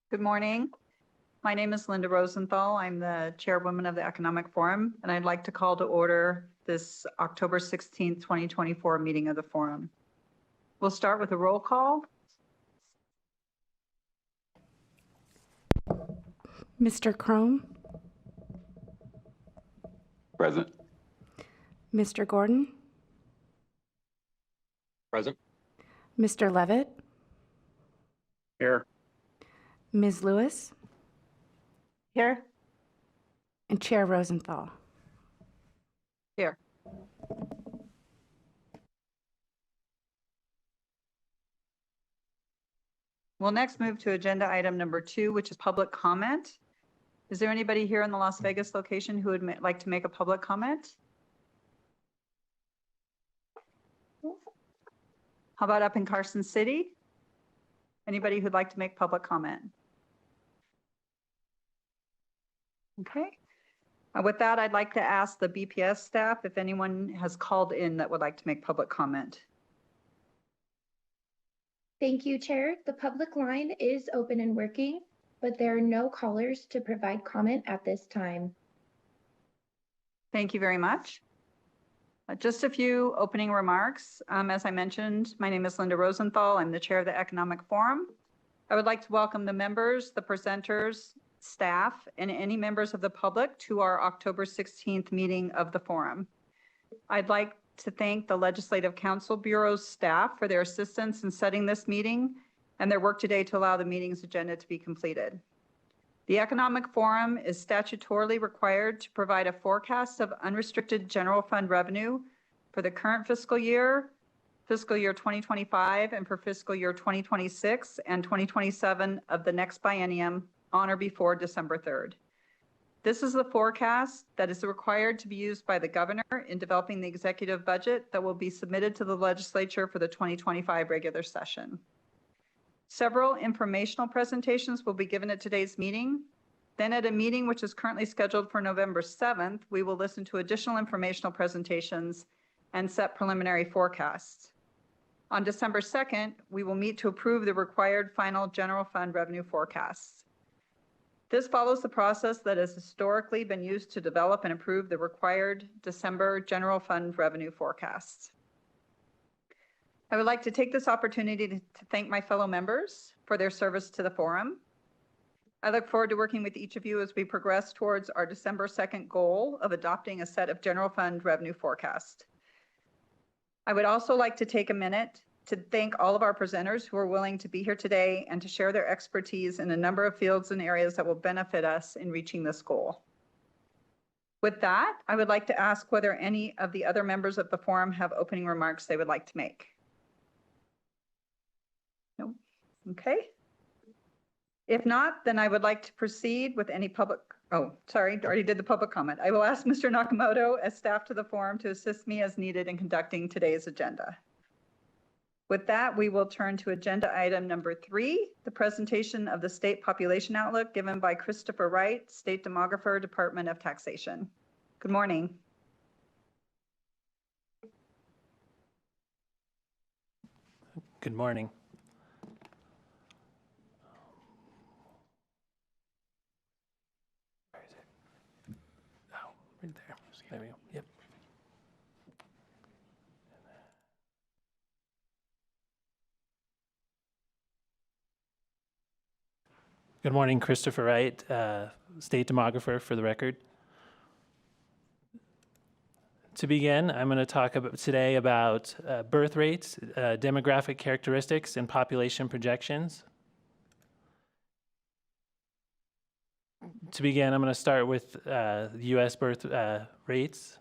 Good morning. My name is Linda Rosenthal. I'm the chairwoman of the Economic Forum, and I'd like to call to order this October 16th, 2024 meeting of the forum. We'll start with a roll call. Mr. Crome, Present. Mr. Gordon, Present. Mr. Levitt, Here. Ms. Lewis, Here. and Chair Rosenthal. Here. We'll next move to agenda item number 2, which is public comment. Is there anybody here in the Las Vegas location who would like to make a public comment? How about up in Carson City? Anybody who'd like to make public comment? Okay. With that, I'd like to ask the BPS staff if anyone has called in that would like to make public comment. Thank you, Chair. The public line is open and working, but there are no callers to provide comment at this time. Thank you very much. Just a few opening remarks. As I mentioned, my name is Linda Rosenthal. I'm the chair of the Economic Forum. I would like to welcome the members, the presenters, staff, and any members of the public to our October 16th meeting of the forum. I'd like to thank the Legislative Council Bureau's staff for their assistance in setting this meeting and their work today to allow the meeting's agenda to be completed. The Economic Forum is statutorily required to provide a forecast of unrestricted general fund revenue for the current fiscal year 2025, and for fiscal year 2026 and 2027 of the next biennium on or before December 3rd. This is the forecast that is required to be used by the governor in developing the executive budget that will be submitted to the legislature for the 2025 regular session. Several informational presentations will be given at today's meeting. Then at a meeting which is currently scheduled for November 7th, we will listen to additional informational presentations and set preliminary forecasts. On December 2nd, we will meet to approve the required final general fund revenue forecasts. This follows the process that has historically been used to develop and approve the required December general fund revenue forecasts. I would like to take this opportunity to thank my fellow members for their service to the forum. I look forward to working with each of you as we progress towards our December 2nd goal of adopting a set of general fund revenue forecasts. I would also like to take a minute to thank all of our presenters who are willing to be here today and to share their expertise in a number of fields and areas that will benefit us in reaching this goal. With that, I would like to ask whether any of the other members of the forum have opening remarks they would like to make. No? Okay. If not, then I would like to proceed with any public, oh, sorry, already did the public comment. I will ask Mr. Nakamoto as staff to the forum to assist me as needed in conducting today's agenda. With that, we will turn to agenda item number 3, the presentation of the State Population Outlook given by Christopher Wright, State Demographer, Department of Taxation. Good morning. Good morning. Where is it? Oh, right there. There we go. Yep. Good morning, Christopher Wright, State Demographer for the record. To begin, I'm going to talk today about birth rates, demographic characteristics, and population projections. To begin, I'm going to start with U.S. birth rates.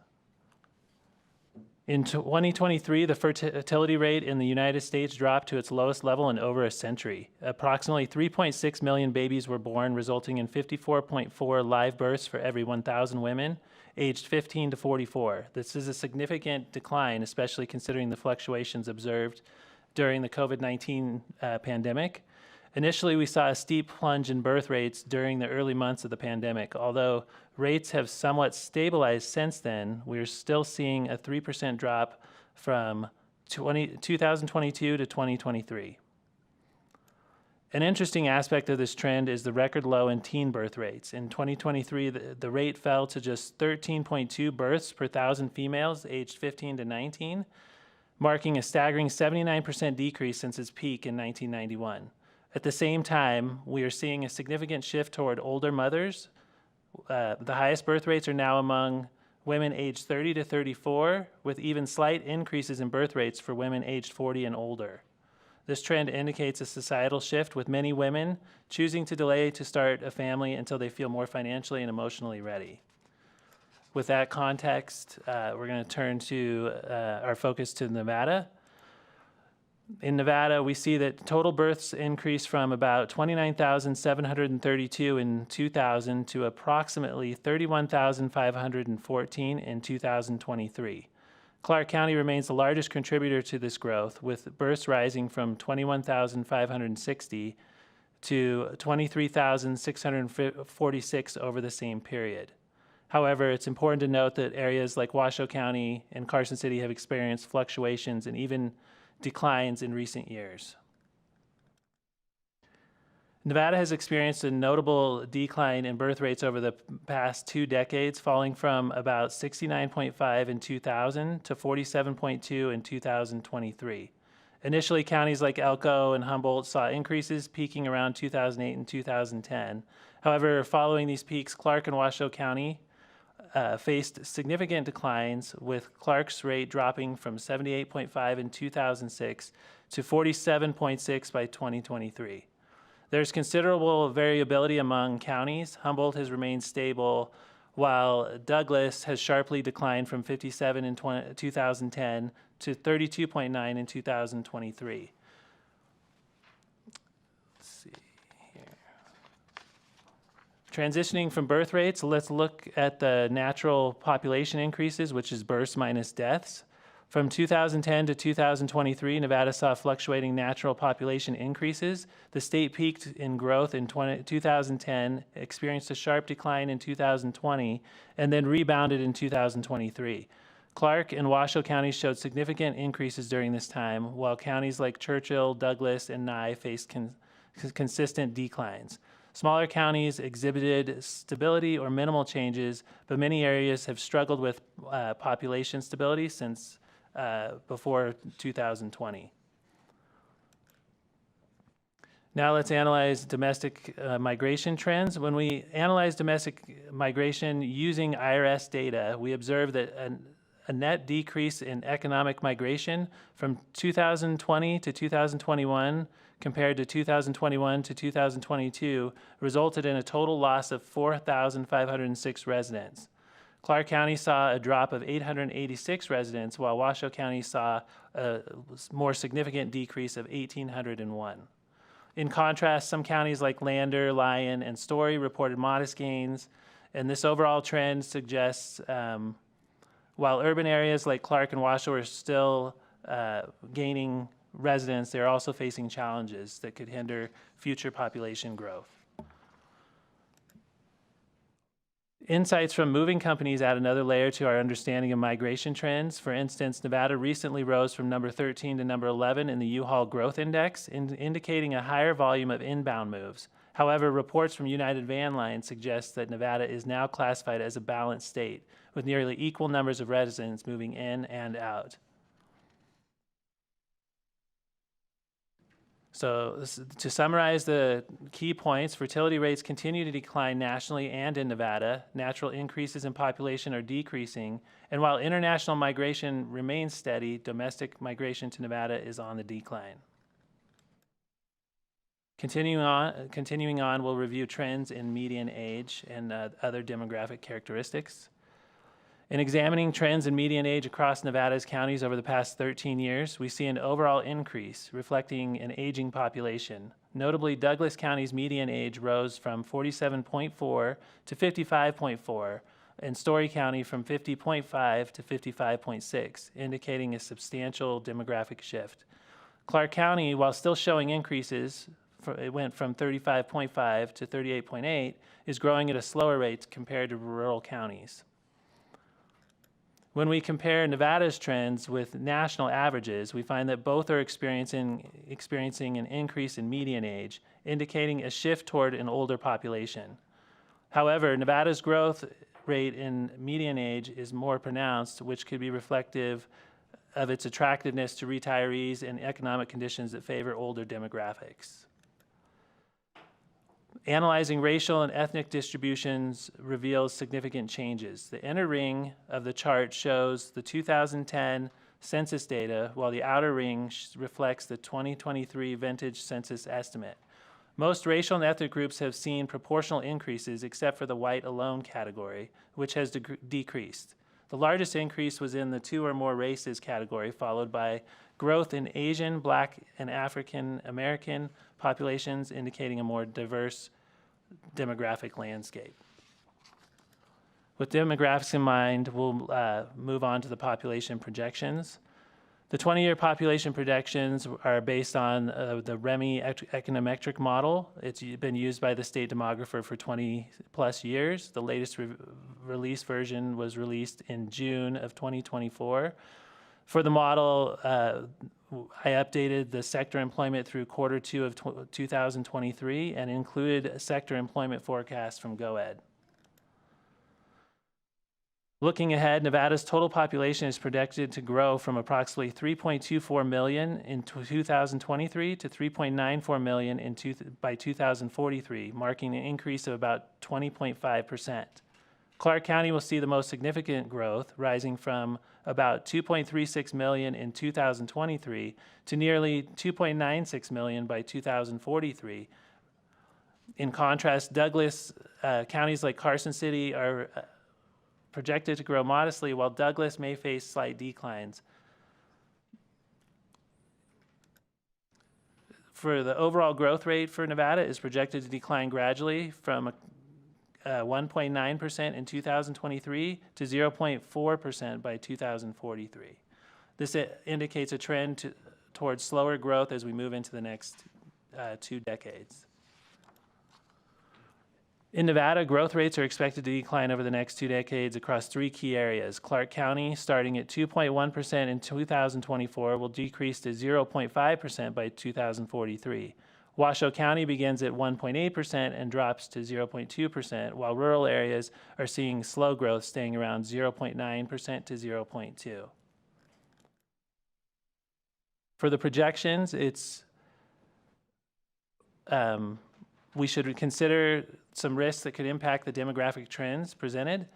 In 2023, the fertility rate in the United States dropped to its lowest level in over a century. Approximately 3.6 million babies were born, resulting in 54.4 live births for every 1,000 women aged 15 to 44. This is a significant decline, especially considering the fluctuations observed during the COVID-19 pandemic. Initially, we saw a steep plunge in birth rates during the early months of the pandemic. Although rates have somewhat stabilized since then, we're still seeing a 3% drop from 2022 to 2023. An interesting aspect of this trend is the record low in teen birth rates. In 2023, the rate fell to just 13.2 births per 1,000 females aged 15 to 19, marking a staggering 79% decrease since its peak in 1991. At the same time, we are seeing a significant shift toward older mothers. The highest birth rates are now among women aged 30 to 34, with even slight increases in birth rates for women aged 40 and older. This trend indicates a societal shift, with many women choosing to delay to start a family until they feel more financially and emotionally ready. With that context, we're going to turn to our focus to Nevada. In Nevada, we see that total births increased from about 29,732 in 2000 to approximately 31,514 in 2023. Clark County remains the largest contributor to this growth, with births rising from 21,560 to 23,646 over the same period. However, it's important to note that areas like Washoe County and Carson City have experienced fluctuations and even declines in recent years. Nevada has experienced a notable decline in birth rates over the past 2 decades, falling from about 69.5 in 2000 to 47.2 in 2023. Initially, counties like Elko and Humboldt saw increases peaking around 2008 and 2010. However, following these peaks, Clark and Washoe County faced significant declines, with Clark's rate dropping from 78.5 in 2006 to 47.6 by 2023. There's considerable variability among counties. Humboldt has remained stable, while Douglas has sharply declined from 57 in 2010 to 32.9 in 2023. Let's see here. Transitioning from birth rates, let's look at the natural population increases, which is births minus deaths. From 2010 to 2023, Nevada saw fluctuating natural population increases. The state peaked in growth in 2010, experienced a sharp decline in 2020, and then rebounded in 2023. Clark and Washoe counties showed significant increases during this time, while counties like Churchill, Douglas, and Nye faced consistent declines. Smaller counties exhibited stability or minimal changes, but many areas have struggled with population stability since before 2020. Now let's analyze domestic migration trends. When we analyze domestic migration using IRS data, we observe that a net decrease in economic migration from 2020 to 2021 compared to 2021 to 2022 resulted in a total loss of 4,506 residents. Clark County saw a drop of 886 residents, while Washoe County saw a more significant decrease of 1,801. In contrast, some counties like Lander, Lyon, and Story reported modest gains, and this overall trend suggests while urban areas like Clark and Washoe are still gaining residents, they're also facing challenges that could hinder future population growth. Insights from moving companies add another layer to our understanding of migration trends. For instance, Nevada recently rose from number 13 to number 11 in the U-Haul Growth Index, indicating a higher volume of inbound moves. However, reports from United Van Lines suggest that Nevada is now classified as a balanced state, with nearly equal numbers of residents moving in and out. So to summarize the key points, fertility rates continue to decline nationally and in Nevada. Natural increases in population are decreasing. And while international migration remains steady, domestic migration to Nevada is on the decline. Continuing on, we'll review trends in median age and other demographic characteristics. In examining trends in median age across Nevada's counties over the past 13 years, we see an overall increase reflecting an aging population. Notably, Douglas County's median age rose from 47.4 to 55.4, and Story County from 50.5 to 55.6, indicating a substantial demographic shift. Clark County, while still showing increases, it went from 35.5 to 38.8, is growing at a slower rate compared to rural counties. When we compare Nevada's trends with national averages, we find that both are experiencing an increase in median age, indicating a shift toward an older population. However, Nevada's growth rate in median age is more pronounced, which could be reflective of its attractiveness to retirees and economic conditions that favor older demographics. Analyzing racial and ethnic distributions reveals significant changes. The inner ring of the chart shows the 2010 census data, while the outer ring reflects the 2023 vintage census estimate. Most racial and ethnic groups have seen proportional increases except for the white alone category, which has decreased. The largest increase was in the 2 or more races category, followed by growth in Asian, Black, and African American populations, indicating a more diverse demographic landscape. With demographics in mind, we'll move on to the population projections. The 20-year population projections are based on the REMI econometric model. It's been used by the state demographer for 20 plus years. The latest release version was released in June of 2024. For the model, I updated the sector employment through quarter 2 of 2023 and included a sector employment forecast from GOED. Looking ahead, Nevada's total population is projected to grow from approximately 3.24 million in 2023 to 3.94 million by 2043, marking an increase of about 20.5%. Clark County will see the most significant growth, rising from about 2.36 million in 2023 to nearly 2.96 million by 2043. In contrast, Douglas counties like Carson City are projected to grow modestly, while Douglas may face slight declines. For the overall growth rate for Nevada is projected to decline gradually from 1.9% in 2023 to 0.4% by 2043. This indicates a trend towards slower growth as we move into the next 2 decades. In Nevada, growth rates are expected to decline over the next 2 decades across 3 key areas. Clark County, starting at 2.1% in 2024, will decrease to 0.5% by 2043. Washoe County begins at 1.8% and drops to 0.2%, while rural areas are seeing slow growth, staying around 0.9% to 0.2%. For the projections, we should consider some risks that could impact the demographic trends presented.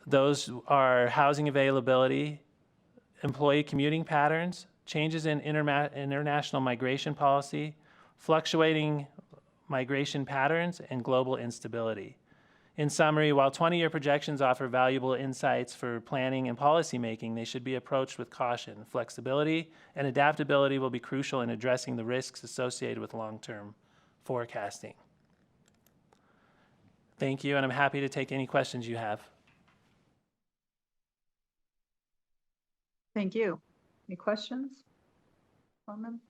Those are housing availability, employee commuting patterns, changes in international migration policy, fluctuating migration patterns, and global instability. In summary, while 20-year projections offer valuable insights for planning and policymaking, they should be approached with caution. Flexibility and adaptability will be crucial in addressing the risks associated with long-term forecasting. Thank you, and I'm happy to take any questions you have. Thank you. Any questions? Board members?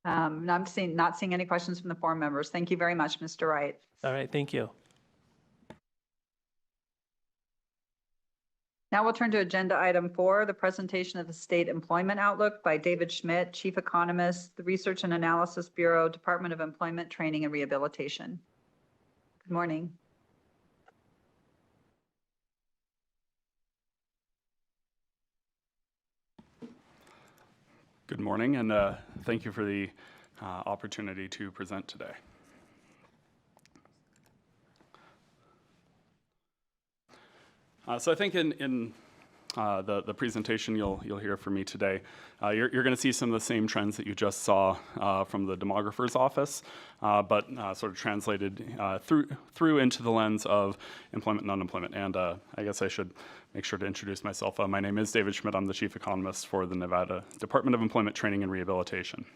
I'm not seeing any questions from the board members. Thank you very much, Mr. Wright. All right, thank you. Now we'll turn to agenda item 4, the presentation of the State Employment Outlook by David Schmidt, Chief Economist, the Research and Analysis Bureau, Department of Employment, Training, and Rehabilitation. Good morning. Good morning, and thank you for the opportunity to present today. So I think in the presentation you'll hear from me today, you're going to see some of the same trends that you just saw from the demographer's office, but sort of translated through into the lens of employment and unemployment. And I guess I should make sure to introduce myself. My name is David Schmidt. I'm the Chief Economist for the Nevada Department of Employment, Training, and Rehabilitation.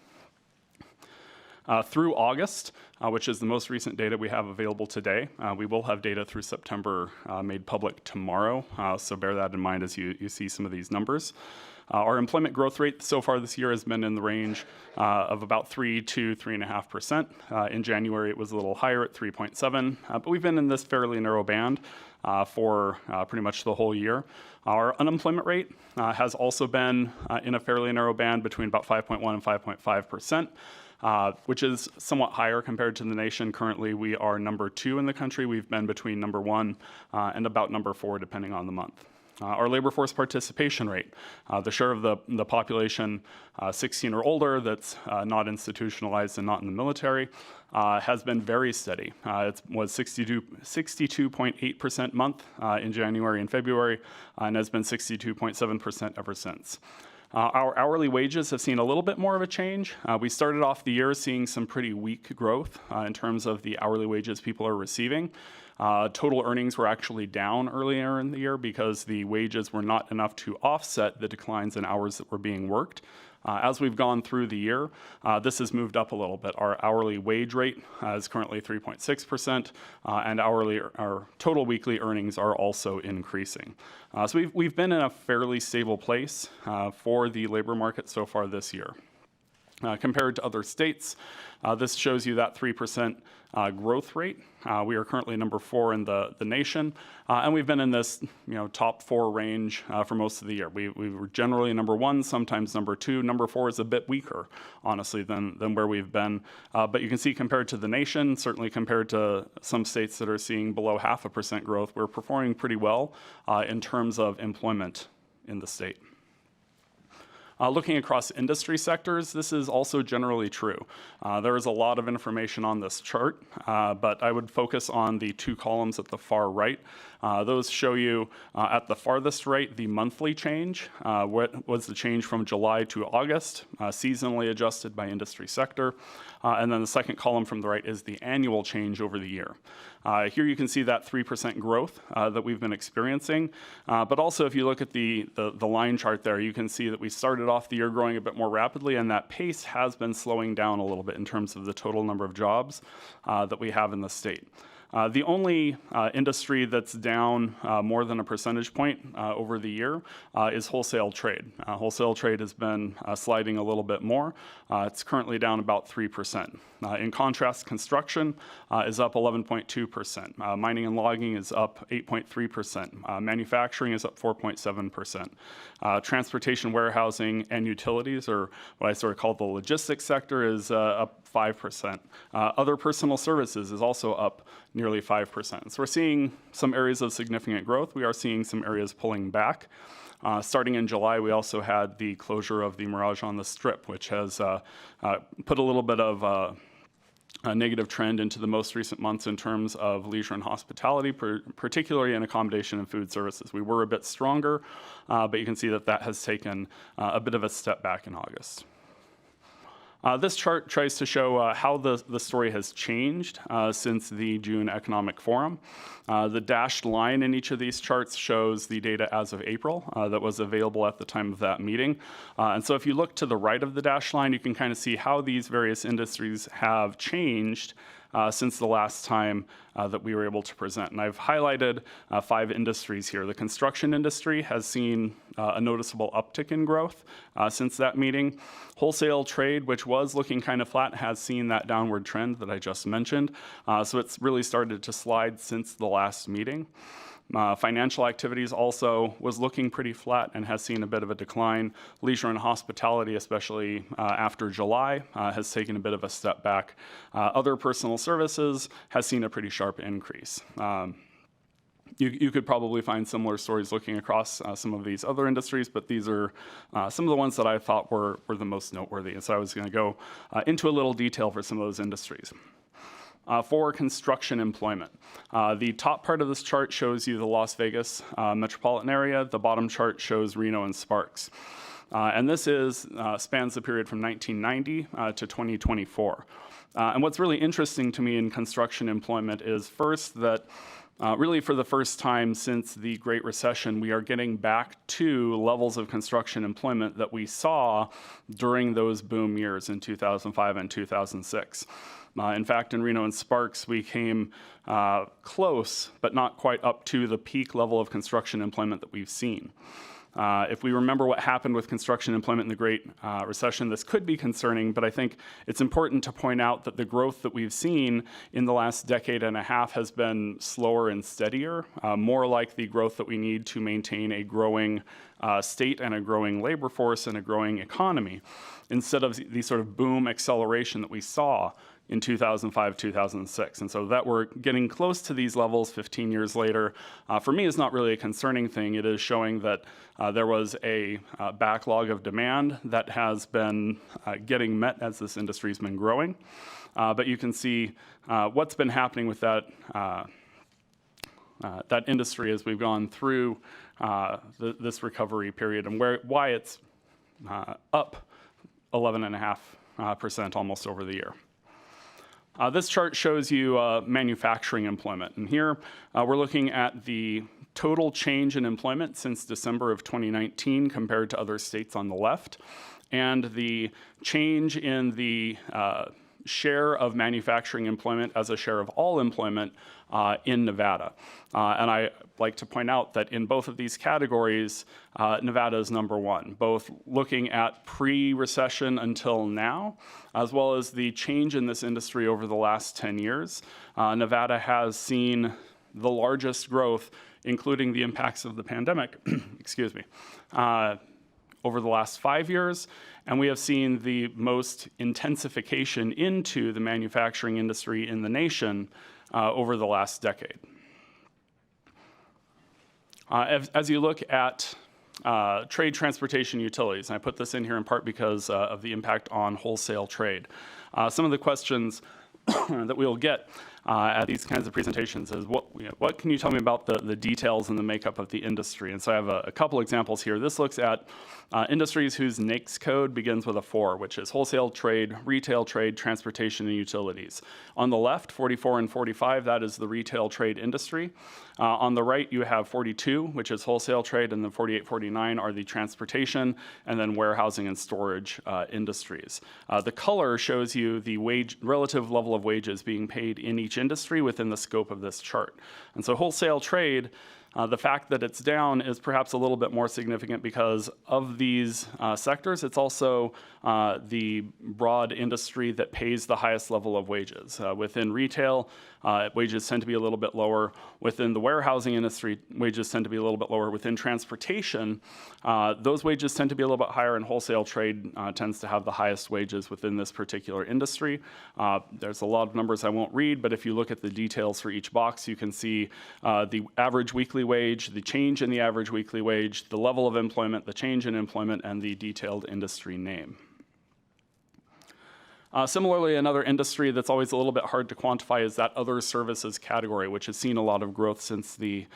Through August, which is the most recent data we have available today, we will have data through September made public tomorrow, so bear that in mind as you see some of these numbers. Our employment growth rate so far this year has been in the range of about 3 to 3.5%. In January, it was a little higher at 3.7, but we've been in this fairly narrow band for pretty much the whole year. Our unemployment rate has also been in a fairly narrow band between about 5.1 and 5.5%, which is somewhat higher compared to the nation. Currently, we are number 2 in the country. We've been between number 1 and about number 4, depending on the month. Our labor force participation rate, the share of the population 16 or older that's not institutionalized and not in the military, has been very steady. It was 62.8% month in January and February, and has been 62.7% ever since. Our hourly wages have seen a little bit more of a change. We started off the year seeing some pretty weak growth in terms of the hourly wages people are receiving. Total earnings were actually down earlier in the year because the wages were not enough to offset the declines in hours that were being worked. As we've gone through the year, this has moved up a little bit. Our hourly wage rate is currently 3.6%, and our total weekly earnings are also increasing. So we've been in a fairly stable place for the labor market so far this year. Compared to other states, this shows you that 3% growth rate. We are currently number 4 in the nation, and we've been in this top 4 range for most of the year. We were generally number 1, sometimes number 2. Number 4 is a bit weaker, honestly, than where we've been. But you can see compared to the nation, certainly compared to some states that are seeing below 0.5% growth, we're performing pretty well in terms of employment in the state. Looking across industry sectors, this is also generally true. There is a lot of information on this chart, but I would focus on the 2 columns at the far right. Those show you at the farthest right the monthly change. What was the change from July to August, seasonally adjusted by industry sector. And then the second column from the right is the annual change over the year. Here you can see that 3% growth that we've been experiencing. But also if you look at the line chart there, you can see that we started off the year growing a bit more rapidly, and that pace has been slowing down a little bit in terms of the total number of jobs that we have in the state. The only industry that's down more than a percentage point over the year is wholesale trade. Wholesale trade has been sliding a little bit more. It's currently down about 3%. In contrast, construction is up 11.2%. Mining and logging is up 8.3%. Manufacturing is up 4.7%. Transportation, warehousing, and utilities, or what I sort of call the logistics sector, is up 5%. Other personal services is also up nearly 5%. So we're seeing some areas of significant growth. We are seeing some areas pulling back. Starting in July, we also had the closure of the Mirage on the Strip, which has put a little bit of a negative trend into the most recent months in terms of leisure and hospitality, particularly in accommodation and food services. We were a bit stronger, but you can see that has taken a bit of a step back in August. This chart tries to show how the story has changed since the June Economic Forum. The dashed line in each of these charts shows the data as of April that was available at the time of that meeting. And so if you look to the right of the dashed line, you can kind of see how these various industries have changed since the last time that we were able to present. And I've highlighted 5 industries here. The construction industry has seen a noticeable uptick in growth since that meeting. Wholesale trade, which was looking kind of flat, has seen that downward trend that I just mentioned. So it's really started to slide since the last meeting. Financial activities also was looking pretty flat and has seen a bit of a decline. Leisure and hospitality, especially after July, has taken a bit of a step back. Other personal services has seen a pretty sharp increase. You could probably find similar stories looking across some of these other industries, but these are some of the ones that I thought were the most noteworthy. And so I was going to go into a little detail for some of those industries. For construction employment. The top part of this chart shows you the Las Vegas metropolitan area. The bottom chart shows Reno and Sparks. And this spans the period from 1990 to 2024. And what's really interesting to me in construction employment is first that really for the first time since the Great Recession, we are getting back to levels of construction employment that we saw during those boom years in 2005 and 2006. In fact, in Reno and Sparks, we came close, but not quite up to the peak level of construction employment that we've seen. If we remember what happened with construction employment in the Great Recession, this could be concerning, but I think it's important to point out that the growth that we've seen in the last decade and a half has been slower and steadier, more like the growth that we need to maintain a growing state and a growing labor force and a growing economy, instead of the sort of boom acceleration that we saw in 2005, 2006. And so that we're getting close to these levels 15 years later, for me, is not really a concerning thing. It is showing that there was a backlog of demand that has been getting met as this industry's been growing. But you can see what's been happening with that that industry as we've gone through this recovery period, and why it's up 11.5% almost over the year. This chart shows you manufacturing employment, and here we're looking at the total change in employment since December of 2019 compared to other states on the left, and the change in the share of manufacturing employment as a share of all employment in Nevada. And I like to point out that in both of these categories, Nevada is #1, both looking at pre-recession until now, as well as the change in this industry over the last 10 years. Nevada has seen the largest growth, including the impacts of the pandemic, excuse me, over the last 5 years, and we have seen the most intensification into the manufacturing industry in the nation over the last decade. As you look at trade, transportation, utilities, and I put this in here in part because of the impact on wholesale trade. Some of the questions that we'll get at these kinds of presentations is, what can you tell me about the details and the makeup of the industry? And so I have a couple examples here. This looks at industries whose NAICS code begins with a 4, which is wholesale trade, retail trade, transportation, and utilities. On the left, 44 and 45, that is the retail trade industry. On the right, you have 42, which is wholesale trade, and then 48, 49 are the transportation, and then warehousing and storage industries. The color shows you the relative level of wages being paid in each industry within the scope of this chart. And so wholesale trade, the fact that it's down is perhaps a little bit more significant because of these sectors. It's also the broad industry that pays the highest level of wages. Within retail, wages tend to be a little bit lower. Within the warehousing industry, wages tend to be a little bit lower. Within transportation, those wages tend to be a little bit higher, and wholesale trade tends to have the highest wages within this particular industry. There's a lot of numbers I won't read, but if you look at the details for each box, you can see the average weekly wage, the change in the average weekly wage, the level of employment, the change in employment, and the detailed industry name. Similarly, another industry that's always a little bit hard to quantify is that other services category, which has seen a lot of growth since the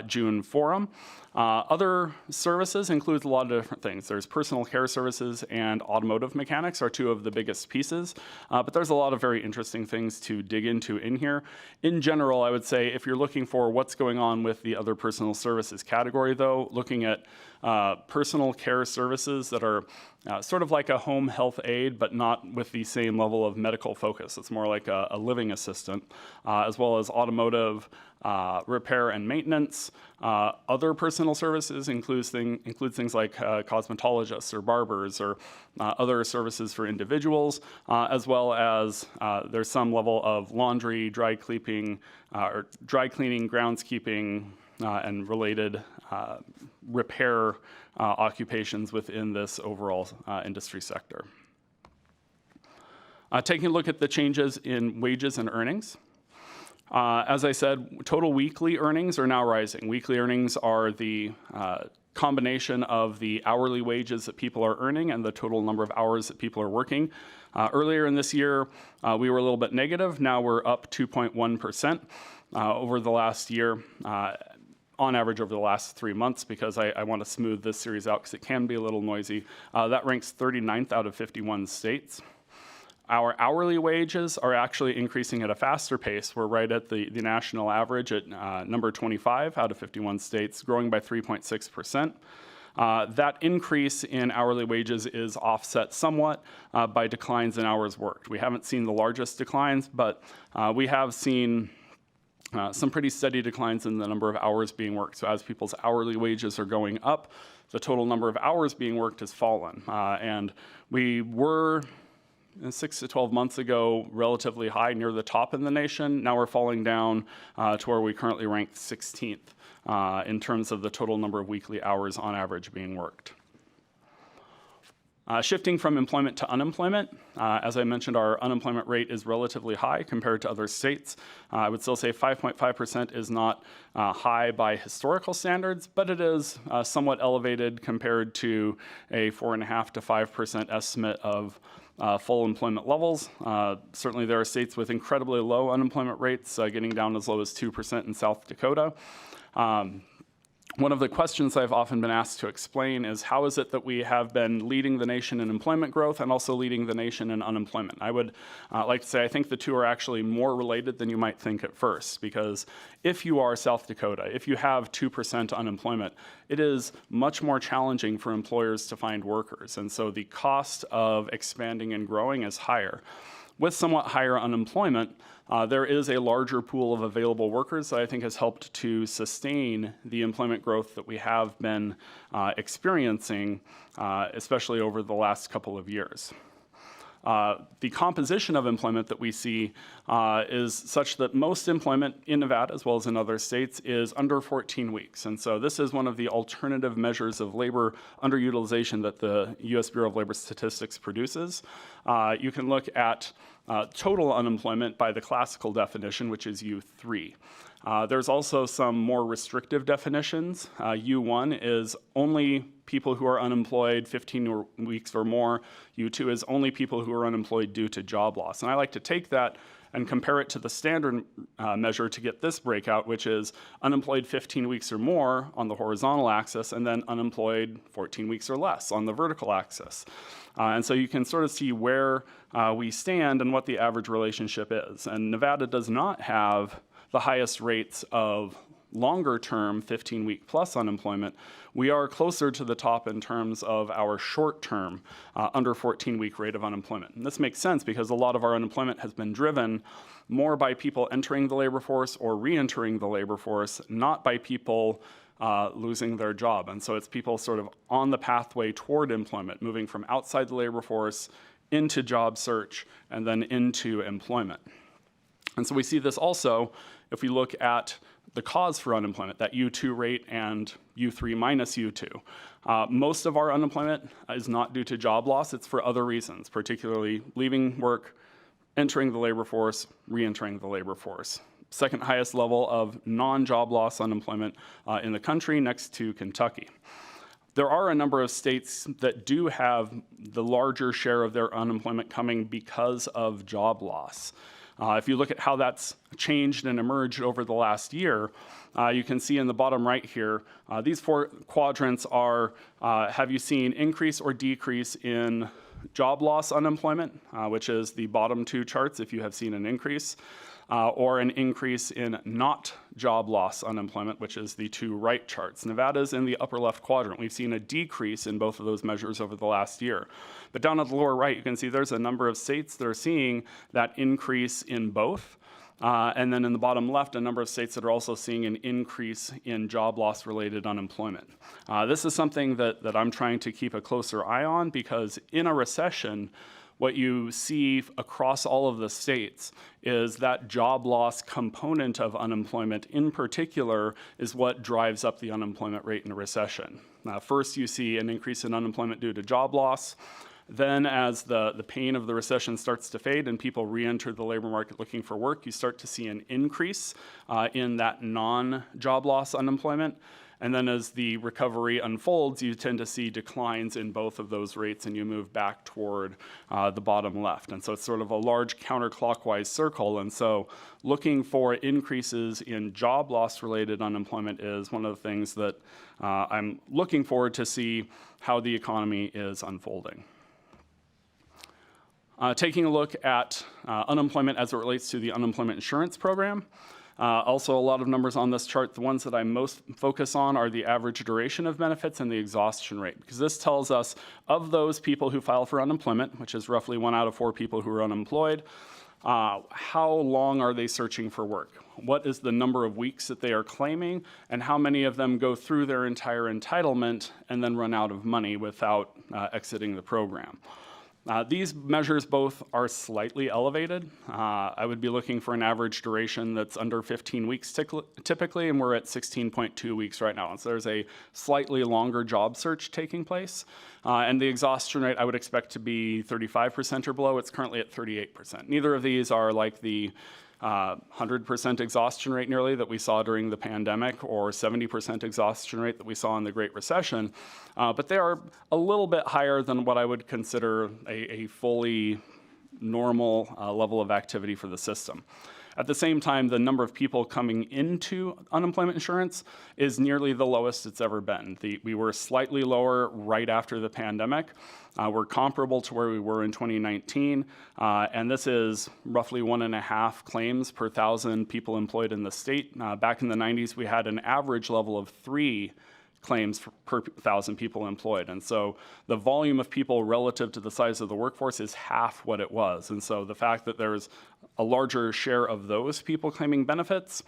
June forum. Other services includes a lot of different things. There's personal care services and automotive mechanics are two of the biggest pieces, but there's a lot of very interesting things to dig into in here. In general, I would say if you're looking for what's going on with the other personal services category, though, looking at personal care services that are sort of like a home health aide, but not with the same level of medical focus. It's more like a living assistant, as well as automotive repair and maintenance. Other personal services include things like cosmetologists or barbers or other services for individuals, as well as there's some level of laundry, dry cleaning, groundskeeping, and related repair occupations within this overall industry sector. Taking a look at the changes in wages and earnings. As I said, total weekly earnings are now rising. Weekly earnings are the combination of the hourly wages that people are earning and the total number of hours that people are working. Earlier in this year, we were a little bit negative. Now we're up 2.1% over the last year. On average over the last 3 months, because I want to smooth this series out because it can be a little noisy. That ranks 39th out of 51 states. Our hourly wages are actually increasing at a faster pace. We're right at the national average at number 25 out of 51 states, growing by 3.6%. That increase in hourly wages is offset somewhat by declines in hours worked. We haven't seen the largest declines, but we have seen some pretty steady declines in the number of hours being worked. So as people's hourly wages are going up, the total number of hours being worked has fallen. And we were 6 to 12 months ago relatively high, near the top in the nation. Now we're falling down to where we currently rank 16th in terms of the total number of weekly hours on average being worked. Shifting from employment to unemployment, as I mentioned, our unemployment rate is relatively high compared to other states. I would still say 5.5% is not high by historical standards, but it is somewhat elevated compared to a 4.5% to 5% estimate of full employment levels. Certainly there are states with incredibly low unemployment rates, getting down as low as 2% in South Dakota. One of the questions I've often been asked to explain is how is it that we have been leading the nation in employment growth and also leading the nation in unemployment? I would like to say I think the two are actually more related than you might think at first, because if you are South Dakota, if you have 2% unemployment, it is much more challenging for employers to find workers, and so the cost of expanding and growing is higher. With somewhat higher unemployment, there is a larger pool of available workers that I think has helped to sustain the employment growth that we have been experiencing, especially over the last couple of years. The composition of employment that we see is such that most employment in Nevada, as well as in other states, is under 14 weeks. And so this is one of the alternative measures of labor underutilization that the U.S. Bureau of Labor Statistics produces. You can look at total unemployment by the classical definition, which is U3. There's also some more restrictive definitions. U1 is only people who are unemployed 15 weeks or more. U2 is only people who are unemployed due to job loss. And I like to take that and compare it to the standard measure to get this breakout, which is unemployed 15 weeks or more on the horizontal axis, and then unemployed 14 weeks or less on the vertical axis. And so you can sort of see where we stand and what the average relationship is. And Nevada does not have the highest rates of longer-term 15-week plus unemployment. We are closer to the top in terms of our short-term under 14-week rate of unemployment. And this makes sense because a lot of our unemployment has been driven more by people entering the labor force or re-entering the labor force, not by people losing their job. And so it's people sort of on the pathway toward employment, moving from outside the labor force into job search and then into employment. And so we see this also if we look at the cause for unemployment, that U2 rate and U3 minus U2. Most of our unemployment is not due to job loss, it's for other reasons, particularly leaving work, entering the labor force, re-entering the labor force. Second highest level of non-job loss unemployment in the country, next to Kentucky. There are a number of states that do have the larger share of their unemployment coming because of job loss. If you look at how that's changed and emerged over the last year, you can see in the bottom right here, these four quadrants are, have you seen increase or decrease in job loss unemployment, which is the bottom two charts if you have seen an increase, or an increase in not job loss unemployment, which is the two right charts. Nevada's in the upper left quadrant. We've seen a decrease in both of those measures over the last year. But down at the lower right, you can see there's a number of states that are seeing that increase in both. And then in the bottom left, a number of states that are also seeing an increase in job loss related unemployment. This is something that I'm trying to keep a closer eye on, because in a recession, what you see across all of the states is that job loss component of unemployment in particular is what drives up the unemployment rate in a recession. First, you see an increase in unemployment due to job loss. Then as the pain of the recession starts to fade and people re-enter the labor market looking for work, you start to see an increase in that non-job loss unemployment. And then as the recovery unfolds, you tend to see declines in both of those rates and you move back toward the bottom left. And so it's sort of a large counterclockwise circle. And so looking for increases in job loss related unemployment is one of the things that I'm looking forward to see how the economy is unfolding. Taking a look at unemployment as it relates to the unemployment insurance program. Also, a lot of numbers on this chart. The ones that I most focus on are the average duration of benefits and the exhaustion rate, because this tells us of those people who file for unemployment, which is roughly 1 out of 4 people who are unemployed, how long are they searching for work? What is the number of weeks that they are claiming, and how many of them go through their entire entitlement and then run out of money without exiting the program? These measures both are slightly elevated. I would be looking for an average duration that's under 15 weeks typically, and we're at 16.2 weeks right now. So there's a slightly longer job search taking place. And the exhaustion rate I would expect to be 35% or below. It's currently at 38%. Neither of these are like the 100% exhaustion rate nearly that we saw during the pandemic, or 70% exhaustion rate that we saw in the Great Recession, but they are a little bit higher than what I would consider a fully normal level of activity for the system. At the same time, the number of people coming into unemployment insurance is nearly the lowest it's ever been. We were slightly lower right after the pandemic. We're comparable to where we were in 2019, and this is roughly 1.5 claims per 1,000 people employed in the state. Back in the 90s, we had an average level of 3 claims per 1,000 people employed. And so the volume of people relative to the size of the workforce is half what it was. And so the fact that there's a larger share of those people claiming benefits,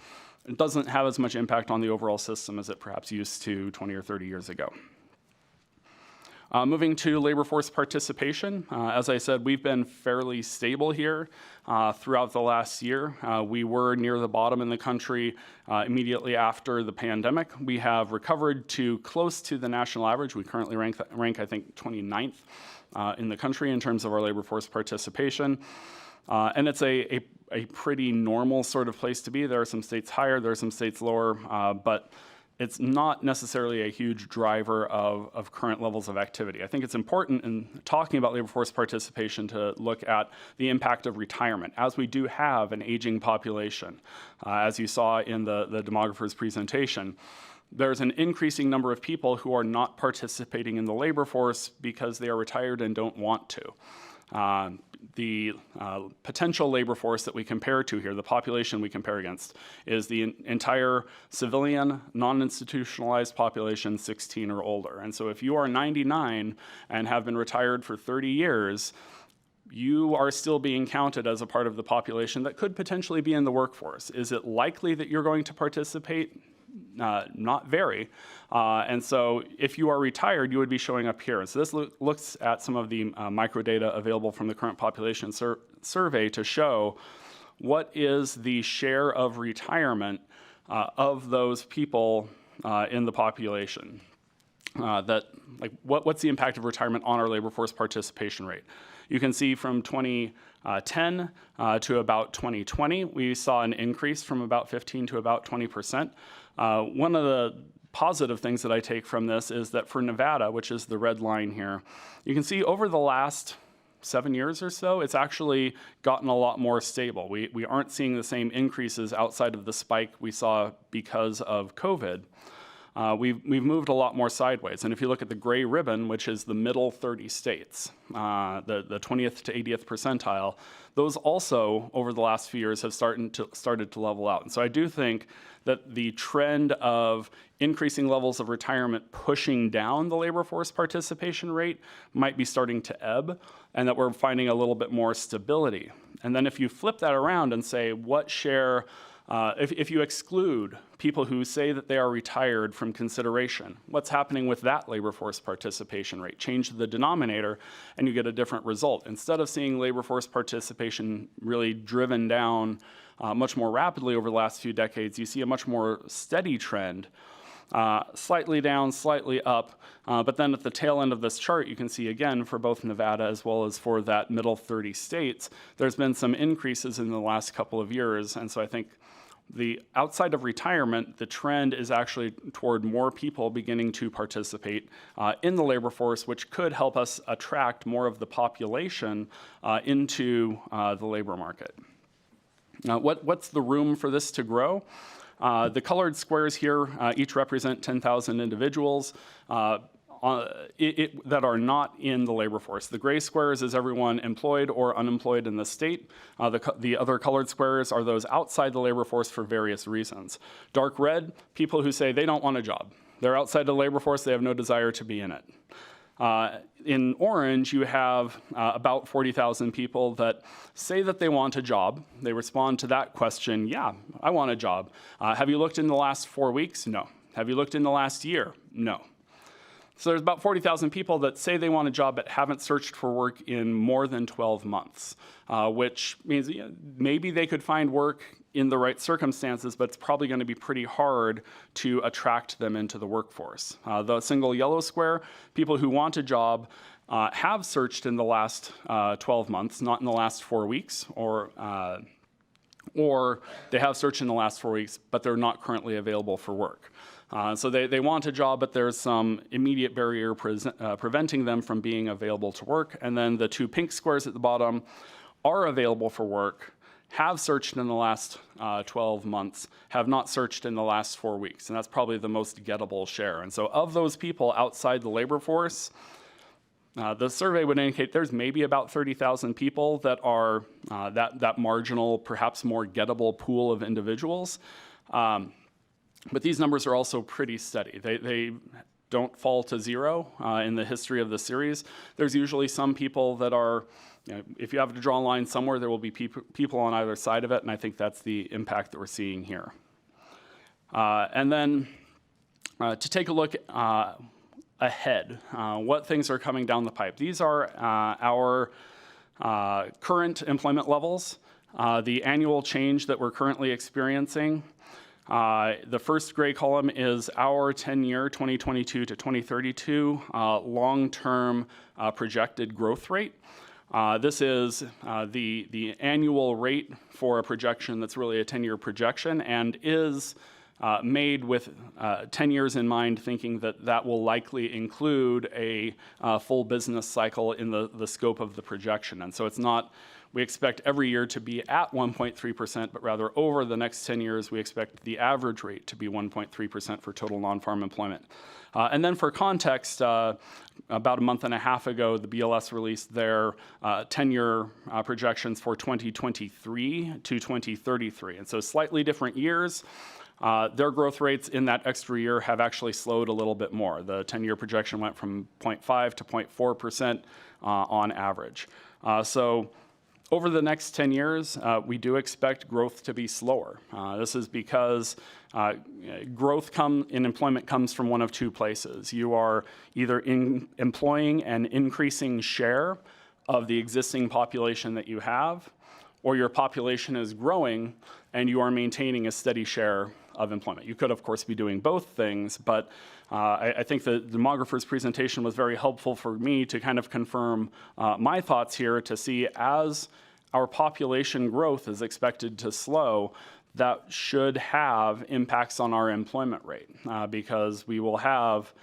it doesn't have as much impact on the overall system as it perhaps used to 20 or 30 years ago. Moving to labor force participation, as I said, we've been fairly stable here throughout the last year. We were near the bottom in the country immediately after the pandemic. We have recovered to close to the national average. We currently rank I think, 29th in the country in terms of our labor force participation. And it's a pretty normal sort of place to be. There are some states higher, there are some states lower, but it's not necessarily a huge driver of current levels of activity. I think it's important in talking about labor force participation to look at the impact of retirement, as we do have an aging population. As you saw in the demographer's presentation, there's an increasing number of people who are not participating in the labor force because they are retired and don't want to. The potential labor force that we compare to here, the population we compare against, is the entire civilian, non-institutionalized population 16 or older. And so if you are 99 and have been retired for 30 years, you are still being counted as a part of the population that could potentially be in the workforce. Is it likely that you're going to participate? Not very. And so if you are retired, you would be showing up here. So this looks at some of the microdata available from the current population survey to show what is the share of retirement of those people in the population. What's the impact of retirement on our labor force participation rate? You can see from 2010 to about 2020, we saw an increase from about 15 to about 20%. One of the positive things that I take from this is that for Nevada, which is the red line here, you can see over the last 7 years or so, it's actually gotten a lot more stable. We aren't seeing the same increases outside of the spike we saw because of COVID. We've moved a lot more sideways. And if you look at the gray ribbon, which is the middle 30 states, the 20th to 80th percentile, those also over the last few years have started to level out. And so I do think that the trend of increasing levels of retirement pushing down the labor force participation rate might be starting to ebb, and that we're finding a little bit more stability. And then if you flip that around and say what share, if you exclude people who say that they are retired from consideration, what's happening with that labor force participation rate? Change the denominator and you get a different result. Instead of seeing labor force participation really driven down much more rapidly over the last few decades, you see a much more steady trend, slightly down, slightly up. But then at the tail end of this chart, you can see again for both Nevada as well as for that middle 30 states, there's been some increases in the last couple of years. And so I think the outside of retirement, the trend is actually toward more people beginning to participate in the labor force, which could help us attract more of the population into the labor market. Now, what's the room for this to grow? The colored squares here each represent 10,000 individuals that are not in the labor force. The gray squares is everyone employed or unemployed in the state. The other colored squares are those outside the labor force for various reasons. Dark red, people who say they don't want a job. They're outside the labor force, they have no desire to be in it. In orange, you have about 40,000 people that say that they want a job. They respond to that question, yeah, I want a job. Have you looked in the last 4 weeks? No. Have you looked in the last year? No. So there's about 40,000 people that say they want a job but haven't searched for work in more than 12 months, which means maybe they could find work in the right circumstances, but it's probably going to be pretty hard to attract them into the workforce. The single yellow square, people who want a job have searched in the last 12 months, not in the last 4 weeks, or they have searched in the last 4 weeks, but they're not currently available for work. So they want a job, but there's some immediate barrier preventing them from being available to work. And then the 2 pink squares at the bottom are available for work, have searched in the last 12 months, have not searched in the last 4 weeks. And that's probably the most gettable share. And so of those people outside the labor force, the survey would indicate there's maybe about 30,000 people that are that marginal, perhaps more gettable pool of individuals. But these numbers are also pretty steady. They don't fall to zero in the history of the series. There's usually some people that are, if you have to draw a line somewhere, there will be people on either side of it, and I think that's the impact that we're seeing here. And then to take a look ahead, what things are coming down the pipe. These are our current employment levels, the annual change that we're currently experiencing. The first gray column is our 10-year 2022 to 2032 long-term projected growth rate. This is the annual rate for a projection that's really a 10-year projection and is made with 10 years in mind, thinking that that will likely include a full business cycle in the scope of the projection. And so it's not, we expect every year to be at 1.3%, but rather over the next 10 years, we expect the average rate to be 1.3% for total non-farm employment. And then for context, about a month and a half ago, the BLS released their 10-year projections for 2023 to 2033. And so slightly different years. Their growth rates in that extra year have actually slowed a little bit more. The 10-year projection went from 0.5 to 0.4% on average. So over the next 10 years, we do expect growth to be slower. This is because growth in employment comes from one of two places. You are either employing an increasing share of the existing population that you have, or your population is growing and you are maintaining a steady share of employment. You could, of course, be doing both things, but I think the demographer's presentation was very helpful for me to kind of confirm my thoughts here to see as our population growth is expected to slow, that should have impacts on our employment rate because we will have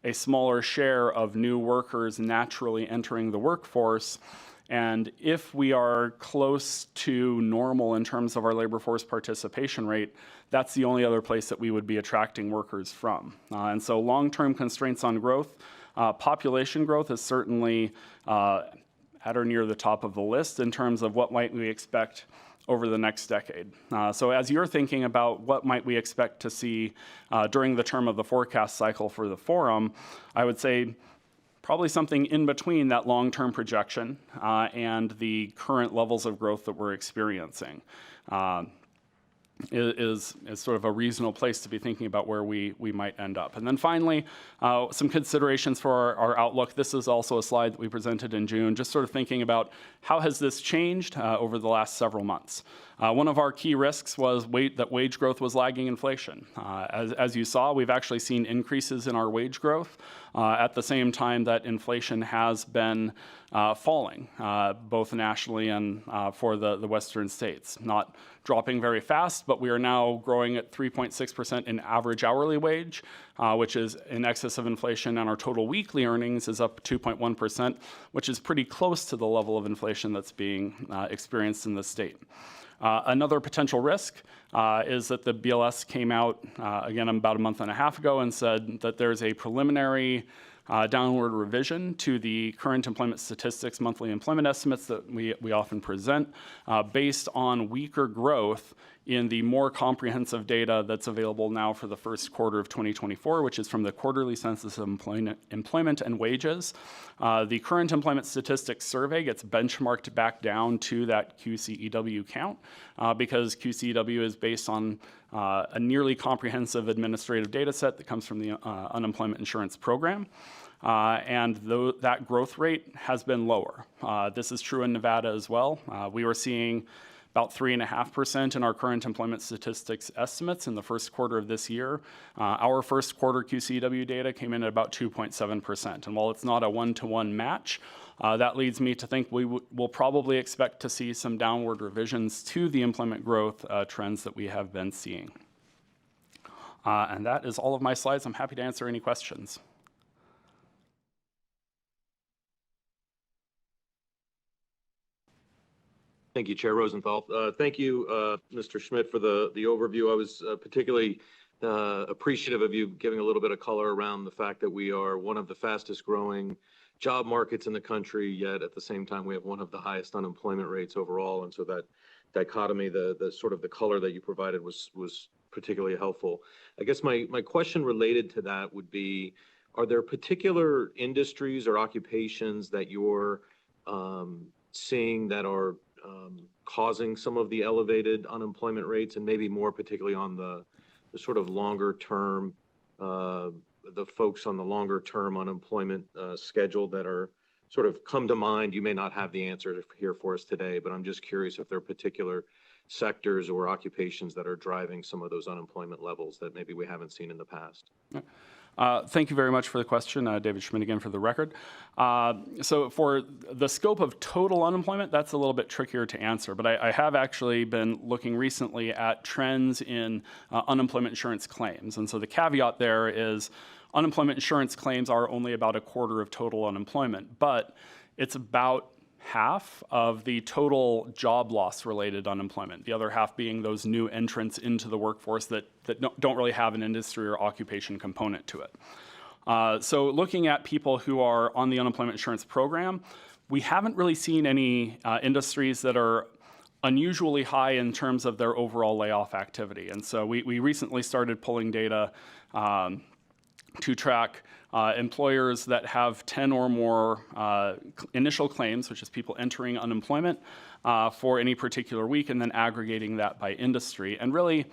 a smaller share of new workers naturally entering the workforce. And if we are close to normal in terms of our labor force participation rate, that's the only other place that we would be attracting workers from. And so long-term constraints on growth, population growth is certainly at or near the top of the list in terms of what might we expect over the next decade. So as you're thinking about what might we expect to see during the term of the forecast cycle for the forum, I would say probably something in between that long-term projection and the current levels of growth that we're experiencing is sort of a reasonable place to be thinking about where we might end up. And then finally, some considerations for our outlook. This is also a slide that we presented in June, just sort of thinking about how has this changed over the last several months. One of our key risks was that wage growth was lagging inflation. As you saw, we've actually seen increases in our wage growth at the same time that inflation has been falling, both nationally and for the western states. Not dropping very fast, but we are now growing at 3.6% in average hourly wage, which is in excess of inflation, and our total weekly earnings is up 2.1%, which is pretty close to the level of inflation that's being experienced in the state. Another potential risk is that the BLS came out, again, about a month and a half ago and said that there's a preliminary downward revision to the current employment statistics monthly employment estimates that we often present based on weaker growth in the more comprehensive data that's available now for the first quarter of 2024, which is from the quarterly census of employment and wages. The current employment statistics survey gets benchmarked back down to that QCEW count because QCEW is based on a nearly comprehensive administrative data set that comes from the unemployment insurance program. And that growth rate has been lower. This is true in Nevada as well. We were seeing about 3.5% in our current employment statistics estimates in the first quarter of this year. Our first quarter QCW data came in at about 2.7%. And while it's not a one-to-one match, that leads me to think we will probably expect to see some downward revisions to the employment growth trends that we have been seeing. And that is all of my slides. I'm happy to answer any questions. Thank you, Chair Rosenthal. Thank you, Mr. Schmidt, for the overview. I was particularly appreciative of you giving a little bit of color around the fact that we are one of the fastest growing job markets in the country, yet at the same time we have one of the highest unemployment rates overall. And so that dichotomy, the sort of the color that you provided was particularly helpful. I guess my question related to that would be, are there particular industries or occupations that you're seeing that are causing some of the elevated unemployment rates, and maybe more particularly on the sort of longer term, the folks on the longer term unemployment schedule that are sort of come to mind? You may not have the answer here for us today, but I'm just curious if there are particular sectors or occupations that are driving some of those unemployment levels that maybe we haven't seen in the past. Thank you very much for the question, David Schmidt again for the record. So for the scope of total unemployment, that's a little bit trickier to answer, but I have actually been looking recently at trends in unemployment insurance claims. And so the caveat there is unemployment insurance claims are only about a quarter of total unemployment, but it's about half of the total job loss related unemployment, the other half being those new entrants into the workforce that don't really have an industry or occupation component to it. So looking at people who are on the unemployment insurance program, we haven't really seen any industries that are unusually high in terms of their overall layoff activity. And so we recently started pulling data to track employers that have 10 or more initial claims, which is people entering unemployment for any particular week, and then aggregating that by industry. And really,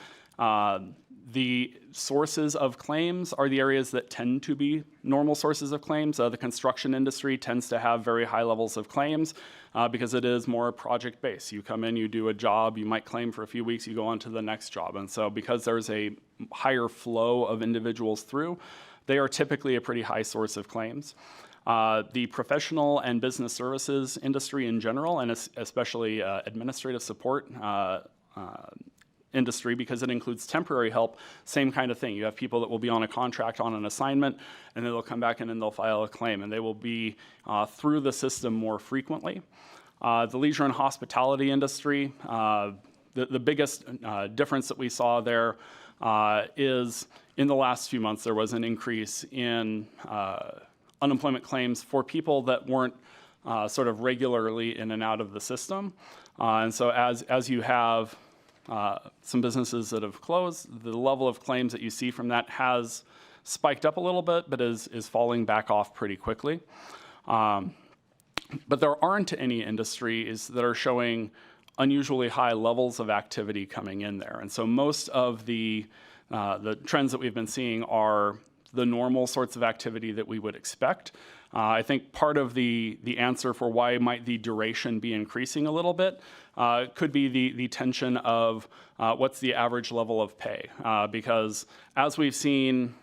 the sources of claims are the areas that tend to be normal sources of claims. The construction industry tends to have very high levels of claims because it is more project-based. You come in, you do a job, you might claim for a few weeks, you go on to the next job. And so because there's a higher flow of individuals through, they are typically a pretty high source of claims. The professional and business services industry in general, and especially administrative support industry, because it includes temporary help, same kind of thing. You have people that will be on a contract, on an assignment, and then they'll come back in and they'll file a claim, and they will be through the system more frequently. The leisure and hospitality industry, the biggest difference that we saw there is in the last few months, there was an increase in unemployment claims for people that weren't sort of regularly in and out of the system. And so as you have some businesses that have closed, the level of claims that you see from that has spiked up a little bit, but is falling back off pretty quickly. But there aren't any industries that are showing unusually high levels of activity coming in there. And so most of the trends that we've been seeing are the normal sorts of activity that we would expect. I think part of the answer for why might the duration be increasing a little bit could be the tension of what's the average level of pay. Because as we've seen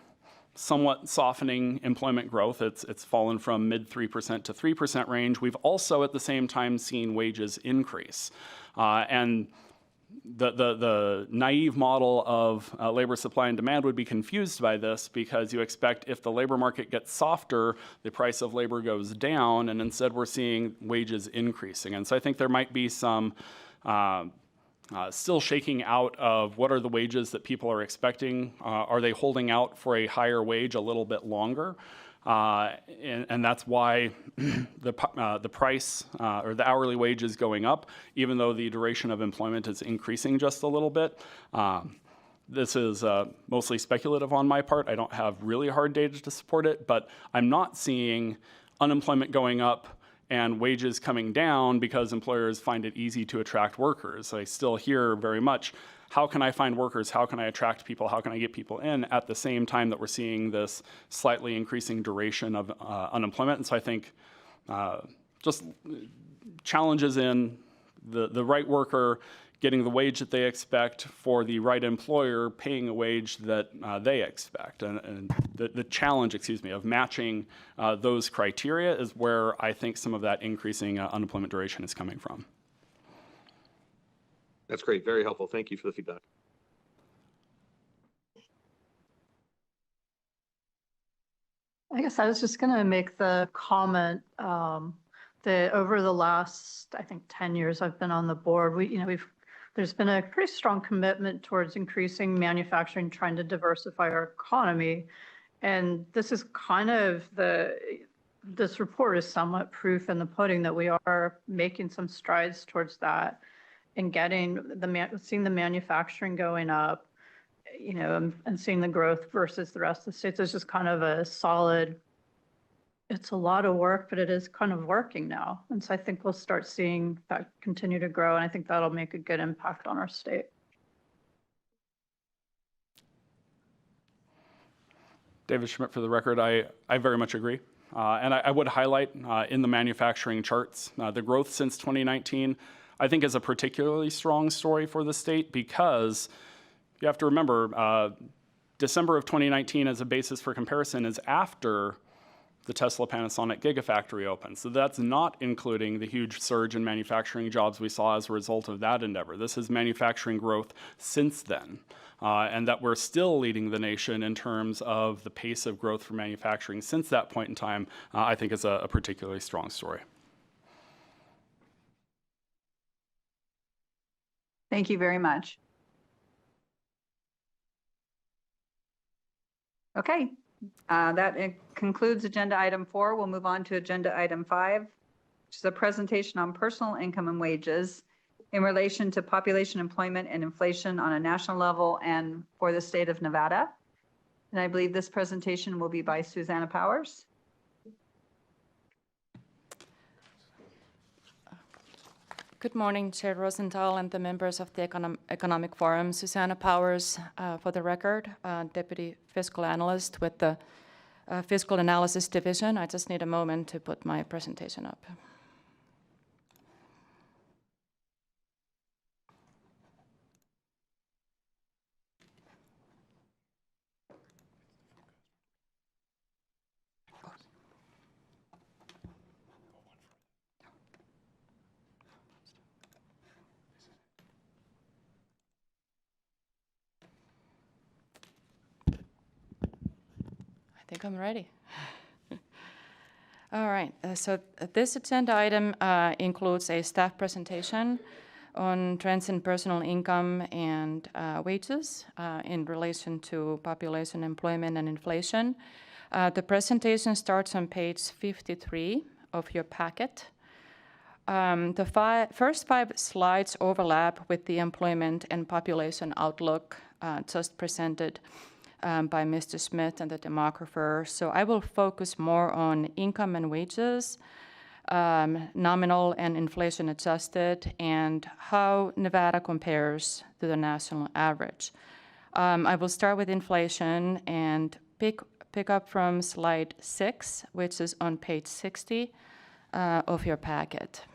somewhat softening employment growth, it's fallen from mid 3% to 3% range. We've also at the same time seen wages increase. And the naive model of labor supply and demand would be confused by this, because you expect if the labor market gets softer, the price of labor goes down, and instead we're seeing wages increasing. And so I think there might be some still shaking out of what are the wages that people are expecting. Are they holding out for a higher wage a little bit longer? And that's why the price or the hourly wage is going up, even though the duration of employment is increasing just a little bit. This is mostly speculative on my part. I don't have really hard data to support it, but I'm not seeing unemployment going up and wages coming down because employers find it easy to attract workers. I still hear very much, how can I find workers? How can I attract people? How can I get people in at the same time that we're seeing this slightly increasing duration of unemployment? And so I think just challenges in the right worker getting the wage that they expect for the right employer paying a wage that they expect. And the challenge, of matching those criteria is where I think some of that increasing unemployment duration is coming from. That's great. Very helpful. Thank you for the feedback. I guess I was just going to make the comment that over the last, I think, 10 years I've been on the board, there's been a pretty strong commitment towards increasing manufacturing, trying to diversify our economy. And this is kind of this report is somewhat proof in the pudding that we are making some strides towards that and seeing the manufacturing going up, and seeing the growth versus the rest of the states. It's just kind of a solid, it's a lot of work, but it is kind of working now. And so I think we'll start seeing that continue to grow. And I think that'll make a good impact on our state. David Schmidt, for the record, I very much agree. And I would highlight in the manufacturing charts, the growth since 2019, I think is a particularly strong story for the state because you have to remember, December of 2019 as a basis for comparison is after the Tesla Panasonic Gigafactory opened. So that's not including the huge surge in manufacturing jobs we saw as a result of that endeavor. This is manufacturing growth since then. And that we're still leading the nation in terms of the pace of growth for manufacturing since that point in time, I think is a particularly strong story. Thank you very much. Okay, that concludes agenda item 4. We'll move on to agenda item 5, which is a presentation on personal income and wages in relation to population, employment, and inflation on a national level and for the state of Nevada. And I believe this presentation will be by Susanna Powers. Good morning, Chair Rosenthal and the members of the Economic Forum. Susanna Powers, for the record, Deputy Fiscal Analyst with the Fiscal Analysis Division. I just need a moment to put my presentation up. I think I'm ready. All right, so this agenda item includes a staff presentation on trends in personal income and wages in relation to population, employment, and inflation. The presentation starts on page 53 of your packet. The first 5 slides overlap with the employment and population outlook just presented by Mr. Smith and the demographer. So I will focus more on income and wages, nominal and inflation adjusted, and how Nevada compares to the national average. I will start with inflation and pick up from slide 6, which is on page 60 of your packet.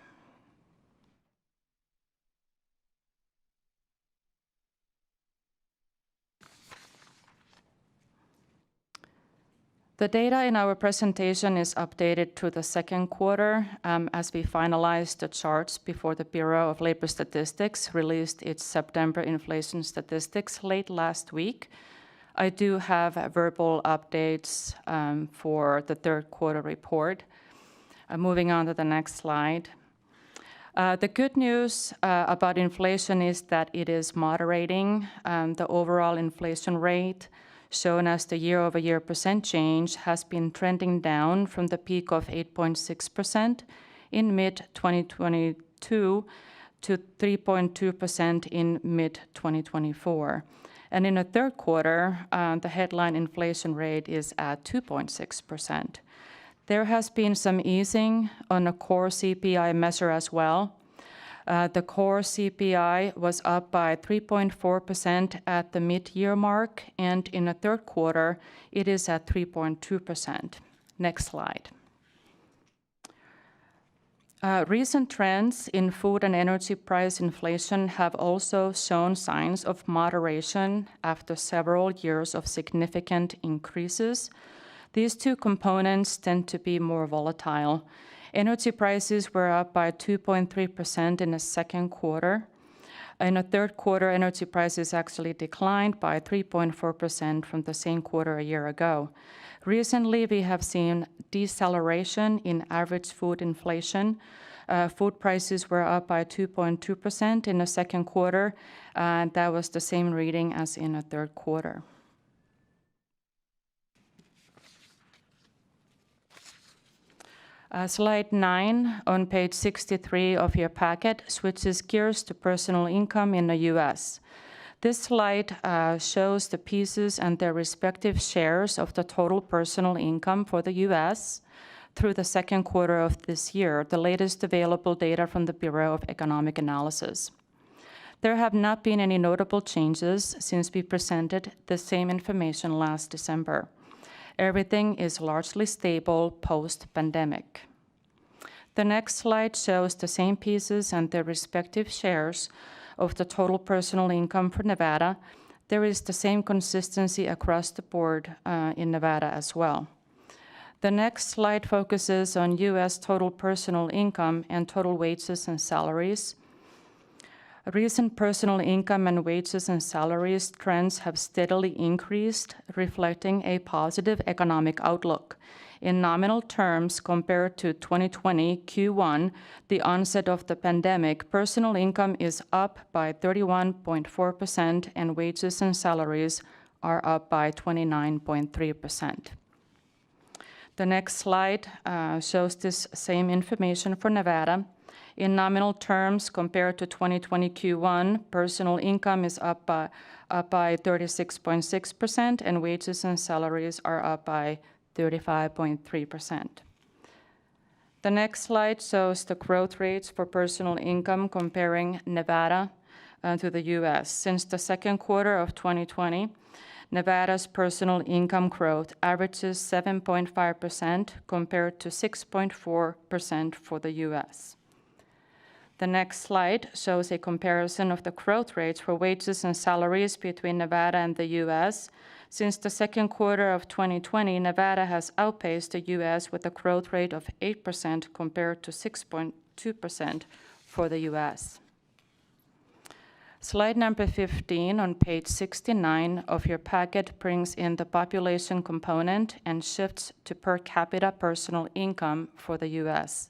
The data in our presentation is updated to the second quarter as we finalized the charts before the Bureau of Labor Statistics released its September inflation statistics late last week. I do have verbal updates for the third quarter report. Moving on to the next slide. The good news about inflation is that it is moderating. The overall inflation rate shown as the year-over-year percent change, has been trending down from the peak of 8.6% in mid-2022 to 3.2% in mid-2024. And in the third quarter, the headline inflation rate is at 2.6%. There has been some easing on a core CPI measure as well. The core CPI was up by 3.4% at the mid-year mark, and in the third quarter, it is at 3.2%. Next slide. Recent trends in food and energy price inflation have also shown signs of moderation after several years of significant increases. These two components tend to be more volatile. Energy prices were up by 2.3% in the second quarter. In the third quarter, energy prices actually declined by 3.4% from the same quarter a year ago. Recently, we have seen deceleration in average food inflation. Food prices were up by 2.2% in the second quarter, and that was the same reading as in the third quarter. Slide 9 on page 63 of your packet switches gears to personal income in the U.S. This slide shows the pieces and their respective shares of the total personal income for the U.S. through the second quarter of this year, the latest available data from the Bureau of Economic Analysis. There have not been any notable changes since we presented the same information last December. Everything is largely stable post-pandemic. The next slide shows the same pieces and their respective shares of the total personal income for Nevada. There is the same consistency across the board in Nevada as well. The next slide focuses on U.S. total personal income and total wages and salaries. Recent personal income and wages and salaries trends have steadily increased, reflecting a positive economic outlook. In nominal terms, compared to 2020 Q1, the onset of the pandemic, personal income is up by 31.4% and wages and salaries are up by 29.3%. The next slide shows this same information for Nevada. In nominal terms, compared to 2020 Q1, personal income is up by 36.6%, and wages and salaries are up by 35.3%. The next slide shows the growth rates for personal income comparing Nevada to the U.S. Since the second quarter of 2020, Nevada's personal income growth averages 7.5% compared to 6.4% for the U.S. The next slide shows a comparison of the growth rates for wages and salaries between Nevada and the U.S. Since the second quarter of 2020, Nevada has outpaced the U.S. with a growth rate of 8% compared to 6.2% for the U.S. Slide number 15 on page 69 of your packet brings in the population component and shifts to per capita personal income for the U.S.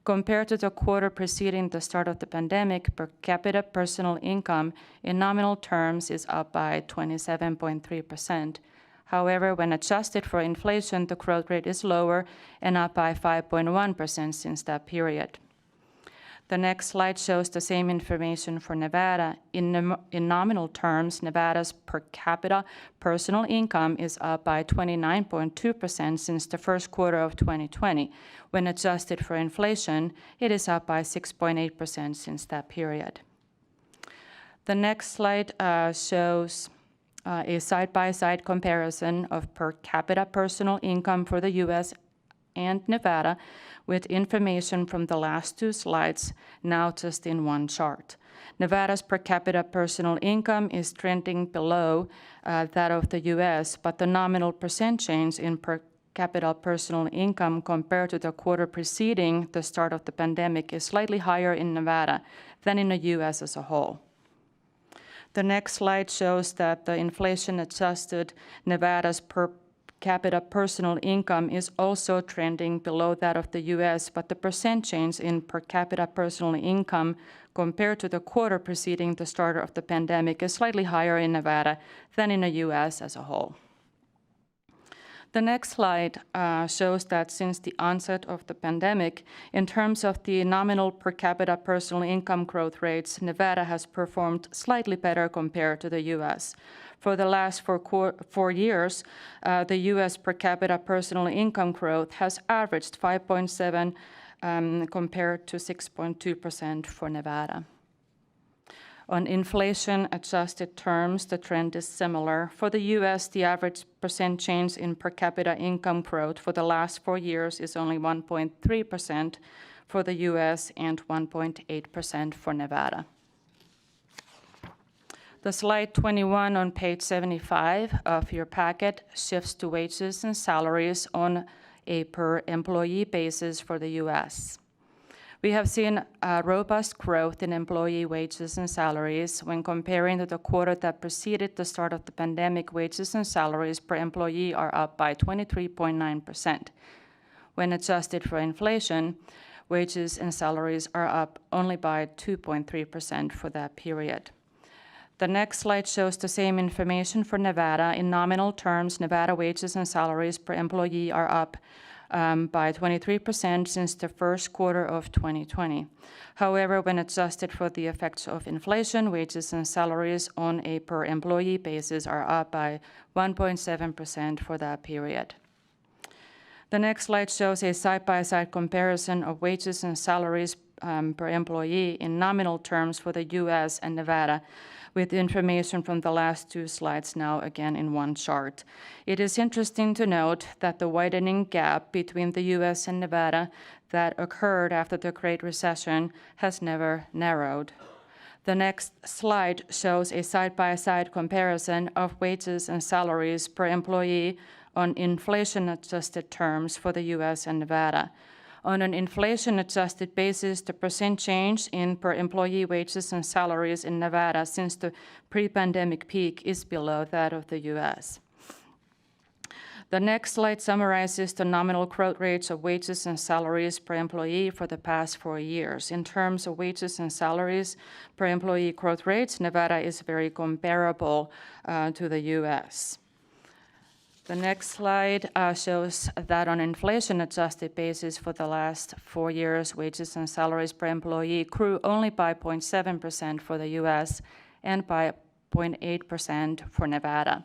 Compared to the quarter preceding the start of the pandemic, per capita personal income in nominal terms is up by 27.3%. However, when adjusted for inflation, the growth rate is lower and up by 5.1% since that period. The next slide shows the same information for Nevada. In nominal terms, Nevada's per capita personal income is up by 29.2% since the first quarter of 2020. When adjusted for inflation, it is up by 6.8% since that period. The next slide shows a side-by-side comparison of per capita personal income for the U.S. and Nevada with information from the last two slides, now just in one chart. Nevada's per capita personal income is trending below that of the U.S., but the nominal percent change in per capita personal income compared to the quarter preceding the start of the pandemic is slightly higher in Nevada than in the U.S. as a whole. The next slide shows that the inflation-adjusted Nevada's per capita personal income is also trending below that of the US, but the percent change in per capita personal income compared to the quarter preceding the start of the pandemic is slightly higher in Nevada than in the US as a whole. The next slide shows that since the onset of the pandemic, in terms of the nominal per capita personal income growth rates, Nevada has performed slightly better compared to the US. For the last 4 years, the US per capita personal income growth has averaged 5.7 compared to 6.2% for Nevada. On inflation-adjusted terms, the trend is similar. For the US, the average percent change in per capita income growth for the last 4 years is only 1.3% for the US and 1.8% for Nevada. The slide 21 on page 75 of your packet shifts to wages and salaries on a per employee basis for the US. We have seen robust growth in employee wages and salaries. When comparing to the quarter that preceded the start of the pandemic, wages and salaries per employee are up by 23.9%. When adjusted for inflation, wages and salaries are up only by 2.3% for that period. The next slide shows the same information for Nevada. In nominal terms, Nevada wages and salaries per employee are up by 23% since the first quarter of 2020. However, when adjusted for the effects of inflation, wages and salaries on a per employee basis are up by 1.7% for that period. The next slide shows a side-by-side comparison of wages and salaries per employee in nominal terms for the US and Nevada, with information from the last 2 slides now again in one chart. It is interesting to note that the widening gap between the US and Nevada that occurred after the Great Recession has never narrowed. The next slide shows a side-by-side comparison of wages and salaries per employee on inflation-adjusted terms for the US and Nevada. On an inflation-adjusted basis, the percent change in per employee wages and salaries in Nevada since the pre-pandemic peak is below that of the US. The next slide summarizes the nominal growth rates of wages and salaries per employee for the past 4 years. In terms of wages and salaries per employee growth rates, Nevada is very comparable to the US. The next slide shows that on inflation-adjusted basis for the last 4 years, wages and salaries per employee grew only by 0.7% for the US and by 0.8% for Nevada.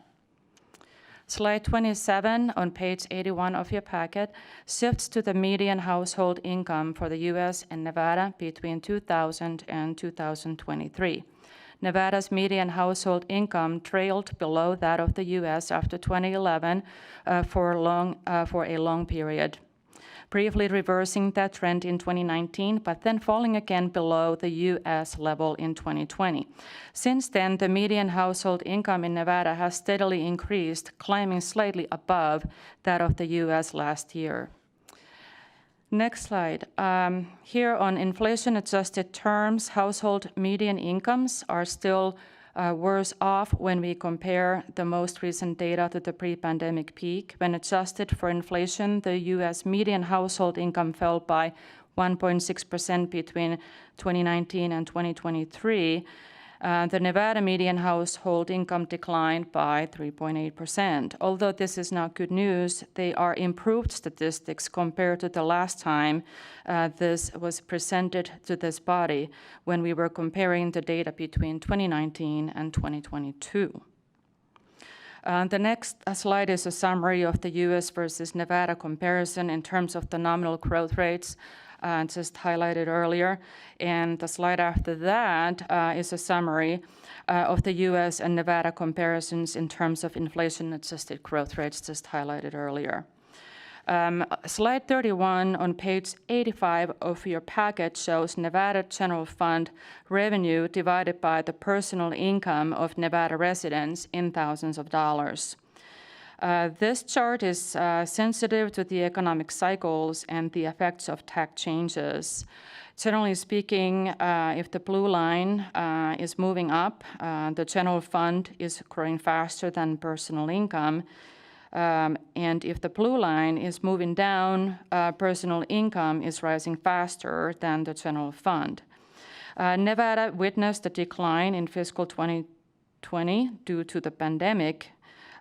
Slide 27 on page 81 of your packet shifts to the median household income for the US and Nevada between 2000 and 2023. Nevada's median household income trailed below that of the US after 2011 for a long period, briefly reversing that trend in 2019, but then falling again below the US level in 2020. Since then, the median household income in Nevada has steadily increased, climbing slightly above that of the US last year. Next slide. Here on inflation-adjusted terms, household median incomes are still worse off when we compare the most recent data to the pre-pandemic peak. When adjusted for inflation, the US median household income fell by 1.6% between 2019 and 2023. The Nevada median household income declined by 3.8%. Although this is not good news, they are improved statistics compared to the last time this was presented to this body when we were comparing the data between 2019 and 2022. The next slide is a summary of the US versus Nevada comparison in terms of the nominal growth rates just highlighted earlier. And the slide after that is a summary of the US and Nevada comparisons in terms of inflation-adjusted growth rates just highlighted earlier. Slide 31 on page 85 of your packet shows Nevada General Fund revenue divided by the personal income of Nevada residents in thousands of dollars. This chart is sensitive to the economic cycles and the effects of tax changes. Generally speaking, if the blue line is moving up, the general fund is growing faster than personal income. And if the blue line is moving down, personal income is rising faster than the general fund. Nevada witnessed a decline in fiscal 2020 due to the pandemic.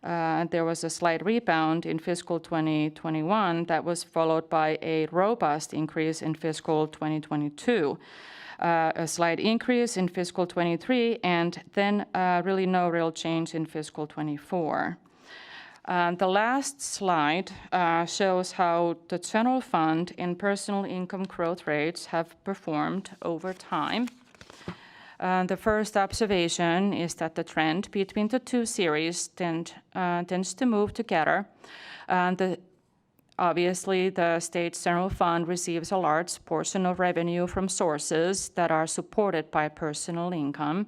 There was a slight rebound in fiscal 2021 that was followed by a robust increase in fiscal 2022. A slight increase in fiscal 23, and then really no real change in fiscal 24. The last slide shows how the general fund and personal income growth rates have performed over time. The first observation is that the trend between the two series tends to move together. Obviously, the state's general fund receives a large portion of revenue from sources that are supported by personal income.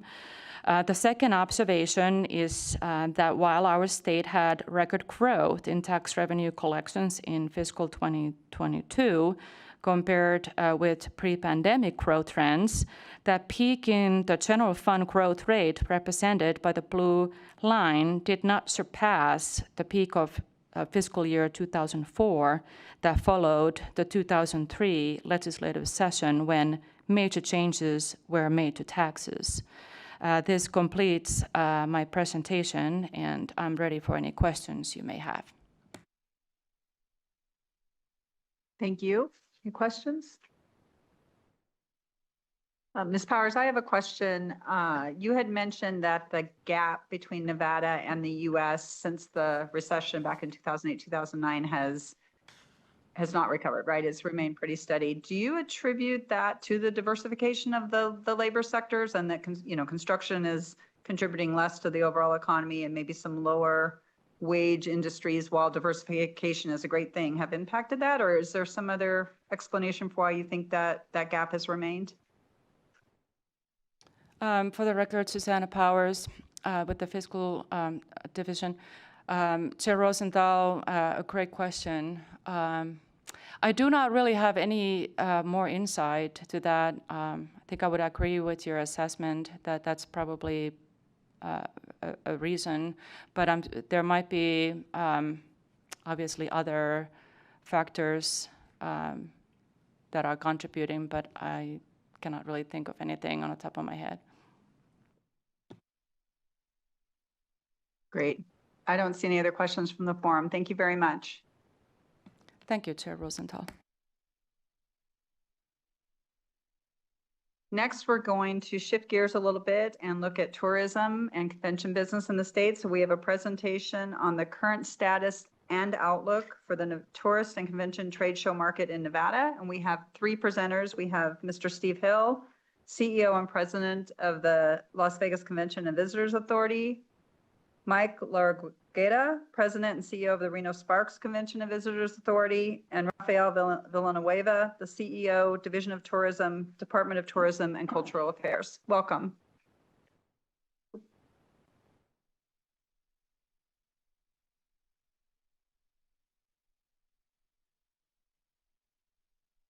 The second observation is that while our state had record growth in tax revenue collections in fiscal 2022, compared with pre-pandemic growth trends, that peak in the general fund growth rate represented by the blue line did not surpass the peak of fiscal year 2004 that followed the 2003 legislative session when major changes were made to taxes. This completes my presentation, and I'm ready for any questions you may have. Thank you. Any questions? Ms. Powers, I have a question. You had mentioned that the gap between Nevada and the U.S. since the recession back in 2008, 2009 has not recovered, right? It's remained pretty steady. Do you attribute that to the diversification of the labor sectors and that construction is contributing less to the overall economy and maybe some lower wage industries, while diversification is a great thing, have impacted that? Or is there some other explanation for why you think that that gap has remained? For the record, Susanna Powers with the Fiscal Division. Chair Rosenthal, a great question. I do not really have any more insight to that. I think I would agree with your assessment that that's probably a reason, but there might be obviously other factors that are contributing, but I cannot really think of anything on the top of my head. Great. I don't see any other questions from the forum. Thank you very much. Thank you, Chair Rosenthal. Next, we're going to shift gears a little bit and look at tourism and convention business in the state. So we have a presentation on the current status and outlook for the tourist and convention trade show market in Nevada. And we have three presenters. We have Mr. Steve Hill, CEO and President of the Las Vegas Convention and Visitors Authority, Mike Largueta, President and CEO of the Reno Sparks Convention and Visitors Authority, and Rafael Villanueva, the CEO, Division of Tourism, Department of Tourism and Cultural Affairs. Welcome.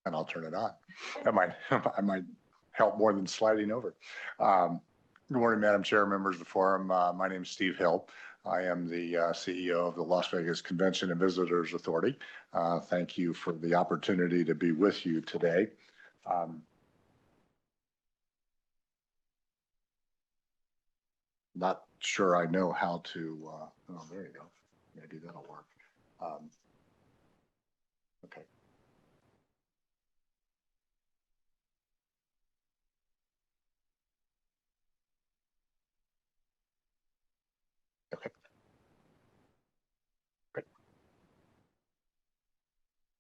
And I'll turn it on. I might help more than sliding over. Good morning, Madam Chair, members of the forum. My name is Steve Hill. I am the CEO of the Las Vegas Convention and Visitors Authority. Thank you for the opportunity to be with you today. Not sure I know how to, oh, there you go. Maybe that'll work. Okay. Okay. Great.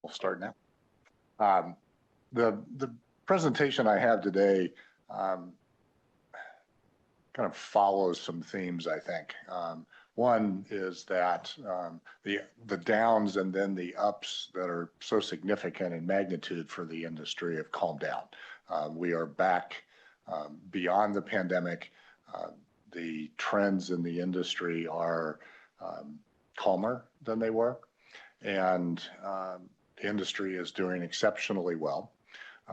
We'll start now. The presentation I have today kind of follows some themes, I think. One is that the downs and then the ups that are so significant in magnitude for the industry have calmed down. We are back beyond the pandemic. The trends in the industry are calmer than they were, and the industry is doing exceptionally well.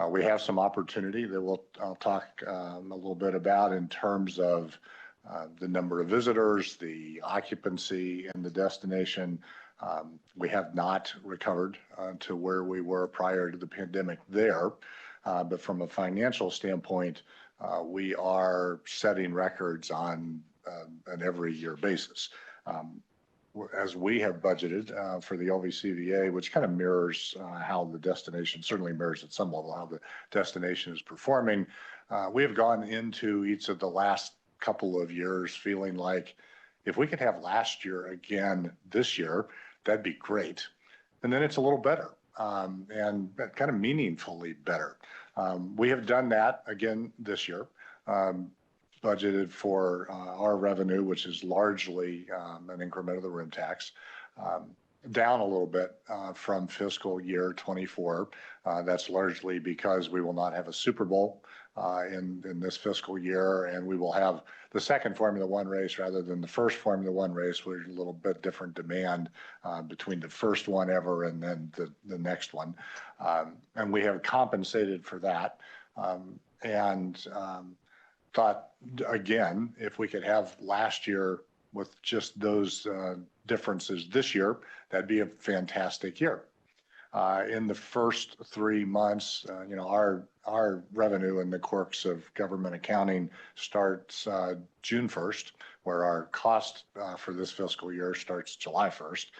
We have some opportunity that I'll talk a little bit about in terms of the number of visitors, the occupancy in the destination, We have not recovered to where we were prior to the pandemic there, but from a financial standpoint, we are setting records on an every year basis. As we have budgeted for the LVCVA, which kind of mirrors how the destination, certainly mirrors at some level how the destination is performing, we have gone into each of the last couple of years feeling like if we could have last year again this year, that'd be great. And then it's a little better and kind of meaningfully better. We have done that again this year. Budgeted for our revenue, which is largely an increment of the room tax, down a little bit from fiscal year 24. That's largely because we will not have a Super Bowl in this fiscal year, and we will have the second Formula One race rather than the first Formula One race, with a little bit different demand between the first one ever and then the next one. And we have compensated for that. Thought, again, if we could have last year with just those differences this year, that'd be a fantastic year. In the first 3 months, our revenue in the quirks of government accounting starts June 1st, where our cost for this fiscal year starts July 1st.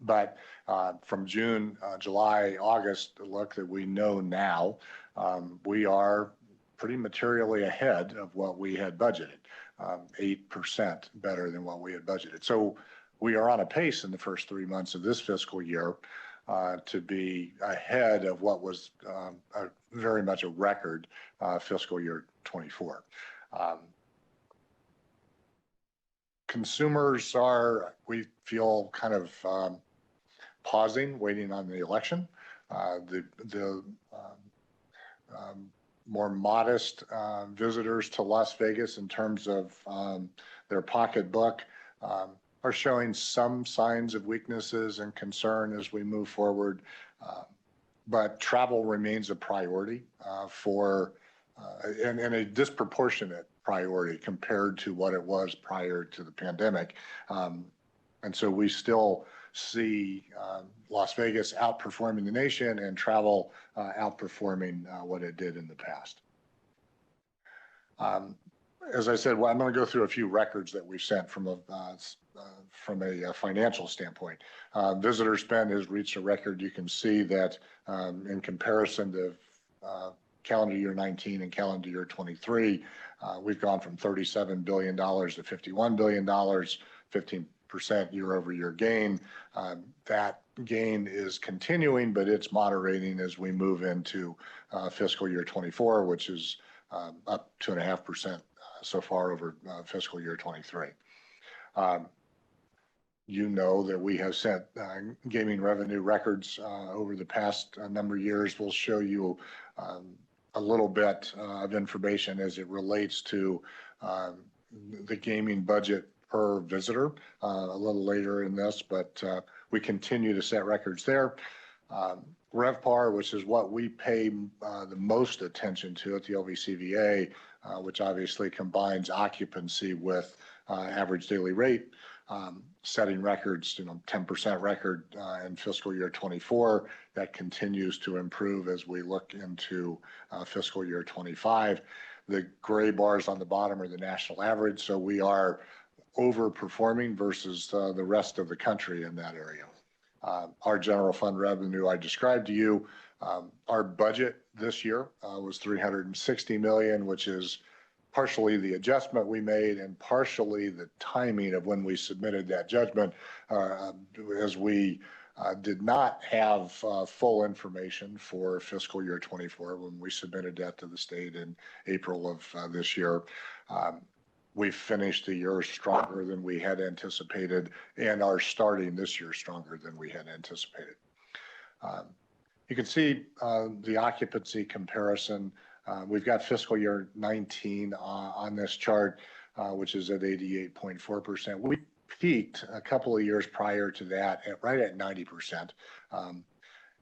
But from June, July, August, the look that we know now, we are pretty materially ahead of what we had budgeted, 8% better than what we had budgeted. So we are on a pace in the first 3 months of this fiscal year to be ahead of what was very much a record fiscal year 24. Consumers are, we feel, kind of pausing, waiting on the election. The more modest visitors to Las Vegas in terms of their pocketbook are showing some signs of weaknesses and concern as we move forward. But travel remains a priority and a disproportionate priority compared to what it was prior to the pandemic. And so we still see Las Vegas outperforming the nation and travel outperforming what it did in the past. As I said, well, I'm going to go through a few records that we've set from a financial standpoint. Visitor spend has reached a record. You can see that in comparison to calendar year 19 and calendar year 23, we've gone from $37 billion to $51 billion, 15% year-over-year gain. That gain is continuing, but it's moderating as we move into fiscal year 24, which is up 2.5% so far over fiscal year 23. You know that we have set gaming revenue records over the past number of years. We'll show you a little bit of information as it relates to the gaming budget per visitor a little later in this, but we continue to set records there. RevPAR, which is what we pay the most attention to at the LVCVA, which obviously combines occupancy with average daily rate, setting records, 10% record in fiscal year 24. That continues to improve as we look into fiscal year 25. The gray bars on the bottom are the national average, so we are overperforming versus the rest of the country in that area. Our general fund revenue I described to you. Our budget this year was $360 million, which is partially the adjustment we made and partially the timing of when we submitted that judgment, as we did not have full information for fiscal year 24 when we submitted that to the state in April of this year. We finished the year stronger than we had anticipated and are starting this year stronger than we had anticipated. You can see the occupancy comparison. We've got fiscal year 19 on this chart, which is at 88.4%. We peaked a couple of years prior to that right at 90%.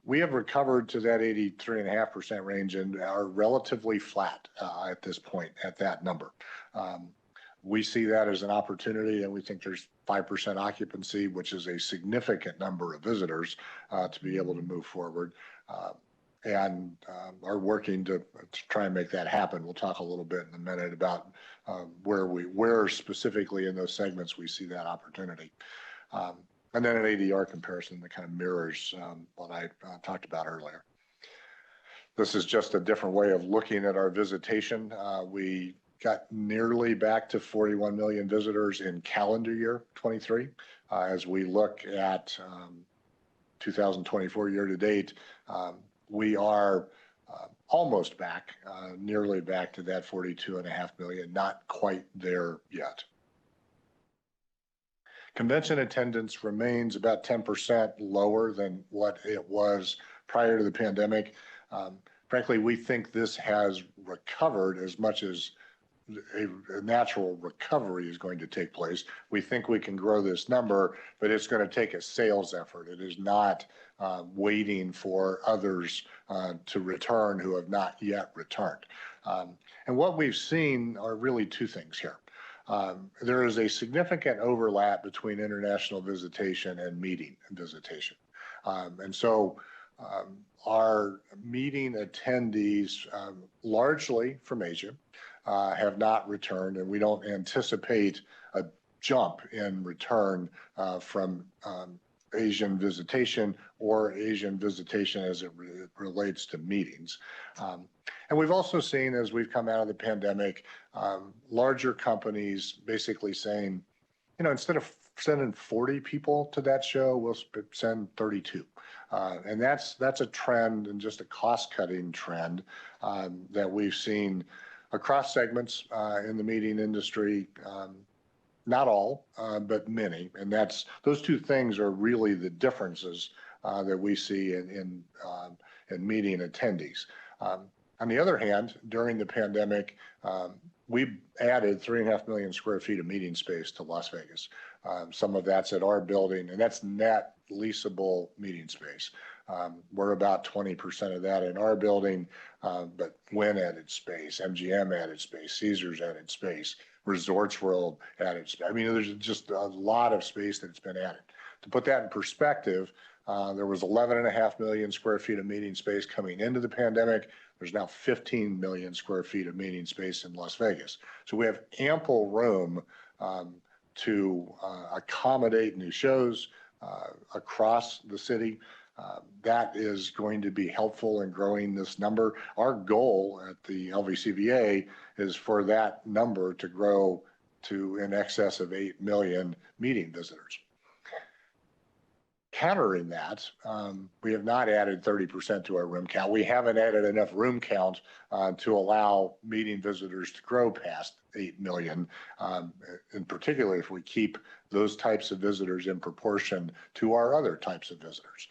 We have recovered to that 83.5% range and are relatively flat at this point at that number. We see that as an opportunity, and we think there's 5% occupancy, which is a significant number of visitors to be able to move forward. And are working to try and make that happen. We'll talk a little bit in a minute about where specifically in those segments we see that opportunity. And then an ADR comparison that kind of mirrors what I talked about earlier. This is just a different way of looking at our visitation. We got nearly back to 41 million visitors in calendar year 23. As we look at 2024 year to date, we are almost back, nearly back to that 42.5 million, not quite there yet. Convention attendance remains about 10% lower than what it was prior to the pandemic. Frankly, we think this has recovered as much as a natural recovery is going to take place. We think we can grow this number, but it's going to take a sales effort. It is not waiting for others to return who have not yet returned. And what we've seen are really two things here. There is a significant overlap between international visitation and meeting visitation. And so our meeting attendees, largely from Asia, have not returned, and we don't anticipate a jump in return from Asian visitation or Asian visitation as it relates to meetings. And we've also seen, as we've come out of the pandemic, larger companies basically saying, you know, instead of sending 40 people to that show, we'll send 32. And that's a trend and just a cost-cutting trend that we've seen across segments in the meeting industry. Not all, but many. And those two things are really the differences that we see in meeting attendees. On the other hand, during the pandemic, we added 3.5 million square feet of meeting space to Las Vegas. Some of that's at our building, and that's net leasable meeting space. We're about 20% of that in our building, but Wynn added space, MGM added space, Caesars added space, Resorts World added space. I mean, there's just a lot of space that's been added. To put that in perspective, there was 11.5 million square feet of meeting space coming into the pandemic. There's now 15 million square feet of meeting space in Las Vegas. So we have ample room to accommodate new shows across the city. That is going to be helpful in growing this number. Our goal at the LVCVA is for that number to grow to in excess of 8 million meeting visitors. Countering that, we have not added 30% to our room count. We haven't added enough room count to allow meeting visitors to grow past 8 million, in particular if we keep those types of visitors in proportion to our other types of visitors.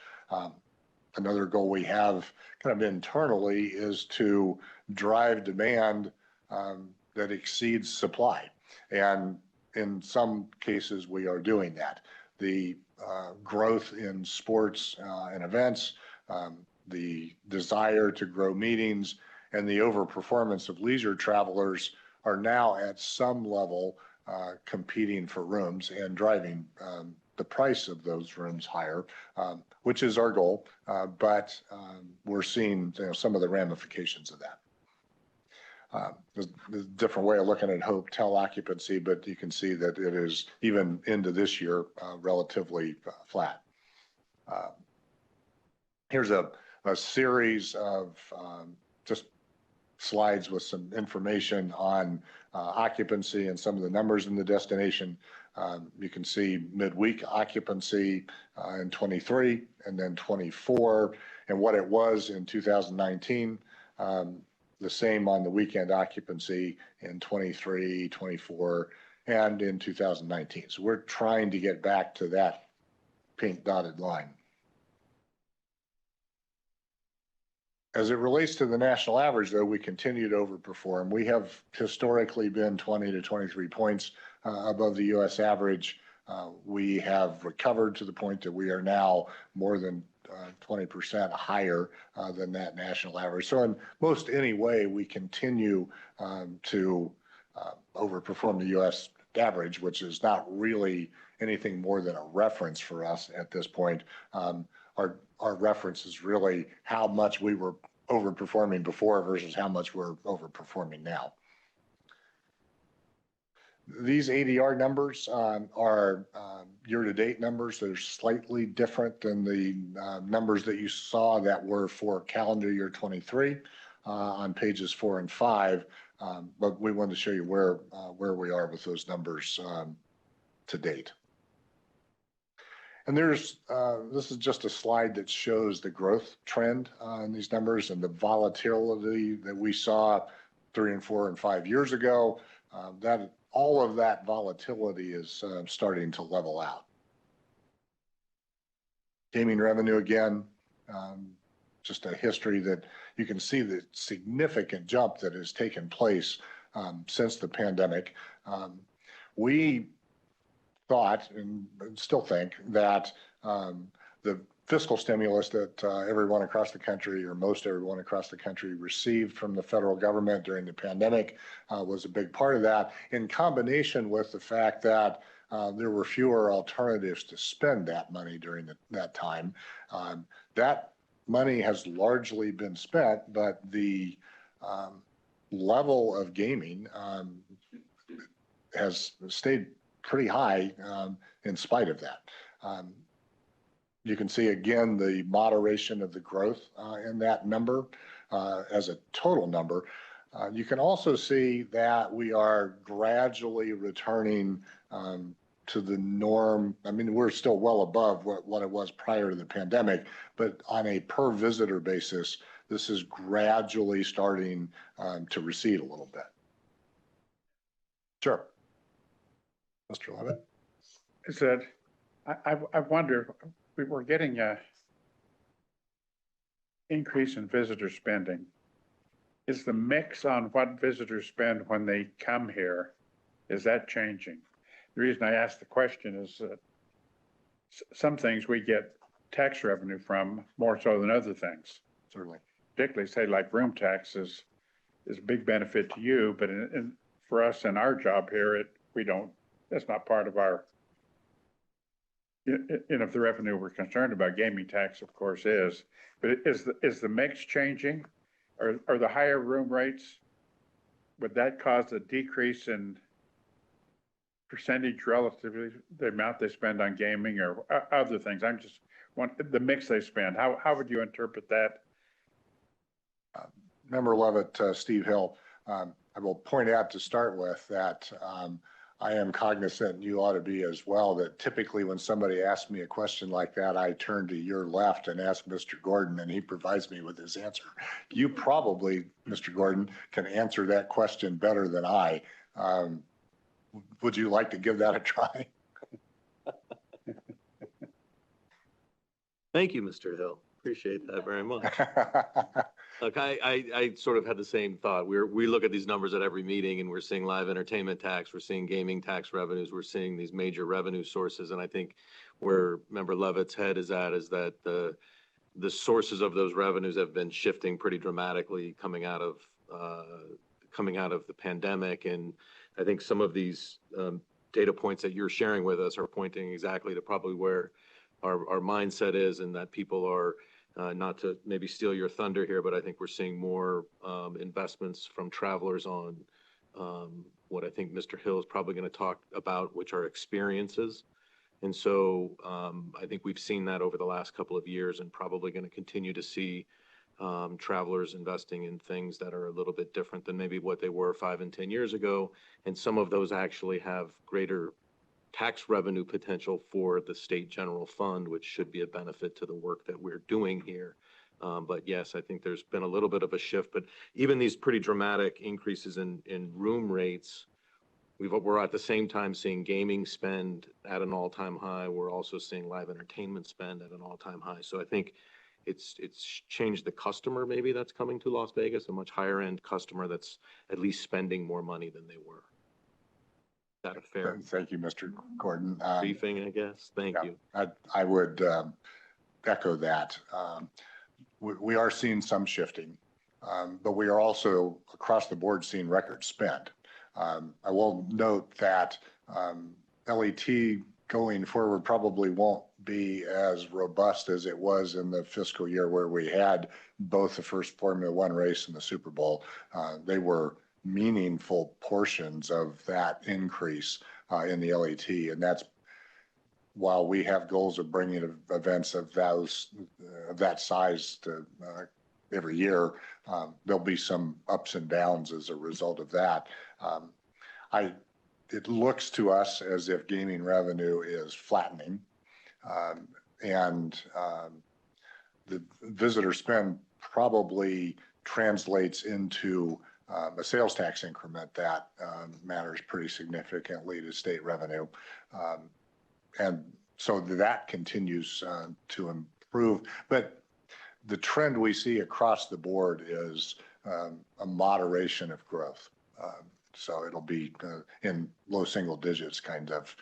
Another goal we have kind of internally is to drive demand that exceeds supply. And in some cases, we are doing that. The growth in sports and events, the desire to grow meetings, and the overperformance of leisure travelers are now at some level competing for rooms and driving the price of those rooms higher, which is our goal. But we're seeing some of the ramifications of that. There's a different way of looking at hotel occupancy, but you can see that it is, even into this year, relatively flat. Here's a series of just slides with some information on occupancy and some of the numbers in the destination. You can see midweek occupancy in 23 and then 24 and what it was in 2019. The same on the weekend occupancy in 23, 24, and in 2019. So we're trying to get back to that pink dotted line. As it relates to the national average, though, we continue to overperform. We have historically been 20 to 23 points above the U.S. average. We have recovered to the point that we are now more than 20% higher than that national average. So in most any way, we continue to overperform the U.S. average, which is not really anything more than a reference for us at this point. Our reference is really how much we were overperforming before versus how much we're overperforming now. These ADR numbers are year-to-date numbers. They're slightly different than the numbers that you saw that were for calendar year 23 on pages 4 and 5. But we wanted to show you where we are with those numbers to date. And this is just a slide that shows the growth trend in these numbers and the volatility that we saw 3 and 4 and 5 years ago. All of that volatility is starting to level out. Gaming revenue again, just a history that you can see the significant jump that has taken place since the pandemic. We thought and still think that the fiscal stimulus that everyone across the country, or most everyone across the country, received from the federal government during the pandemic was a big part of that, in combination with the fact that there were fewer alternatives to spend that money during that time. That money has largely been spent, but the level of gaming has stayed pretty high in spite of that. You can see again the moderation of the growth in that number as a total number. You can also see that we are gradually returning to the norm. I mean, we're still well above what it was prior to the pandemic, but on a per visitor basis, this is gradually starting to recede a little bit. Sure. Mr. Levitt? Is that, I wonder, we were getting a increase in visitor spending. Is the mix on what visitors spend when they come here, is that changing? The reason I ask the question is that some things we get tax revenue from more so than other things. Certainly. Particularly say like room tax is a big benefit to you, but for us in our job here, that's not part of our, if the revenue we're concerned about, gaming tax of course is, but is the mix changing? Are the higher room rates, would that cause a decrease in percentage relatively the amount they spend on gaming or other things? I'm just want the mix they spend. How would you interpret that? Member Levitt, Steve Hill, I will point out to start with that I am cognizant, and you ought to be as well, that typically when somebody asks me a question like that, I turn to your left and ask Mr. Gordon, and he provides me with his answer. You probably, Mr. Gordon, can answer that question better than I. Would you like to give that a try? Thank you, Mr. Hill. Appreciate that very much. Look, I sort of had the same thought. We look at these numbers at every meeting, and we're seeing live entertainment tax, we're seeing gaming tax revenues, we're seeing these major revenue sources. And I think where Member Levitt's head is at is that the sources of those revenues have been shifting pretty dramatically coming out of the pandemic. And I think some of these data points that you're sharing with us are pointing exactly to probably where our mindset is, and that people are, not to maybe steal your thunder here, but I think we're seeing more investments from travelers on what I think Mr. Hill is probably going to talk about, which are experiences. And so I think we've seen that over the last couple of years, and probably going to continue to see travelers investing in things that are a little bit different than maybe what they were 5 and 10 years ago. And some of those actually have greater tax revenue potential for the state general fund, which should be a benefit to the work that we're doing here. But yes, I think there's been a little bit of a shift, but even these pretty dramatic increases in room rates, we're at the same time seeing gaming spend at an all-time high. We're also seeing live entertainment spend at an all-time high. So I think it's changed the customer maybe that's coming to Las Vegas, a much higher end customer that's at least spending more money than they were. Is that fair? Thank you, Mr. Gordon. Briefing, I guess. Thank you. I would echo that. We are seeing some shifting, but we are also across the board seeing record spend. I will note that LET going forward probably won't be as robust as it was in the fiscal year where we had both the first Formula One race and the Super Bowl. They were meaningful portions of that increase in the LET, and that's while we have goals of bringing events of that size to every year, there'll be some ups and downs as a result of that. It looks to us as if gaming revenue is flattening, and the visitor spend probably translates into a sales tax increment that matters pretty significantly to state revenue. And so that continues to improve. But the trend we see across the board is a moderation of growth. So it'll be in low single digits kind of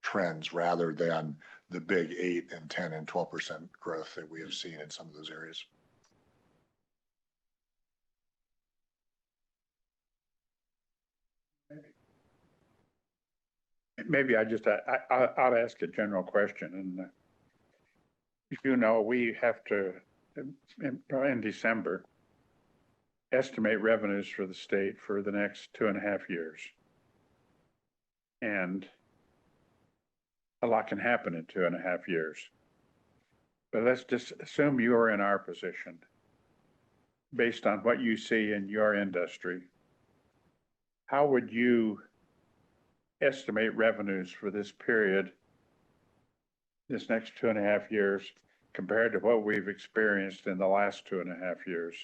trends rather than the big 8 and 10 and 12% growth that we have seen in some of those areas. Maybe I'll ask a general question. And you know, we have to, in December, estimate revenues for the state for the next 2.5 years. And a lot can happen in 2.5 years. But let's just assume you are in our position, based on what you see in your industry. How would you estimate revenues for this period, this next 2.5 years, compared to what we've experienced in the last 2.5 years?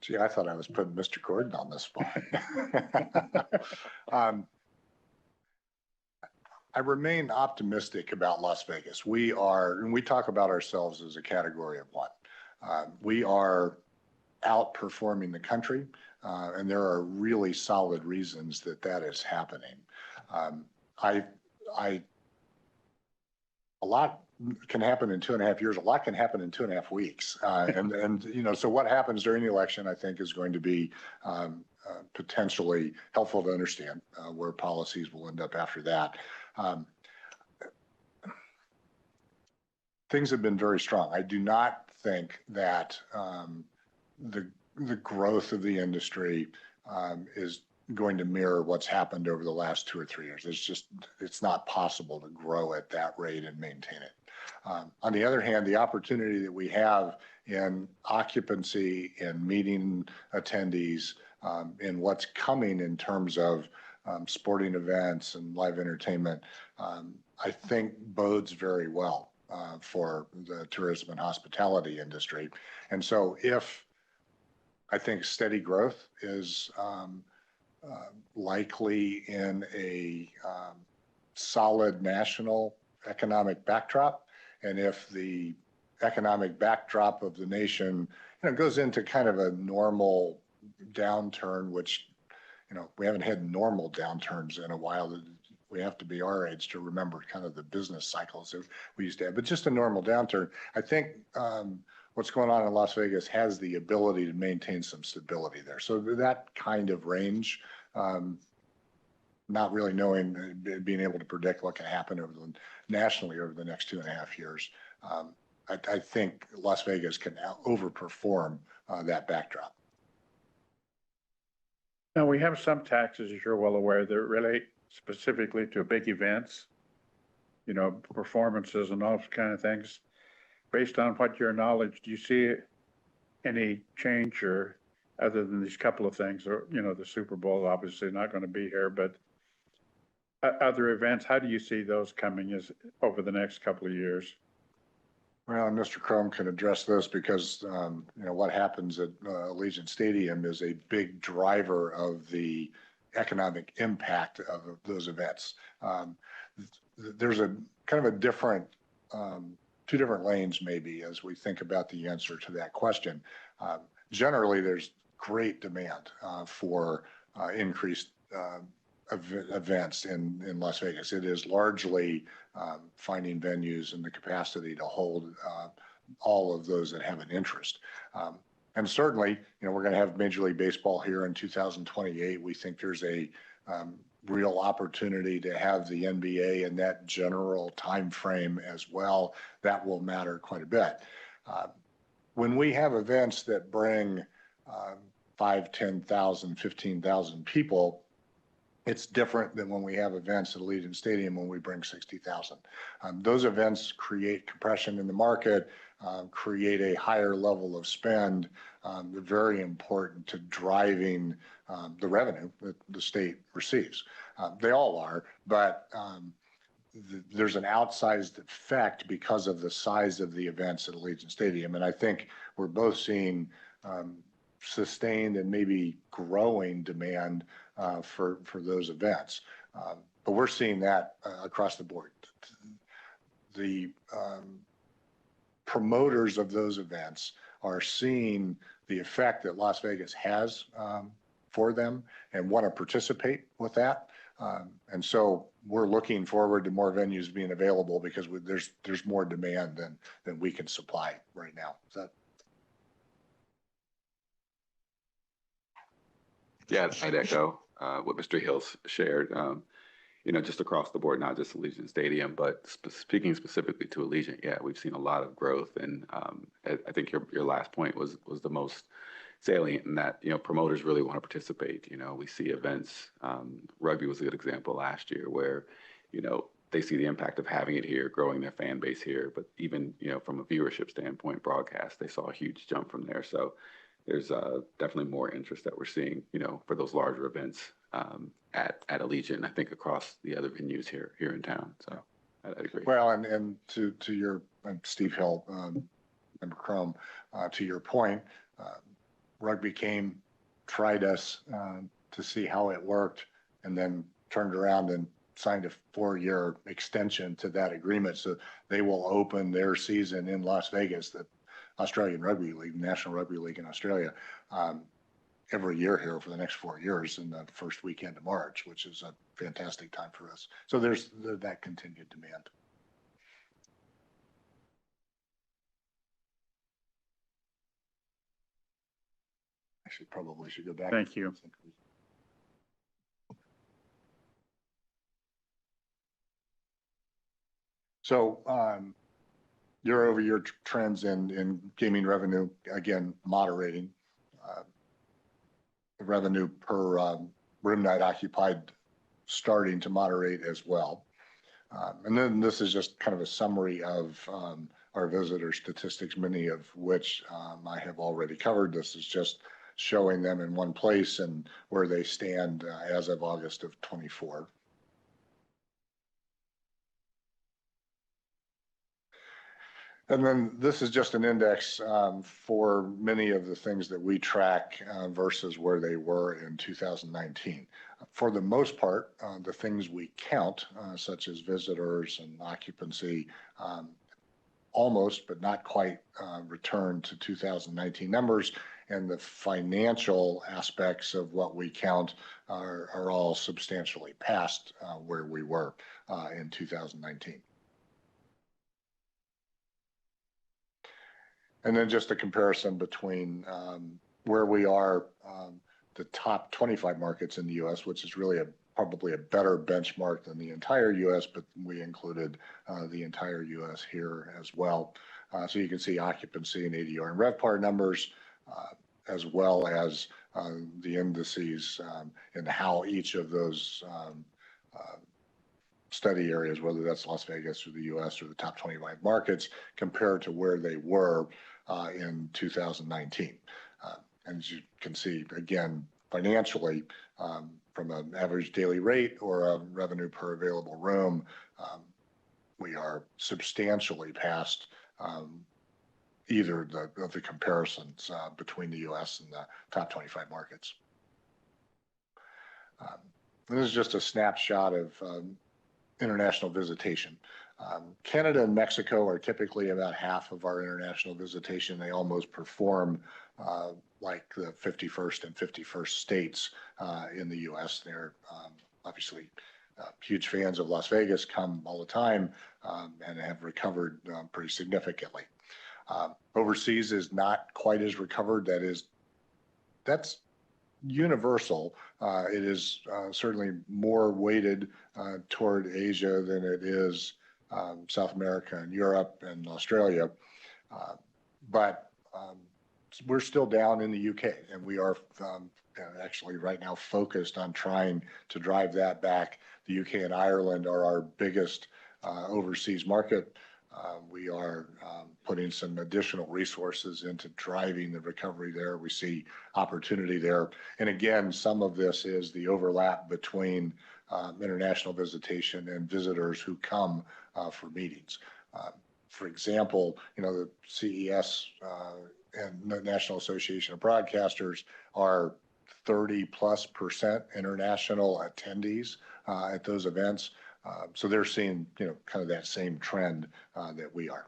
Gee, I thought I was putting Mr. Gordon on the spot. I remain optimistic about Las Vegas. We talk about ourselves as a category of one. We are outperforming the country, and there are really solid reasons that is happening. A lot can happen in 2.5 years. A lot can happen in 2.5 weeks. And you know, so what happens during the election, I think, is going to be potentially helpful to understand where policies will end up after that. Things have been very strong. I do not think that the growth of the industry is going to mirror what's happened over the last 2 or 3 years. It's not possible to grow at that rate and maintain it. On the other hand, the opportunity that we have in occupancy and meeting attendees, in what's coming in terms of sporting events and live entertainment, I think bodes very well for the tourism and hospitality industry. And so if I think steady growth is likely in a solid national economic backdrop, and if the economic backdrop of the nation, you know, goes into kind of a normal downturn, which, you know, we haven't had normal downturns in a while. We have to be our age to remember kind of the business cycles that we used to have, but just a normal downturn. I think what's going on in Las Vegas has the ability to maintain some stability there. So that kind of range, not really knowing, being able to predict what can happen nationally over the next 2.5 years. I think Las Vegas can overperform that backdrop. Now, we have some taxes, as you're well aware, that relate specifically to big events, you know, performances and all those kind of things. Based on what your knowledge, do you see any change, or other than these couple of things, or, you know, the Super Bowl obviously not going to be here, but other events, how do you see those coming over the next couple of years? Well, Mr. Crum can address this because, you know, what happens at Allegiant Stadium is a big driver of the economic impact of those events. There's a kind of a different, 2 different lanes maybe as we think about the answer to that question. Generally, there's great demand for increased events in Las Vegas. It is largely finding venues and the capacity to hold all of those that have an interest. And certainly, we're going to have Major League Baseball here in 2028. We think there's a real opportunity to have the NBA in that general time frame as well. That will matter quite a bit. When we have events that bring 5, 10,000, 15,000 people, it's different than when we have events at Allegiant Stadium when we bring 60,000. Those events create compression in the market, create a higher level of spend. They're very important to driving the revenue that the state receives. They all are, but there's an outsized effect because of the size of the events at Allegiant Stadium. And I think we're both seeing sustained and maybe growing demand for those events. But we're seeing that across the board. The promoters of those events are seeing the effect that Las Vegas has for them and want to participate with that. And so we're looking forward to more venues being available because there's more demand than we can supply right now. Is that? Yeah, I'd echo what Mr. Hills shared. Just across the board, not just Allegiant Stadium, but speaking specifically to Allegiant, yeah, we've seen a lot of growth, and I think your last point was the most salient in that promoters really want to participate. We see events. Rugby was a good example last year where they see the impact of having it here, growing their fan base here, but even from a viewership standpoint, broadcast, they saw a huge jump from there. So there's definitely more interest that we're seeing, for those larger events at Allegiant, I think across the other venues here in town. So I'd agree. Well, and to your Steve Hill, Member Chrome, to your point, Rugby tried us to see how it worked, and then turned around and signed a 4-year extension to that agreement. So they will open their season in Las Vegas, the Australian Rugby League, National Rugby League in Australia, every year here for the next 4 years in the first weekend of March, which is a fantastic time for us. So there's that continued demand. Actually, probably should go back. Thank you. So year-over-year trends in gaming revenue, again, moderating. The revenue per room night occupied starting to moderate as well. And then this is just kind of a summary of our visitor statistics, many of which I have already covered. This is just showing them in one place and where they stand as of August of 24. And then this is just an index for many of the things that we track versus where they were in 2019. For the most part, the things we count, such as visitors and occupancy, almost but not quite returned to 2019 numbers. And the financial aspects of what we count are all substantially past where we were in 2019. And then just a comparison between where we are, the top 25 markets in the U.S., which is really probably a better benchmark than the entire U.S., but we included the entire U.S. here as well. So you can see occupancy and ADR and RevPAR numbers, as well as the indices and how each of those study areas, whether that's Las Vegas or the U.S. or the top 25 markets, compared to where they were in 2019. And as you can see, again, financially, from an average daily rate or a revenue per available room, we are substantially past either of the comparisons between the U.S. and the top 25 markets. This is just a snapshot of international visitation. Canada and Mexico are typically about half of our international visitation. They almost perform like the 51st and 51st states in the U.S. They're obviously huge fans of Las Vegas, come all the time, and have recovered pretty significantly. Overseas is not quite as recovered. That's universal. It is certainly more weighted toward Asia than it is South America and Europe and Australia. But we're still down in the UK, and we are actually right now focused on trying to drive that back. The UK and Ireland are our biggest overseas market. We are putting some additional resources into driving the recovery there. We see opportunity there. And again, some of this is the overlap between international visitation and visitors who come for meetings. For example, the CES and the National Association of Broadcasters are 30+% international attendees at those events. So they're seeing, kind of that same trend that we are.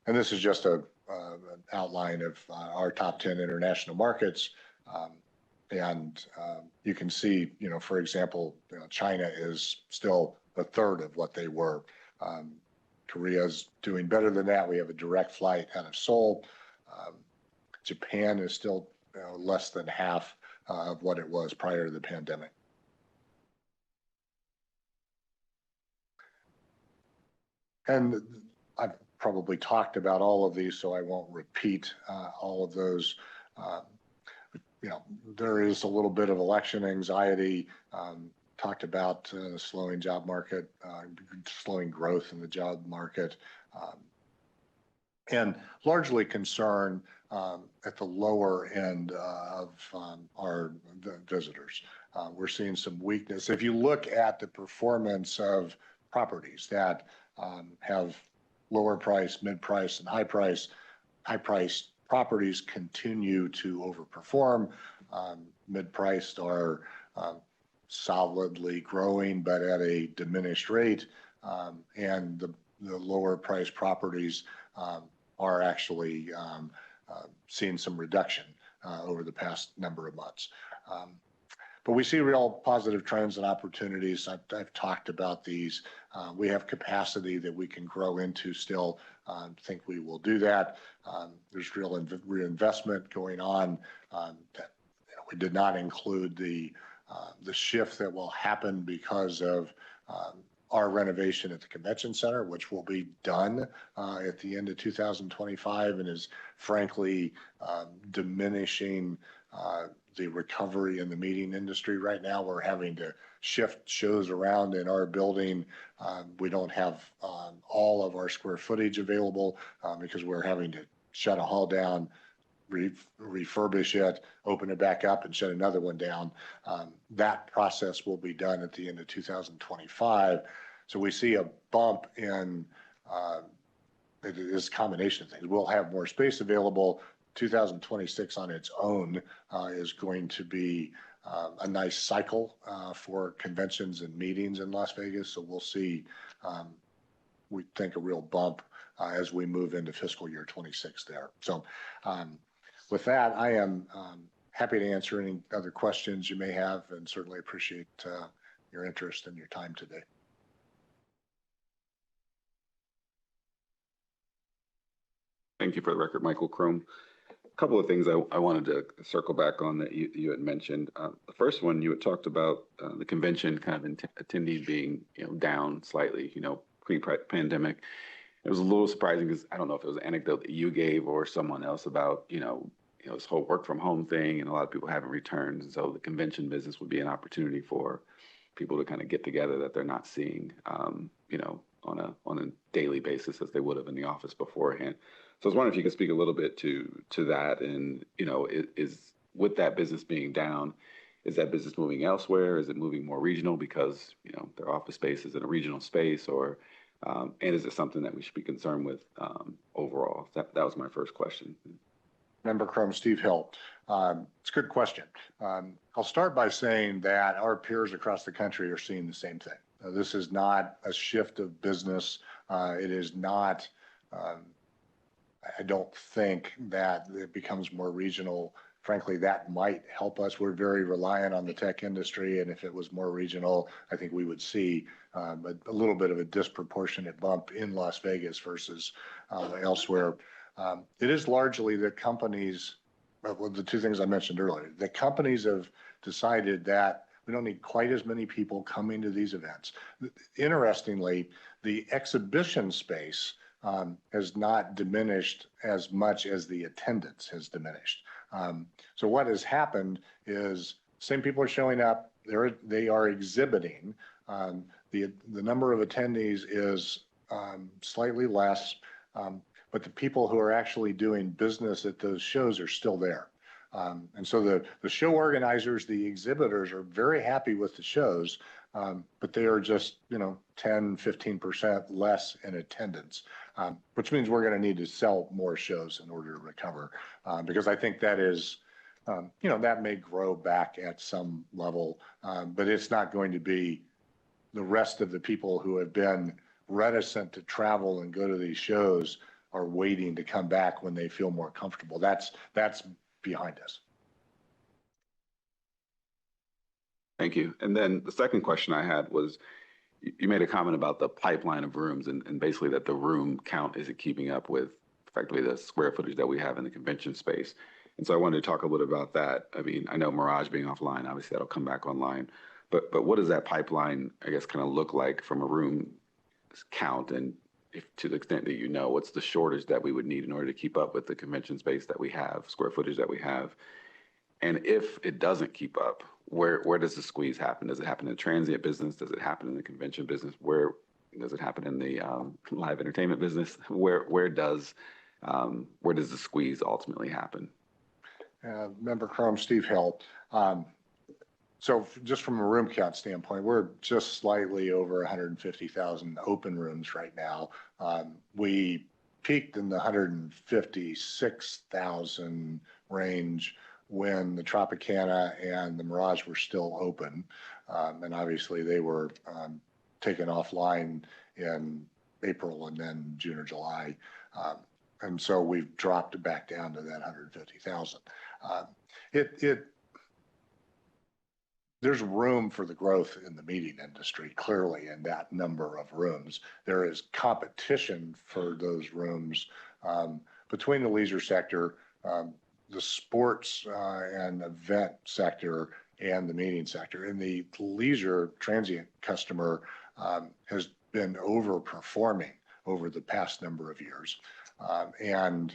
And this is just an outline of our top 10 international markets. And you can see, for example, China is still a third of what they were. Korea's doing better than that. We have a direct flight out of Seoul. Japan is still less than half of what it was prior to the pandemic. And I've probably talked about all of these, so I won't repeat all of those. There is a little bit of election anxiety. Talked about the slowing job market, slowing growth in the job market, and largely concern at the lower end of our visitors. We're seeing some weakness. If you look at the performance of properties that have lower price, mid price, and high price properties continue to overperform. Mid priced are solidly growing, but at a diminished rate. And the lower price properties are actually seeing some reduction over the past number of months. But we see real positive trends and opportunities. I've talked about these. We have capacity that we can grow into still. Think we will do that. There's real reinvestment going on. That we did not include the shift that will happen because of our renovation at the convention center, which will be done at the end of 2025 and is frankly diminishing the recovery in the meeting industry right now. We're having to shift shows around in our building. We don't have all of our square footage available because we're having to shut a hall down, refurbish it, open it back up, and shut another one down. That process will be done at the end of 2025. So we see a bump in this combination of things. We'll have more space available. 2026 on its own is going to be a nice cycle for conventions and meetings in Las Vegas. So we'll see, we think, a real bump as we move into fiscal year 26 there. So with that, I am happy to answer any other questions you may have, and certainly appreciate your interest and your time today. Thank you. For the record, Michael Chrome. A couple of things I wanted to circle back on that you had mentioned. The first one, you had talked about the convention kind of attendees being down slightly, pre-pandemic. It was a little surprising because I don't know if it was an anecdote that you gave or someone else about this whole work from home thing, and a lot of people haven't returned, and so the convention business would be an opportunity for people to kind of get together that they're not seeing on a daily basis as they would have in the office beforehand. So I was wondering if you could speak a little bit to that, and is with that business being down, is that business moving elsewhere? Is it moving more regional because their office space is in a regional space, or and is it something that we should be concerned with overall? That was my first question. Member Chrome, Steve Hill. It's a good question. I'll start by saying that our peers across the country are seeing the same thing. This is not a shift of business. It is not. I don't think that it becomes more regional frankly, that might help us. We're very reliant on the tech industry, and if it was more regional, I think we would see a little bit of a disproportionate bump in Las Vegas versus elsewhere. It is largely the companies, well, the two things I mentioned earlier. The companies have decided that we don't need quite as many people coming to these events. Interestingly, the exhibition space has not diminished as much as the attendance has diminished. So what has happened is same people are showing up, they are exhibiting. The number of attendees is slightly less, but the people who are actually doing business at those shows are still there. And so the show organizers, the exhibitors are very happy with the shows, but they are just, 10, 15% less in attendance, which means we're going to need to sell more shows in order to recover. Because I think that is, that may grow back at some level, but it's not going to be the rest of the people who have been reticent to travel and go to these shows are waiting to come back when they feel more comfortable. That's behind us. Thank you. And then the second question I had was, you made a comment about the pipeline of rooms and basically that the room count isn't keeping up with effectively the square footage that we have in the convention space. And so I wanted to talk a little bit about that. I mean, I know Mirage being offline, obviously that'll come back online, but what does that pipeline, I guess, kind of look like from a room count? And if to the extent that what's the shortage that we would need in order to keep up with the convention space that we have, square footage that we have? And if it doesn't keep up, where does the squeeze happen? Does it happen in the transient business? Does it happen in the convention business? Where does it happen in the live entertainment business? Where does the squeeze ultimately happen? Member Crum, Steve Hill. So just from a room count standpoint, we're just slightly over 150,000 open rooms right now. We peaked in the 156,000 range when the Tropicana and the Mirage were still open. And obviously they were taken offline in April and then June or July. And so we've dropped back down to that 150,000. There's room for the growth in the meeting industry, clearly, in that number of rooms. There is competition for those rooms between the leisure sector, the sports and event sector, and the meeting sector. And the leisure transient customer has been overperforming over the past number of years. And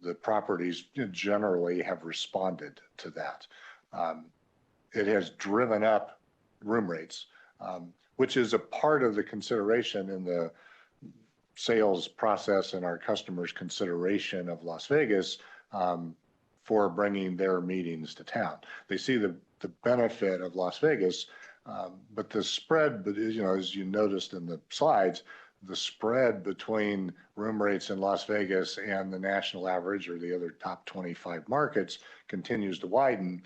the properties generally have responded to that. It has driven up room rates, which is a part of the consideration in the sales process and our customers' consideration of Las Vegas for bringing their meetings to town. They see the benefit of Las Vegas, but the spread, as you noticed in the slides, the spread between room rates in Las Vegas and the national average or the other top 25 markets continues to widen.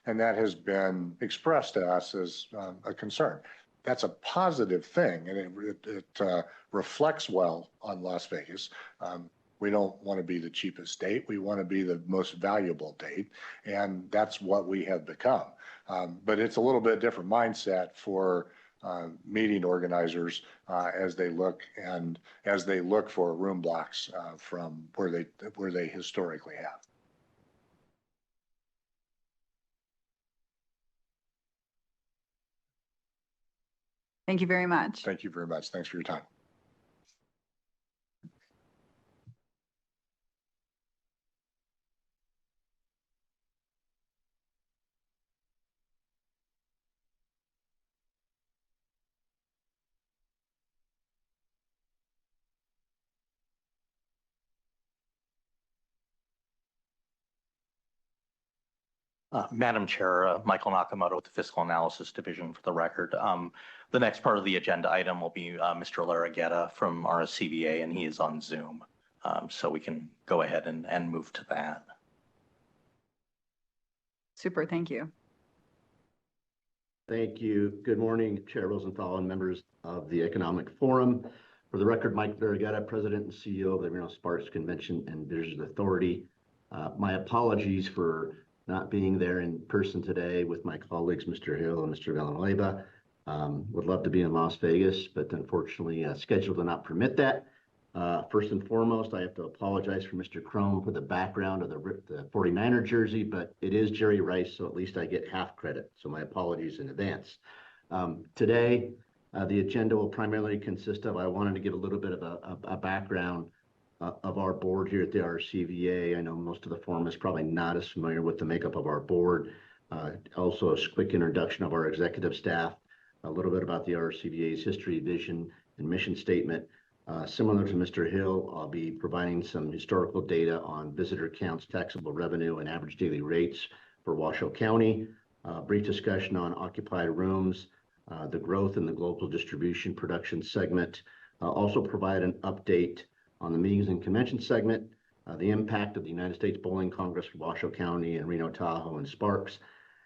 And that has been expressed to us as a concern. That's a positive thing, and it reflects well on Las Vegas. We don't want to be the cheapest date. We want to be the most valuable date, and that's what we have become. But it's a little bit different mindset for meeting organizers as they look for room blocks from where they historically have. Thank you very much. Thank you very much. Thanks for your time. Madam Chair, Michael Nakamoto with the Fiscal Analysis Division for the record. The next part of the agenda item will be Mr. Larragueta from RSCBA, and he is on Zoom. So we can go ahead and move to that. Super, thank you. Thank you. Good morning, Chair Rosenthal and members of the Economic Forum. For the record, Mike Larragueta, President and CEO of the Reno Sparks Convention and Visitors Authority. My apologies for not being there in person today with my colleagues, Mr. Hill and Mr. Villanueva. Would love to be in Las Vegas, but unfortunately, schedule did not permit that. First and foremost, I have to apologize for Mr. Chrome for the background of the 49er jersey, but it is Jerry Rice, so at least I get half credit. So my apologies in advance. Today, the agenda will primarily consist of, I wanted to give a little bit of a background of our board here at the RCVA. I know most of the forum is probably not as familiar with the makeup of our board. Also, a quick introduction of our executive staff, a little bit about the RCVA's history, vision, and mission statement. Similar to Mr. Hill, I'll be providing some historical data on visitor counts, taxable revenue, and average daily rates for Washoe County. Brief discussion on occupied rooms, the growth in the global distribution production segment. Also provide an update on the meetings and convention segment, the impact of the United States Bowling Congress for Washoe County and Reno Tahoe and Sparks,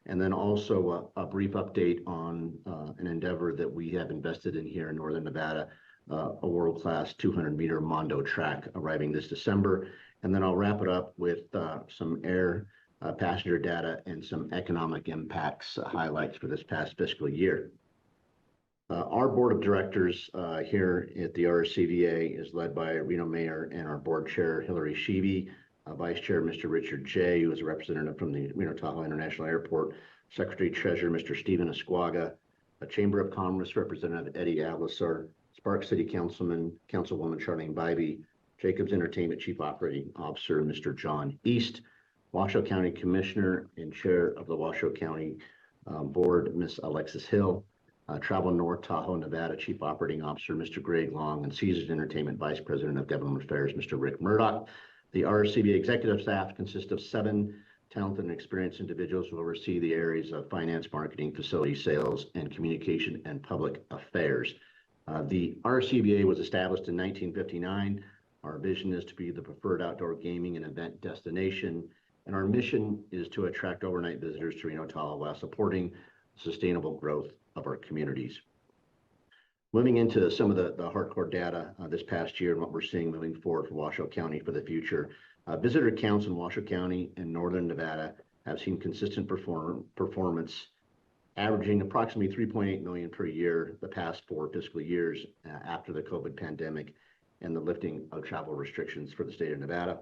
and then also a brief update on an endeavor that we have invested in here in Northern Nevada, a world-class 200-meter Mondo track arriving this December. And then I'll wrap it up with some air passenger data and some economic impacts highlights for this past fiscal year. Our board of directors here at the RCVA is led by Reno Mayor and our board chair, Hillary Sheeby, Vice Chair, Mr. Richard Jay, who is a representative from the Reno Tahoe International Airport, Secretary Treasurer, Mr. Stephen Esquaga, a Chamber of Commerce Representative, Eddie Avlasar, Sparks City Councilwoman Charlene Bybee, Jacobs Entertainment Chief Operating Officer, Mr. John East, Washoe County Commissioner and Chair of the Washoe County Board, Ms. Alexis Hill, Travel North Tahoe, Nevada Chief Operating Officer, Mr. Greg Long, and Caesars Entertainment Vice President of Government Affairs, Mr. Rick Murdoch. The RCVA executive staff consists of 7 talented and experienced individuals who oversee the areas of finance, marketing, facility sales, and communication and public affairs. The RCVA was established in 1959. Our vision is to be the preferred outdoor gaming and event destination, and our mission is to attract overnight visitors to Reno Tahoe while supporting sustainable growth of our communities. Moving into some of the hardcore data this past year and what we're seeing moving forward for Washoe County for the future. Visitor counts in Washoe County and Northern Nevada have seen consistent performance, averaging approximately 3.8 million per year the past 4 fiscal years after the COVID pandemic and the lifting of travel restrictions for the state of Nevada.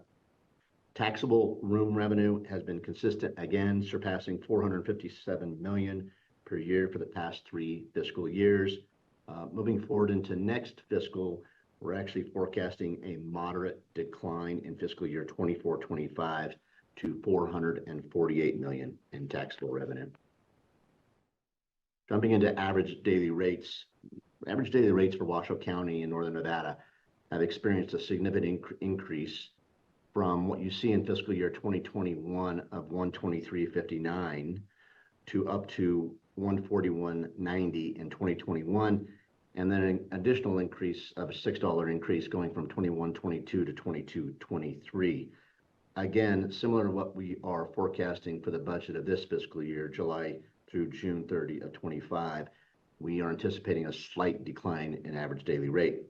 Taxable room revenue has been consistent, again, surpassing 457 million per year for the past 3 fiscal years. Moving forward into next fiscal, we're actually forecasting a moderate decline in fiscal year 24-25 to 448 million in taxable revenue. Jumping into average daily rates. Average daily rates for Washoe County and Northern Nevada have experienced a significant increase from what you see in fiscal year 2021 of 123.59 to up to 141.90 in 2021, and then an additional increase of a $6 increase going from 21.22 to 22.23. Again, similar to what we are forecasting for the budget of this fiscal year, July through June 30 of 25, we are anticipating a slight decline in average daily rate.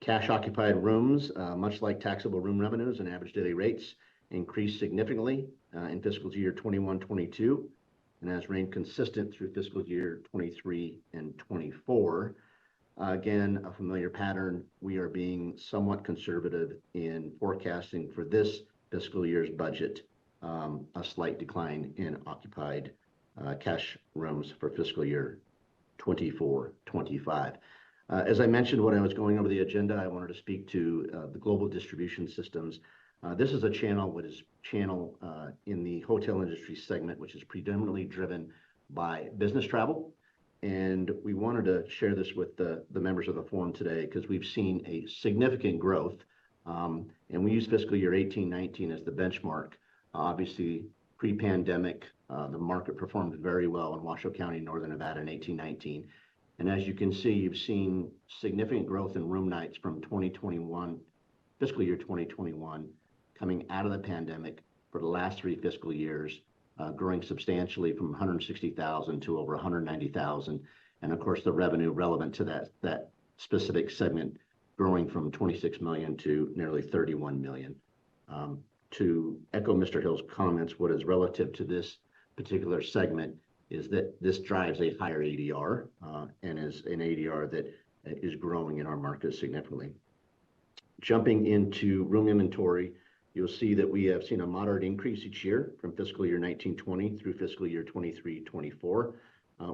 Cash occupied rooms, much like taxable room revenues and average daily rates, increased significantly in fiscal year 21-22 and has remained consistent through fiscal year 23 and 24. Again, a familiar pattern. We are being somewhat conservative in forecasting for this fiscal year's budget, a slight decline in occupied cash rooms for fiscal year 24-25. As I mentioned when I was going over the agenda, I wanted to speak to the global distribution systems. This is a channel in the hotel industry segment, which is predominantly driven by business travel. And we wanted to share this with the members of the forum today because we've seen a significant growth. And we use fiscal year 18-19 as the benchmark. Obviously, pre-pandemic, the market performed very well in Washoe County, Northern Nevada in 18-19. And as you can see, you've seen significant growth in room nights from 2021, fiscal year 2021, coming out of the pandemic for the last 3 fiscal years, growing substantially from 160,000 to over 190,000. And of course, the revenue relevant to that specific segment growing from 26 million to nearly 31 million. to echo Mr. Hill's comments, what is relative to this particular segment is that this drives a higher ADR and is an ADR that is growing in our market significantly. Jumping into room inventory, you'll see that we have seen a moderate increase each year from fiscal year 19-20 through fiscal year 23-24.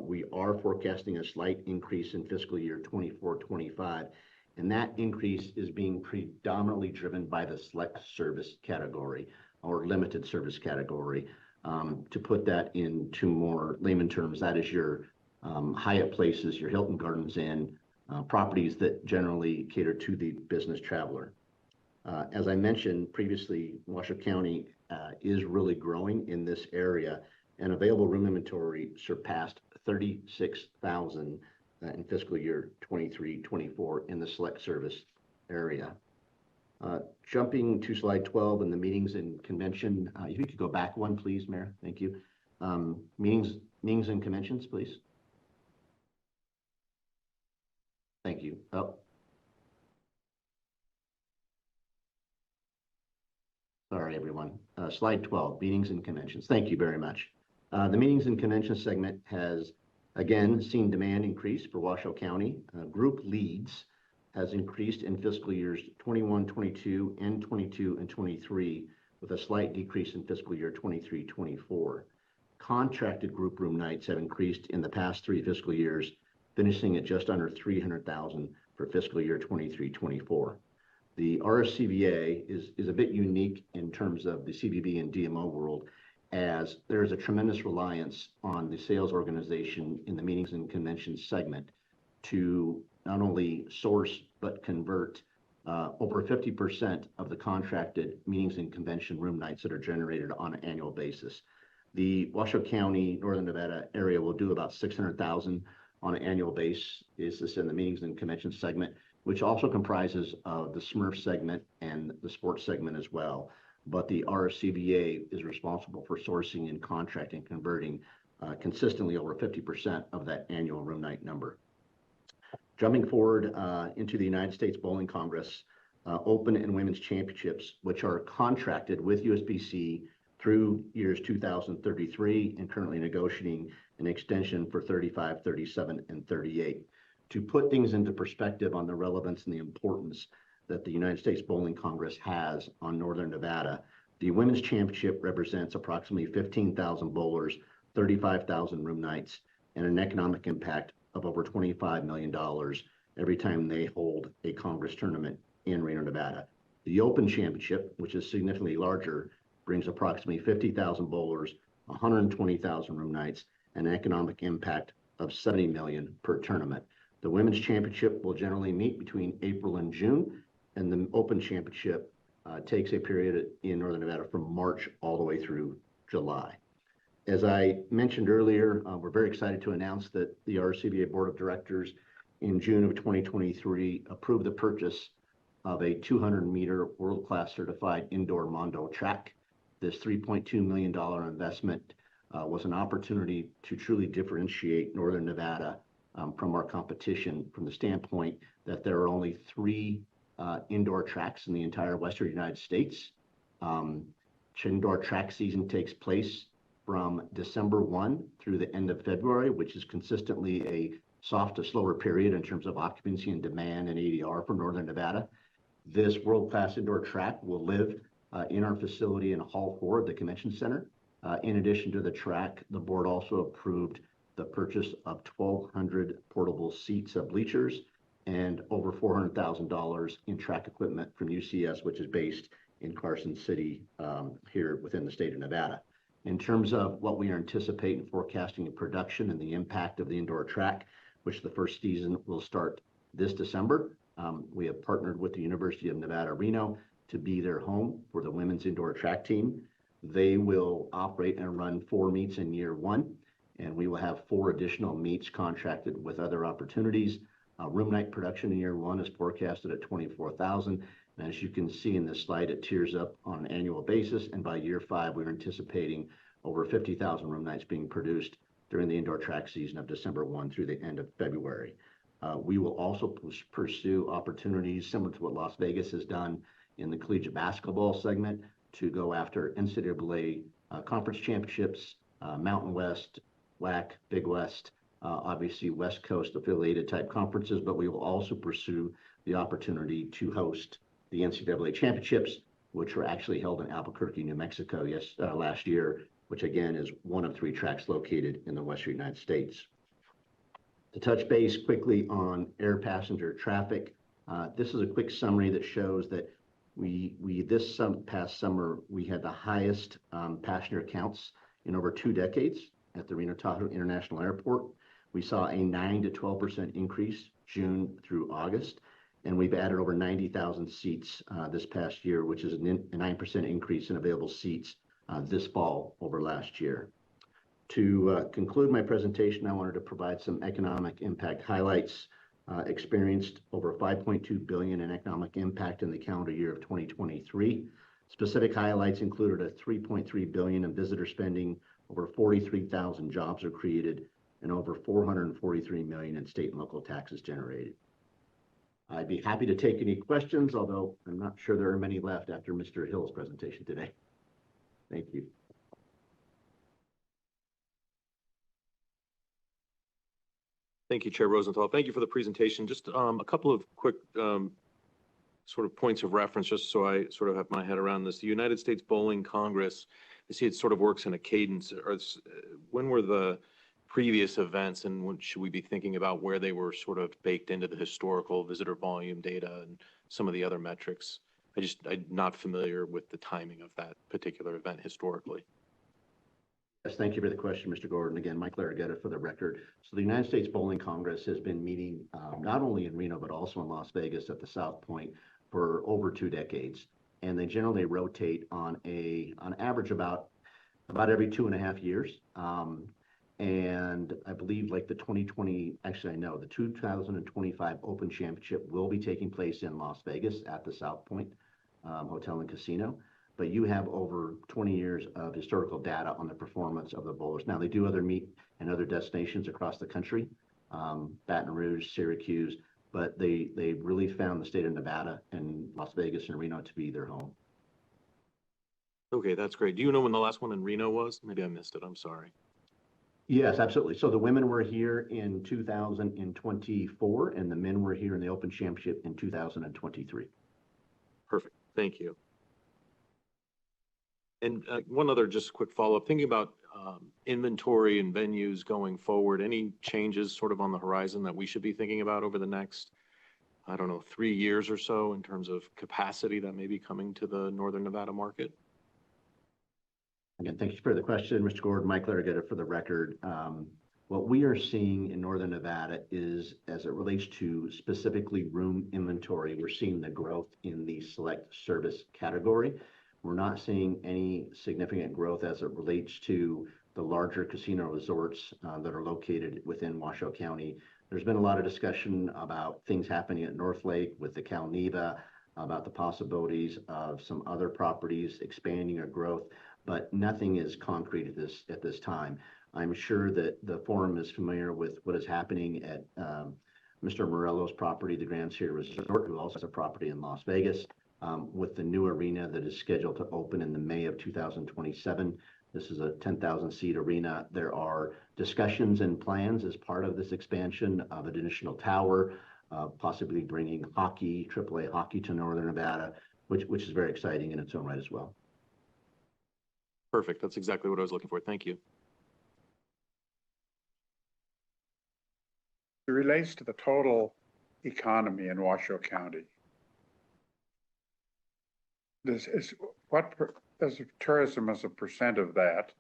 We are forecasting a slight increase in fiscal year 24-25, and that increase is being predominantly driven by the select service category or limited service category. To put that into more layman terms, that is your Hyatt Places, your Hilton Gardens Inn, properties that generally cater to the business traveler. As I mentioned previously, Washoe County is really growing in this area, and available room inventory surpassed 36,000 in fiscal year 23-24 in the select service area. Jumping to slide 12 in the meetings and convention, if you could go back one, please, Mayor. Thank you. Meetings and conventions, please. Thank you. Oh. Sorry, everyone. Slide 12, meetings and conventions. Thank you very much. The meetings and conventions segment has, again, seen demand increase for Washoe County. Group leads has increased in fiscal years 21-22 and 22 and 23, with a slight decrease in fiscal year 23-24. Contracted group room nights have increased in the past 3 fiscal years, finishing at just under 300,000 for fiscal year 23-24. The RSCVA is a bit unique in terms of the CVB and DMO world, as there is a tremendous reliance on the sales organization in the meetings and conventions segment to not only source but convert over 50% of the contracted meetings and convention room nights that are generated on an annual basis. The Washoe County, Northern Nevada area will do about 600,000 on an annual basis in the meetings and convention segment, which also comprises of the Smurf segment and the sports segment as well. But the RSCVA is responsible for sourcing and contracting, converting consistently over 50% of that annual room night number. Jumping forward into the United States Bowling Congress Open and Women's Championships, which are contracted with USBC through years 2033 and currently negotiating an extension for 35, 37, and 38. To put things into perspective on the relevance and the importance that the United States Bowling Congress has on Northern Nevada, the Women's Championship represents approximately 15,000 bowlers, 35,000 room nights, and an economic impact of over $25 million every time they hold a Congress tournament in Reno, Nevada. The Open Championship, which is significantly larger, brings approximately 50,000 bowlers, 120,000 room nights, and an economic impact of $70 million per tournament. The Women's Championship will generally meet between April and June, and the Open Championship takes a period in Northern Nevada from March all the way through July. As I mentioned earlier, we're very excited to announce that the RCBA Board of Directors in June of 2023 approved the purchase of a 200-meter world-class certified indoor Mondo track. This $3.2 million investment was an opportunity to truly differentiate Northern Nevada from our competition, from the standpoint that there are only 3 indoor tracks in the entire Western United States. Indoor track season takes place from December 1 through the end of February, which is consistently a soft to slower period in terms of occupancy and demand and ADR for Northern Nevada. This world-class indoor track will live in our facility in Hall 4 of the Convention Center. In addition to the track, the board also approved the purchase of 1,200 portable seats of bleachers and over $400,000 in track equipment from UCS, which is based in Carson City here within the state of Nevada. In terms of what we are anticipating forecasting in production and the impact of the indoor track, which the first season will start this December, we have partnered with the University of Nevada, Reno to be their home for the women's indoor track team. They will operate and run 4 meets in year 1, and we will have 4 additional meets contracted with other opportunities. Room night production in year 1 is forecasted at 24,000. And as you can see in this slide, it tiers up on an annual basis. And by year 5, we're anticipating over 50,000 room nights being produced during the indoor track season of December 1 through the end of February. We will also pursue opportunities similar to what Las Vegas has done in the collegiate basketball segment to go after NCAA conference championships, Mountain West, WAC, Big West, obviously West Coast affiliated type conferences, but we will also pursue the opportunity to host the NCAA championships, which were actually held in Albuquerque, New Mexico last year, which again is one of 3 tracks located in the Western United States. To touch base quickly on air passenger traffic, this is a quick summary that shows that this past summer, we had the highest passenger counts in over 2 decades at the Reno Tahoe International Airport. We saw a 9 to 12% increase June through August, and we've added over 90,000 seats this past year, which is a 9% increase in available seats this fall over last year. To conclude my presentation, I wanted to provide some economic impact highlights. Experienced over $5.2 billion in economic impact in the calendar year of 2023. Specific highlights included a $3.3 billion in visitor spending, over 43,000 jobs are created, and over $443 million in state and local taxes generated. I'd be happy to take any questions, although I'm not sure there are many left after Mr. Hill's presentation today. Thank you. Thank you, Chair Rosenthal. Thank you for the presentation. Just a couple of quick sort of points of reference, just so I sort of have my head around this. The United States Bowling Congress, I see it sort of works in a cadence. When were the previous events, and when should we be thinking about where they were sort of baked into the historical visitor volume data and some of the other metrics? I'm not familiar with the timing of that particular event historically. Yes, thank you for the question, Mr. Gordon. Again, Mike Larragetta for the record. So the United States Bowling Congress has been meeting not only in Reno, but also in Las Vegas at the South Point for over 2 decades. And they generally rotate on average about every 2.5 years. And I believe like the 2025 Open Championship will be taking place in Las Vegas at the South Point Hotel and Casino. But you have over 20 years of historical data on the performance of the bowlers. Now, they do other meet in other destinations across the country, Baton Rouge, Syracuse, but they really found the state of Nevada and Las Vegas and Reno to be their home. Okay, that's great. Do you know when the last one in Reno was? Maybe I missed it. I'm sorry. Yes, absolutely. So the women were here in 2024, and the men were here in the Open Championship in 2023. Perfect. Thank you. And one other just quick follow-up, thinking about inventory and venues going forward, any changes sort of on the horizon that we should be thinking about over the next, I don't know, 3 years or so in terms of capacity that may be coming to the Northern Nevada market? Again, thank you for the question, Mr. Gordon. Mike Larragetta for the record. What we are seeing in Northern Nevada is, as it relates to specifically room inventory, we're seeing the growth in the select service category. We're not seeing any significant growth as it relates to the larger casino resorts that are located within Washoe County. There's been a lot of discussion about things happening at North Lake with the Cal Neva, about the possibilities of some other properties expanding or growth, but nothing is concrete at this time. I'm sure that the forum is familiar with what is happening at Mr. Morello's property, the Grand Sierra Resort, who also has a property in Las Vegas. With the new arena that is scheduled to open in the May of 2027. This is a 10,000 seat arena. There are discussions and plans as part of this expansion of an additional tower, possibly bringing hockey, AAA hockey to Northern Nevada, which is very exciting in its own right as well. Perfect. That's exactly what I was looking for. Thank you. It relates to the total economy in Washoe County. What is tourism as a percent of that?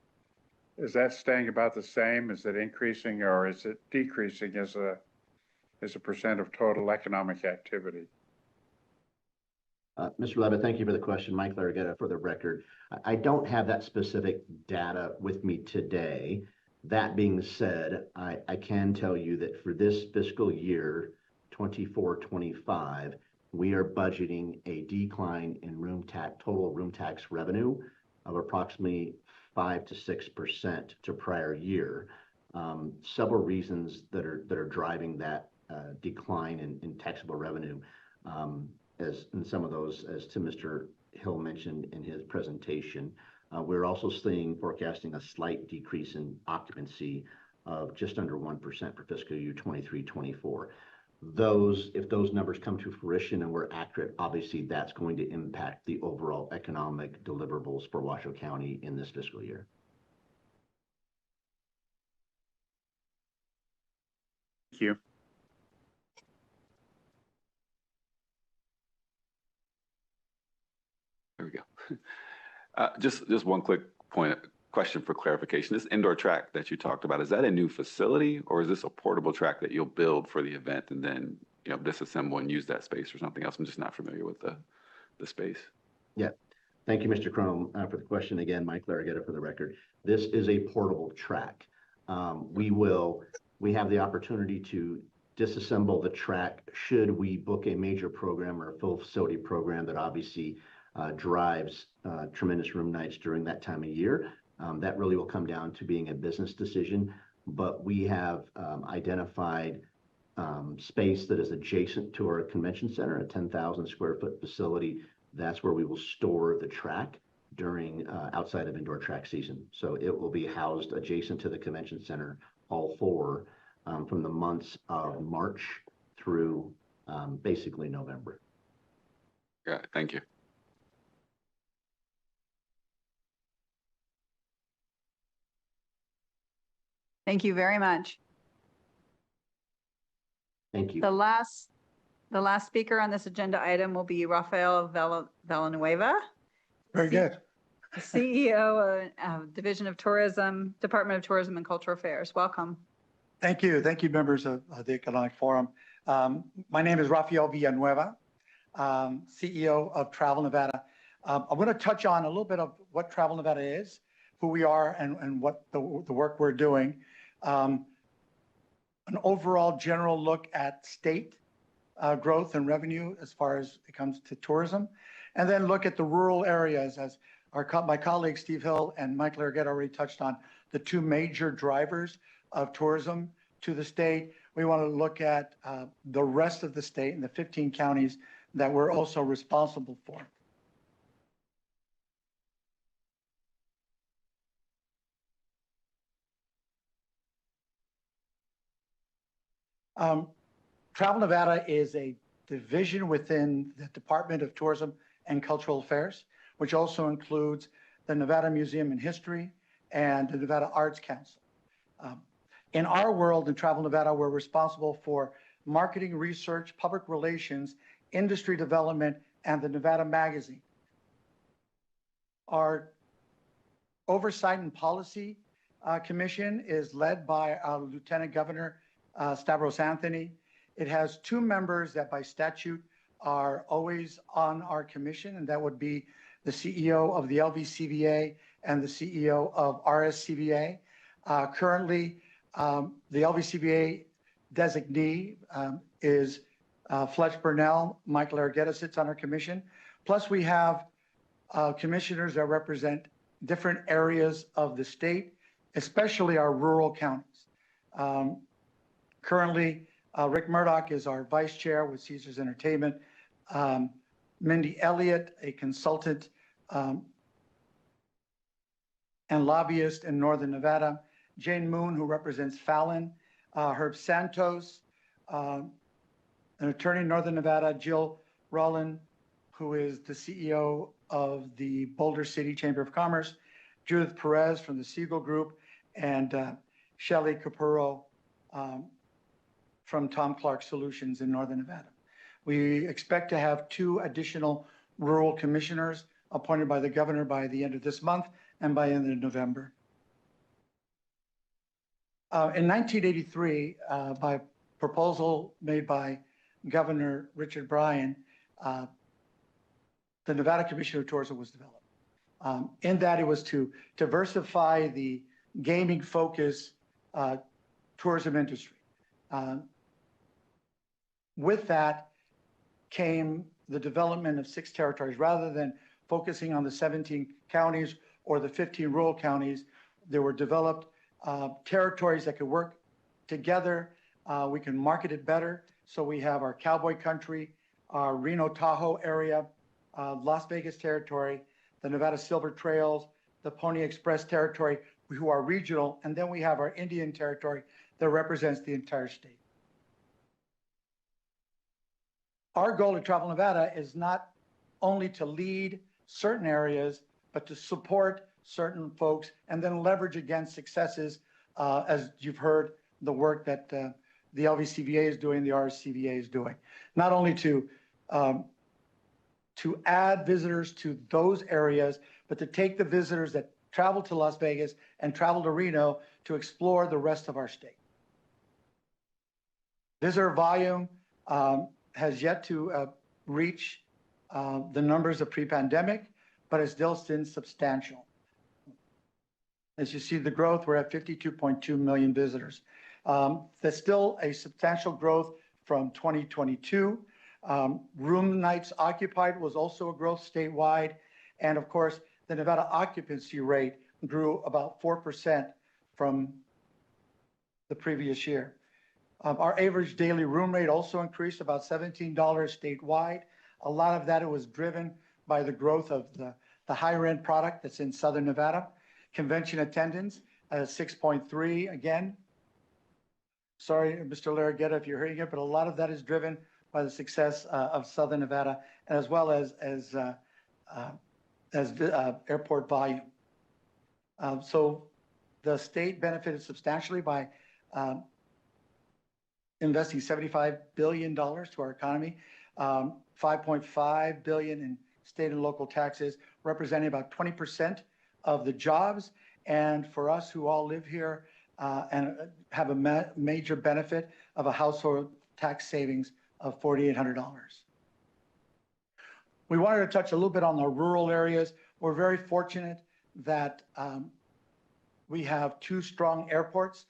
Is that staying about the same? Is it increasing, or is it decreasing as a percent of total economic activity? Mr. Levitt, thank you for the question. Mike Larragetta for the record. I don't have that specific data with me today. That being said, I can tell you that for this fiscal year, 24-25, we are budgeting a decline in total room tax revenue of approximately 5 to 6% to prior year. Several reasons that are driving that decline in taxable revenue. As in some of those, as to Mr. Hill mentioned in his presentation. We're also forecasting a slight decrease in occupancy of just under 1% for fiscal year 23-24. If those numbers come to fruition and we're accurate, obviously that's going to impact the overall economic deliverables for Washoe County in this fiscal year. Thank you. There we go. Just one quick question for clarification. This indoor track that you talked about, is that a new facility or is this a portable track that you'll build for the event and then disassemble and use that space for something else? I'm just not familiar with the space. Yeah. Thank you, Mr. Chrome, for the question. Again, Mike Larragetta for the record. This is a portable track. We have the opportunity to disassemble the track should we book a major program or a full facility program that obviously drives tremendous room nights during that time of year. That really will come down to being a business decision, but we have identified space that is adjacent to our convention center, a 10,000 square foot facility. That's where we will store the track during outside of indoor track season. So it will be housed adjacent to the convention center, all four, from the months of March through basically November. Got it. Thank you. Thank you very much. Thank you. The last speaker on this agenda item will be Rafael Villanueva. Very good. CEO of Division of Tourism, Department of Tourism and Cultural Affairs. Welcome. Thank you. Thank you, members of the Economic Forum. My name is Rafael Villanueva, CEO of Travel Nevada. I'm going to touch on a little bit of what Travel Nevada is, who we are, and what the work we're doing. An overall general look at state growth and revenue as far as it comes to tourism, and then look at the rural areas as my colleagues Steve Hill and Mike Larragetta already touched on the two major drivers of tourism to the state. We want to look at the rest of the state and the 15 counties that we're also responsible for. Travel Nevada is a division within the Department of Tourism and Cultural Affairs, which also includes the Nevada Museum and History and the Nevada Arts Council. In our world in Travel Nevada, we're responsible for marketing, research, public relations, industry development, and the Nevada Magazine. Our Oversight and Policy Commission is led by our Lieutenant Governor, Stavros Anthony. It has two members that by statute are always on our commission, and that would be the CEO of the LVCVA and the CEO of RSCVA. Currently, the LVCVA designee is Fletch Burnell. Mike Larragetta sits on our commission. Plus, we have commissioners that represent different areas of the state, especially our rural counties. Currently, Rick Murdoch is our vice chair with Caesars Entertainment. Mindy Elliott, a consultant and lobbyist in Northern Nevada. Jane Moon, who represents Fallon. Herb Santos, an attorney in Northern Nevada. Jill Rowland, who is the CEO of the Boulder City Chamber of Commerce. Judith Perez from the Siegel Group, and Shelley Capurro from Tom Clark Solutions in Northern Nevada. We expect to have 2 additional rural commissioners appointed by the governor by the end of this month and by the end of November. In 1983, by proposal made by Governor Richard Bryan, the Nevada Commission of Tourism was developed. In that, it was to diversify the gaming focus tourism industry. With that came the development of 6 territories. Rather than focusing on the 17 counties or the 15 rural counties, there were developed territories that could work together. We can market it better. So we have our cowboy country, our Reno Tahoe area, Las Vegas territory, the Nevada Silver Trails, the Pony Express territory, who are regional, and then we have our Indian territory that represents the entire state. Our goal at Travel Nevada is not only to lead certain areas, but to support certain folks and then leverage against successes, as you've heard, the work that the LVCVA is doing, the RSCVA is doing. Not only to add visitors to those areas, but to take the visitors that travel to Las Vegas and travel to Reno to explore the rest of our state. Visitor volume has yet to reach the numbers of pre-pandemic, but it's still been substantial. As you see the growth, we're at 52.2 million visitors. That's still a substantial growth from 2022. Room nights occupied was also a growth statewide. And of course, the Nevada occupancy rate grew about 4% from the previous year. Our average daily room rate also increased about $17 statewide. A lot of that was driven by the growth of the higher end product that's in Southern Nevada. Convention attendance at 6.3 again. Sorry, Mr. Larragueta, if you're hearing it, but a lot of that is driven by the success of Southern Nevada, as well as airport volume. So the state benefited substantially by investing $75 billion to our economy, $5.5 billion in state and local taxes, representing about 20% of the jobs. And for us who all live here and have a major benefit of a household tax savings of $4,800. We wanted to touch a little bit on the rural areas. We're very fortunate that we have two strong airports,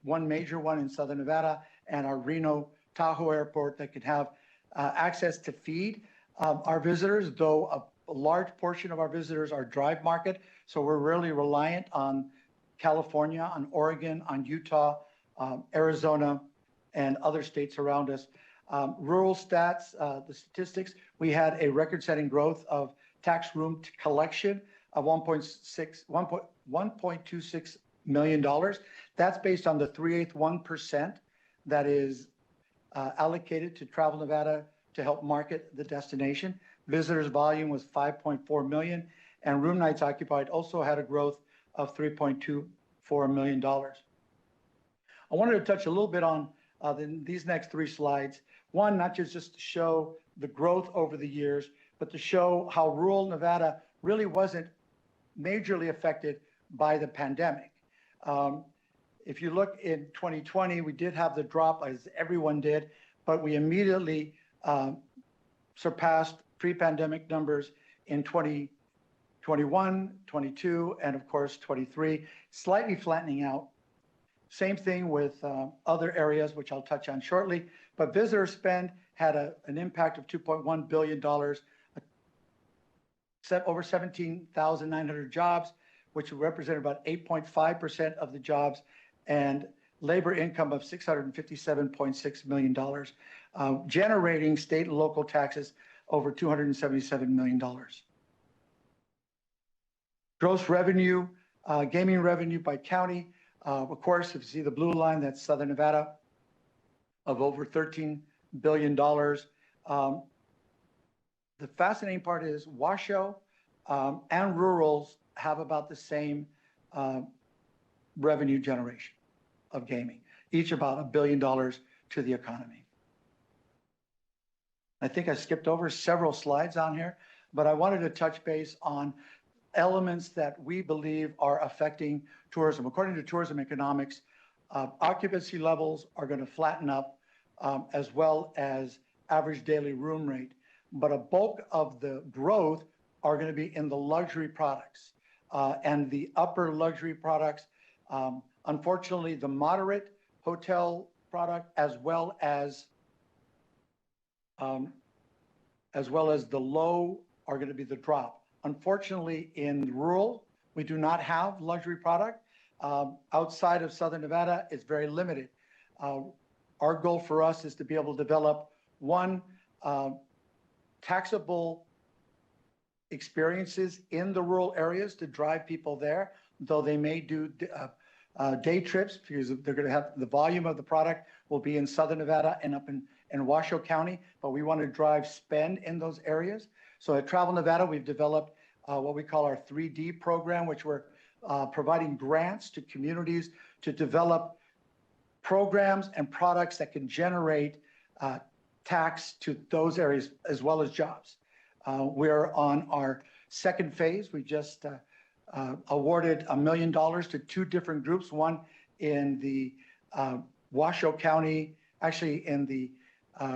one major one in Southern Nevada and our Reno Tahoe Airport that could have access to feed our visitors, though a large portion of our visitors are drive market. So we're really reliant on California, on Oregon, on Utah, Arizona, and other states around us. Rural stats, the statistics, we had a record-setting growth of tax room collection of $1.26 million. That's based on the 3/8% that is allocated to Travel Nevada to help market the destination. Visitors volume was 5.4 million, and room nights occupied also had a growth of $3.24 million. I wanted to touch a little bit on these next three slides. One, not just to show the growth over the years, but to show how rural Nevada really wasn't majorly affected by the pandemic. If you look in 2020, we did have the drop, as everyone did, but we immediately surpassed pre-pandemic numbers in 2021, 22, and of course 23, slightly flattening out. Same thing with other areas, which I'll touch on shortly. But visitor spend had an impact of $2.1 billion, over 17,900 jobs, which represented about 8.5% of the jobs, and labor income of $657.6 million, generating state and local taxes over $277 million. Gross revenue, gaming revenue by county, of course, if you see the blue line, that's Southern Nevada, of over $13 billion. The fascinating part is Washoe and rurals have about the same revenue generation of gaming, each about $1 billion to the economy. I think I skipped over several slides on here, but I wanted to touch base on elements that we believe are affecting tourism. According to tourism economics, occupancy levels are going to flatten up, as well as average daily room rate. But a bulk of the growth are going to be in the luxury products and the upper luxury products. Unfortunately, the moderate hotel product, as well as the low, are going to be the drop. Unfortunately, in rural, we do not have luxury product. Outside of Southern Nevada, it's very limited. Our goal for us is to be able to develop one taxable experiences in the rural areas to drive people there, though they may do day trips because they're going to have the volume of the product will be in Southern Nevada and up in Washoe County, but we want to drive spend in those areas. So at Travel Nevada, we've developed what we call our 3D program, which we're providing grants to communities to develop programs and products that can generate tax to those areas as well as jobs. We're on our second phase. We just awarded $1 million to 2 different groups, one in the Washoe County, actually in the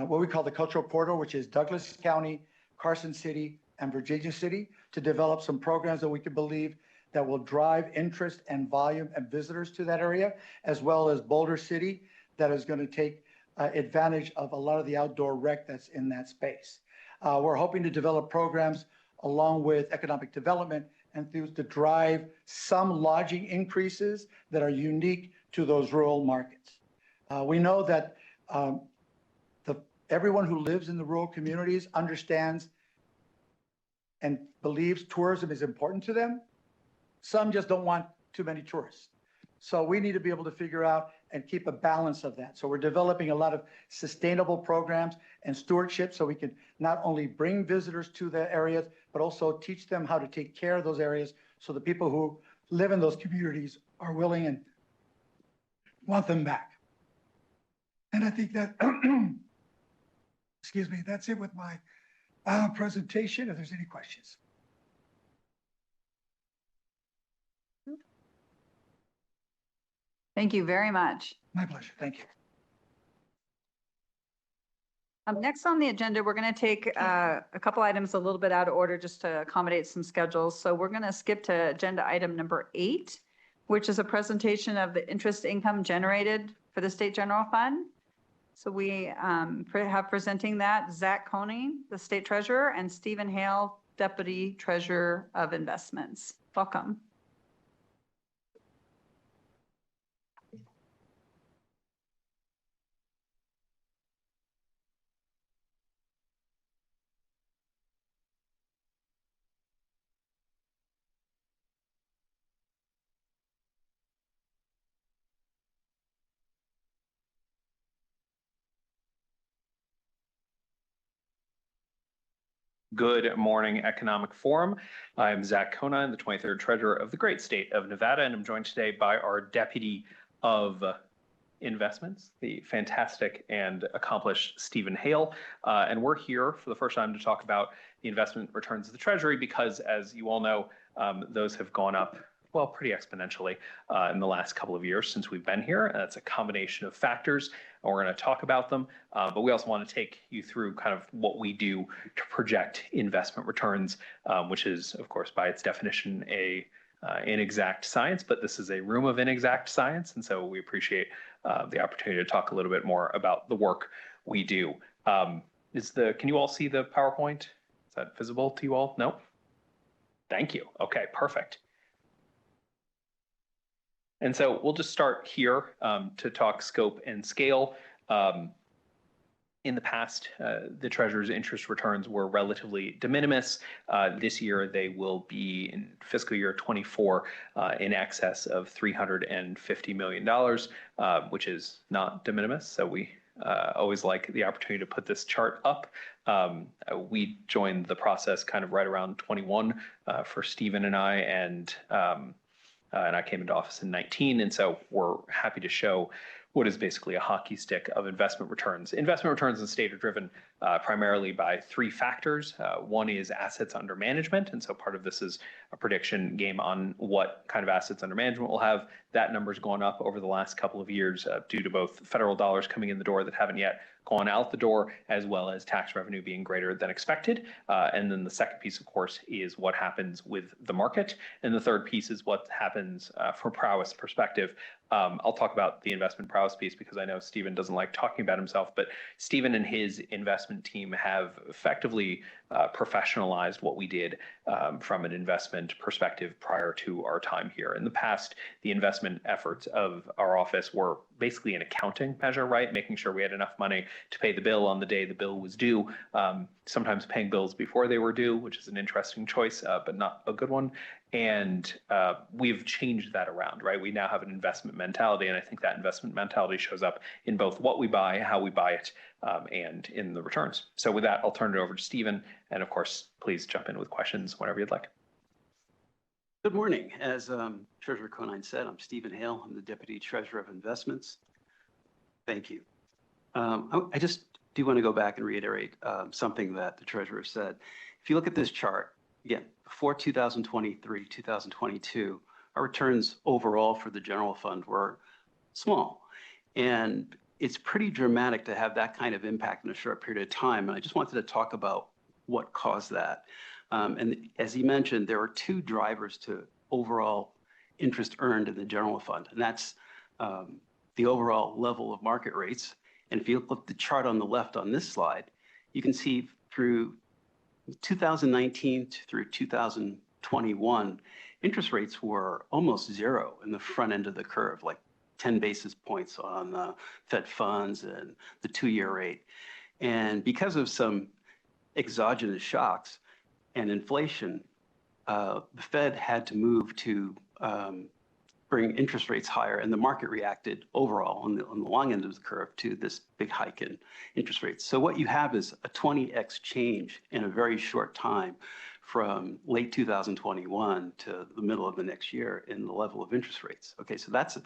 what we call the Cultural Corridor, which is Douglas County, Carson City, and Virginia City, to develop some programs that we can believe that will drive interest and volume and visitors to that area, as well as Boulder City, that is going to take advantage of a lot of the outdoor rec that's in that space. We're hoping to develop programs along with economic development and to drive some lodging increases that are unique to those rural markets. We know that everyone who lives in the rural communities understands and believes tourism is important to them. Some just don't want too many tourists. So we need to be able to figure out and keep a balance of that. So we're developing a lot of sustainable programs and stewardship so we can not only bring visitors to the areas, but also teach them how to take care of those areas so the people who live in those communities are willing and want them back. And I think that, excuse me, that's it with my presentation, if there's any questions. Thank you very much. My pleasure. Thank you. Next on the agenda, we're going to take a couple items a little bit out of order just to accommodate some schedules. So we're going to skip to agenda item number 8, which is a presentation of the interest income generated for the State General Fund. So we have presenting that Zach Koning, the State Treasurer, and Stephen Hale, Deputy Treasurer of Investments. Welcome. Good morning, Economic Forum. I'm Zach Koning, the 23rd Treasurer of the great state of Nevada, and I'm joined today by our Deputy of Investments, the fantastic and accomplished Stephen Hale. And we're here for the first time to talk about the investment returns of the Treasury because, as you all know, those have gone up, well, pretty exponentially in the last couple of years since we've been here. And that's a combination of factors, and we're going to talk about them. But we also want to take you through kind of what we do to project investment returns, which is, of course, by its definition, a inexact science, but this is a room of inexact science. And so we appreciate the opportunity to talk a little bit more about the work we do. Can you all see the PowerPoint? Is that visible to you all? No? Thank you. Okay, perfect. And so we'll just start here to talk scope and scale. In the past, the Treasurer's interest returns were relatively de minimis. This year, they will be in fiscal year 24 in excess of $350 million, which is not de minimis. So we always like the opportunity to put this chart up. We joined the process kind of right around 21 for Stephen and I, and I came into office in 19. And so we're happy to show what is basically a hockey stick of investment returns. Investment returns in the state are driven primarily by 3 factors. One is assets under management. And so part of this is a prediction game on what kind of assets under management we'll have. That number's gone up over the last couple of years due to both federal dollars coming in the door that haven't yet gone out the door, as well as tax revenue being greater than expected. And then the second piece, of course, is what happens with the market. And the third piece is what happens from a prowess perspective I'll talk about the investment prowess piece because I know Stephen doesn't like talking about himself, but Stephen and his investment team have effectively professionalized what we did from an investment perspective prior to our time here. In the past, the investment efforts of our office were basically an accounting measure, right? Making sure we had enough money to pay the bill on the day the bill was due, sometimes paying bills before they were due, which is an interesting choice, but not a good one. And we've changed that around, right? We now have an investment mentality, and I think that investment mentality shows up in both what we buy, how we buy it, and in the returns. So with that, I'll turn it over to Stephen, and of course, please jump in with questions whenever you'd like. Good morning. As Treasurer Conine said, I'm Stephen Hale. I'm the Deputy Treasurer of Investments. Thank you. I just do want to go back and reiterate something that the Treasurer said. If you look at this chart, again, before 2023, 2022, our returns overall for the general fund were small. And it's pretty dramatic to have that kind of impact in a short period of time. And I just wanted to talk about what caused that. And as he mentioned, there are two drivers to overall interest earned in the general fund, and that's the overall level of market rates. And if you look at the chart on the left on this slide, you can see through 2019 through 2021, interest rates were almost zero in the front end of the curve, like 10 basis points on the Fed funds and the 2-year rate. And because of some exogenous shocks and inflation, the Fed had to move to bring interest rates higher, and the market reacted overall on the long end of the curve to this big hike in interest rates. So what you have is a 20x change in a very short time from late 2021 to the middle of the next year in the level of interest rates. Okay, so that's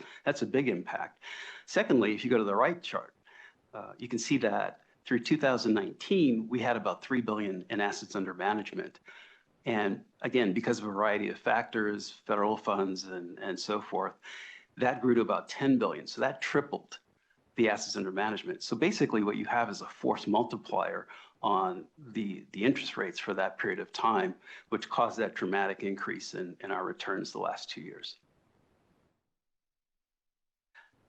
a big impact. Secondly, if you go to the right chart, you can see that through 2019, we had about $3 billion in assets under management. And again, because of a variety of factors, federal funds and so forth, that grew to about $10 billion. So that tripled the assets under management. So basically what you have is a force multiplier on the interest rates for that period of time, which caused that dramatic increase in our returns the last 2 years.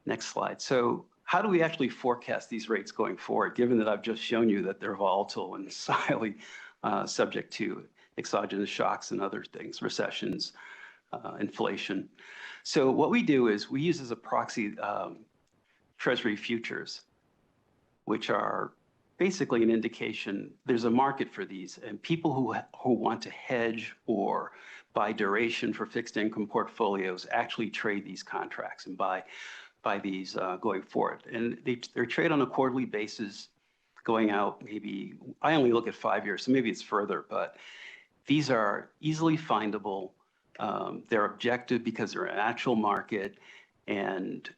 Next slide. So how do we actually forecast these rates going forward, given that I've just shown you that they're volatile and highly subject to exogenous shocks and other things, recessions, inflation? So what we do is we use as a proxy Treasury futures, which are basically an indication there's a market for these, and people who want to hedge or buy duration for fixed income portfolios actually trade these contracts and buy these going forward. And they're traded on a quarterly basis going out. Maybe I only look at 5 years, so maybe it's further, but these are easily findable. They're objective because they're an actual market, and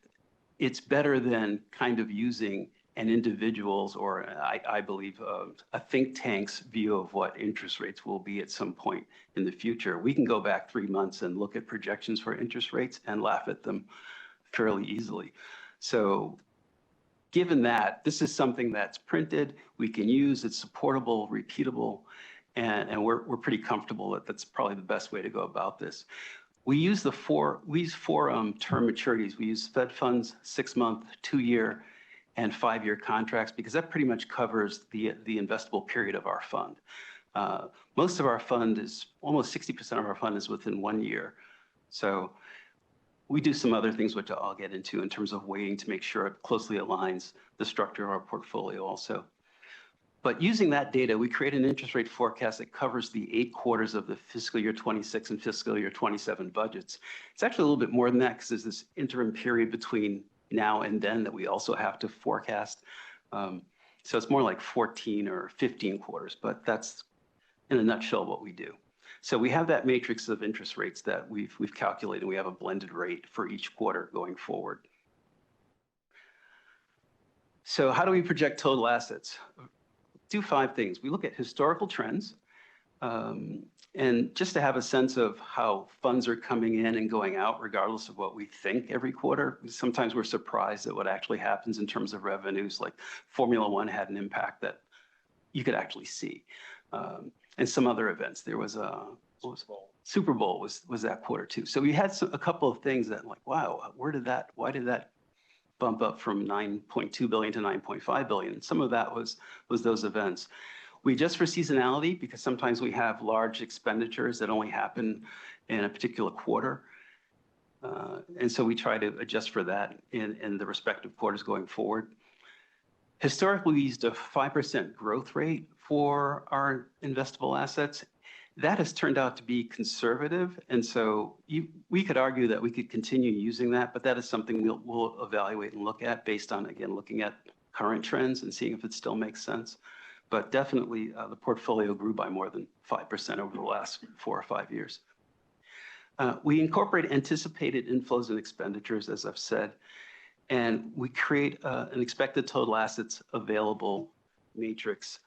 it's better than kind of using an individual's or I believe a think tank's view of what interest rates will be at some point in the future. We can go back 3 months and look at projections for interest rates and laugh at them fairly easily. So given that, this is something that's printed, we can use, it's supportable, repeatable, and we're pretty comfortable that that's probably the best way to go about this. We use four term maturities. We use Fed funds, 6-month, 2-year, and 5-year contracts, because that pretty much covers the investable period of our fund. Most of our fund is, almost 60% of our fund is within 1 year. So we do some other things which I'll get into in terms of weighting to make sure it closely aligns the structure of our portfolio also. But using that data, we create an interest rate forecast that covers the 8 quarters of the fiscal year 26 and fiscal year 27 budgets. It's actually a little bit more than that because there's this interim period between now and then that we also have to forecast. So it's more like 14 or 15 quarters, but that's in a nutshell what we do. So we have that matrix of interest rates that we've calculated. We have a blended rate for each quarter going forward. So how do we project total assets? Do 5 things. We look at historical trends, and just to have a sense of how funds are coming in and going out, regardless of what we think every quarter. Sometimes we're surprised at what actually happens in terms of revenues, like Formula One had an impact that you could actually see. And some other events. There was Super Bowl was that quarter too. So we had a couple of things that like, wow, why did that bump up from 9.2 billion to 9.5 billion? Some of that was those events. We adjust for seasonality because sometimes we have large expenditures that only happen in a particular quarter. And so we try to adjust for that in the respective quarters going forward. Historically, we used a 5% growth rate for our investable assets. That has turned out to be conservative. And so we could argue that we could continue using that, but that is something we'll evaluate and look at based on, again, looking at current trends and seeing if it still makes sense. But definitely the portfolio grew by more than 5% over the last 4 or 5 years. We incorporate anticipated inflows and expenditures, as I've said, and we create an expected total assets available matrix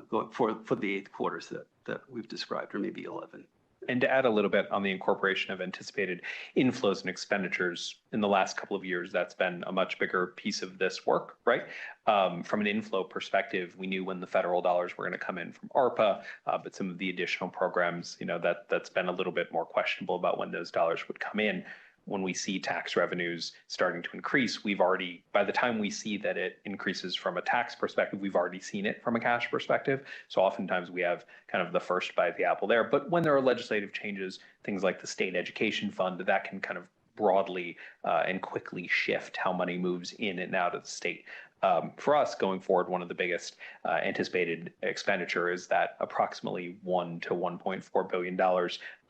going for the 8 quarters that we've described, or maybe 11. And to add a little bit on the incorporation of anticipated inflows and expenditures, in the last couple of years, that's been a much bigger piece of this work, right? From an inflow perspective, we knew when the federal dollars were going to come in from ARPA, but some of the additional programs, that's been a little bit more questionable about when those dollars would come in. When we see tax revenues starting to increase, by the time we see that it increases from a tax perspective, we've already seen it from a cash perspective. So oftentimes we have kind of the first bite of the apple there. But when there are legislative changes, things like the state education fund, that can kind of broadly and quickly shift how money moves in and out of the state. For us, going forward, one of the biggest anticipated expenditure is that approximately $1 to $1.4 billion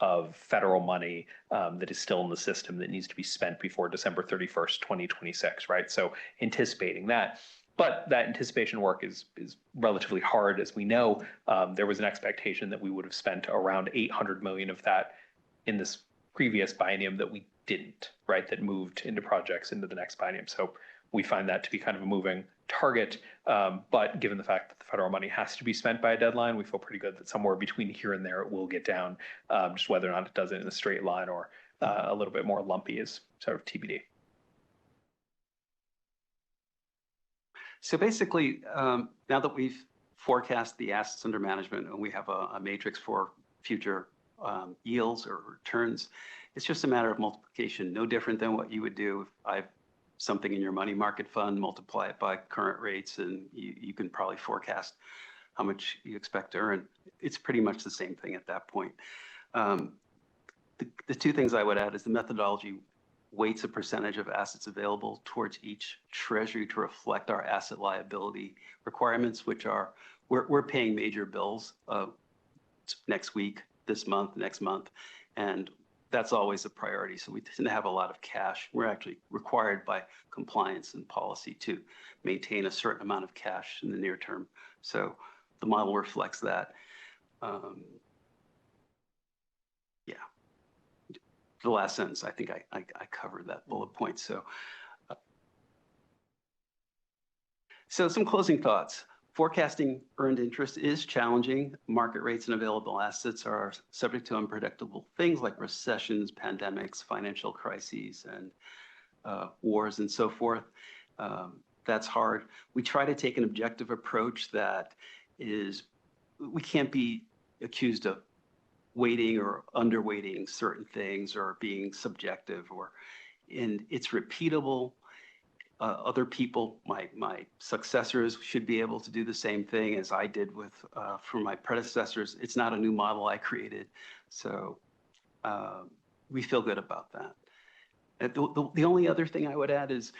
of federal money that is still in the system that needs to be spent before December 31st, 2026, right? So anticipating that. But that anticipation work is relatively hard. As we know, there was an expectation that we would have spent around 800 million of that in this previous biennium that we didn't, right? That moved into projects into the next biennium. So we find that to be kind of a moving target, but given the fact that the federal money has to be spent by a deadline, we feel pretty good that somewhere between here and there it will get down. Just whether or not it does it in a straight line or a little bit more lumpy is sort of TBD. So basically, now that we've forecast the assets under management and we have a matrix for future yields or returns, it's just a matter of multiplication, no different than what you would do if I've something in your money market fund, multiply it by current rates, and you can probably forecast how much you expect to earn. It's pretty much the same thing at that point. The 2 things I would add is the methodology weights a percentage of assets available towards each treasury to reflect our asset liability requirements, which are, we're paying major bills next week, this month, next month, and that's always a priority. So we tend to have a lot of cash. We're actually required by compliance and policy to maintain a certain amount of cash in the near term. So the model reflects that. Yeah. The last sentence, I think I covered that bullet point. So some closing thoughts. Forecasting earned interest is challenging. Market rates and available assets are subject to unpredictable things like recessions, pandemics, financial crises, and wars and so forth. That's hard. We try to take an objective approach that is, we can't be accused of weighting or underweighting certain things or being subjective, and it's repeatable. Other people, my successors, should be able to do the same thing as I did for my predecessors. It's not a new model I created, so we feel good about that. The only other thing I would add is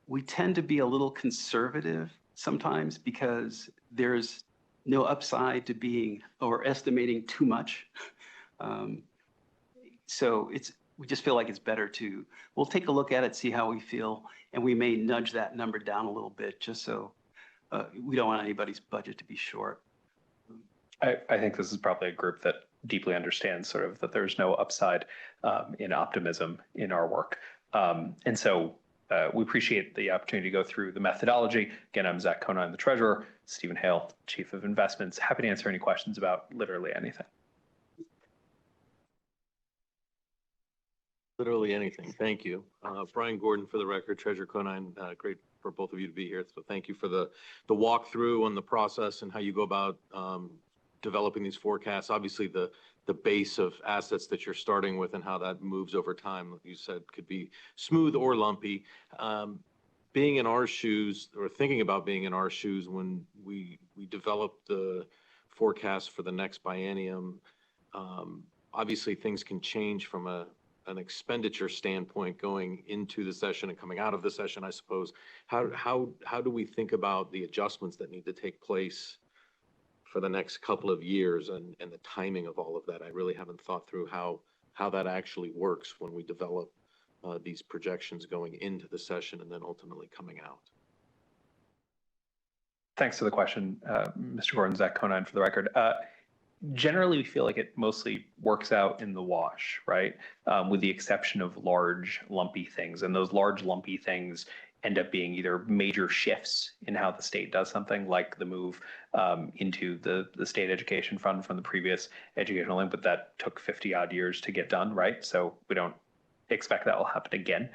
we tend to be a little conservative sometimes because there's no upside to being or estimating too much. So we just feel like it's better we'll take a look at it, see how we feel, and we may nudge that number down a little bit just so we don't want anybody's budget to be short. I think this is probably a group that deeply understands sort of that there's no upside in optimism in our work. And so we appreciate the opportunity to go through the methodology. Again, I'm Zach Conine, the treasurer, Stephen Hale, chief of investments. Happy to answer any questions about literally anything. Literally anything. Thank you. Brian Gordon, for the record, Treasurer Conine. Great for both of you to be here. So thank you for the walkthrough on the process and how you go about developing these forecasts. Obviously, the base of assets that you're starting with and how that moves over time, like you said, could be smooth or lumpy. Being in our shoes, or thinking about being in our shoes when we develop the forecast for the next biennium, obviously things can change from an expenditure standpoint going into the session and coming out of the session, I suppose. How do we think about the adjustments that need to take place for the next couple of years and the timing of all of that? I really haven't thought through how that actually works when we develop these projections going into the session and then ultimately coming out. Thanks for the question, Mr. Gordon. Zach Conine for the record. Generally, we feel like it mostly works out in the wash, right? With the exception of large, lumpy things. And those large, lumpy things end up being either major shifts in how the state does something, like the move into the state education fund from the previous educational input that took 50 odd years to get done, right? So we don't expect that will happen again.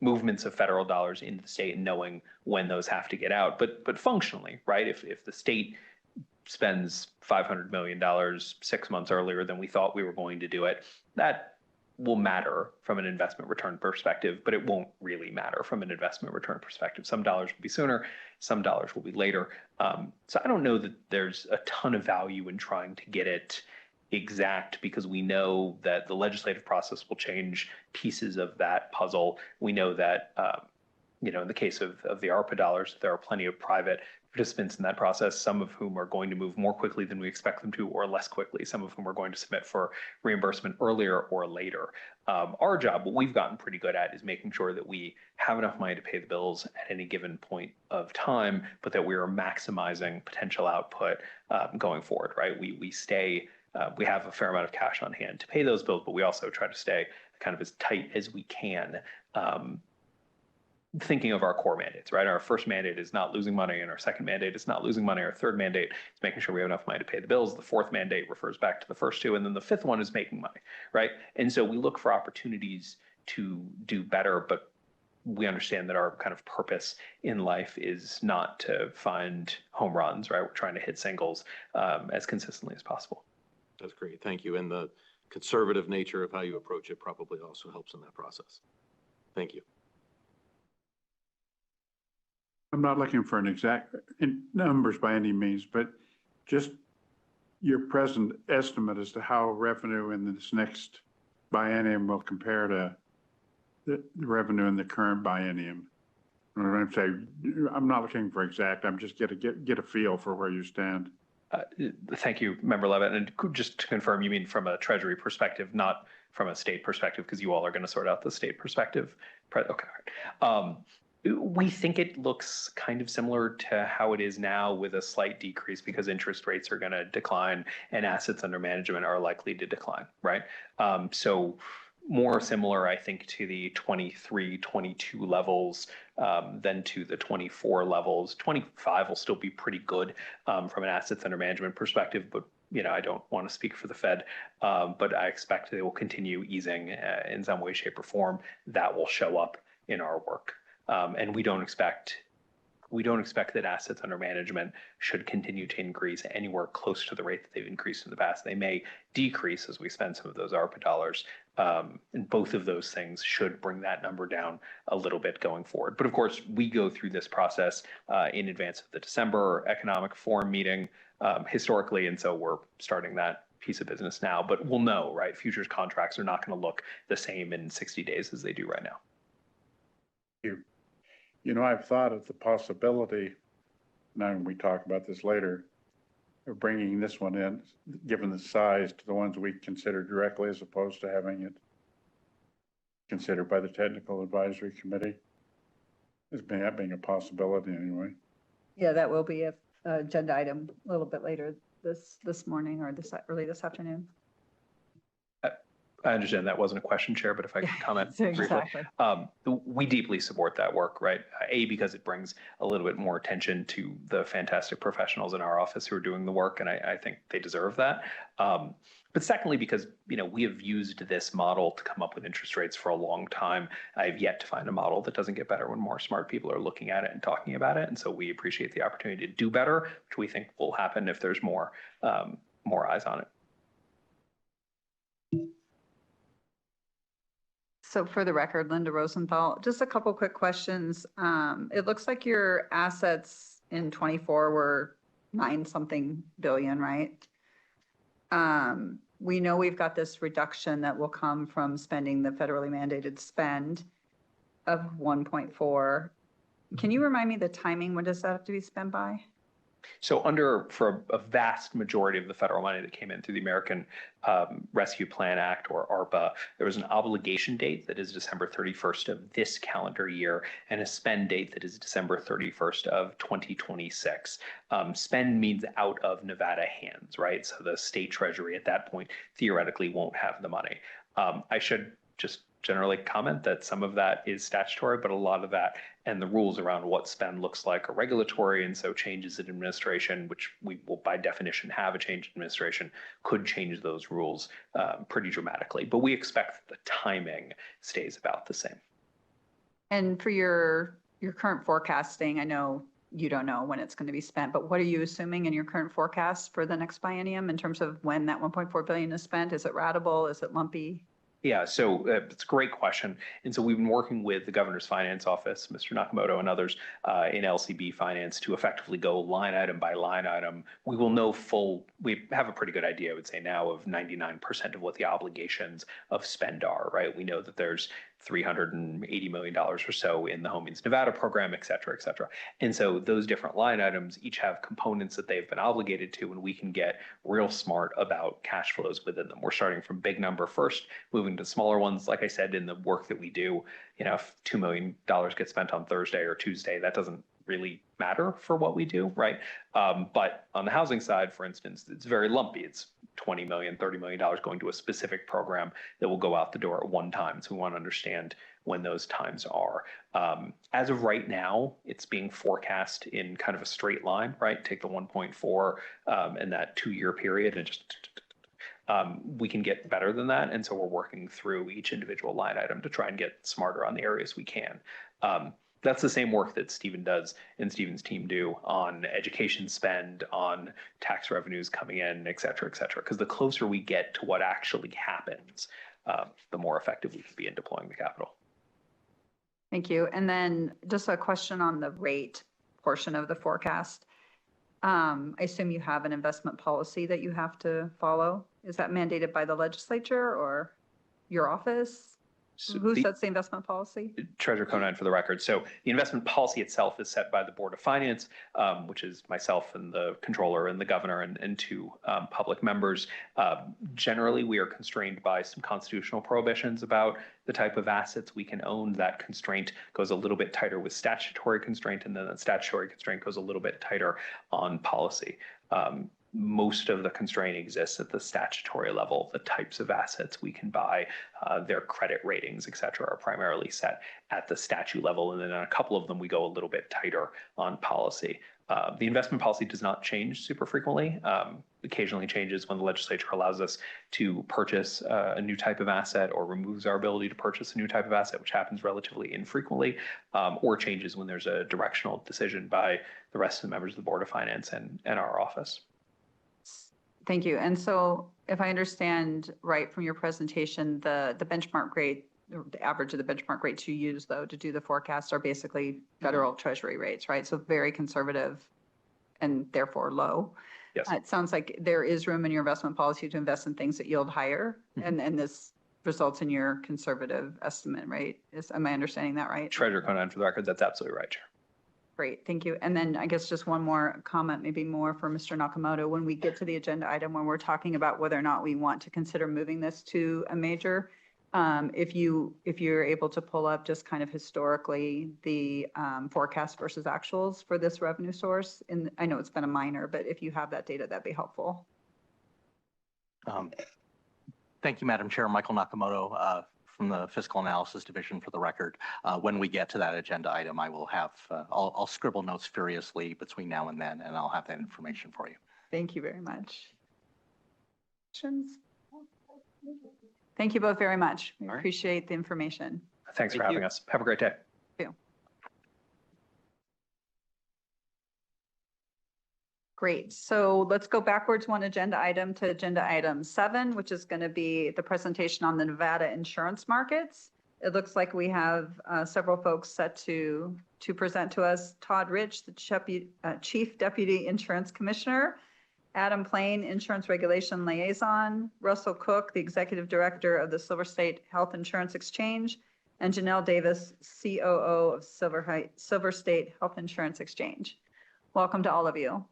Movements of federal dollars into the state and knowing when those have to get out. But functionally, right, if the state spends $500 million 6 months earlier than we thought we were going to do it, that will matter from an investment return perspective, but it won't really matter from an investment return perspective. Some dollars will be sooner, some dollars will be later. So I don't know that there's a ton of value in trying to get it exact, because we know that the legislative process will change pieces of that puzzle. We know that, in the case of the ARPA dollars, there are plenty of private participants in that process, some of whom are going to move more quickly than we expect them to, or less quickly, some of whom are going to submit for reimbursement earlier or later. Our job, what we've gotten pretty good at, is making sure that we have enough money to pay the bills at any given point of time, but that we are maximizing potential output going forward, right? We have a fair amount of cash on hand to pay those bills, but we also try to stay kind of as tight as we can, thinking of our core mandates, right? Our first mandate is not losing money, and our second mandate is not losing money. Our third mandate is making sure we have enough money to pay the bills. The fourth mandate refers back to the first two, and then the fifth one is making money, right? And so we look for opportunities to do better, but we understand that our kind of purpose in life is not to find home runs, right? We're trying to hit singles as consistently as possible. That's great. Thank you. And the conservative nature of how you approach it probably also helps in that process. Thank you. I'm not looking for an exact numbers by any means, but just your present estimate as to how revenue in this next biennium will compare to the revenue in the current biennium. I'm not looking for exact. I'm just get a feel for where you stand. Thank you, Member Levitt. And just to confirm, you mean from a Treasury perspective, not from a state perspective, because you all are going to sort out the state perspective. Okay. We think it looks kind of similar to how it is now, with a slight decrease because interest rates are going to decline and assets under management are likely to decline, right? So more similar, I think, to the 23, 22 levels than to the 24 levels. 25 will still be pretty good from an assets under management perspective, but I don't want to speak for the Fed, but I expect they will continue easing in some way, shape, or form. That will show up in our work. And we don't expect that assets under management should continue to increase anywhere close to the rate that they've increased in the past. They may decrease as we spend some of those ARPA dollars. And both of those things should bring that number down a little bit going forward. But of course, we go through this process in advance of the December Economic Forum meeting historically. And so we're starting that piece of business now. But we'll know, right? Futures contracts are not going to look the same in 60 days as they do right now. I've thought of the possibility, now we talk about this later, of bringing this one in, given the size, to the ones we consider directly, as opposed to having it considered by the Technical Advisory Committee, as being a possibility anyway. Yeah, that will be an agenda item a little bit later this morning or early this afternoon. I understand that wasn't a question, Chair, but if I could comment briefly. Exactly. We deeply support that work, right? Because it brings a little bit more attention to the fantastic professionals in our office who are doing the work, and I think they deserve that. But secondly, because we have used this model to come up with interest rates for a long time. I have yet to find a model that doesn't get better when more smart people are looking at it and talking about it. And so we appreciate the opportunity to do better, which we think will happen if there's more eyes on it. So for the record, Linda Rosenthal, just a couple quick questions. It looks like your assets in 24 were 9-something billion, right? We know we've got this reduction that will come from spending the federally mandated spend of 1.4. Can you remind me the timing? When does that have to be spent by? So for a vast majority of the federal money that came in through the American Rescue Plan Act, or ARPA, there was an obligation date that is December 31st of this calendar year and a spend date that is December 31st of 2026. Spend means out of Nevada hands, right? So the state treasury at that point theoretically won't have the money. I should just generally comment that some of that is statutory, but a lot of that and the rules around what spend looks like are regulatory. And so changes in administration, which we will by definition have a change in administration, could change those rules pretty dramatically. But we expect that the timing stays about the same. And for your current forecasting, I know you don't know when it's going to be spent, but what are you assuming in your current forecast for the next biennium in terms of when that 1.4 billion is spent? Is it ratable? Is it lumpy? Yeah, so it's a great question. And so we've been working with the governor's finance office, Mr. Nakamoto and others in LCB finance to effectively go line item by line item. We will know we have a pretty good idea, I would say now, of 99% of what the obligations of spend are, right? We know that there's $380 million or so in the Home Means Nevada program, et cetera, et cetera. And so those different line items each have components that they've been obligated to, and we can get real smart about cash flows within them. We're starting from big number first, moving to smaller ones. Like I said, in the work that we do, if $2 million gets spent on Thursday or Tuesday, that doesn't really matter for what we do, right? But on the housing side, for instance, it's very lumpy. It's $20 million, $30 million going to a specific program that will go out the door at one time. So we want to understand when those times are. As of right now, it's being forecast in kind of a straight line, right? Take the 1.4 and that 2-year period and just we can get better than that. And so we're working through each individual line item to try and get smarter on the areas we can. That's the same work that Stephen does and Stephen's team do on education spend, on tax revenues coming in, et cetera, because the closer we get to what actually happens, the more effective we can be in deploying the capital. Thank you. And then just a question on the rate portion of the forecast. I assume you have an investment policy that you have to follow. Is that mandated by the legislature or your office? So who sets the investment policy? Treasurer Conine for the record. So the investment policy itself is set by the Board of Finance, which is myself and the controller and the governor and 2 public members. Generally, we are constrained by some constitutional prohibitions about the type of assets we can own. That constraint goes a little bit tighter with statutory constraint, and then that statutory constraint goes a little bit tighter on policy. Most of the constraint exists at the statutory level. The types of assets we can buy, their credit ratings, et cetera, are primarily set at the statute level. And then on a couple of them, we go a little bit tighter on policy. The investment policy does not change super frequently. Occasionally changes when the legislature allows us to purchase a new type of asset or removes our ability to purchase a new type of asset, which happens relatively infrequently, or changes when there's a directional decision by the rest of the members of the Board of Finance and our office. Thank you. And so if I understand right from your presentation, the benchmark rate, the average of the benchmark rates you use, though, to do the forecast are basically federal treasury rates, right? So very conservative and therefore low. Yes. It sounds like there is room in your investment policy to invest in things that yield higher, and this results in your conservative estimate rate. Am I understanding that right? Treasurer Conine for the record, that's absolutely right, Chair. Great, thank you. And then I guess just one more comment, maybe more for Mr. Nakamoto. When we get to the agenda item, when we're talking about whether or not we want to consider moving this to a major, if you're able to pull up just kind of historically the forecast versus actuals for this revenue source, and I know it's been a minor, but if you have that data, that'd be helpful. Thank you, Madam Chair. Michael Nakamoto from the Fiscal Analysis Division for the record. When we get to that agenda item, I will have, I'll scribble notes furiously between now and then, and I'll have that information for you. Thank you very much. Questions? Thank you both very much. We appreciate the information. Thanks for having us. Have a great day. Thank you. Great. So let's go backwards one agenda item to agenda item 7, which is going to be the presentation on the Nevada insurance markets. It looks like we have several folks set to present to us. Todd Rich, the Chief Deputy Insurance Commissioner, Adam Plain, Insurance Regulation Liaison, Russell Cook, the Executive Director of the Silver State Health Insurance Exchange, and Janelle Davis, COO of Silver State Health Insurance Exchange. Welcome to all of you.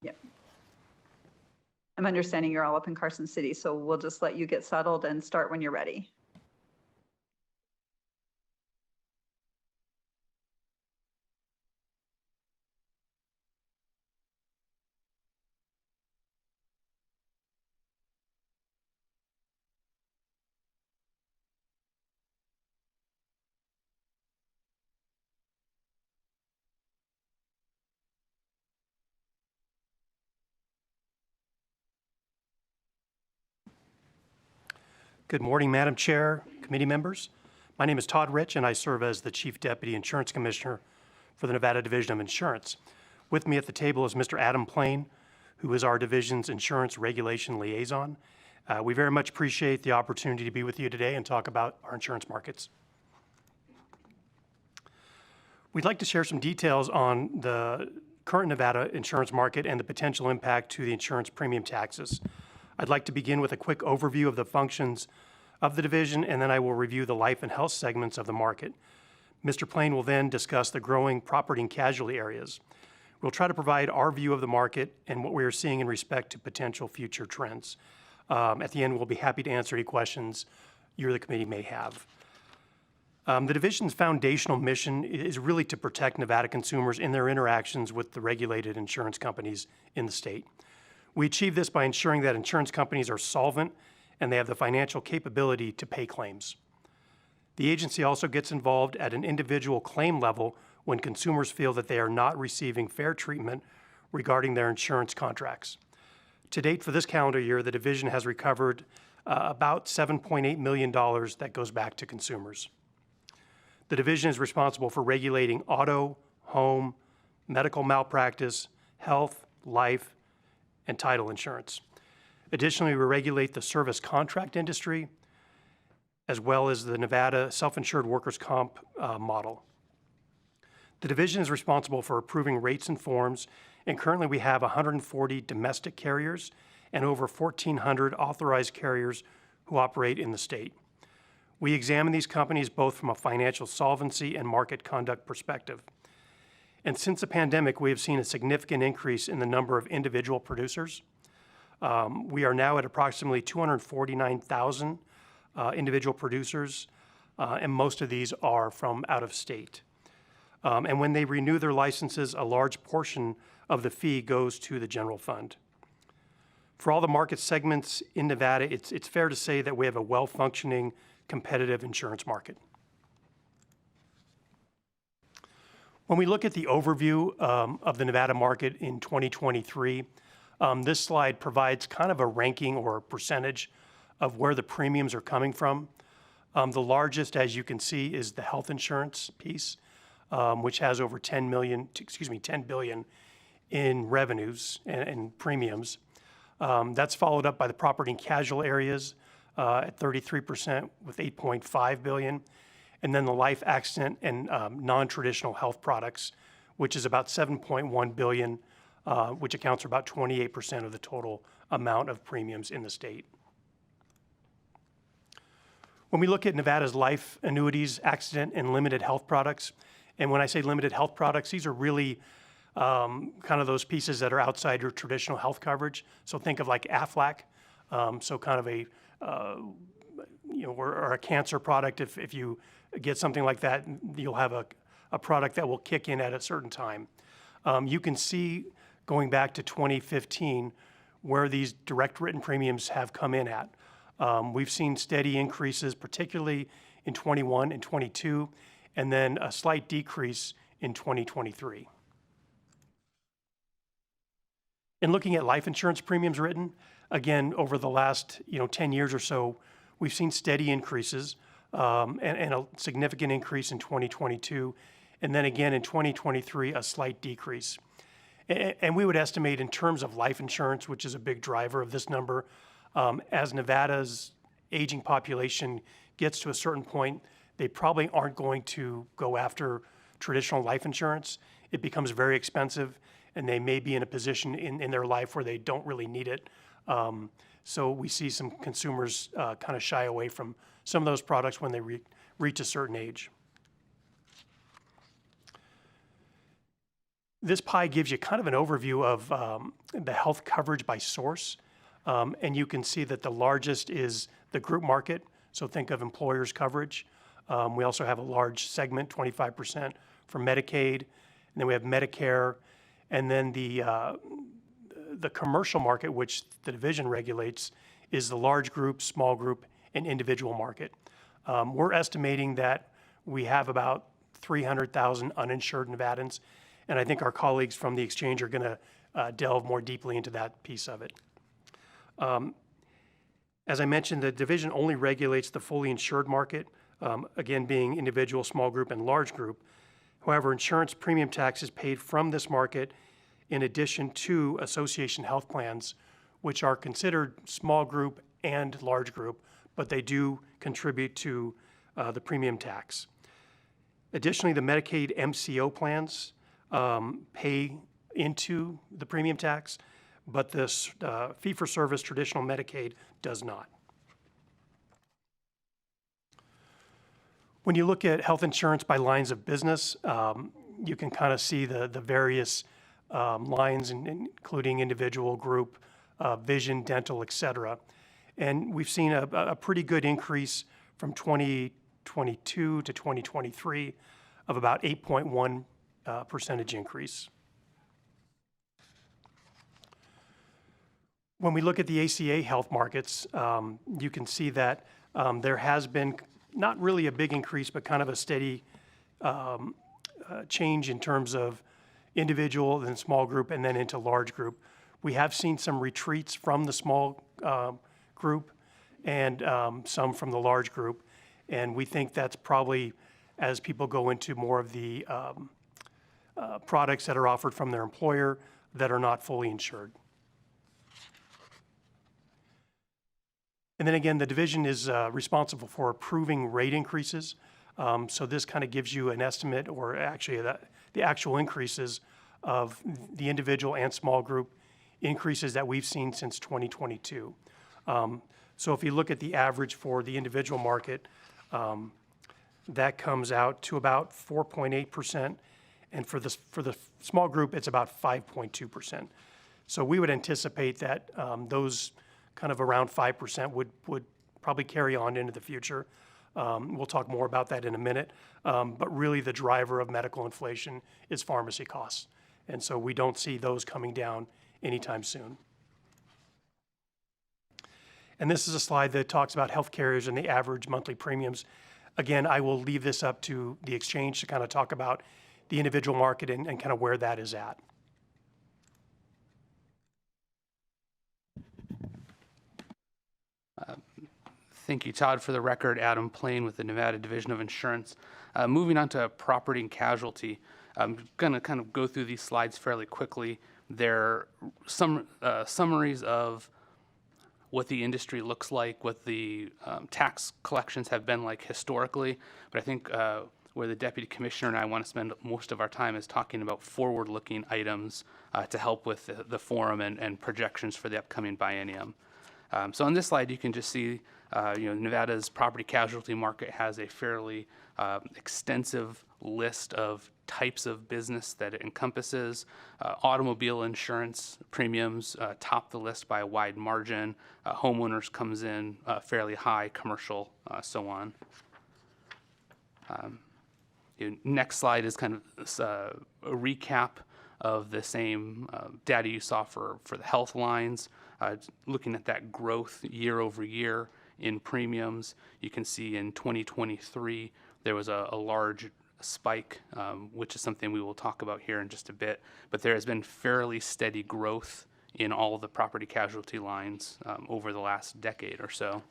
Yeah. I'm understanding you're all up in Carson City, so we'll just let you get settled and start when you're ready. Good morning, Madam Chair, committee members. My name is Todd Rich, and I serve as the Chief Deputy Insurance Commissioner for the Nevada Division of Insurance. With me at the table is Mr. Adam Plain, who is our division's Insurance Regulation Liaison. We very much appreciate the opportunity to be with you today and talk about our insurance markets. We'd like to share some details on the current Nevada insurance market and the potential impact to the insurance premium taxes. I'd like to begin with a quick overview of the functions of the division, and then I will review the life and health segments of the market. Mr. Plain will then discuss the growing property and casualty areas. We'll try to provide our view of the market and what we are seeing in respect to potential future trends. At the end, we'll be happy to answer any questions you or the committee may have. The division's foundational mission is really to protect Nevada consumers in their interactions with the regulated insurance companies in the state. We achieve this by ensuring that insurance companies are solvent and they have the financial capability to pay claims. The agency also gets involved at an individual claim level when consumers feel that they are not receiving fair treatment regarding their insurance contracts. To date, for this calendar year, the division has recovered about $7.8 million that goes back to consumers. The division is responsible for regulating auto, home, medical malpractice, health, life, and title insurance. Additionally, we regulate the service contract industry, as well as the Nevada self-insured workers' comp model. The division is responsible for approving rates and forms, and currently we have 140 domestic carriers and over 1,400 authorized carriers who operate in the state. We examine these companies both from a financial solvency and market conduct perspective. And since the pandemic, we have seen a significant increase in the number of individual producers. We are now at approximately 249,000 individual producers, and most of these are from out of state. And when they renew their licenses, a large portion of the fee goes to the general fund. For all the market segments in Nevada, it's fair to say that we have a well-functioning, competitive insurance market. When we look at the overview of the Nevada market in 2023, this slide provides kind of a ranking or a percentage of where the premiums are coming from. The largest, as you can see, is the health insurance piece, which has over $10 billion in revenues and premiums. That's followed up by the property and casualty areas at 33% with $8.5 billion. And then the life, accident, and non-traditional health products, which is about $7.1 billion, which accounts for about 28% of the total amount of premiums in the state. When we look at Nevada's life, annuities, accident, and limited health products, and when I say limited health products, these are really kind of those pieces that are outside your traditional health coverage. So think of like Aflac, so kind of a, or a cancer product. If you get something like that, you'll have a product that will kick in at a certain time. You can see going back to 2015, where these direct written premiums have come in at. We've seen steady increases, particularly in 21 and 22, and then a slight decrease in 2023. In looking at life insurance premiums written, again, over the last 10 years or so, we've seen steady increases and a significant increase in 2022, and then again in 2023, a slight decrease. And we would estimate in terms of life insurance, which is a big driver of this number, as Nevada's aging population gets to a certain point, they probably aren't going to go after traditional life insurance. It becomes very expensive, and they may be in a position in their life where they don't really need it. So we see some consumers kind of shy away from some of those products when they reach a certain age. This pie gives you kind of an overview of the health coverage by source. And you can see that the largest is the group market. So think of employers coverage. We also have a large segment, 25% for Medicaid. And then we have Medicare. And then the commercial market, which the division regulates, is the large group, small group, and individual market. We're estimating that we have about 300,000 uninsured Nevadans. And I think our colleagues from the exchange are going to delve more deeply into that piece of it. As I mentioned, the division only regulates the fully insured market, again being individual, small group, and large group. However, insurance premium tax is paid from this market in addition to association health plans, which are considered small group and large group, but they do contribute to the premium tax. Additionally, the Medicaid MCO plans pay into the premium tax, but this fee-for-service traditional Medicaid does not. When you look at health insurance by lines of business, you can kind of see the various lines, including individual, group, vision, dental, et cetera. And we've seen a pretty good increase from 2022 to 2023 of about 8.1 percentage increase. When we look at the ACA health markets, you can see that there has been not really a big increase, but kind of a steady change in terms of individual, then small group, and then into large group. We have seen some retreats from the small group and some from the large group. And we think that's probably as people go into more of the products that are offered from their employer that are not fully insured. And then again, the division is responsible for approving rate increases. So this kind of gives you an estimate, or actually the actual increases of the individual and small group increases that we've seen since 2022. So if you look at the average for the individual market, that comes out to about 4.8%. And for the small group, it's about 5.2%. So we would anticipate that those kind of around 5% would probably carry on into the future. We'll talk more about that in a minute. But really the driver of medical inflation is pharmacy costs. And so we don't see those coming down anytime soon. And this is a slide that talks about health carriers and the average monthly premiums. Again, I will leave this up to the exchange to kind of talk about the individual market and kind of where that is at. Thank you, Todd. For the record, Adam Plain with the Nevada Division of Insurance. Moving on to property and casualty, I'm going to kind of go through these slides fairly quickly. They're some summaries of what the industry looks like, what the tax collections have been like historically. But I think where the Deputy Commissioner and I want to spend most of our time is talking about forward-looking items to help with the forum and projections for the upcoming biennium. So on this slide, you can just see Nevada's property casualty market has a fairly extensive list of types of business that it encompasses. Automobile insurance premiums top the list by a wide margin. Homeowners comes in fairly high, commercial, so on. Next slide is kind of a recap of the same data you saw for the health lines. Looking at that growth year over year in premiums, you can see in 2023 there was a large spike, which is something we will talk about here in just a bit, but there has been fairly steady growth in all of the property casualty lines over the last decade or so.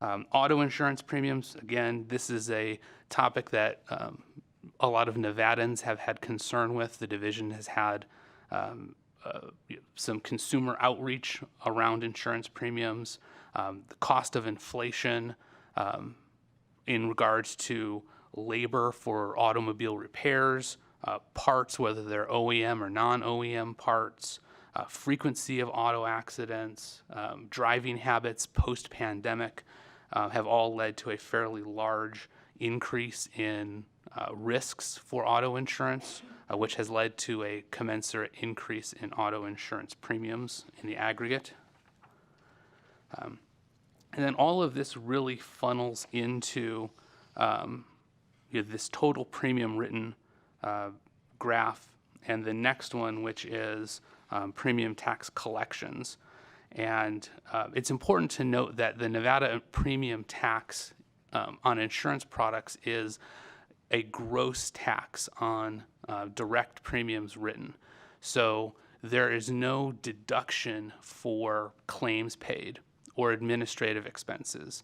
Auto insurance premiums, again, this is a topic that a lot of Nevadans have had concern with. The division has had some consumer outreach around insurance premiums, the cost of inflation in regards to labor for automobile repairs, parts, whether they're OEM or non-OEM parts, frequency of auto accidents, driving habits post-pandemic have all led to a fairly large increase in risks for auto insurance, which has led to a commensurate increase in auto insurance premiums in the aggregate. And then all of this really funnels into this total premium written graph, and the next one, which is premium tax collections. And it's important to note that the Nevada premium tax on insurance products is a gross tax on direct premiums written. So there is no deduction for claims paid or administrative expenses.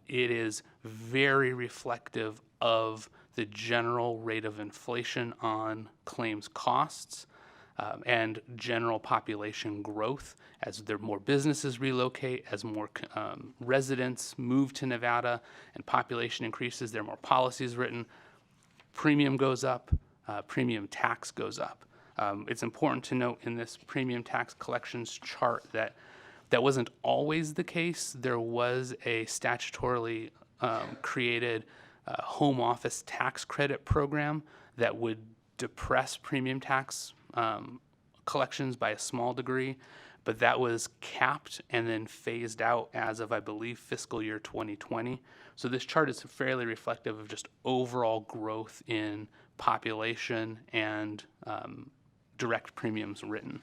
It is very reflective of the general rate of inflation on claims costs and general population growth. As there more businesses relocate, as more residents move to Nevada and population increases, there are more policies written, premium goes up, premium tax goes up. It's important to note in this premium tax collections chart that that wasn't always the case. There was a statutorily created home office tax credit program that would depress premium tax collections by a small degree, but that was capped and then phased out as of, I believe, fiscal year 2020. So this chart is fairly reflective of just overall growth in population and direct premiums written.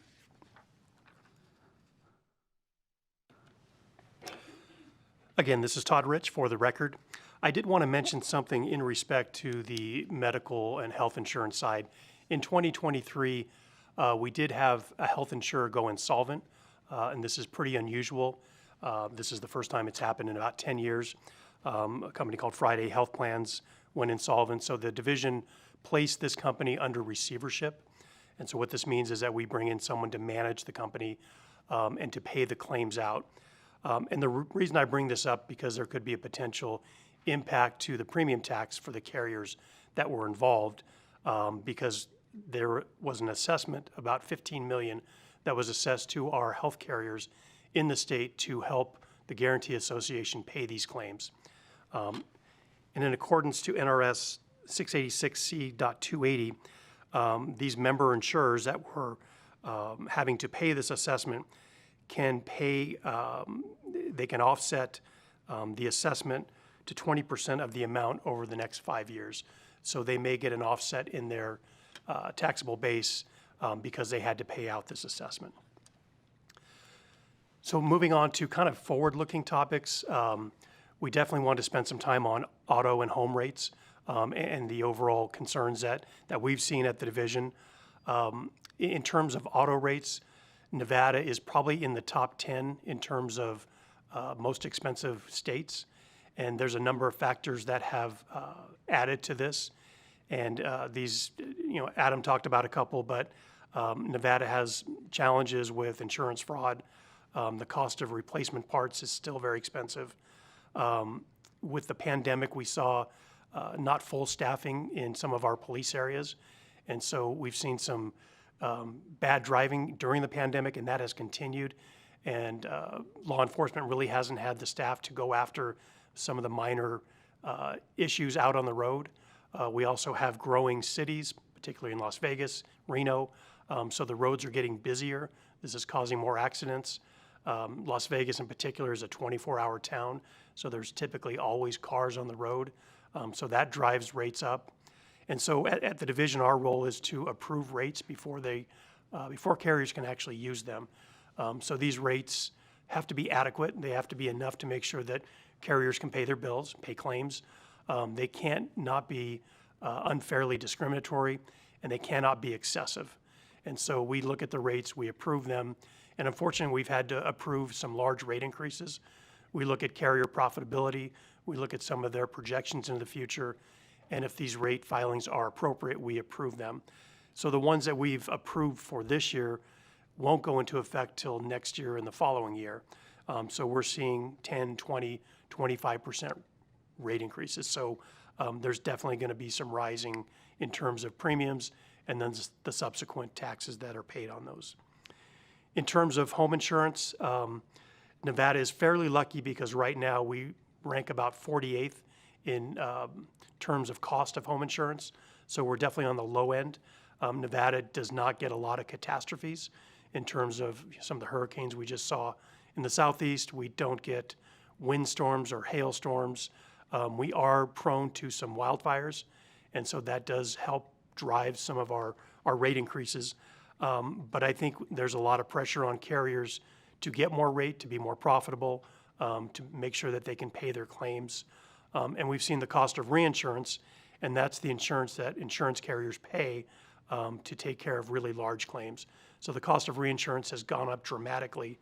Again, this is Todd Rich for the record. I did want to mention something in respect to the medical and health insurance side. In 2023, we did have a health insurer go insolvent, and this is pretty unusual. This is the first time it's happened in about 10 years. A company called Friday Health Plans went insolvent, so the division placed this company under receivership. And so what this means is that we bring in someone to manage the company and to pay the claims out. And the reason I bring this up, because there could be a potential impact to the premium tax for the carriers that were involved, because there was an assessment, about $15 million, that was assessed to our health carriers in the state to help the Guarantee Association pay these claims. And in accordance to NRS 686C.280, these member insurers that were having to pay this assessment can pay, they can offset the assessment to 20% of the amount over the next 5 years. So they may get an offset in their taxable base because they had to pay out this assessment. So moving on to kind of forward-looking topics, we definitely want to spend some time on auto and home rates and the overall concerns that we've seen at the division. In terms of auto rates, Nevada is probably in the top 10 in terms of most expensive states. And there's a number of factors that have added to this. And these, Adam talked about a couple, but Nevada has challenges with insurance fraud. The cost of replacement parts is still very expensive. With the pandemic, we saw not full staffing in some of our police areas. And so we've seen some bad driving during the pandemic, and that has continued. And law enforcement really hasn't had the staff to go after some of the minor issues out on the road. We also have growing cities, particularly in Las Vegas, Reno, so the roads are getting busier. This is causing more accidents. Las Vegas in particular is a 24-hour town, so there's typically always cars on the road, so that drives rates up. And so at the division, our role is to approve rates before they before carriers can actually use them. So these rates have to be adequate. They have to be enough to make sure that carriers can pay their bills, pay claims. They can't not be unfairly discriminatory, and they cannot be excessive. And so we look at the rates, we approve them, and unfortunately, we've had to approve some large rate increases. We look at carrier profitability, we look at some of their projections into the future, and if these rate filings are appropriate, we approve them. So the ones that we've approved for this year won't go into effect till next year and the following year. So we're seeing 10, 20, 25% rate increases. So there's definitely going to be some rising in terms of premiums and then the subsequent taxes that are paid on those. In terms of home insurance, Nevada is fairly lucky because right now we rank about 48th in terms of cost of home insurance. So we're definitely on the low end. Nevada does not get a lot of catastrophes in terms of some of the hurricanes we just saw in the southeast. We don't get windstorms or hailstorms. We are prone to some wildfires, and so that does help drive some of our rate increases. But I think there's a lot of pressure on carriers to get more rate, to be more profitable, to make sure that they can pay their claims. And we've seen the cost of reinsurance, and that's the insurance that insurance carriers pay to take care of really large claims. So the cost of reinsurance has gone up dramatically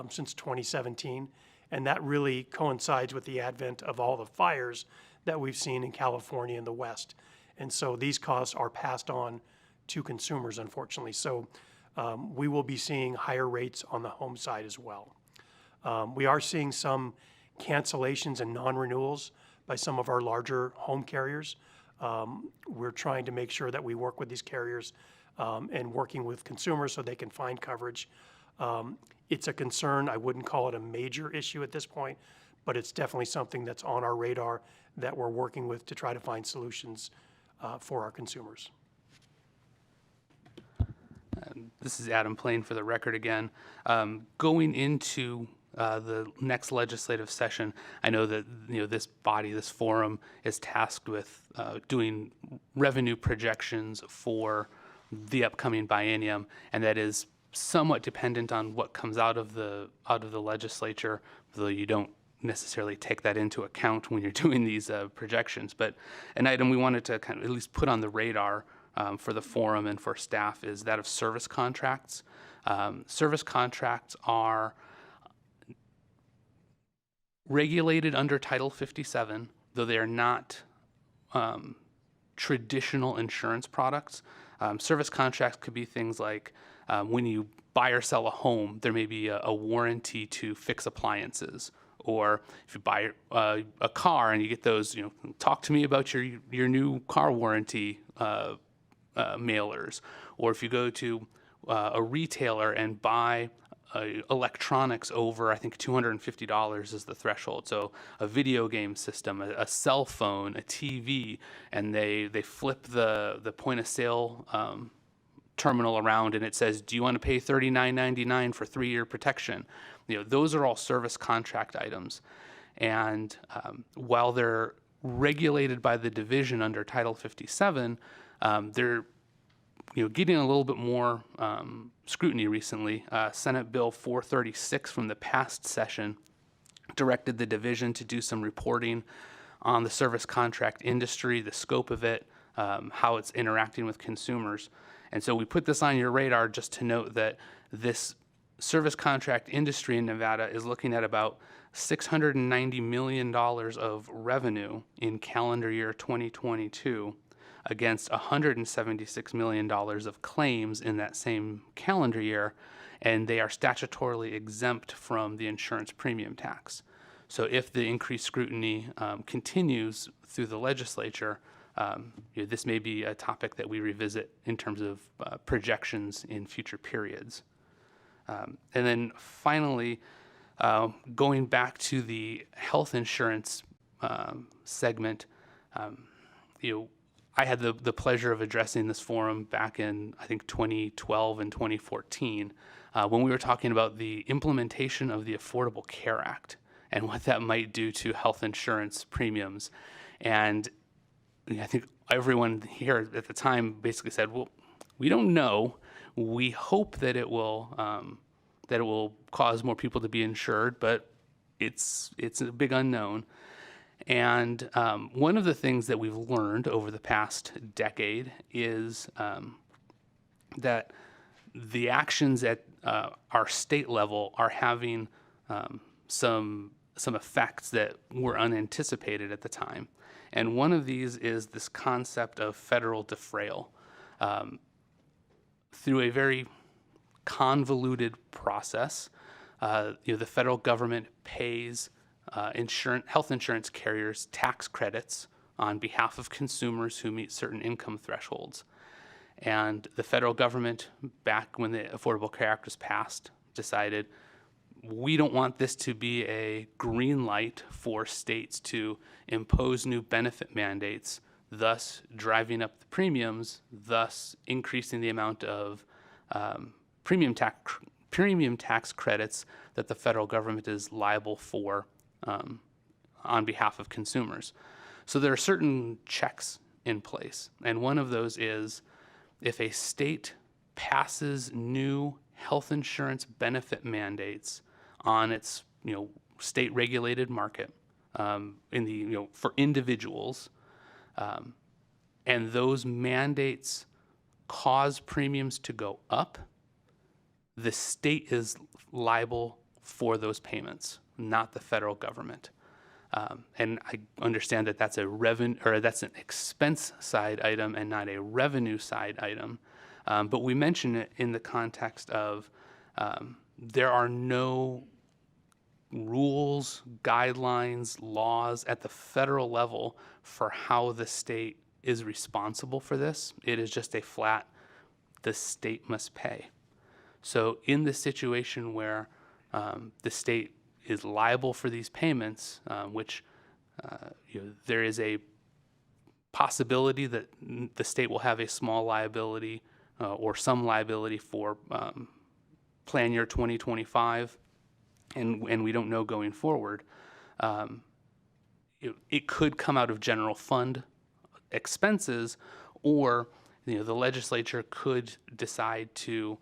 since 2017, and that really coincides with the advent of all the fires that we've seen in California and the West. And so these costs are passed on to consumers, unfortunately. So we will be seeing higher rates on the home side as well. We are seeing some cancellations and non-renewals by some of our larger home carriers. We're trying to make sure that we work with these carriers and working with consumers so they can find coverage. It's a concern. I wouldn't call it a major issue at this point, but it's definitely something that's on our radar that we're working with to try to find solutions for our consumers. This is Adam Plain for the record again. Going into the next legislative session, I know that this body, this forum, is tasked with doing revenue projections for the upcoming biennium, and that is somewhat dependent on what comes out of the legislature, though you don't necessarily take that into account when you're doing these projections. But an item we wanted to kind of at least put on the radar for the forum and for staff is that of service contracts. Service contracts are regulated under Title 57, though they are not traditional insurance products. Service contracts could be things like when you buy or sell a home, there may be a warranty to fix appliances. Or if you buy a car and you get those, talk to me about your new car warranty mailers. Or if you go to a retailer and buy electronics over, I think $250 is the threshold. So a video game system, a cell phone, a TV, and they flip the point of sale terminal around and it says, do you want to pay $39.99 for 3-year protection? Those are all service contract items. And while they're regulated by the division under Title 57, they're getting a little bit more scrutiny recently. Senate Bill 436 from the past session directed the division to do some reporting on the service contract industry, the scope of it, how it's interacting with consumers. And so we put this on your radar just to note that this service contract industry in Nevada is looking at about $690 million of revenue in calendar year 2022 against $176 million of claims in that same calendar year, and they are statutorily exempt from the insurance premium tax. So if the increased scrutiny continues through the legislature, this may be a topic that we revisit in terms of projections in future periods. And then finally, going back to the health insurance segment, I had the pleasure of addressing this forum back in, I think, 2012 and 2014, when we were talking about the implementation of the Affordable Care Act and what that might do to health insurance premiums. And I think everyone here at the time basically said, well, We don't know. We hope that it will cause more people to be insured, but it's a big unknown. And one of the things that we've learned over the past decade is that the actions at our state level are having some effects that were unanticipated at the time. And one of these is this concept of federal defrayal. Through a very convoluted process, the federal government pays health insurance carriers tax credits on behalf of consumers who meet certain income thresholds. And the federal government, back when the Affordable Care Act was passed, decided we don't want this to be a green light for states to impose new benefit mandates, thus driving up the premiums, thus increasing the amount of premium tax credits that the federal government is liable for on behalf of consumers. So there are certain checks in place, and one of those is if a state passes new health insurance benefit mandates on its state regulated market for individuals, and those mandates cause premiums to go up, the state is liable for those payments, not the federal government. And I understand that that's that's an expense side item and not a revenue side item. But we mention it in the context of there are no rules, guidelines, laws at the federal level for how the state is responsible for this. It is just a flat, the state must pay. So in the situation where the state is liable for these payments, which there is a possibility that the state will have a small liability or some liability for plan year 2025, and we don't know going forward. It could come out of general fund expenses, or the legislature could decide to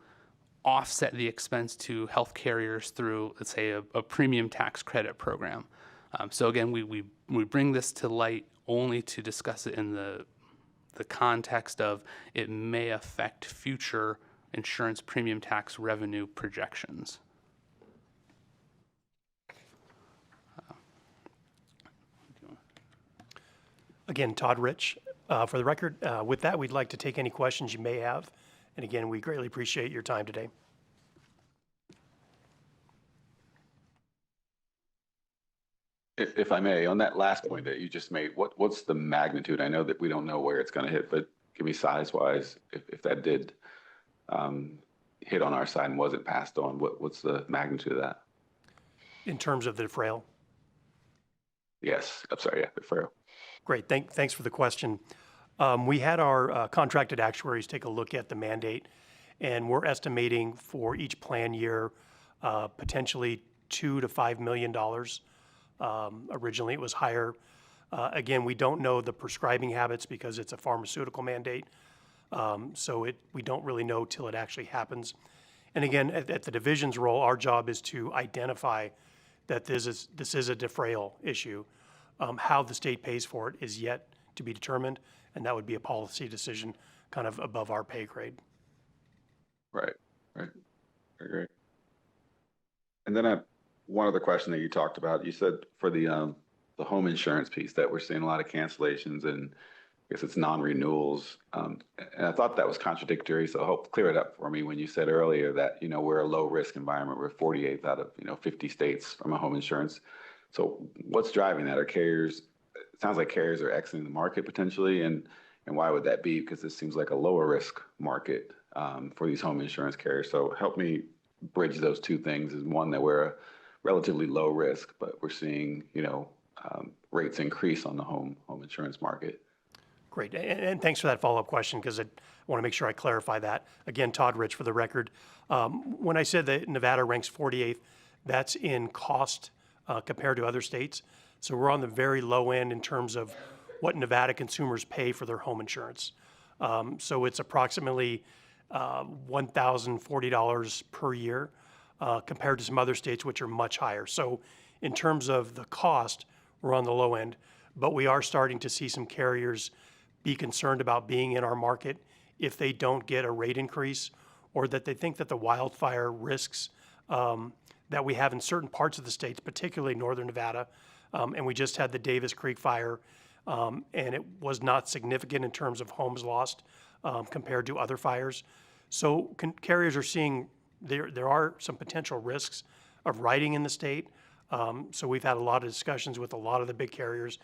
offset the expense to health carriers through, let's say, a premium tax credit program. So again, we bring this to light only to discuss it in the context of it may affect future insurance premium tax revenue projections. Again, Todd Rich, for the record. With that, we'd like to take any questions you may have. And again, we greatly appreciate your time today. If I may, on that last point that you just made, what's the magnitude? I know that we don't know where it's going to hit, but give me size-wise, if that did hit on our side and wasn't passed on, what's the magnitude of that? In terms of the defrayal? Yes, I'm sorry, yeah, defrayal. Great, thanks for the question. We had our contracted actuaries take a look at the mandate, and we're estimating for each plan year potentially $2 to $5 million. Originally, it was higher. Again, we don't know the prescribing habits because it's a pharmaceutical mandate, so we don't really know till it actually happens. And again, at the division's role, our job is to identify that this is a defrayal issue. How the state pays for it is yet to be determined, and that would be a policy decision kind of above our pay grade. Right. Very great. And then one other question that you talked about, you said for the home insurance piece that we're seeing a lot of cancellations and I guess it's non-renewals. And I thought that was contradictory, so hope clear it up for me when you said earlier that, we're a low risk environment. We're 48th out of, 50 states from a home insurance. So what's driving that? Are carriers, it sounds like carriers are exiting the market potentially, and why would that be? Because this seems like a lower risk market for these home insurance carriers. So help me bridge those two things. Is one that we're a relatively low risk, but we're seeing, rates increase on the home insurance market. Great, and thanks for that follow-up question, because I want to make sure I clarify that. Again, Todd Rich for the record. When I said that Nevada ranks 48th, that's in cost compared to other states. So we're on the very low end in terms of what Nevada consumers pay for their home insurance. So it's approximately $1,040 per year compared to some other states which are much higher. So in terms of the cost, we're on the low end, but we are starting to see some carriers be concerned about being in our market if they don't get a rate increase, or that they think that the wildfire risks that we have in certain parts of the states, particularly northern Nevada, and we just had the Davis Creek fire, and it was not significant in terms of homes lost compared to other fires. So carriers are seeing there are some potential risks of writing in the state. So we've had a lot of discussions with a lot of the big carriers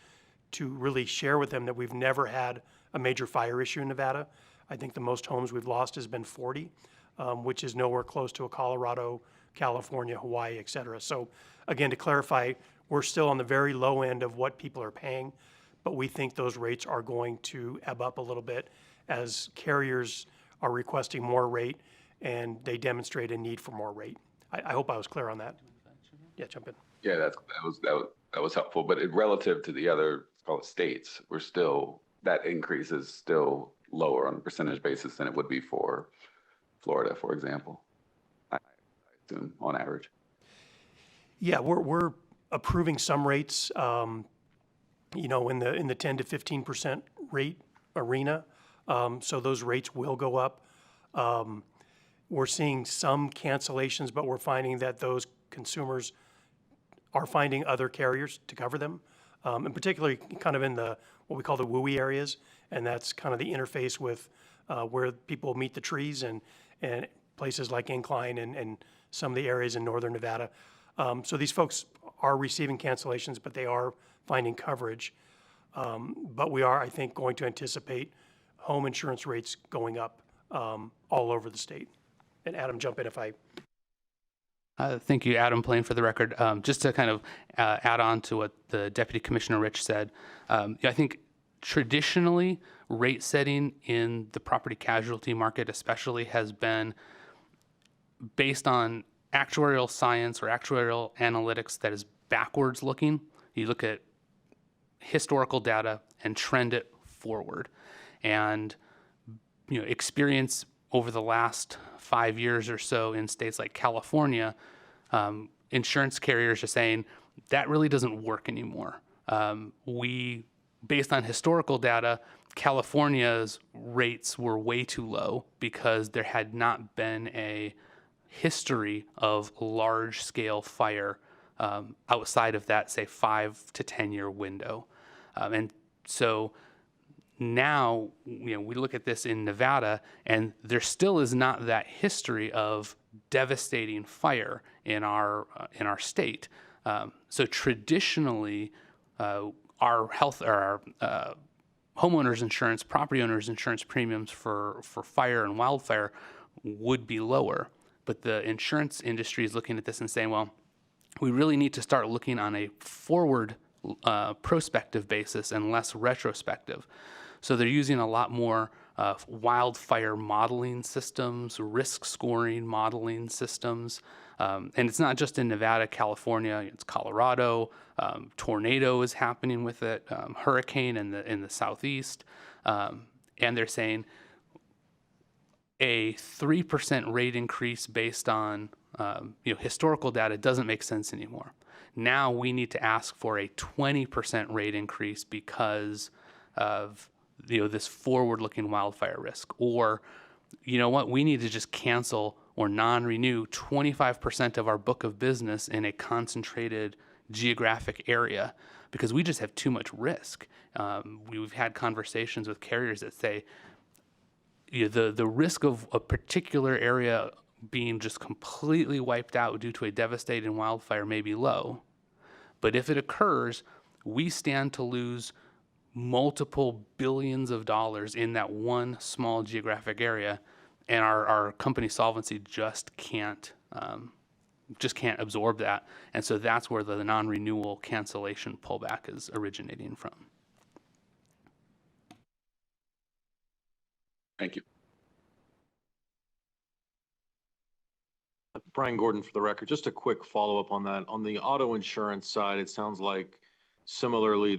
to really share with them that we've never had a major fire issue in Nevada. I think the most homes we've lost has been 40, which is nowhere close to a Colorado, California, Hawaii, et cetera. So again, to clarify, we're still on the very low end of what people are paying, but we think those rates are going to ebb up a little bit as carriers are requesting more rate and they demonstrate a need for more rate. I hope I was clear on that. Yeah, jump in. Yeah, that was helpful. But relative to the other, call it states, we're still, that increase is still lower on a percentage basis than it would be for Florida, for example, I assume, on average. Yeah, we're approving some rates, in the 10 to 15% rate arena. So those rates will go up. We're seeing some cancellations, but we're finding that those consumers are finding other carriers to cover them, and particularly kind of in the what we call the WUI areas, and that's kind of the interface with where people meet the trees and places like Incline and some of the areas in northern Nevada. So these folks are receiving cancellations, but they are finding coverage. But we are, I think, going to anticipate home insurance rates going up all over the state. And Adam, jump in if I... Thank you, Adam Plain, for the record. Just to kind of add on to what the Deputy Commissioner Rich said, I think traditionally rate setting in the property casualty market especially has been based on actuarial science or actuarial analytics that is backwards looking. You look at historical data and trend it forward. And experience over the last 5 years or so in states like California, insurance carriers are saying that really doesn't work anymore. Based on historical data, California's rates were way too low because there had not been a history of large-scale fire outside of that, say, 5 to 10 year window. And so now, we look at this in Nevada, and there still is not that history of devastating fire in our state. So traditionally, our homeowners insurance, property owners insurance premiums for fire and wildfire would be lower. But the insurance industry is looking at this and saying, well, we really need to start looking on a forward prospective basis and less retrospective. So they're using a lot more wildfire modeling systems, risk scoring modeling systems. And it's not just in Nevada, California, it's Colorado. Tornado is happening with it, hurricane in the southeast. And they're saying a 3% rate increase based on historical data doesn't make sense anymore. Now we need to ask for a 20% rate increase because of this forward-looking wildfire risk. Or, we need to just cancel or non-renew 25% of our book of business in a concentrated geographic area because we just have too much risk. We've had conversations with carriers that say the risk of a particular area being just completely wiped out due to a devastating wildfire may be low, but if it occurs, we stand to lose multiple billions of dollars in that one small geographic area, and our company solvency just can't absorb that. And so that's where the non-renewal cancellation pullback is originating from. Thank you. Brian Gordon for the record. Just a quick follow-up on that. On the auto insurance side, it sounds like similarly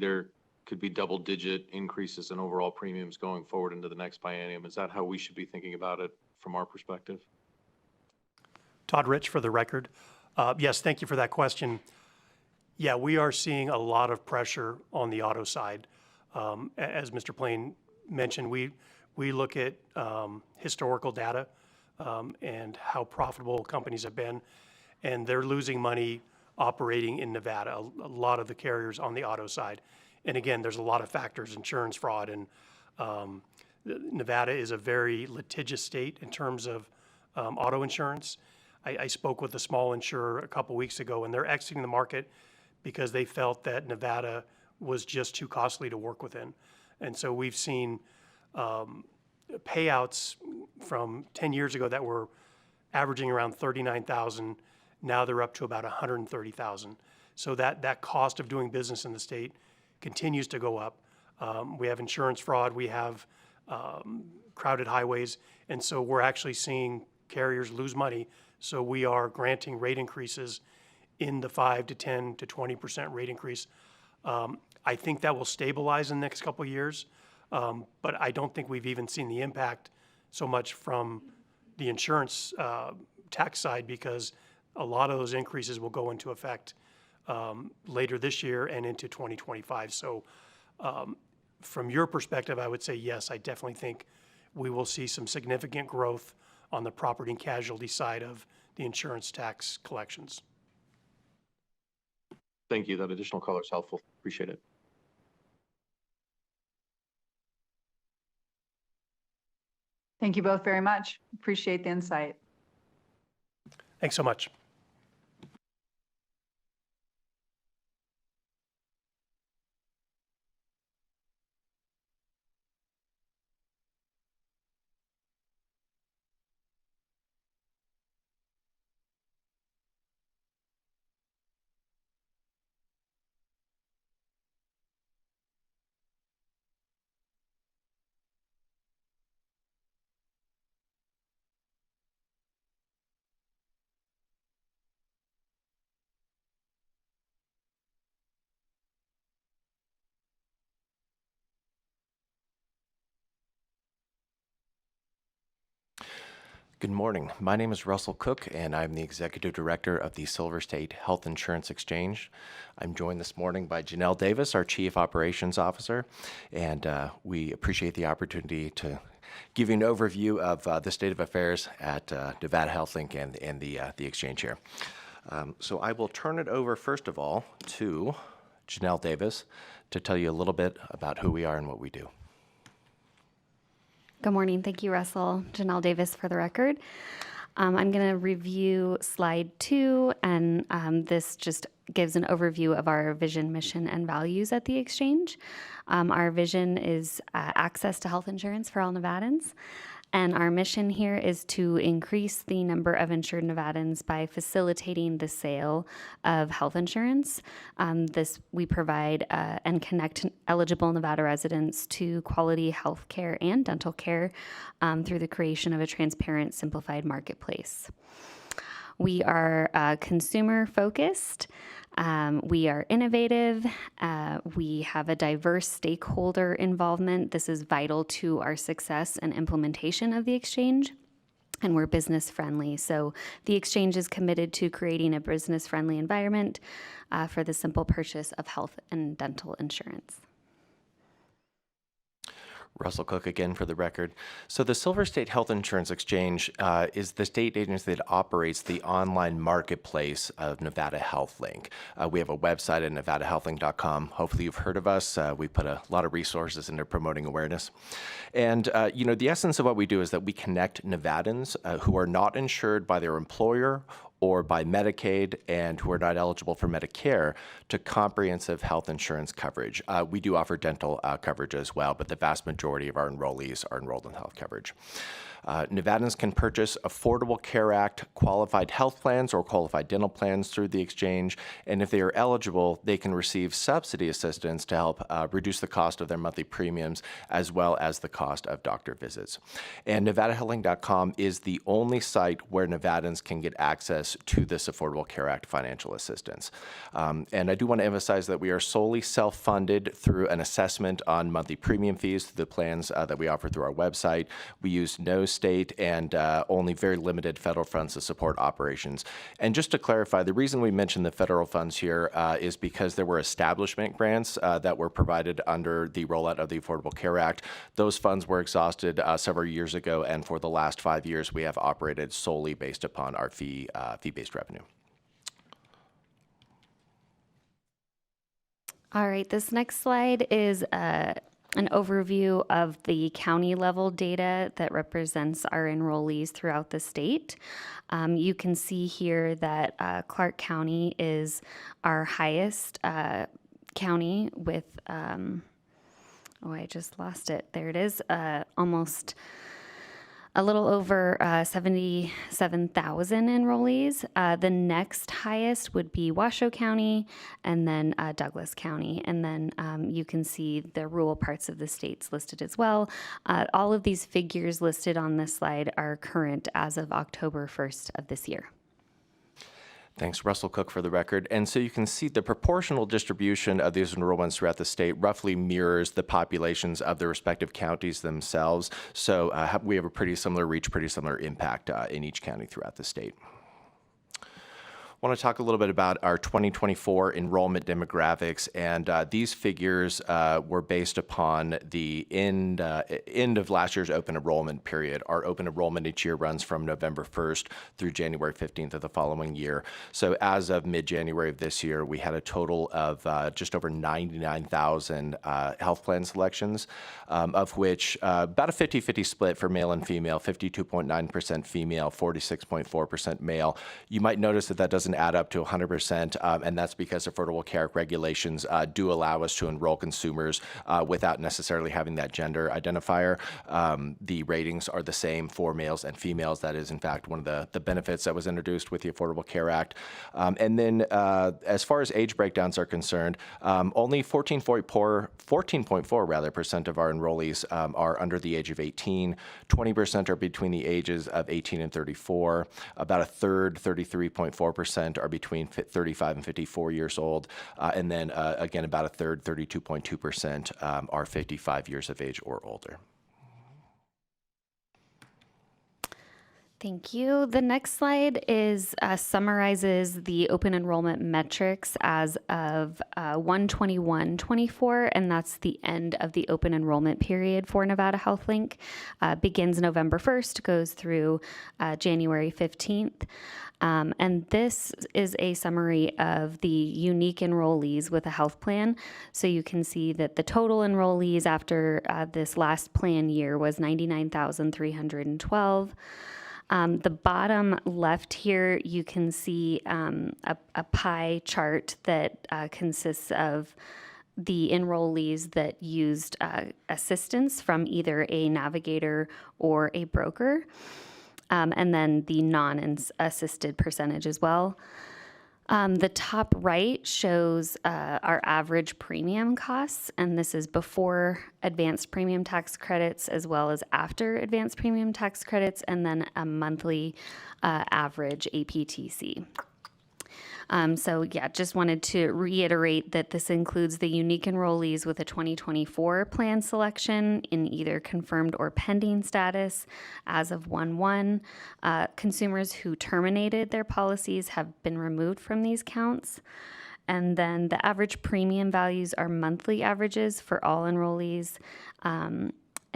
could be double-digit increases in overall premiums going forward into the next biennium. Is that how we should be thinking about it from our perspective? Todd Rich for the record. Yes, thank you for that question. Yeah, we are seeing a lot of pressure on the auto side. As Mr. Plain mentioned, we look at historical data and how profitable companies have been, and they're losing money operating in Nevada, a lot of the carriers on the auto side. And again, there's a lot of factors, insurance fraud, and Nevada is a very litigious state in terms of auto insurance. I spoke with a small insurer a couple weeks ago, and they're exiting the market because they felt that Nevada was just too costly to work within. And so we've seen payouts from 10 years ago that were averaging around $39,000. Now they're up to about $130,000. So that cost of doing business in the state continues to go up. We have insurance fraud, we have crowded highways, and so we're actually seeing carriers lose money. So we are granting rate increases in the 5 to 10 to 20% rate increase. I think that will stabilize in the next couple of years, but I don't think we've even seen the impact so much from the insurance tax side, because a lot of those increases will go into effect later this year and into 2025. So from your perspective, I would say yes, I definitely think we will see some significant growth on the property and casualty side of the insurance tax collections. Thank you. That additional color is helpful. Appreciate it. Thank you both very much. Appreciate the insight. Thanks so much. Good morning. My name is Russell Cook, and I'm the Executive Director of the Silver State Health Insurance Exchange. I'm joined this morning by Janelle Davis, our Chief Operations Officer, and we appreciate the opportunity to give you an overview of the state of affairs at Nevada HealthLink and the exchange here. So I will turn it over, first of all, to Janelle Davis to tell you a little bit about who we are and what we do. Good morning. Thank you, Russell. Janelle Davis for the record. I'm going to review slide 2, and this just gives an overview of our vision, mission, and values at the exchange. Our vision is access to health insurance for all Nevadans. And our mission here is to increase the number of insured Nevadans by facilitating the sale of health insurance. We provide and connect eligible Nevada residents to quality health care and dental care through the creation of a transparent, simplified marketplace. We are consumer focused. We are innovative. We have a diverse stakeholder involvement. This is vital to our success and implementation of the exchange. And we're business friendly. So the exchange is committed to creating a business friendly environment for the simple purchase of health and dental insurance. Russell Cook again for the record. So the Silver State Health Insurance Exchange is the state agency that operates the online marketplace of Nevada HealthLink. We have a website at nevadahealthlink.com. Hopefully you've heard of us. We put a lot of resources into promoting awareness. And, the essence of what we do is that we connect Nevadans who are not insured by their employer or by Medicaid and who are not eligible for Medicare to comprehensive health insurance coverage. We do offer dental coverage as well, but the vast majority of our enrollees are enrolled in health coverage. Nevadans can purchase Affordable Care Act qualified health plans or qualified dental plans through the exchange, and if they are eligible, they can receive subsidy assistance to help reduce the cost of their monthly premiums as well as the cost of doctor visits. And NevadaHealthLink.com is the only site where Nevadans can get access access to this Affordable Care Act financial assistance. And I do want to emphasize that we are solely self-funded through an assessment on monthly premium fees through the plans that we offer through our website. We use no state and only very limited federal funds to support operations. And just to clarify, the reason we mentioned the federal funds here is because there were establishment grants that were provided under the rollout of the Affordable Care Act. Those funds were exhausted several years ago, and for the last 5 years, we have operated solely based upon our fee-based revenue. All right, this next slide is an overview of the county level data that represents our enrollees throughout the state. You can see here that Clark County is our highest county with, oh, I just lost it. There it is, almost a little over 77,000 enrollees. The next highest would be Washoe County and then Douglas County. And then you can see the rural parts of the states listed as well. All of these figures listed on this slide are current as of October 1st of this year. Thanks, Russell Cook, for the record. And so you can see the proportional distribution of these enrollments throughout the state roughly mirrors the populations of the respective counties themselves. So we have a pretty similar reach, pretty similar impact in each county throughout the state. I want to talk a little bit about our 2024 enrollment demographics, and these figures were based upon the end of last year's open enrollment period. Our open enrollment each year runs from November 1st through January 15th of the following year. So as of mid-January of this year, we had a total of just over 99,000 health plan selections, of which about a 50-50 split for male and female, 52.9% female, 46.4% male. You might notice that doesn't add up to 100%, and that's because Affordable Care Act regulations do allow us to enroll consumers without necessarily having that gender identifier. The ratings are the same for males and females. That is, in fact, one of the benefits that was introduced with the Affordable Care Act. And then as far as age breakdowns are concerned, only 14.4% of our enrollees are under the age of 18. 20% are between the ages of 18 and 34. About a third, 33.4%, are between 35 and 54 years old. And then again, about a third, 32.2%, are 55 years of age or older. Thank you. The next slide is summarizes the open enrollment metrics as of 1/21/24, and that's the end of the open enrollment period for Nevada Health Link. Begins November 1st, goes through January 15th. And this is a summary of the unique enrollees with a health plan. So you can see that the total enrollees after this last plan year was 99,312. The bottom left here, you can see a pie chart that consists of the enrollees that used assistance from either a navigator or a broker, and then the non-assisted percentage as well. The top right shows our average premium costs, and this is before advanced premium tax credits as well as after advanced premium tax credits, and then a monthly average APTC. So yeah, just wanted to reiterate that this includes the unique enrollees with a 2024 plan selection in either confirmed or pending status as of 1/1. Consumers who terminated their policies have been removed from these counts. And then the average premium values are monthly averages for all enrollees.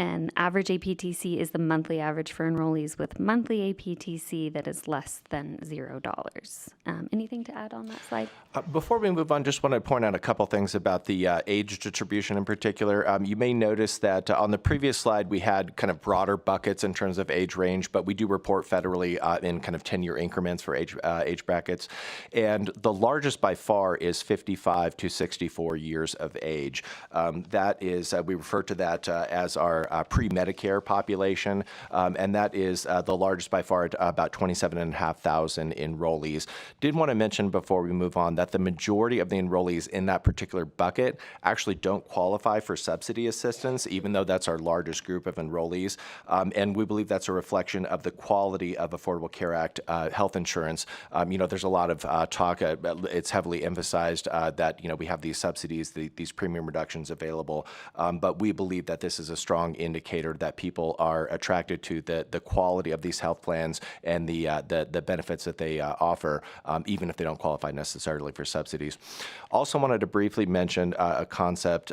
And average APTC is the monthly average for enrollees with monthly APTC that is less than $0. Anything to add on that slide? Before we move on, just want to point out a couple things about the age distribution in particular. You may notice that on the previous slide, we had kind of broader buckets in terms of age range, but we do report federally in kind of 10-year increments for age brackets. And the largest by far is 55 to 64 years of age. That is, we refer to that as our pre-Medicare population, and that is the largest by far at about 27,500 enrollees. Did want to mention before we move on that the majority of the enrollees in that particular bucket actually don't qualify for subsidy assistance, even though that's our largest group of enrollees. And we believe that's a reflection of the quality of Affordable Care Act health insurance. There's a lot of talk, it's heavily emphasized that, we have these subsidies, these premium reductions available. But we believe that this is a strong indicator that people are attracted to the quality of these health plans and the benefits that they offer, even if they don't qualify necessarily for subsidies. Also wanted to briefly mention a concept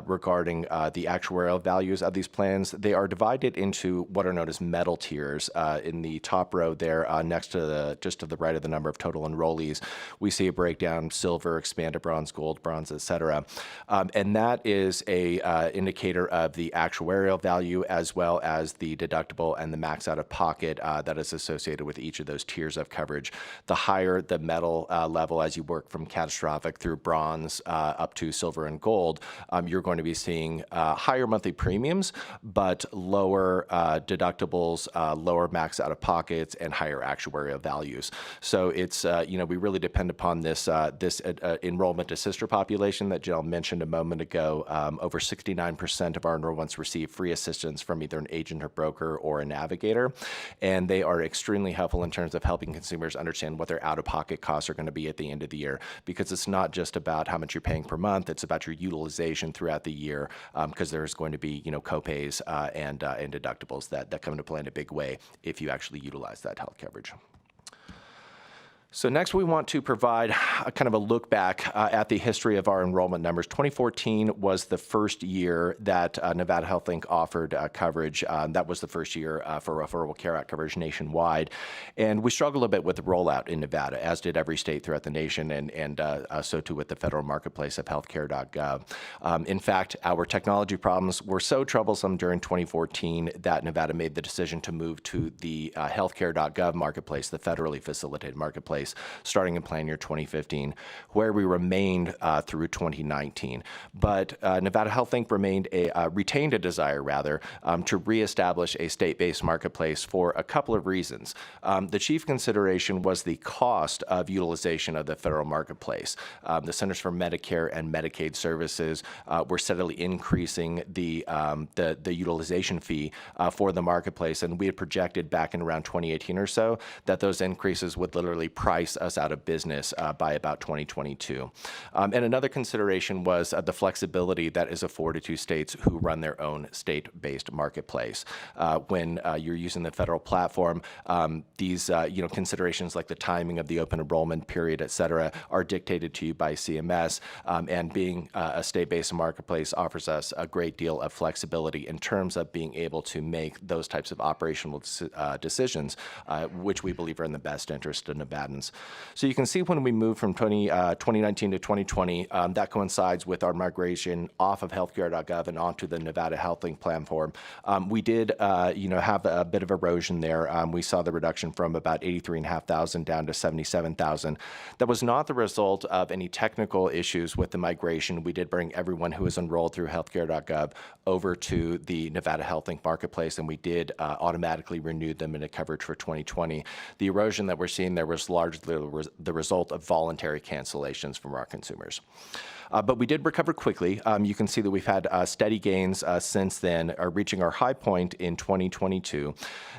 regarding the actuarial values of these plans. They are divided into what are known as metal tiers. In the top row there, next to just to the right of the number of total enrollees, we see a breakdown: silver, expanded bronze, gold, bronze, et cetera. And that is a indicator of the actuarial value as well as the deductible and the max out of pocket that is associated with each of those tiers of coverage. The higher the metal level, as you work from catastrophic through bronze up to silver and gold, you're going to be seeing higher monthly premiums, but lower deductibles, lower max out of pockets, and higher actuarial values. So it's, we really depend upon this enrollment assister population that Jill mentioned a moment ago. Over 69% of our enrollments receive free assistance from either an agent or broker or a navigator, and they are extremely helpful in terms of helping consumers understand what their out-of-pocket costs are going to be at the end of the year, because it's not just about how much you're paying per month, it's about your utilization throughout the year, because there's going to be, copays and deductibles that come into play in a big way if you actually utilize that health coverage. So next, we want to provide a kind of a look back at the history of our enrollment numbers. 2014 was the first year that Nevada Health Inc. offered coverage. That was the first year for Affordable Care Act coverage nationwide. And we struggled a bit with the rollout in Nevada, as did every state throughout the nation, and so too with the federal marketplace of healthcare.gov. In fact, our technology problems were so troublesome during 2014 that Nevada made the decision to move to the healthcare.gov marketplace, the federally facilitated marketplace, starting in plan year 2015, where we remained through 2019. But Nevada Health Inc. retained a desire to reestablish a state-based marketplace for a couple of reasons. The chief consideration was the cost of utilization of the federal marketplace. The Centers for Medicare and Medicaid Services were steadily increasing the utilization fee for the marketplace, and we had projected back in around 2018 or so that those increases would literally price us out of business by about 2022. And another consideration was the flexibility that is afforded to states who run their own state-based marketplace. When you're using the federal platform, these considerations like the timing of the open enrollment period, et cetera, are dictated to you by CMS, and being a state-based marketplace offers us a great deal of flexibility in terms of being able to make those types of operational decisions, which we believe are in the best interest of Nevadans. So you can see when we move from 2019 to 2020, that coincides with our migration off of healthcare.gov and onto the Nevada Health Link platform. We did, have a bit of erosion there. We saw the reduction from about 83,500 down to 77,000. That was not the result of any technical issues with the migration. We did bring everyone who was enrolled through healthcare.gov over to the Nevada Health Link marketplace, and we did automatically renew them into coverage for 2020. The erosion that we're seeing there was largely the result of voluntary cancellations from our consumers. But we did recover quickly. You can see that we've had steady gains since then, reaching our high point in 2022.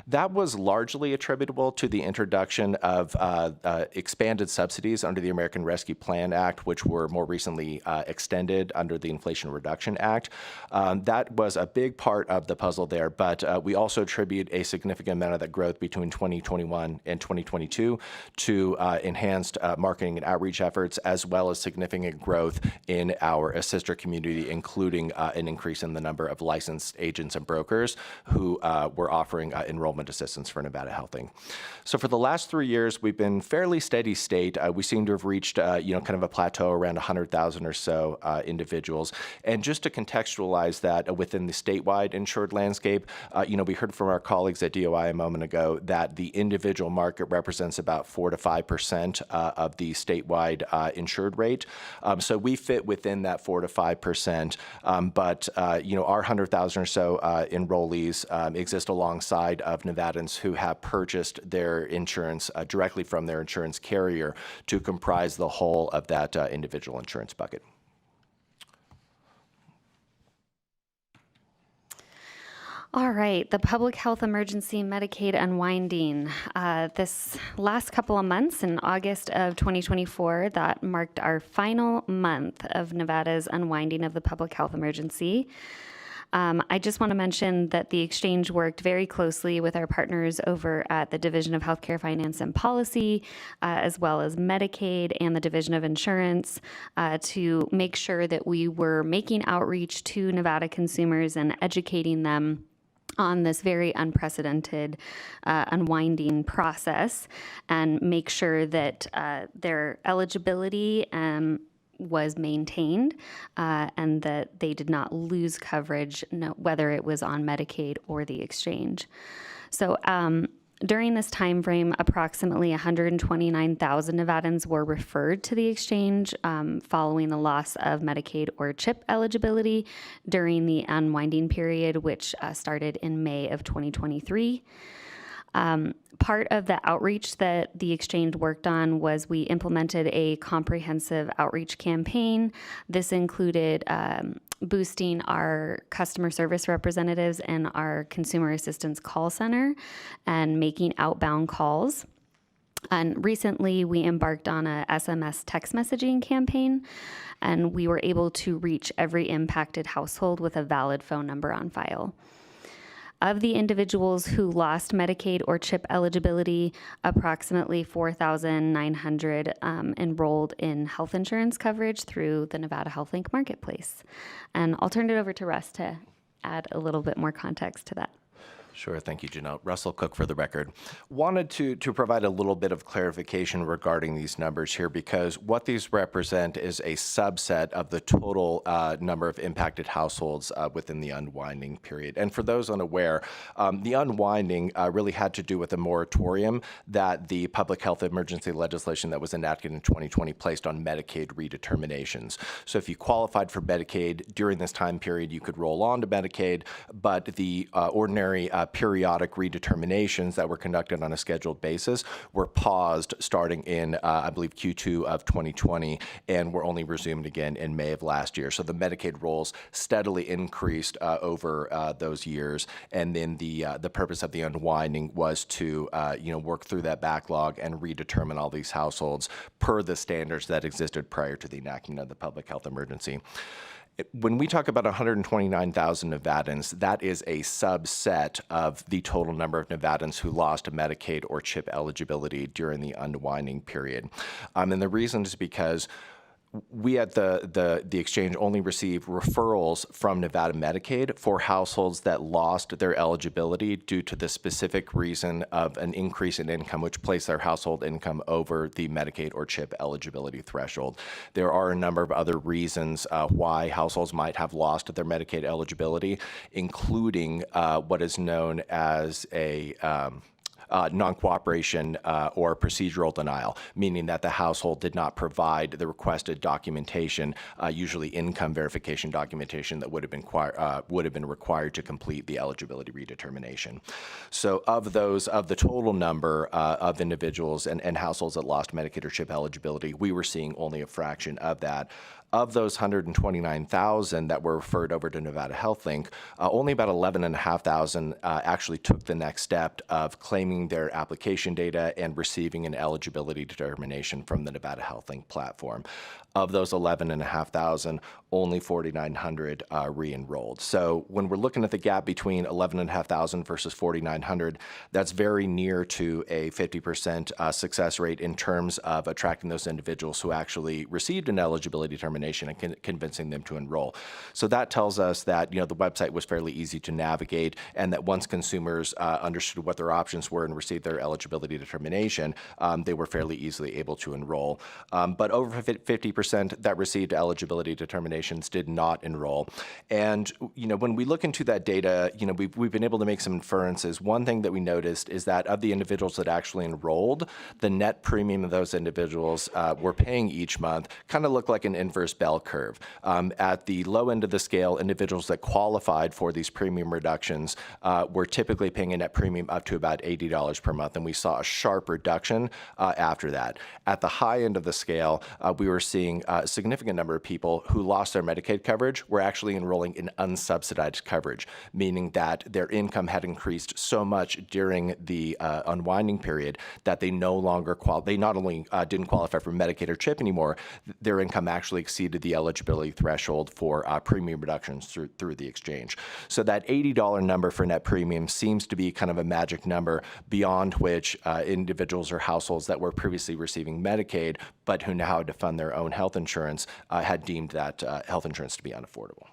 That was largely attributable to the introduction of expanded subsidies under the American Rescue Plan Act, which were more recently extended under the Inflation Reduction Act. That was a big part of the puzzle there, but we also attribute a significant amount of that growth between 2021 and 2022 to enhanced marketing and outreach efforts, as well as significant growth in our assister community, including an increase in the number of licensed agents and brokers who were offering enrollment assistance for Nevada Health Inc. So for the last 3 years, we've been fairly steady state. We seem to have reached, kind of a plateau around 100,000 or so individuals. And just to contextualize that within the statewide insured landscape, we heard from our colleagues at DOI a moment ago that the individual market represents about 4 to 5% of the statewide insured rate. So we fit fit within that 4 to 5%. But our 100,000 or so enrollees exist alongside of Nevadans who have purchased their insurance directly from their insurance carrier to comprise the whole of that individual insurance bucket. All right, the public health emergency Medicaid unwinding. This last couple of months in August of 2024, that marked our final month of Nevada's unwinding of the public health emergency. I just want to mention that the exchange worked very closely with our partners over at the Division of Healthcare Finance and Policy, as well as Medicaid and the Division of Insurance, to make sure that we were making outreach to Nevada consumers and educating them on this very unprecedented unwinding process, and make sure that their eligibility was maintained and that they did not lose coverage, whether it was on Medicaid or the exchange. So during this time frame, approximately 129,000 Nevadans were referred to the exchange following the loss of Medicaid or CHIP eligibility during the unwinding period, which started in May of 2023. Part of the outreach that the exchange worked on was we implemented a comprehensive outreach campaign. This included boosting our customer service representatives in our consumer assistance call center and making outbound calls. And recently we embarked on a SMS text messaging campaign, and we were able to reach every impacted household with a valid phone number on file. Of the individuals who lost Medicaid or CHIP eligibility, approximately 4,900 enrolled in health insurance coverage through the Nevada HealthLink Marketplace. And I'll turn it over to Russ to add a little bit more context to that. Sure. Thank you, Janelle. Russell Cook for the record. Wanted to provide a little bit of clarification regarding these numbers here, because what these represent is a subset of the total number of impacted households within the unwinding period. And for those unaware, the unwinding really had to do with a moratorium that the public health emergency legislation that was enacted in 2020 placed on Medicaid redeterminations. So if you qualified for Medicaid during this time period, you could roll on to Medicaid, but the ordinary periodic redeterminations that were conducted on a scheduled basis were paused starting in, I believe, Q2 of 2020, and were only resumed again in May of last year. So the Medicaid rolls steadily increased over those years, and then the purpose of the unwinding was to work through that backlog and redetermine all these households per the standards that existed prior to the enactment of the public health emergency. When we talk about 129,000 Nevadans, that is a subset of the total number of Nevadans who lost Medicaid or CHIP eligibility during the unwinding period. And the reason is because we at the exchange only receive referrals from Nevada Medicaid for households that lost their eligibility due to the specific reason of an increase in income, which placed their household income over the Medicaid or CHIP eligibility threshold. There are a number of other reasons why households might have lost their Medicaid eligibility, including what is known as a non-cooperation or procedural denial, meaning that the household did not provide the requested documentation, usually income verification documentation that would have been required to complete the eligibility redetermination. So of the total number of individuals and households that lost Medicaid or CHIP eligibility, we were seeing only a fraction of that. Of those 129,000 that were referred over to Nevada HealthLink, only about 11,500 actually took the next step of claiming their application data and receiving an eligibility determination from the Nevada HealthLink platform. Of those 11,500, only 4,900 re-enrolled. So when we're looking at the gap between 11,500 versus 4,900, that's very near to a 50% success rate in terms of attracting those individuals who actually received an eligibility determination and convincing them to enroll. So that tells us that the website was fairly easy to navigate, and that once consumers understood what their options were and received their eligibility determination, they were fairly easily able to enroll. But over 50% that received eligibility determinations did not enroll. And when we look into that data, we've been able to make some inferences. One thing that we noticed is that of the individuals that actually enrolled, the net premium of those individuals were paying each month kind of looked like an inverse inverse bell curve. At the low end of the scale, individuals that qualified for these premium reductions were typically paying a net premium up to about $80 per month, and we saw a sharp reduction after that. At the high end of the scale, we were seeing a significant number of people who lost their Medicaid coverage were actually enrolling in unsubsidized coverage, meaning that their income had increased so much during the unwinding period that they no longer they not only didn't qualify for Medicaid or CHIP anymore, their income actually exceeded the eligibility threshold for premium reductions through the exchange. So that $80 number for net premium seems to be kind of a magic number beyond which individuals or households that were previously receiving Medicaid but who now had to fund their own health insurance had deemed that health insurance to be unaffordable.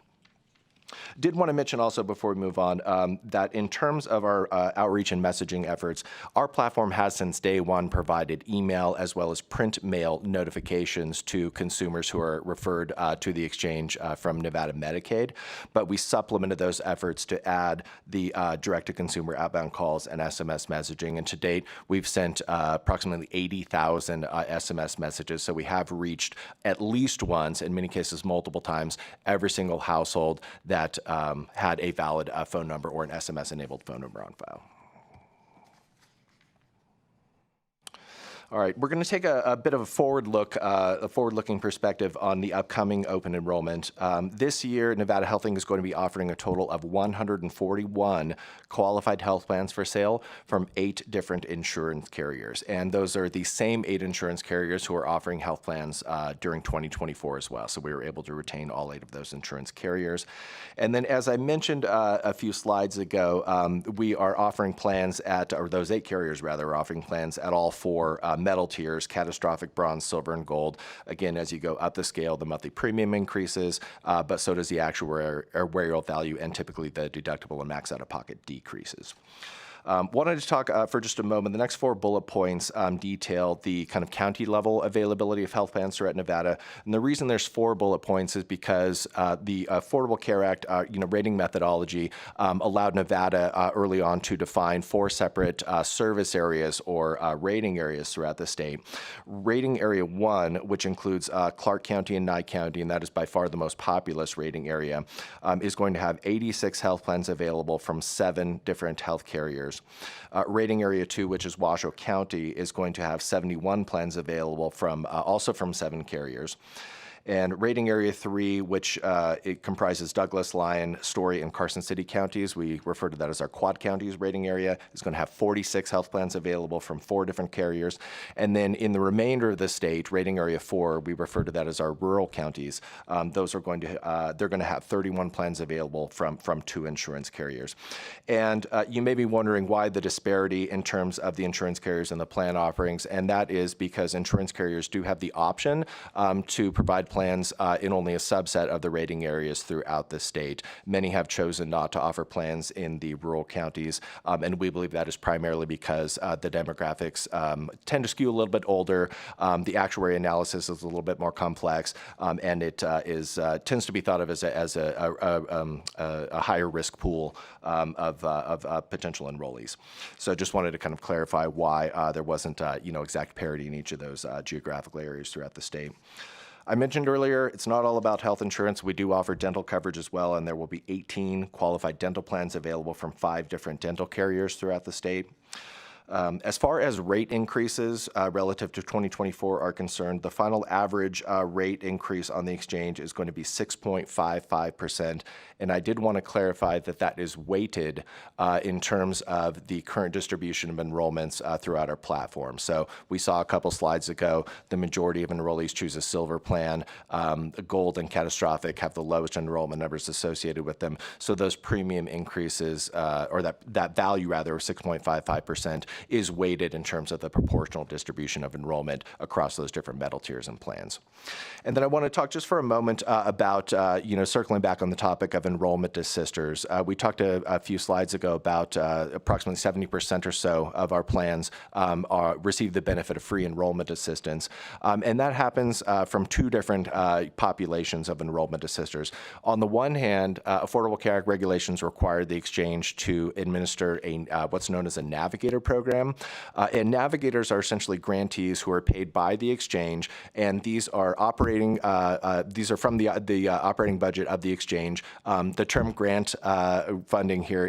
Did want to mention also before we move on that in terms of our outreach and messaging efforts, our platform has since day one provided email as well as print mail notifications to consumers who are referred to the exchange from Nevada Medicaid. But we supplemented those efforts to add the direct-to-consumer outbound calls and SMS messaging. And to date, we've sent approximately 80,000 SMS messages. So we have reached at least once, in many cases multiple times, every single household that had a valid phone number or an SMS-enabled phone number on file. All right, we're going to take a bit of a forward-looking perspective on the upcoming open enrollment. This year, Nevada Health Inc. is going to be offering a total of 141 qualified health plans for sale from 8 different insurance carriers. And those are the same 8 insurance carriers who are offering health plans during 2024 as well. So we were able to retain all 8 of those insurance carriers. And then, as I mentioned a few slides ago, we are offering plans or those 8 carriers rather, are offering plans at all 4 metal tiers: catastrophic, bronze, silver, and gold. Again, as you go up the scale, the monthly premium increases, but so does the actuarial value, and typically the deductible and max out-of-pocket decreases. Wanted to talk for just a moment. The next 4 bullet points detail the kind of county level availability of health plans throughout Nevada. And the reason there's 4 bullet points is because the Affordable Care Act, rating methodology allowed Nevada early on to define 4 separate service areas or rating areas throughout the state. Rating Area 1, which includes Clark County and Nye County, and that is by far the most populous rating area, is going to have 86 health plans available from 7 different health carriers. Rating Area 2, which is Washoe County, is going to have 71 plans available also from 7 carriers. And Rating Area 3, which it comprises Douglas, Lyon, Story, and Carson City counties, we refer to that as our Quad Counties rating area, is going to have 46 health plans available from 4 different carriers. And then in the remainder of the state, Rating Area 4, we refer to that as our rural counties. Those are going to they're going to have 31 plans available from 2 insurance carriers. And you may be wondering why the disparity in terms of the insurance carriers and the plan offerings, and that is because insurance carriers do have the option to provide plans in only a subset of the rating areas throughout the state. Many have chosen not to offer plans in the rural counties, and we believe that is primarily because the demographics tend to skew a little bit older. The actuary analysis is a little bit more complex, and it tends to be thought of as a higher risk pool of potential enrollees. So just wanted to kind of clarify why there wasn't exact parity in each of those geographical areas throughout the state. I mentioned earlier, it's not all about health insurance. We do offer dental coverage as well, and there will be 18 qualified dental plans available from 5 different dental carriers throughout the state. As far as rate increases relative to 2024 are concerned, the final average rate increase on the exchange is going to be 6.55%. And I did want to clarify that that is weighted in terms of the current distribution of enrollments throughout our platform. So we saw a couple slides ago, the majority of enrollees choose a silver plan. Gold and catastrophic have the lowest enrollment numbers associated with them. So those premium increases, or that value rather, of 6.55%, is weighted in terms of the proportional distribution of enrollment across those different metal tiers and plans. And then I want to talk just for a moment about, circling back on the topic of enrollment to sisters. We talked a few slides ago about approximately 70% or so of our plans receive the benefit of free enrollment assistance. And that happens from 2 different populations of enrollment assisters. On the one hand, Affordable Care Act regulations require the exchange to administer what's known as a navigator program, program. And navigators are essentially grantees who are paid by the exchange, and these are operating. These are from the operating budget of the exchange. The term grant funding here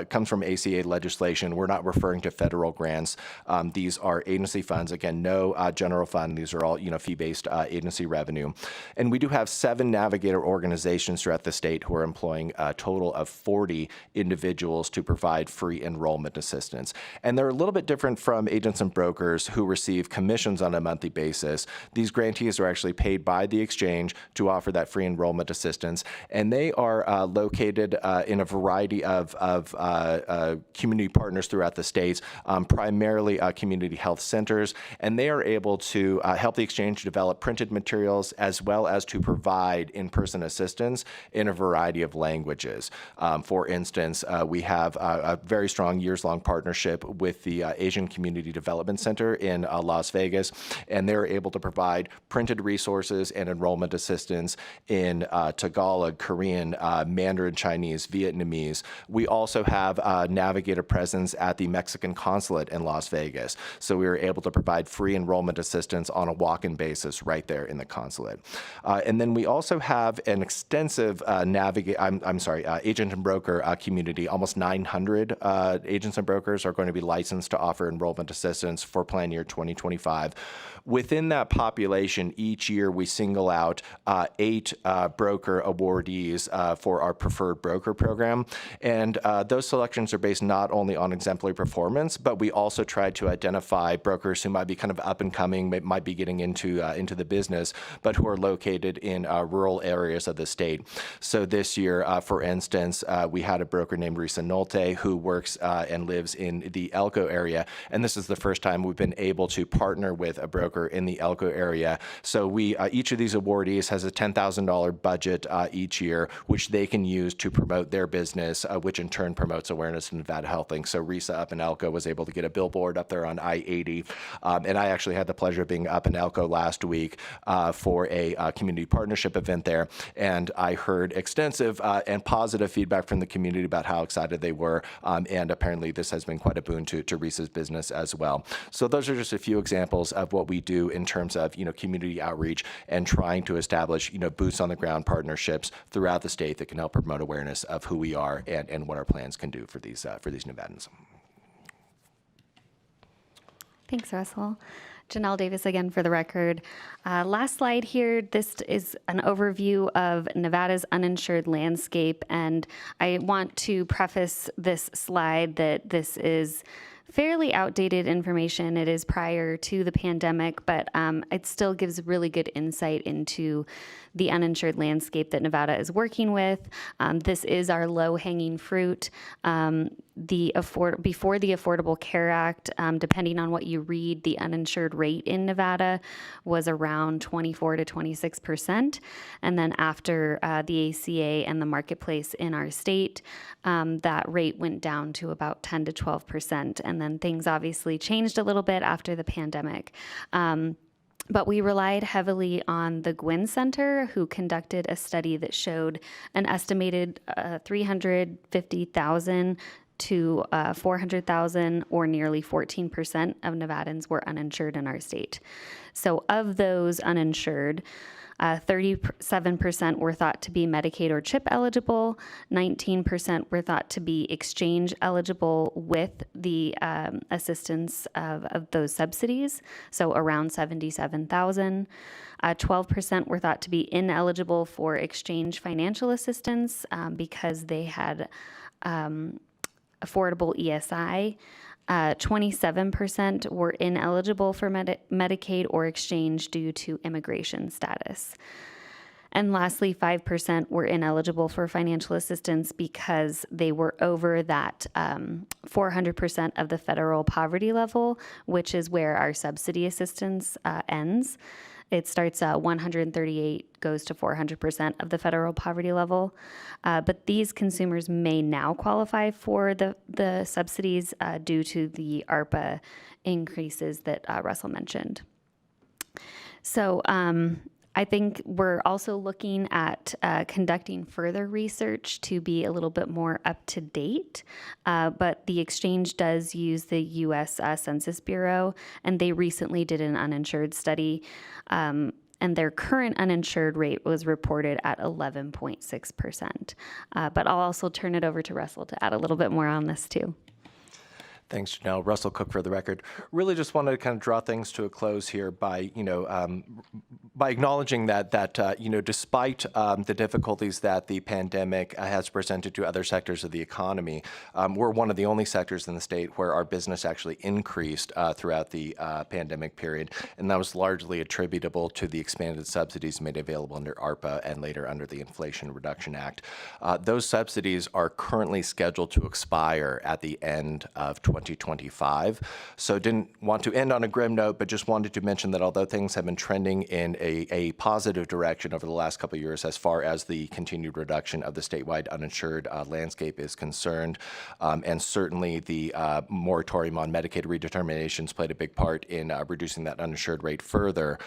comes from ACA legislation. We're not referring to federal grants. These are agency funds. Again, no general fund. These are all fee-based agency revenue. And we do have 7 navigator organizations throughout the state who are employing a total of 40 individuals to provide free enrollment assistance. And they're a little bit different from agents and brokers who receive commissions on a monthly basis. These grantees are actually paid by the exchange to offer that free enrollment assistance, and they are located in a variety of community partners throughout the states, primarily community health centers, and they are able to help the exchange develop printed materials as well as to provide in-person assistance in a variety of languages. For instance, we have a very strong years-long partnership with the Asian Community Development Center in Las Vegas, and they're able to provide printed resources and enrollment assistance in Tagalog, Korean, Mandarin Chinese, Vietnamese. We also have a navigator presence at the Mexican consulate in Las Vegas, so we were able to provide free enrollment assistance on a walk-in basis right there in the consulate. And then we also have an extensive agent and broker community. Almost 900 agents and brokers are going to be licensed to offer enrollment assistance for plan year 2025. Within that population, each year we single out 8 broker awardees for our preferred broker program. And those selections are based not only on exemplary performance, but we also try to identify brokers who might be kind of up and coming, might be getting into the business, but who are located in rural areas of the state. So this year, for instance, we had a broker named Risa Nolte who works and lives in the Elko area. And this is the first time we've been able to partner with a broker in the Elko area. So we each of these awardees has a $10,000 budget each year, which they can use to promote their business, which in turn promotes awareness of Nevada Health Link. So Risa up in Elko was able to get a billboard up there on I-80. And I actually had the pleasure of being up in Elko last week for a community partnership event there. And I heard extensive and positive feedback from the community about how excited they were. And apparently this has been quite a boon to Risa's business as well. So those are just a few examples of what we do in terms of community outreach and trying to establish boots on the ground partnerships throughout the state that can help promote awareness of who we are and what our plans can do for these Nevadans. Thanks, Russell. Janelle Davis again for the record. Last slide here. This is an overview of Nevada's uninsured landscape, and I want to preface this slide that this is fairly outdated information. It is prior to the pandemic, but it still gives really good insight into the uninsured landscape that Nevada is working with. This is our low-hanging fruit. Before the Affordable Care Act, depending on what you read, the uninsured rate in Nevada was around 24 to 26%. And then after the ACA and the marketplace in our state, that rate went down to about 10 to 12%. And then things obviously changed a little bit after the pandemic. But we relied heavily on the Gwynn Center, who conducted a study that showed an estimated 350,000 to 400,000, or nearly 14% of Nevadans were uninsured in our state. So of those uninsured, 37% were thought to be Medicaid or CHIP eligible, 19% were thought to be exchange eligible with the assistance of those subsidies, so around 77,000. 12% were thought to be ineligible for exchange financial assistance because they had affordable ESI. 27% were ineligible for Medicaid or exchange due to immigration status. And lastly, 5% were ineligible for financial assistance because they were over that 400% of the federal poverty level, which is where our subsidy assistance ends. It starts at 138, goes to 400% of the federal poverty level. But these consumers may now qualify for the subsidies due to the ARPA increases that Russell mentioned. So I think we're also looking at conducting further research to be a little bit more up to date. But the exchange does use the U.S. Census Bureau, and they recently did an uninsured study. And their current uninsured rate was reported at 11.6%. But I'll also turn it over to Russell to add a little bit more on this too. Thanks, Janelle. Russell Cook for the record. Really just wanted to kind of draw things to a close here by, by acknowledging that despite the difficulties that the pandemic has presented to other sectors of the economy, we're one of the only sectors in the state where our business actually increased throughout the pandemic period, and that was largely attributable to the expanded subsidies made available under ARPA and later under the Inflation Reduction Act. Those subsidies are currently scheduled to expire at the end of 2025. So didn't want to end on a grim note, but just wanted to mention that although things have been trending in a positive direction over the last couple of years as far as the continued reduction of the statewide uninsured landscape is concerned, and certainly the moratorium on Medicaid redeterminations played a big part in reducing that uninsured rate further,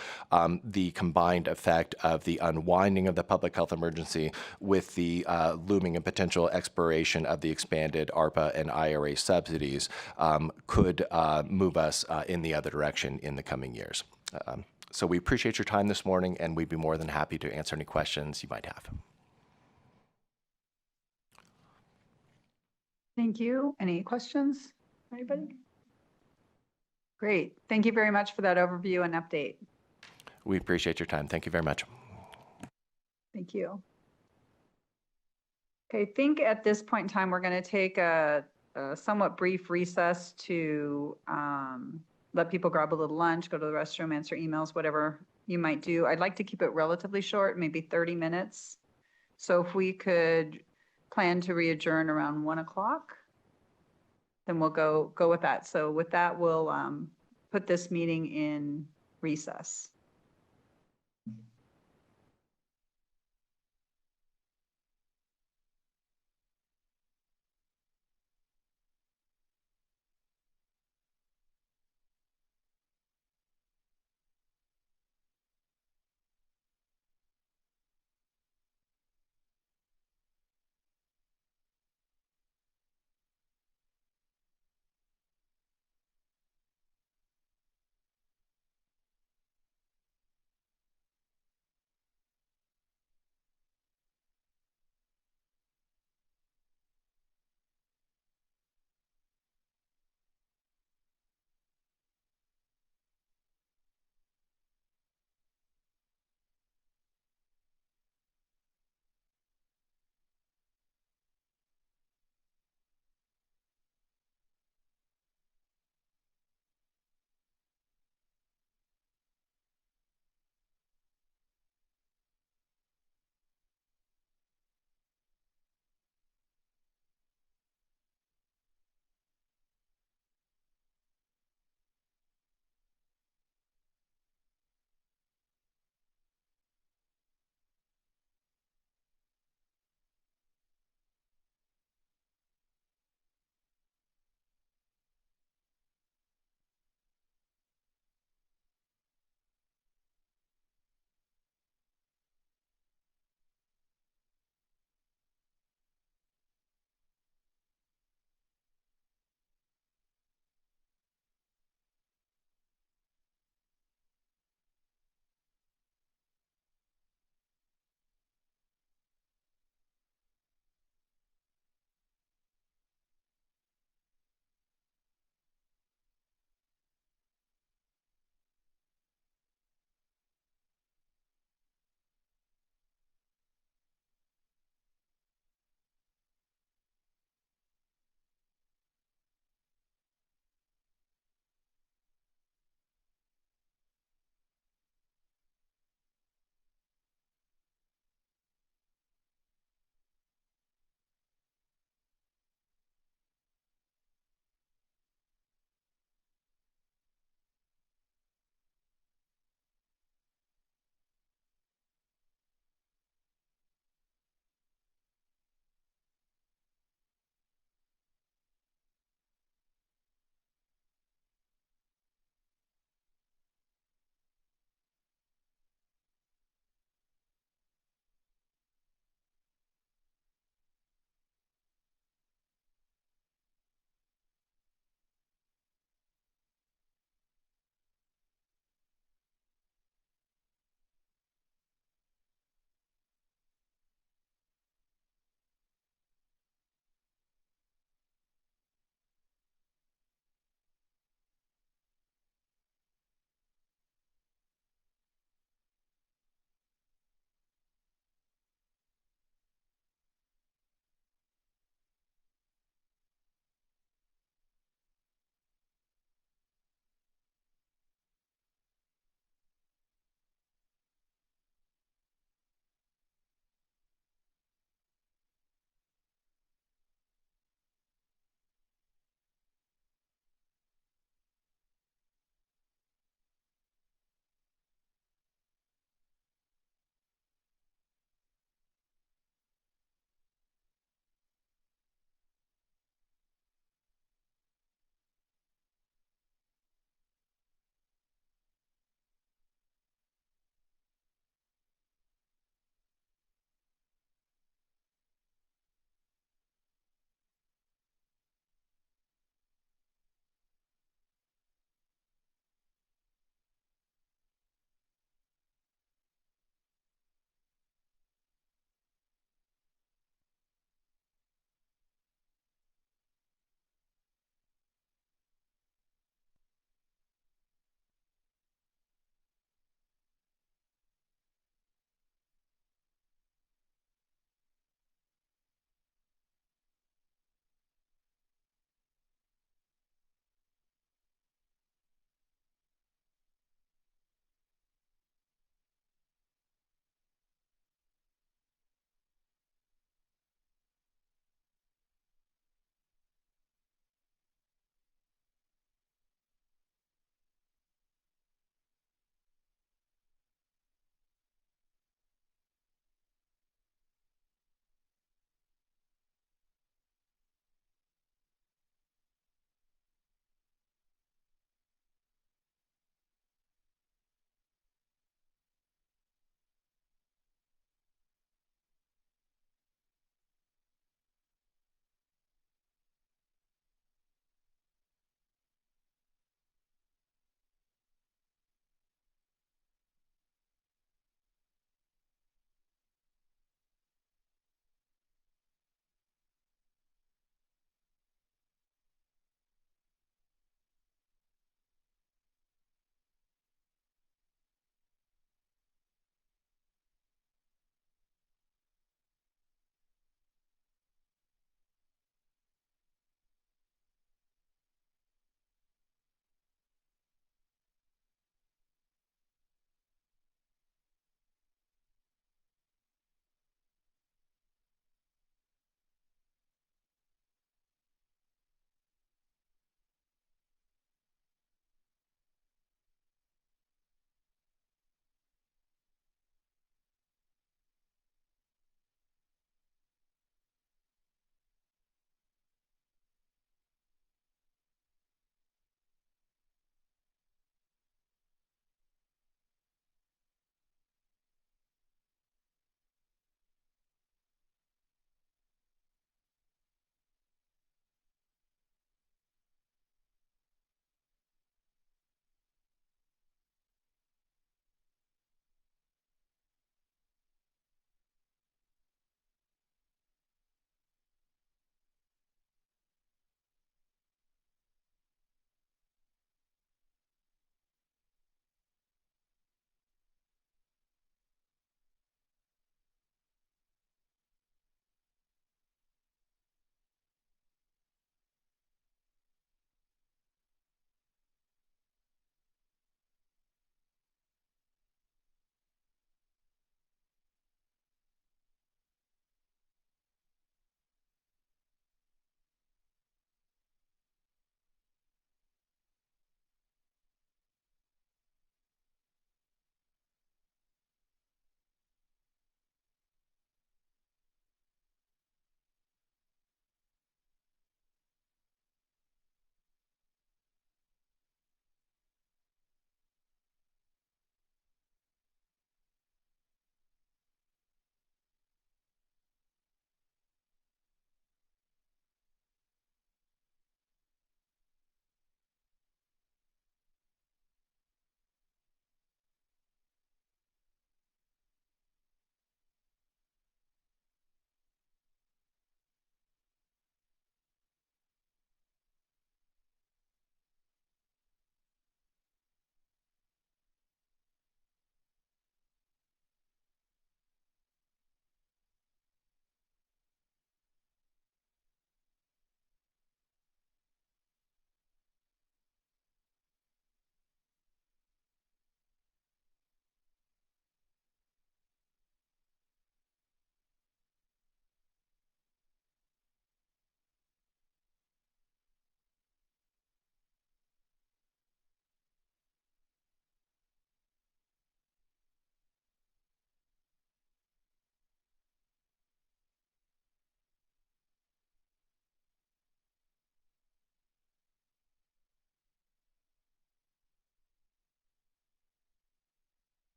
the combined effect of the unwinding of the public health emergency with the looming and potential expiration of the expanded ARPA and IRA subsidies could move us in the other direction in the coming years. So we appreciate your time this morning, and we'd be more than happy to answer any questions you might have. Thank you. Any questions? Anybody? Great. Thank you very much for that overview and update. We appreciate your time. Thank you very much. Thank you. Okay, I think at this point in time, we're going to take a somewhat brief recess to let people grab a little lunch, go to the restroom, answer emails, whatever you might do. I'd like to keep it relatively short, maybe 30 minutes. So if we could plan to re-adjourn around 1 o'clock, then we'll go with that. So with that, we'll put this meeting in recess.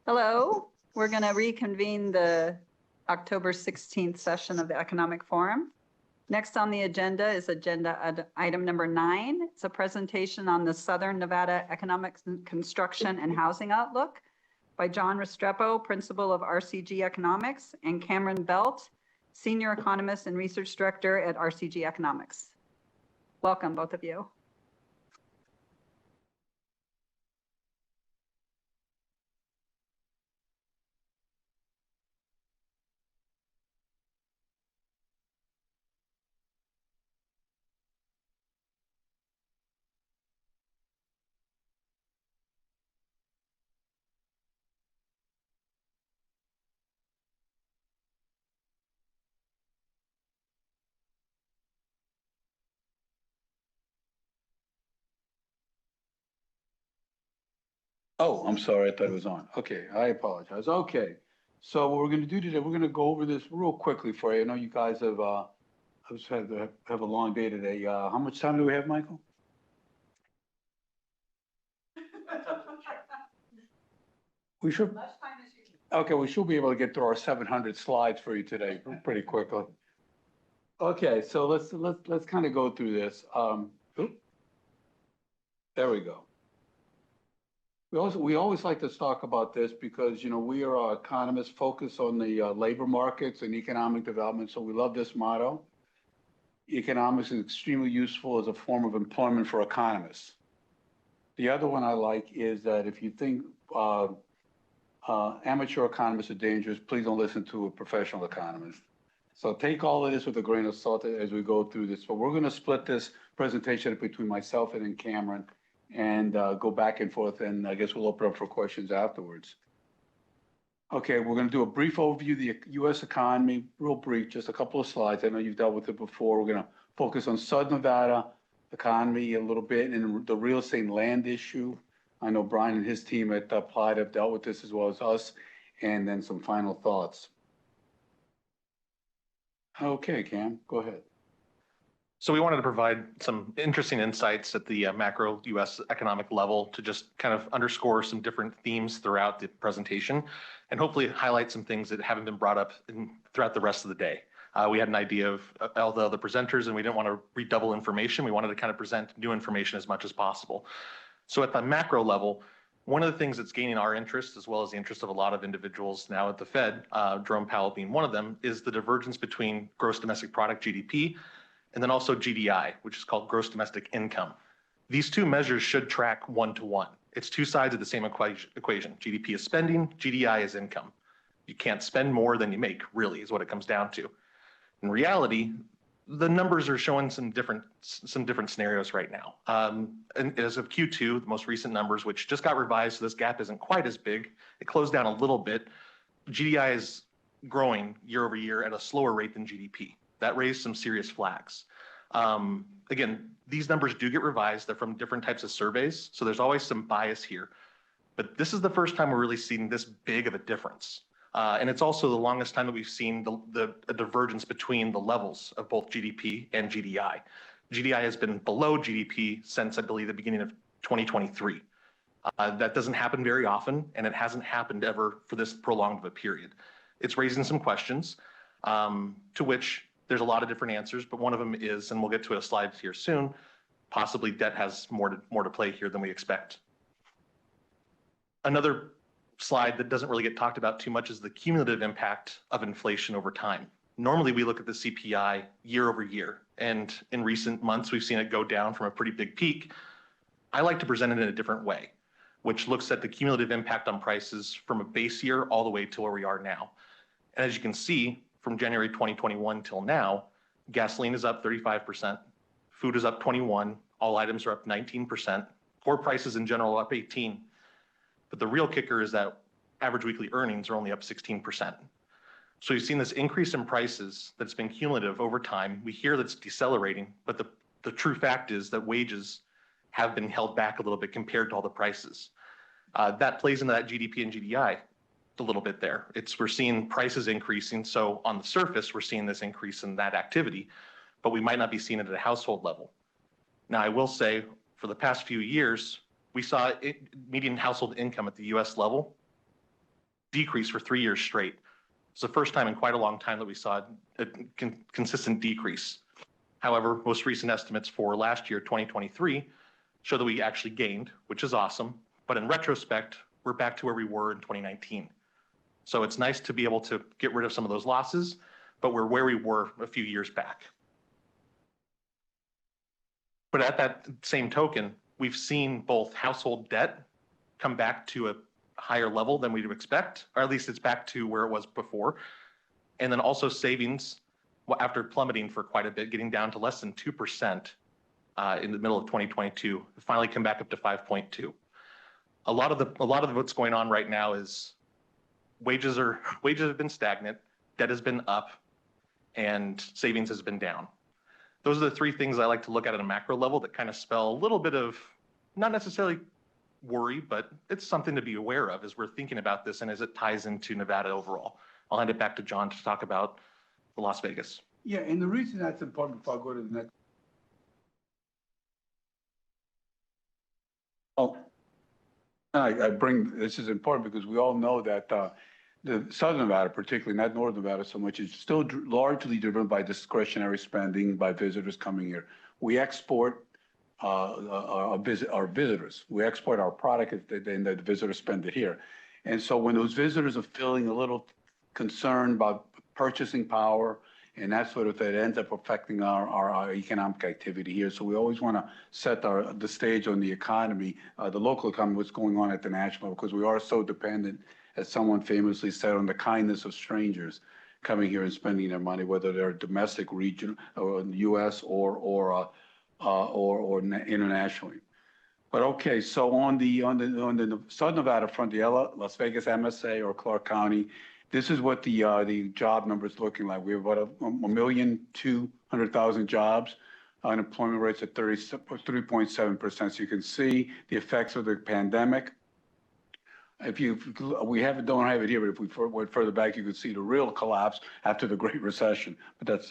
Hello, we're going to reconvene the October 16th session of the Economic Forum. Next on the agenda is item number 9. It's a presentation on the Southern Nevada Economic Construction and Housing Outlook by John Restrepo, Principal of RCG Economics, and Cameron Belt, Senior Economist and Research Director at RCG Economics. Welcome, both of you. Oh, I'm sorry, I thought it was on. Okay, I apologize. Okay, so what we're gonna do today, we're gonna go over this real quickly for you. I know you guys have have a long day today. How much time do we have, Michael? We should, okay, we should be able to get through our 700 slides for you today pretty quickly. Okay, so let's kind of go through this. There we go. We always like to talk about this because, you know, we are economists focused on the labor markets and economic development. So we love this motto. Economics is extremely useful as a form of employment for economists. The other one I like is that if you think amateur economists are dangerous, please don't listen to a professional economist. So take all of this with a grain of salt as we go through this. But we're going to split this presentation between myself and then Cameron, and go back and forth, and I guess we'll open up for questions afterwards. Okay, we're going to do a brief overview of the U.S. economy, real brief, just a couple of slides. I know you've dealt with it before. We're going to focus on Southern Nevada economy a little bit and the real estate and land issue. I know Brian and his team at Applied have dealt with this as well as us, and then some final thoughts. Okay, Cam, go ahead. So we wanted to provide some interesting insights at the macro U.S. economic level to just kind of underscore some different themes throughout the presentation and hopefully highlight some things that haven't been brought up throughout the rest of the day. We had an idea of all the other presenters and we didn't want to redouble information. We wanted to kind of present new information as much as possible. So at the macro level, one of the things that's gaining our interest, as well as the interest of a lot of individuals now at the Fed, Jerome Powell being one of them, is the divergence between gross domestic product, GDP, and then also GDI, which is called gross domestic income. These two measures should track one-to-one. It's two sides of the same equation. GDP is spending, GDI is income. You can't spend more than you make, really, is what it comes down to. In reality, the numbers are showing some different scenarios right now. And as of Q2, the most recent numbers, which just got revised, so this gap isn't quite as big. It closed down a little bit. GDI is growing year over year at a slower rate than GDP. That raised some serious flags. Again, these numbers do get revised. They're from different types of surveys, so there's always some bias here. But this is the first time we're really seeing this big of a difference. And it's also the longest time that we've seen a divergence between the levels of both GDP and GDI. GDI has been below GDP since, I believe, the beginning of 2023. That doesn't happen very often, and it hasn't happened ever for this prolonged of a period. It's raising some questions, to which there's a lot of different answers, but one of them is, and we'll get to a slide here soon, possibly debt has more to play here than we expect. Another slide that doesn't really get talked about too much is the cumulative impact of inflation over time. Normally we look at the CPI year over year, and in recent months we've seen it go down from a pretty big peak. I like to present it in a different way, which looks at the cumulative impact on prices from a base year all the way to where we are now. And as you can see, from January 2021 till now, gasoline is up 35%, food is up 21%, all items are up 19%, core prices in general are up 18%. But the real kicker is that average weekly earnings are only up 16%. So you've seen this increase in prices that's been cumulative over time. We hear that's decelerating, but the true fact is that wages have been held back a little bit compared to all the prices. That plays into that GDP and GDI a little bit there. We're seeing prices increasing, so on the surface, we're seeing this increase in that activity, but we might not be seeing it at a household level. Now, I will say, for the past few years, we saw median household income at the US level decrease for 3 years straight. It's the first time in quite a long time that we saw a consistent decrease. However, most recent estimates for last year, 2023, show that we actually gained, which is awesome. But in retrospect, we're back to where we were in 2019. So it's nice to be able to get rid of some of those losses, but we're where we were a few years back. But at that same token, we've seen both household debt come back to a higher level than we'd expect, or at least it's back to where it was before. And then also savings, after plummeting for quite a bit, getting down to less than 2% in the middle of 2022, finally come back up to 5.2. A lot of what's going on right now is wages have been stagnant, debt has been up, and savings has been down. Those are the three things I like to look at a macro level that kind of spell a little bit of, not necessarily worry, but it's something to be aware of as we're thinking about this and as it ties into Nevada overall. I'll hand it back to John to talk about Las Vegas. Yeah, and the reason that's important, before I go to the next. This is important because we all know that the Southern Nevada, particularly not Northern Nevada so much, is still largely driven by discretionary spending by visitors coming here. We export our visitors. We export our product and the visitors spend it here. And so when those visitors are feeling a little concerned about purchasing power and that sort of thing, it ends up affecting our economic activity here. So we always want to set the stage on the economy, the local economy, what's going on at the national, because we are so dependent, as someone famously said, on the kindness of strangers coming here and spending their money, whether they're domestic, region, or U.S. or internationally. But okay, so on the Southern Nevada front, the Las Vegas MSA or Clark County, this is what the job numbers looking like. We have about 1,200,000 jobs. Unemployment rates at 3.7%. So you can see the effects of the pandemic. If don't have it here, but if we went further back, you could see the real collapse after the Great Recession. But that's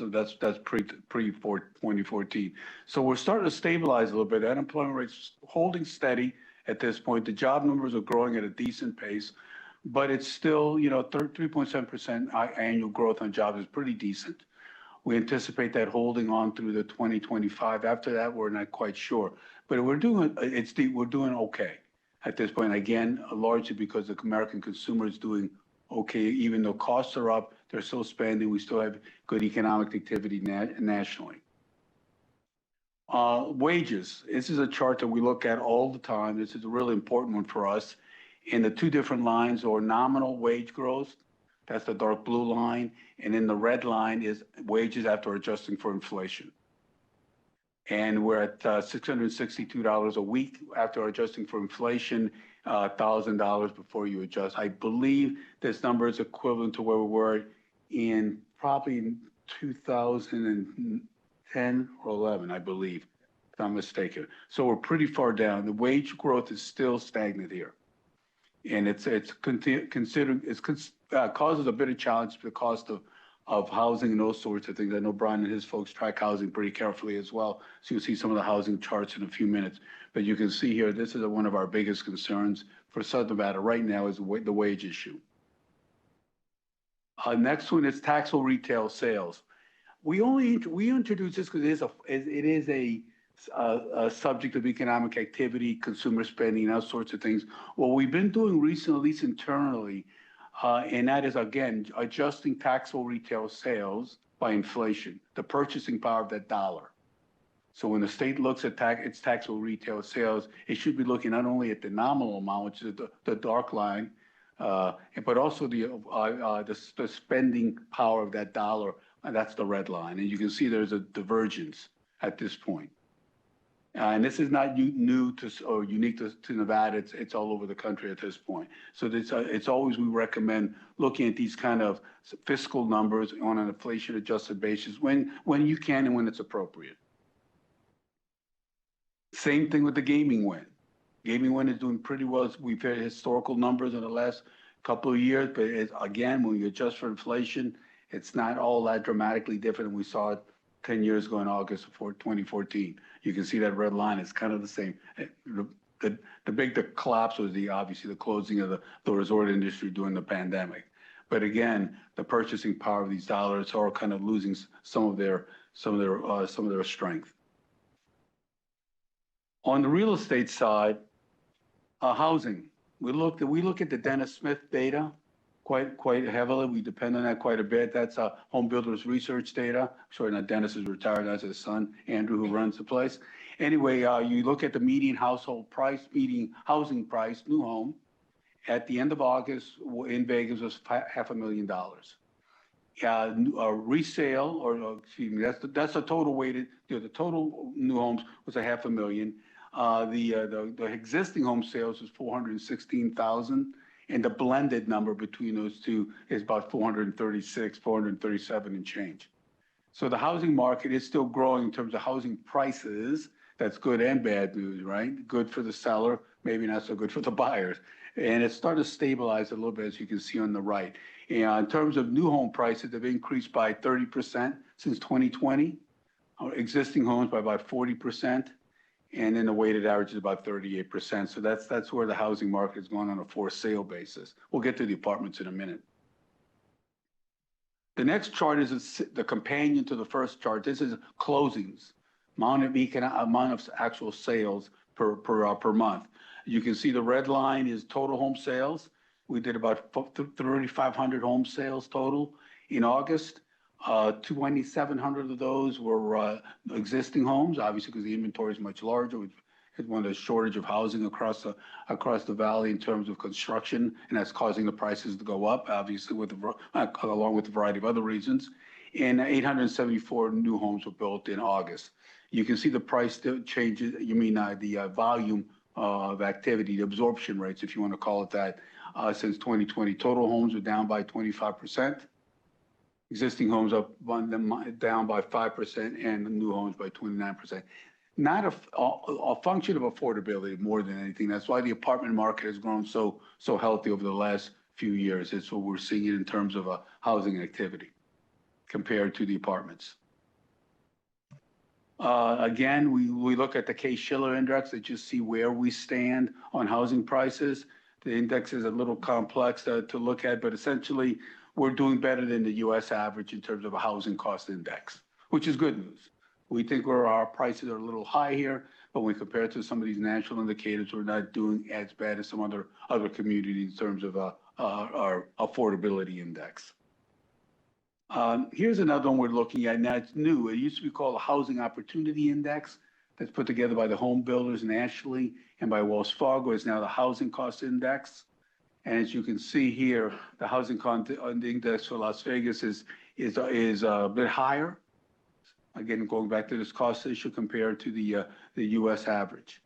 pre-2014. So we're starting to stabilize a little bit. Unemployment rates holding steady at this point. The job numbers are growing at a decent pace, but it's still 3.7% annual growth on jobs is pretty decent. We anticipate that holding on through the 2025. After that, we're not quite sure, but we're doing okay at this point. Again, largely because the American consumer is doing okay, even though costs are up, they're still spending. We still have good economic activity nationally. Wages. This is a chart that we look at all the time. This is a really important one for us. And the two different lines are nominal wage growth. That's the dark blue line. And then the red line is wages after adjusting for inflation. And we're at $662 a week after adjusting for inflation, $1,000 before you adjust. I believe this number is equivalent to where we were in probably 2010 or 11, I believe, if I'm mistaken. So we're pretty far down. The wage growth is still stagnant here. And it causes a bit of challenge to the cost of housing and those sorts of things. I know Brian and his folks track housing pretty carefully as well. So you'll see some of the housing charts in a few minutes. But you can see here, this is one of our biggest concerns for Southern Nevada right now is the wage issue. Next one is taxable retail sales. We introduced this because it is a subject of economic activity, consumer spending, all sorts of things. What we've been doing recently, at least internally, and that is, again, adjusting taxable retail sales by inflation, the purchasing power of that dollar. So when the state looks at its taxable retail sales, it should be looking not only at the nominal amount, which is the dark line, but also the spending power of that dollar, and that's the red line. And you can see there's a divergence at this point. And this is not new to or unique to Nevada. It's all over the country at this point. So it's always we recommend looking at these kind of fiscal numbers on an inflation-adjusted basis when you can and when it's appropriate. Same thing with the gaming win. Gaming win is doing pretty well. We've had historical numbers in the last couple of years, but again, when you adjust for inflation, it's not all that dramatically different than we saw it 10 years ago in August of 2014. You can see that red line is kind of the same. the big collapse was obviously the closing of the resort industry during the pandemic. But again, the purchasing power of these dollars are kind of losing some of their strength. On the real estate side, housing. We look at the Dennis Smith data quite heavily. We depend on that quite a bit. That's Home Builders Research data. Sorry, not Dennis is retired. That's his son, Andrew, who runs the place. Anyway, you look at the median household price, median housing price, new home, at the end of August in Vegas was $500,000. Resale, or excuse me, that's the total weighted. The total new homes was $500,000. The existing home sales was 416,000, and the blended number between those two is about 436, 437 and change. So the housing market is still growing in terms of housing prices. That's good and bad news, right? Good for the seller, maybe not so good for the buyers. And it's starting to stabilize a little bit, as you can see on the right. And in terms of new home prices, they've increased by 30% since 2020. Existing homes by about 40%. And then the weighted average is about 38%. So that's where the housing market is going on a for sale basis. We'll get to the apartments in a minute. The next chart is the companion to the first chart. This is closings, amount of actual sales per month. You can see the red line is total home sales. We did about 3,500 home sales total in August. 2,700 of those were existing homes, obviously because the inventory is much larger. We've had one of the shortage of housing across the valley in terms of construction, and that's causing the prices to go up, obviously, along with a variety of other reasons. And 874 new homes were built in August. You can see the price changes. You mean the volume of activity, the absorption rates, if you want to call it that, since 2020. Total homes are down by 25%. Existing homes down by 5%, and the new homes by 29%. Not a function of affordability more than anything. That's why the apartment market has grown so healthy over the last few years. It's what we're seeing in terms of housing activity compared to the apartments. Again, we look at the Case-Shiller index to just see where we stand on housing prices. The index is a little complex to look at, but essentially we're doing better than the U.S. average in terms of a housing cost index, which is good news. We think our prices are a little high here, but when compared to some of these national indicators, we're not doing as bad as some other communities in terms of our affordability index. Here's another one we're looking at. Now it's new. It used to be called the Housing Opportunity Index. That's put together by the home builders nationally and by Wells Fargo. It's now the Housing Cost Index. And as you can see here, the housing index for Las Vegas is a bit higher. Again, going back to this cost issue compared to the U.S. average.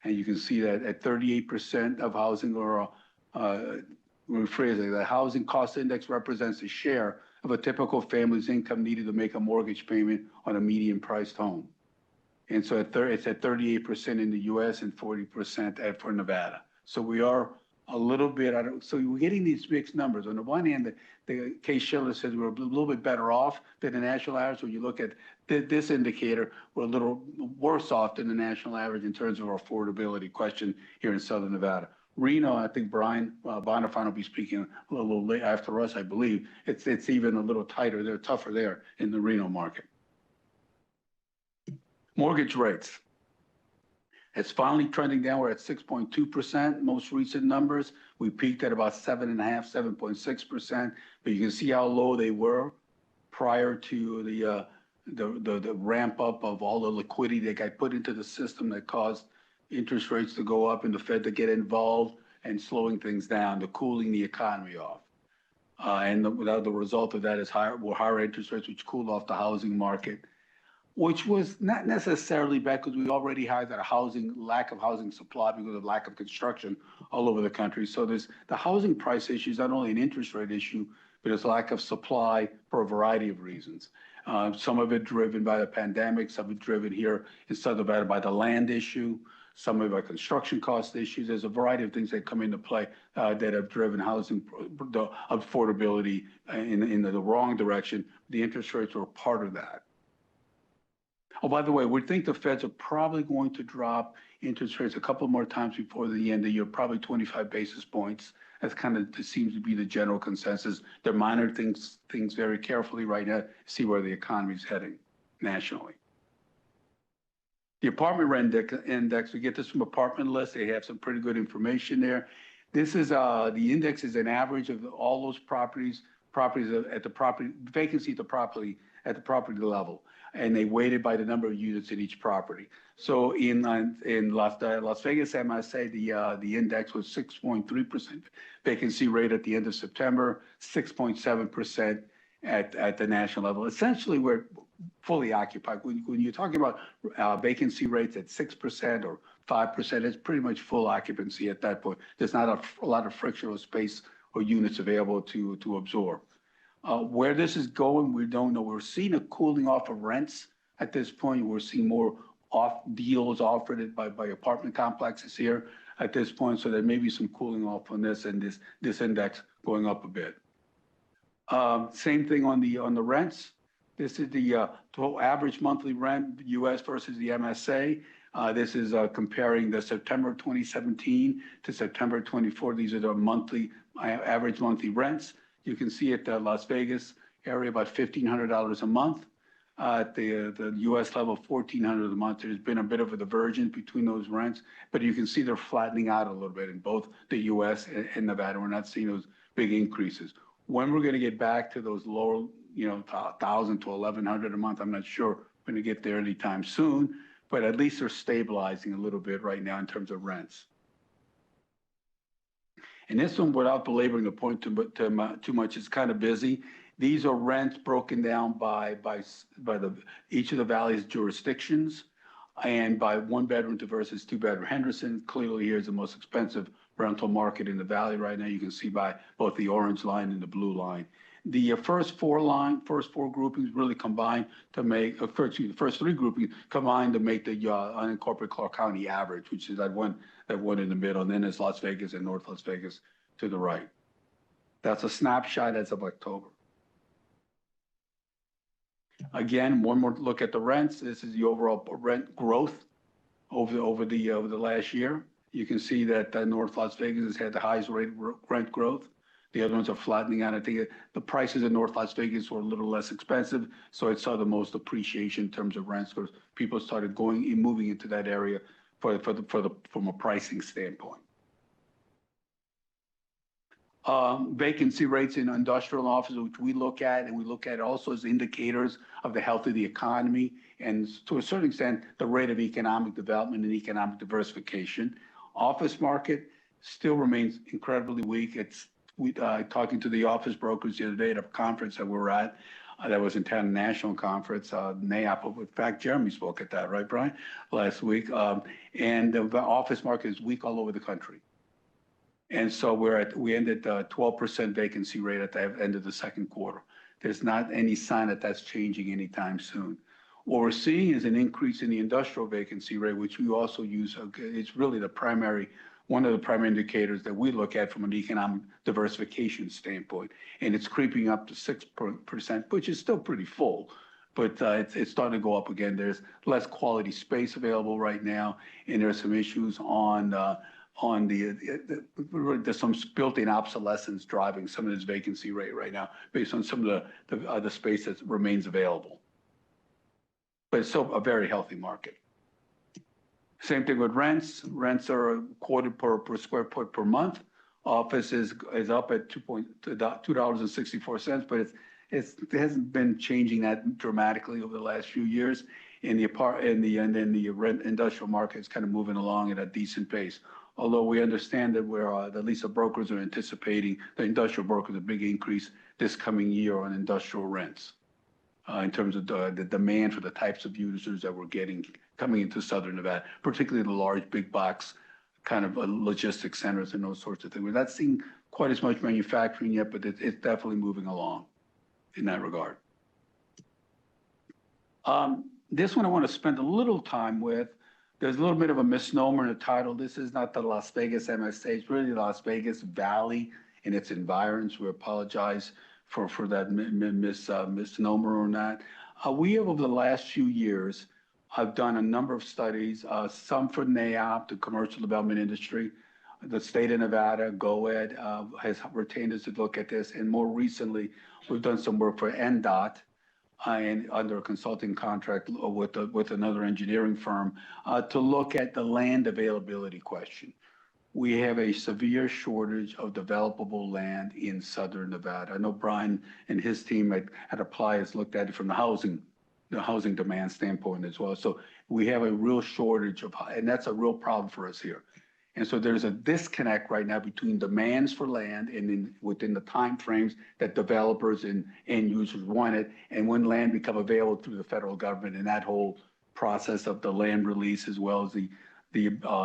And you can see that at 38% of housing, or rephrase it, the housing cost index represents a share of a typical family's income needed to make a mortgage payment on a median priced home. And so it's at 38% in the U.S. and 40% for Nevada. So we are a little bit, so we're getting these mixed numbers. On the one hand, the Case-Shiller says we're a little bit better off than the national average. When you look at this indicator, we're a little worse off than the national average in terms of our affordability question here in Southern Nevada. Reno, I think Brian Bonifant will be speaking a little late after us, I believe. It's even a little tighter. They're tougher there in the Reno market. Mortgage rates. It's finally trending down. We're at 6.2%, most recent numbers. We peaked at about 7.5%, 7.6%, but you can see how low they were prior to the ramp up of all the liquidity that got put into the system that caused interest rates to go up and the Fed to get involved and slowing things down, to cooling the economy off. And the result of that is higher interest rates, which cooled off the housing market, which was not necessarily bad because we already had that lack of housing supply because of lack of construction all over the country. So the housing price issue is not only an interest rate issue, but it's lack of supply for a variety of reasons. Some of it driven by the pandemic, some of it driven here in Southern Nevada by the land issue, some of it by construction cost issues. There's a variety of things that come into play that have driven housing the affordability in the wrong direction. The interest rates were part of that. Oh, by the way, we think the Feds are probably going to drop interest rates a couple more times before the end of the year, probably 25 basis points. That's kind of, it seems to be the general consensus. They're monitoring things very carefully right now, see where the economy is heading nationally. The apartment rent index, we get this from Apartment List. They have some pretty good information there. This is, the index is an average of all those properties at the property, vacancy at the property level. And they weighted by the number of units in each property. So in Las Vegas MSA, the index was 6.3% vacancy rate at the end of September, 6.7% at the national level. Essentially, we're fully occupied. When you're talking about vacancy rates at 6% or 5%, it's pretty much full occupancy at that point. There's not a lot of frictional space or units available to absorb. Where this is going, we don't know. We're seeing a cooling off of rents at this point. We're seeing more deals offered by apartment complexes here at this point. So there may be some cooling off on this and this index going up a bit. Same thing on the rents. This is the total average monthly rent, U.S. versus the MSA. This is comparing the September 2017 to September 24. These are the average monthly rents. You can see at the Las Vegas area about $1,500 a month. At the U.S. level, $1,400 a month. There's been a bit of a divergence between those rents, but you can see they're flattening out a little bit in both the U.S. and Nevada. We're not seeing those big increases. When we're going to get back to those lower, $1,000 to $1,100 a month, I'm not sure we're going to get there anytime soon, but at least they're stabilizing a little bit right now in terms of rents. And this one, without belaboring the point too much, is kind of busy. These are rents broken down by each of the valley's jurisdictions and by 1-bedroom versus 2-bedroom. Henderson clearly here is the most expensive rental market in the valley right now. You can see by both the orange line and the blue line. The first four groupings really combine to make, the first three groupings combine to make the unincorporated Clark County average, which is that one in the middle, and then there's Las Vegas and North Las Vegas to the right. That's a snapshot as of October. Again, one more look at the rents. This is the overall rent growth over the last year. You can see that North Las Vegas has had the highest rate of rent growth. The other ones are flattening out. I think the prices in North Las Vegas were a little less expensive, so it saw the most appreciation in terms of rents because people started moving into that area from a pricing standpoint. Vacancy rates in industrial offices, which we look at, and we look at also as indicators of the health of the economy, and to a certain extent, the rate of economic development and economic diversification. Office market still remains incredibly weak. Talking to the office brokers the other day at a conference that we were at, that was in town, national conference, NAIOP. In fact, Jeremy spoke at that, right, Brian, last week. And the office market is weak all over the country. And so we ended 12% vacancy rate at the end of the second quarter. There's not any sign that that's changing anytime soon. What we're seeing is an increase in the industrial vacancy rate, which we also use. It's really one of the primary indicators that we look at from an economic diversification standpoint. And it's creeping up to 6%, which is still pretty full, but it's starting to go up again. There's less quality space available right now, and there's some issues there's some built-in obsolescence driving some of this vacancy rate right now based on some of the space that remains available. But it's still a very healthy market. Same thing with rents. Rents are quoted per square foot per month. Office is up at $2.64, but it hasn't been changing that dramatically over the last few years. And then the rent industrial market is kind of moving along at a decent pace. Although we understand that at least the brokers are anticipating, the industrial brokers, a big increase this coming year on industrial rents in terms of the demand for the types of users that we're getting coming into Southern Nevada, particularly the large big box kind of logistics centers and those sorts of things. We're not seeing quite as much manufacturing yet, but it's definitely moving along in that regard. This one I want to spend a little time with. There's a little bit of a misnomer in the title. This is not the Las Vegas MSA. It's really the Las Vegas Valley and its environs. We apologize for that misnomer on that. We have, over the last few years, I've done a number of studies, some for NAIOP, the commercial development industry. The state of Nevada, GOED, has retained us to look at this. And more recently, we've done some work for NDOT and under a consulting contract with another engineering firm to look at the land availability question. We have a severe shortage of developable land in southern Nevada. I know Brian and his team at Apply has looked at it from the housing demand standpoint as well. So we have a real shortage and that's a real problem for us here. And so there's a disconnect right now between demands for land and within the timeframes that developers and end users want it, and when land become available through the federal government and that whole process of the land release as well as the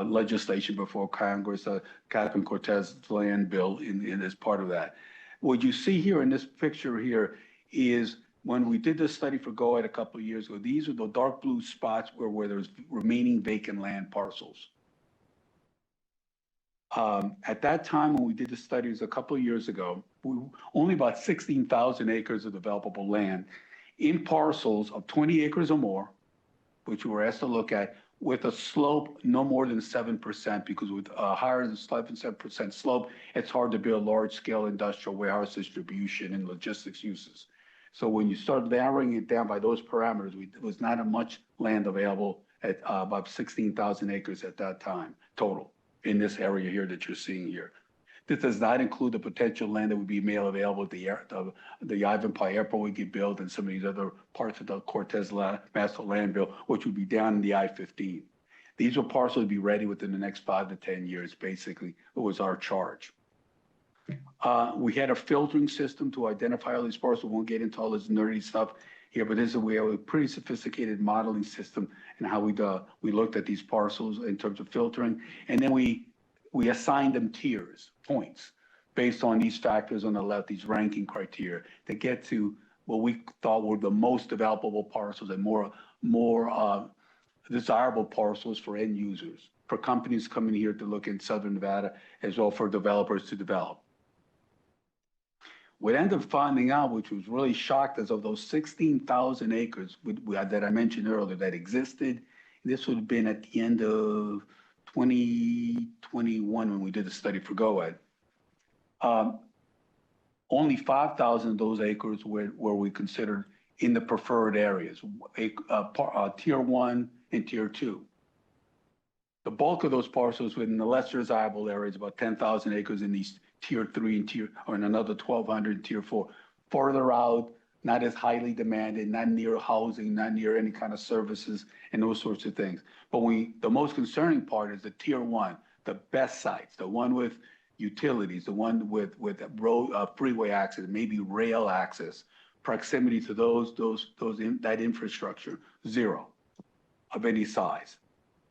legislation before Congress, Captioning land bill in as part of that. What you see here in this picture here is when we did this study for GOED a couple of years ago, these are the dark blue spots where there's remaining vacant land parcels. At that time, when we did the studies a couple of years ago, only about 16,000 acres of developable land in parcels of 20 acres or more, which we were asked to look at, with a slope no more than 7%, because with higher than 7% slope, it's hard to build large-scale industrial warehouse distribution and logistics uses. So when you start narrowing it down by those parameters, there was not much land available at about 16,000 acres at that time total in this area here that you're seeing here. This does not include the potential land that would be made available at the Ivanpah Airport we could build and some of these other parts of the Cortez Master Land Bill, which would be down in the I-15. These will parcels be ready within the next 5 to 10 years, basically. It was our charge. We had a filtering system to identify all these parcels. We won't get into all this nerdy stuff here, but we have a pretty sophisticated modeling system and how we looked at these parcels in terms of filtering. And then we assigned them tiers, points, based on these factors on the left, these ranking criteria, to get to what we thought were the most developable parcels and more desirable parcels for end users, for companies coming here to look in southern Nevada, as well for developers to develop. What ended up finding out, which was really shocked, is of those 16,000 acres that I mentioned earlier that existed, this would have been at the end of 2021 when we did the study for GOED. Only 5,000 of those acres were we considered in the preferred areas, tier 1 and tier 2. The bulk of those parcels were in the less desirable areas, about 10,000 acres in these tier 3 and another 1,200 in tier 4. Farther out, not as highly demanded, not near housing, not near any kind of services and those sorts of things. But the most concerning part is the tier 1, the best sites, the one with utilities, the one with road, freeway access, maybe rail access, proximity to that infrastructure, zero of any size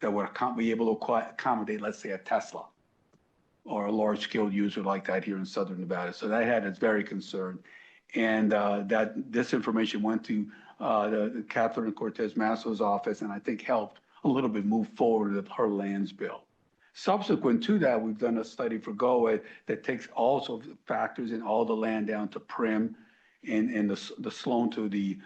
that would be able to accommodate, let's say, a Tesla or a large-scale user like that here in southern Nevada. So that had us very concerned. And this information went to the Catherine Cortez Masso's office, and I think helped a little bit move forward with her lands bill. Subsequent to that, we've done a study for GOED that takes also factors in all the land down to Prim and the Sloan to the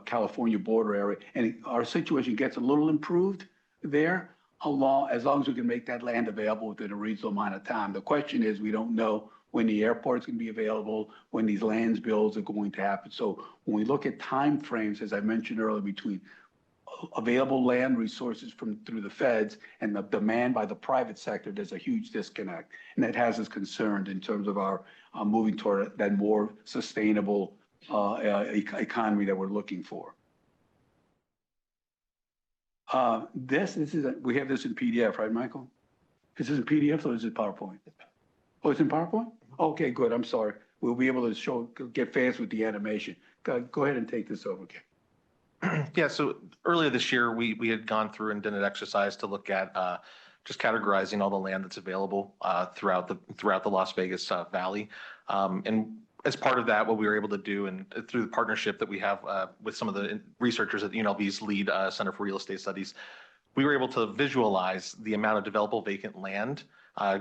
California border area. And our situation gets a little improved there, as long as we can make that land available within a reasonable amount of time. The question is, we don't know when the airport's going to be available, when these lands bills are going to happen. So when we look at time frames, as I mentioned earlier, between available land resources through the feds and the demand by the private sector, there's a huge disconnect. And that has us concerned in terms of our moving toward that more sustainable economy that we're looking for. We have this in PDF, right, Michael? Is this in PDF or is it PowerPoint? Oh, it's in PowerPoint? Okay, good. I'm sorry. We'll be able to get fast with the animation. Go ahead and take this over, Ken. Yeah, so earlier this year, we had gone through and done an exercise to look at just categorizing all the land that's available throughout the Las Vegas Valley. And as part of that, what we were able to do, and through the partnership that we have with some of the researchers at UNLV's lead Center for Real Estate Studies, we were able to visualize the amount of developable vacant land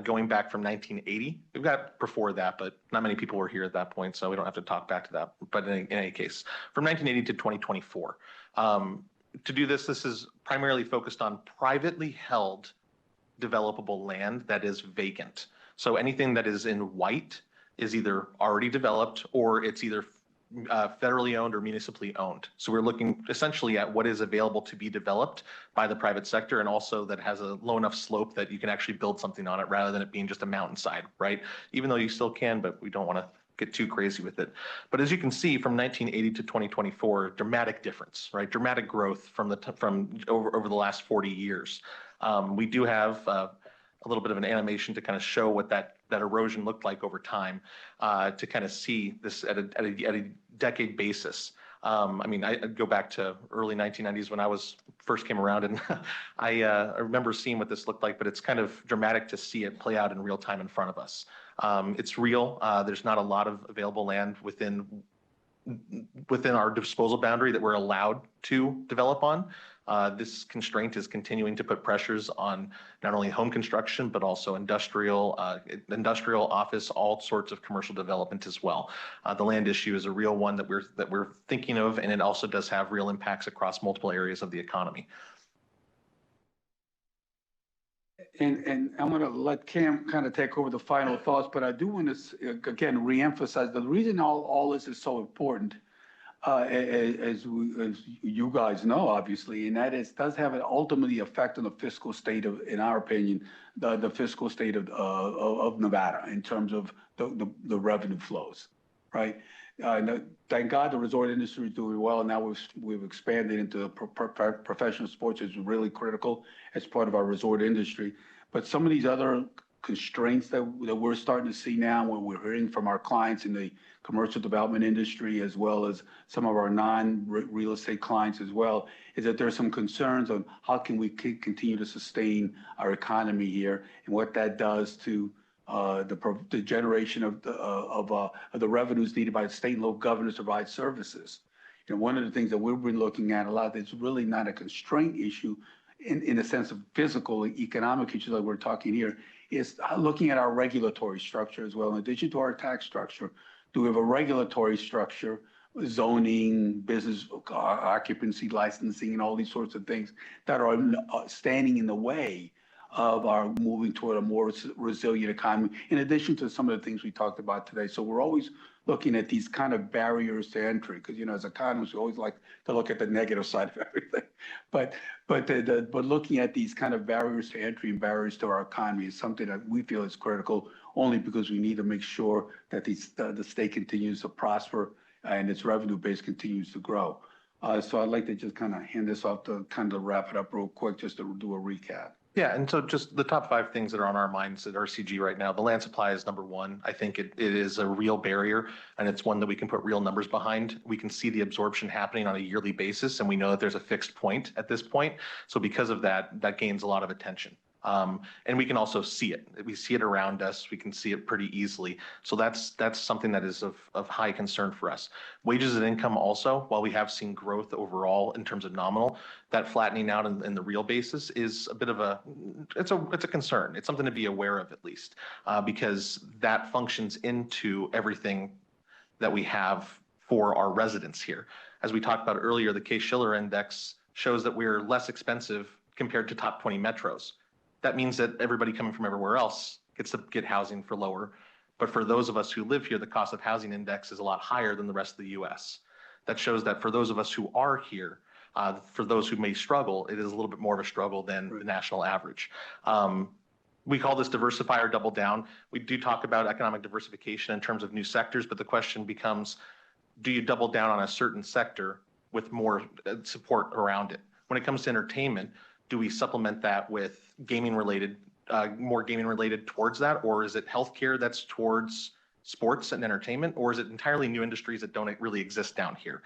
going back from 1980. We've got before that, but not many people were here at that point, so we don't have to talk back to that. But in any case, from 1980 to 2024. to do this, this is primarily focused on privately held developable land that is vacant. So anything that is in white is either already developed or it's either federally owned or municipally owned. So we're looking essentially at what is available to be developed by the private sector, and also that has a low enough slope that you can actually build something on it rather than it being just a mountainside, right? Even though you still can, but we don't want to get too crazy with it. But as you can see, from 1980 to 2024, dramatic difference, right? Dramatic growth from over the last 40 years. We do have a little bit of an animation to kind of show what that erosion looked like over time, to kind of see this at a decade basis. I mean, I go back to early 1990s when I first came around, and I remember seeing what this looked like, but it's kind of dramatic to see it play out in real time in front of us. It's real. There's not a lot of available land within our disposal boundary that we're allowed to develop on. This constraint is continuing to put pressures on not only home construction, but also industrial office, all sorts of commercial development as well. The land issue is a real one that we're thinking of, and it also does have real impacts across multiple areas of the economy. And I'm going to let Cam kind of take over the final thoughts, but I do want to, again, reemphasize the reason all this is so important, as you guys know, obviously, and that does have an ultimately effect on the fiscal state of, in our opinion, the fiscal state of Nevada in terms of the revenue flows, right? Thank God the resort industry is doing well, and now we've expanded into professional sports, is really critical as part of our resort industry. But some of these other constraints that we're starting to see now, when we're hearing from our clients in the commercial development industry, as well as some of our non-real estate clients as well, is that there's some concerns on how can we continue to sustain our economy here, and what that does to the generation of the revenues needed by the state and local governments to provide services. And one of the things that we've been looking at a lot, that's really not a constraint issue in the sense of physical, economic issues like we're talking here, is looking at our regulatory structure as well. In addition to our tax structure, do we have a regulatory structure, zoning, business occupancy licensing, and all these sorts of things that are standing in the way of our moving toward a more resilient economy, in addition to some of the things we talked about today. So we're always looking at these kind of barriers to entry, because, you know, as economists, we always like to look at the negative side of everything. But looking at these kind of barriers to entry and barriers to our economy is something that we feel is critical, only because we need to make sure that the state continues to prosper and its revenue base continues to grow. So I'd like to just kind of hand this off to kind of wrap it up real quick, just to do a recap. Yeah, and so just the top 5 things that are on our minds at RCG right now. The land supply is number 1. I think it is a real barrier, and it's one that we can put real numbers behind. We can see the absorption happening on a yearly basis, and we know that there's a fixed point at this point. So because of that, that gains a lot of attention. And we can also see it. We see it around us. We can see it pretty easily. So that's something that is of high concern for us. Wages and income also, while we have seen growth overall in terms of nominal, that flattening out in the real basis is a bit of it's a concern. It's something to be aware of, at least, because that functions into everything that we have for our residents here. As we talked about earlier, the Case-Shiller Index shows that we're less expensive compared to top 20 metros. That means that everybody coming from everywhere else gets to get housing for lower. But for those of us who live here, the cost of housing index is a lot higher than the rest of the US. That shows that for those of us who are here, for those who may struggle, it is a little bit more of a struggle than the national average. We call this diversify or double down. We do talk about economic diversification in terms of new sectors, but the question becomes, do you double down on a certain sector with more support around it? When it comes to entertainment, do we supplement that with more gaming related towards that? Or is it healthcare that's towards sports and entertainment? Or is it entirely new industries that don't really exist down here?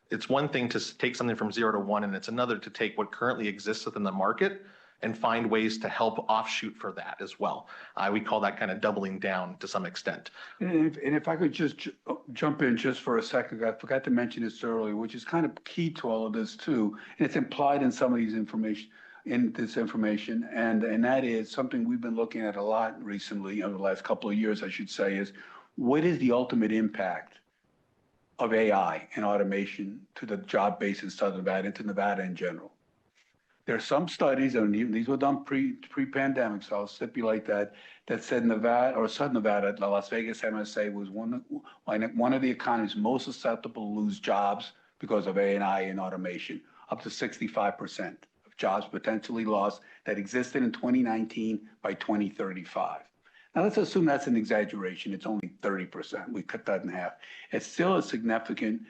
It's one thing to take something from 0 to 1, and it's another to take what currently exists within the market and find ways to help offshoot for that as well. We call that kind of doubling down to some extent. And if I could just jump in just for a second, I forgot to mention this earlier, which is kind of key to all of this too, and it's implied in some of these information, and that is something we've been looking at a lot recently, over the last couple of years, I should say, is what is the ultimate impact of AI and automation to the job base in Southern Nevada and to Nevada in general. There are some studies, and these were done pre-pandemic, so I'll stipulate that said Nevada or Southern Nevada, the Las Vegas MSA was one of the economies most susceptible to lose jobs because of AI and automation, up to 65% of jobs potentially lost that existed in 2019 by 2035. Now let's assume that's an exaggeration. It's only 30%. We cut that in half. It's still a significant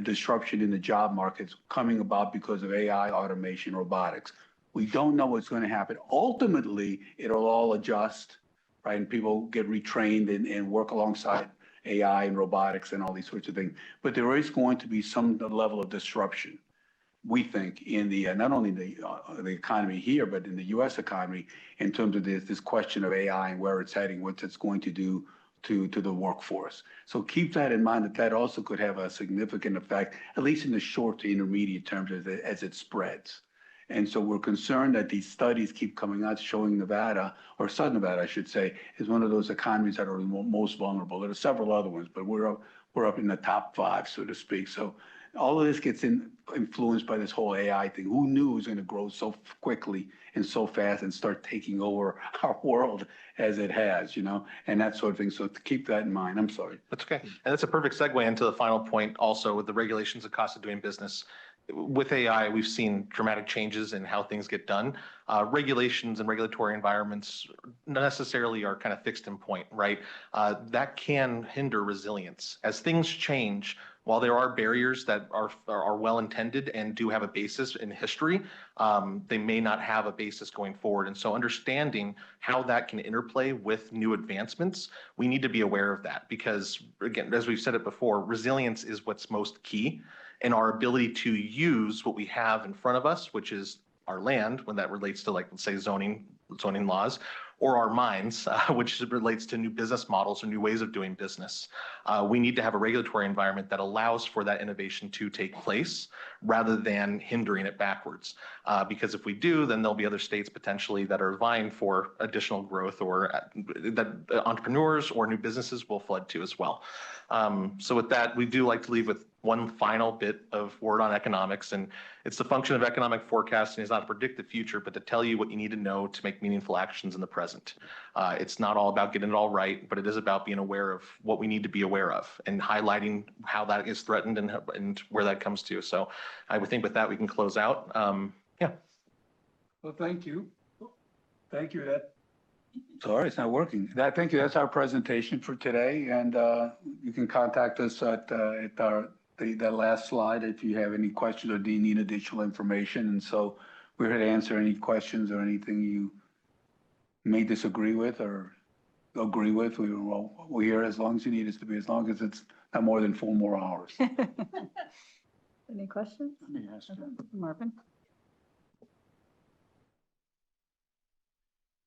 disruption in the job markets coming about because of AI, automation, robotics. We don't know what's going to happen. Ultimately, it'll all adjust, right? And people get retrained and work alongside AI and robotics and all these sorts of things. But there is going to be some level of disruption, we think, in the not only the economy here, but in the U.S. economy, in terms of this question of AI and where it's heading, what it's going to do to the workforce. So keep that in mind, that also could have a significant effect, at least in the short to intermediate terms as it spreads. And so we're concerned that these studies keep coming out showing Nevada, or Southern Nevada, I should say, is one of those economies that are most vulnerable. There are several other ones, but we're up in the top 5, so to speak. So all of this gets influenced by this whole AI thing. Who knew it was going to grow so quickly and so fast and start taking over our world as it has, and that sort of thing. So to keep that in mind. I'm sorry. That's okay. And that's a perfect segue into the final point also with the regulations and cost of doing business. With AI, we've seen dramatic changes in how things get done. Regulations and regulatory environments necessarily are kind of fixed in point, right? That can hinder resilience. As things change, while there are barriers that are well-intended and do have a basis in history, they may not have a basis going forward. And so understanding how that can interplay with new advancements, we need to be aware of that because, again, as we've said it before, resilience is what's most key. And our ability to use what we have in front of us, which is our land, when that relates to, like, let's say, zoning laws, or our minds, which relates to new business models or new ways of doing business. We need to have a regulatory environment that allows for that innovation to take place rather than hindering it backwards. Because if we do, then there'll be other states potentially that are vying for additional growth or that entrepreneurs or new businesses will flood to as well. So with that, we do like to leave with one final bit of word on economics, and it's the function of economic forecasting is not to predict the future, but to tell you what you need to know to make meaningful actions in the present. It's not all about getting it all right, but it is about being aware of what we need to be aware of and highlighting how that is threatened and where that comes to. So I would think with that, we can close out. Yeah. Well, thank you. Thank you. Sorry, it's not working. Thank you. That's our presentation for today. And you can contact us at that last slide if you have any questions or do you need additional information. And so we're here to answer any questions or anything you may disagree with or agree with. We're here as long as you need us to be, as long as it's not more than 4 more hours. Any questions? Let me ask you. Marvin?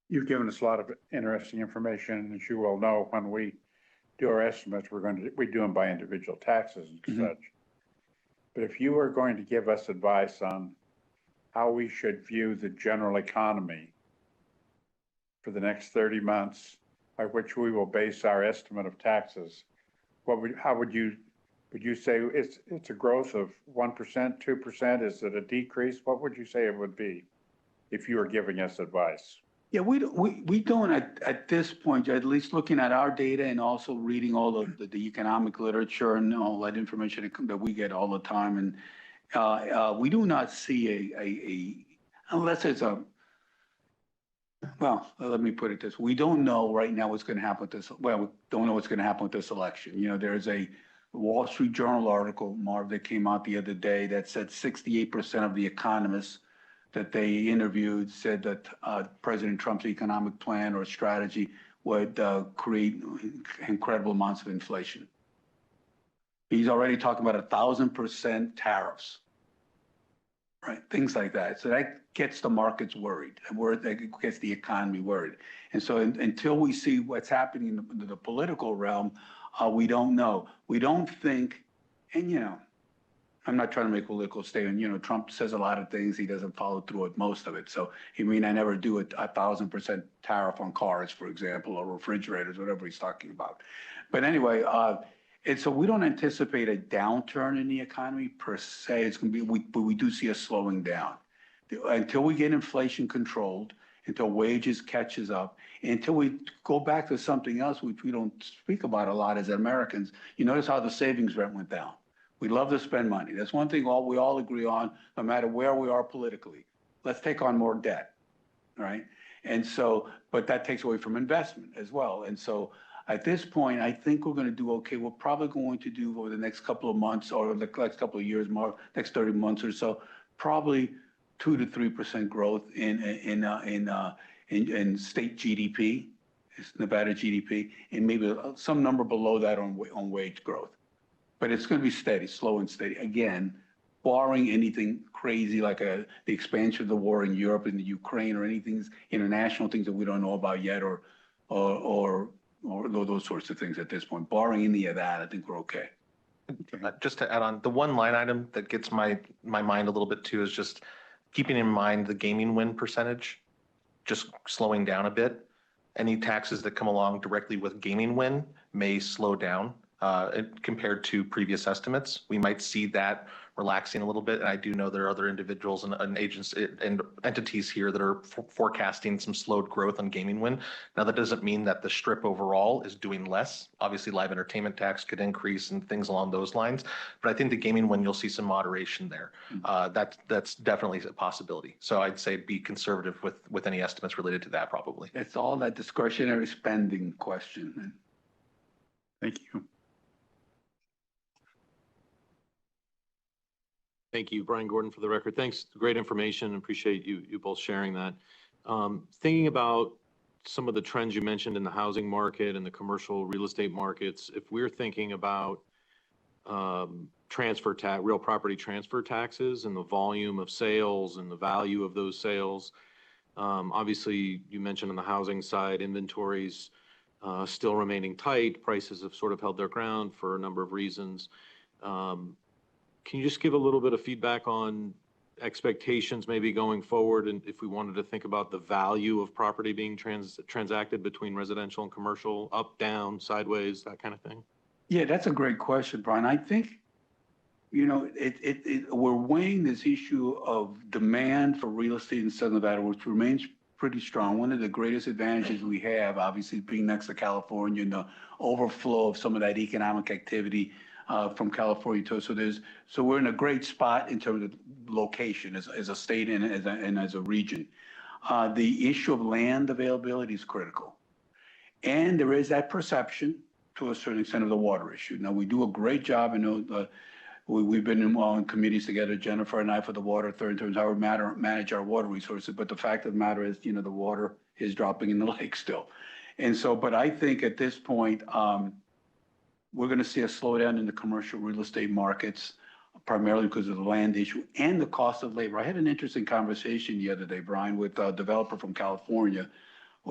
You've given us a lot of interesting information, and as you well know, when we do our estimates, we do them by individual taxes and such. But if you were going to give us advice on how we should view the general economy for the next 30 months, by which we will base our estimate of taxes, would you say it's a growth of 1%, 2%? Is it a decrease? What would you say it would be if you were giving us advice? Yeah, we don't at this point, at least looking at our data and also reading all of the economic literature and all that information that we get all the time. And we do not see unless it's well, let me put it this. We don't know right now what's going to happen with this. Well, we don't know what's going to happen with this election. There's a Wall Street Journal article, Marv, that came out the other day that said 68% of the economists that they interviewed said that President Trump's economic plan or strategy would create incredible amounts of inflation. He's already talking about 1,000% tariffs, right? Things like that. So that gets the markets worried, and that gets the economy worried. And so until we see what's happening in the political realm, we don't know. We don't think, and I'm not trying to make a political statement. Trump says a lot of things. He doesn't follow through with most of it. So he may not never do a 1,000% tariff on cars, for example, or refrigerators, whatever he's talking about. But anyway, And so we don't anticipate a downturn in the economy per se. It's going to be, but we do see a slowing down. Until we get inflation controlled, until wages catches up, until we go back to something else, which we don't speak about a lot as Americans. You notice how the savings rate went down. We love to spend money. That's one thing we all agree on, no matter where we are politically. Let's take on more debt, right? And so, but that takes away from investment as well. And so at this point, I think we're going to do okay. We're probably going to do over the next couple of months or the next couple of years, more next 30 months or so, probably 2 to 3% growth in state GDP, Nevada GDP, and maybe some number below that on wage growth. But it's going to be steady, slow and steady. Again, barring anything crazy like the expansion of the war in Europe and the Ukraine or anything international things that we don't know about yet or those sorts of things at this point. Barring any of that, I think we're okay. Just to add on, the one line item that gets my mind a little bit too is just keeping in mind the gaming win percentage, just slowing down a bit. Any taxes that come along directly with gaming win may slow down compared to previous estimates. We might see that relaxing a little bit. And I do know there are other individuals and agents and entities here that are forecasting some slowed growth on gaming win. Now, that doesn't mean that the strip overall is doing less. Obviously, live entertainment tax could increase and things along those lines. But I think the gaming win, you'll see some moderation there. That's definitely a possibility. So I'd say be conservative with any estimates related to that probably. It's all that discretionary spending question. Thank you. Thank you, Brian Gordon, for the record. Thanks, great information. Appreciate you both sharing that. Thinking about some of the trends you mentioned in the housing market and the commercial real estate markets, if we're thinking about real property transfer taxes and the volume of sales and the value of those sales, obviously you mentioned on the housing side, inventories still remaining tight. Prices have sort of held their ground for a number of reasons. Can you just give a little bit of feedback on expectations maybe going forward, and if we wanted to think about the value of property being transacted between residential and commercial, up, down, sideways, that kind of thing? Yeah, that's a great question, Brian. I think, you know, we're weighing this issue of demand for real estate in Southern Nevada, which remains pretty strong. One of the greatest advantages we have, obviously, being next to California and the overflow of some of that economic activity from California too. So we're in a great spot in terms of location as a state and as a region. The issue of land availability is critical. And there is that perception to a certain extent of the water issue. Now, we do a great job. I know we've been in committees together, Jennifer and I, for the water authority in terms of how we manage our water resources. But the fact of the matter is, you know, the water is dropping in the lake still. And so, but I think at this point, we're going to see a slowdown in the commercial real estate markets, primarily because of the land issue and the cost of labor. I had an interesting conversation the other day, Brian, with a developer from California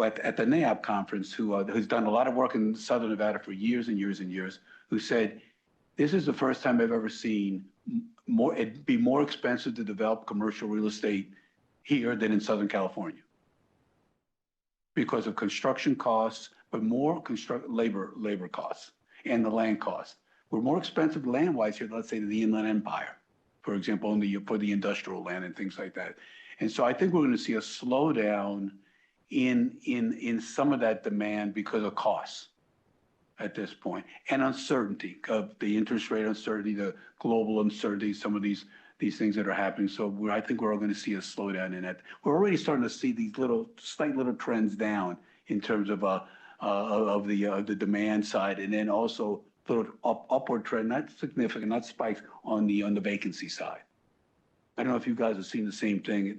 at the NAIOP conference who's done a lot of work in Southern Nevada for years and years and years, who said, this is the first time I've ever seen it'd be more expensive to develop commercial real estate here than in Southern California because of construction costs, but more labor costs and the land costs. We're more expensive land-wise here, let's say, to the Inland Empire, for example, for the industrial land and things like that. And so I think we're going to see a slowdown in some of that demand because of costs at this point, and uncertainty of the interest rate uncertainty, the global uncertainty, some of these things that are happening. So I think we're all going to see a slowdown in it. We're already starting to see these slight little trends down in terms of the demand side, and then also little upward trend, not significant, not spikes on the vacancy side. I don't know if you guys have seen the same thing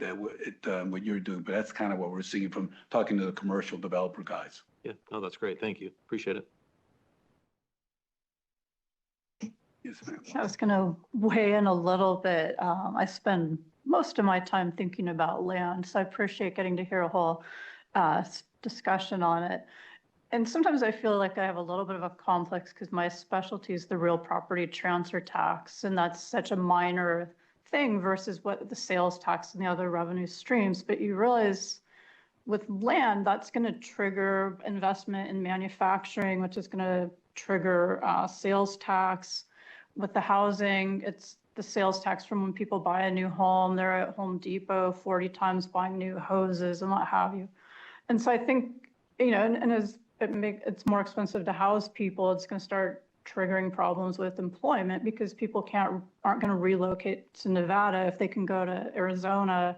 what you're doing, but that's kind of what we're seeing from talking to the commercial developer guys. Yeah, no, that's great. Thank you. Appreciate it. Yes, ma'am. I was going to weigh in a little bit. I spend most of my time thinking about land, so I appreciate getting to hear a whole discussion on it. And sometimes I feel like I have a little bit of a complex because my specialty is the real property transfer tax, and that's such a minor thing versus what the sales tax and the other revenue streams. But you realize with land, that's going to trigger investment in manufacturing, which is going to trigger sales tax. With the housing, it's the sales tax from when people buy a new home. They're at Home Depot 40 times buying new hoses and what have you. And so I think, you know, and as it's more expensive to house people, it's going to start triggering problems with employment because people aren't going to relocate to Nevada if they can go to Arizona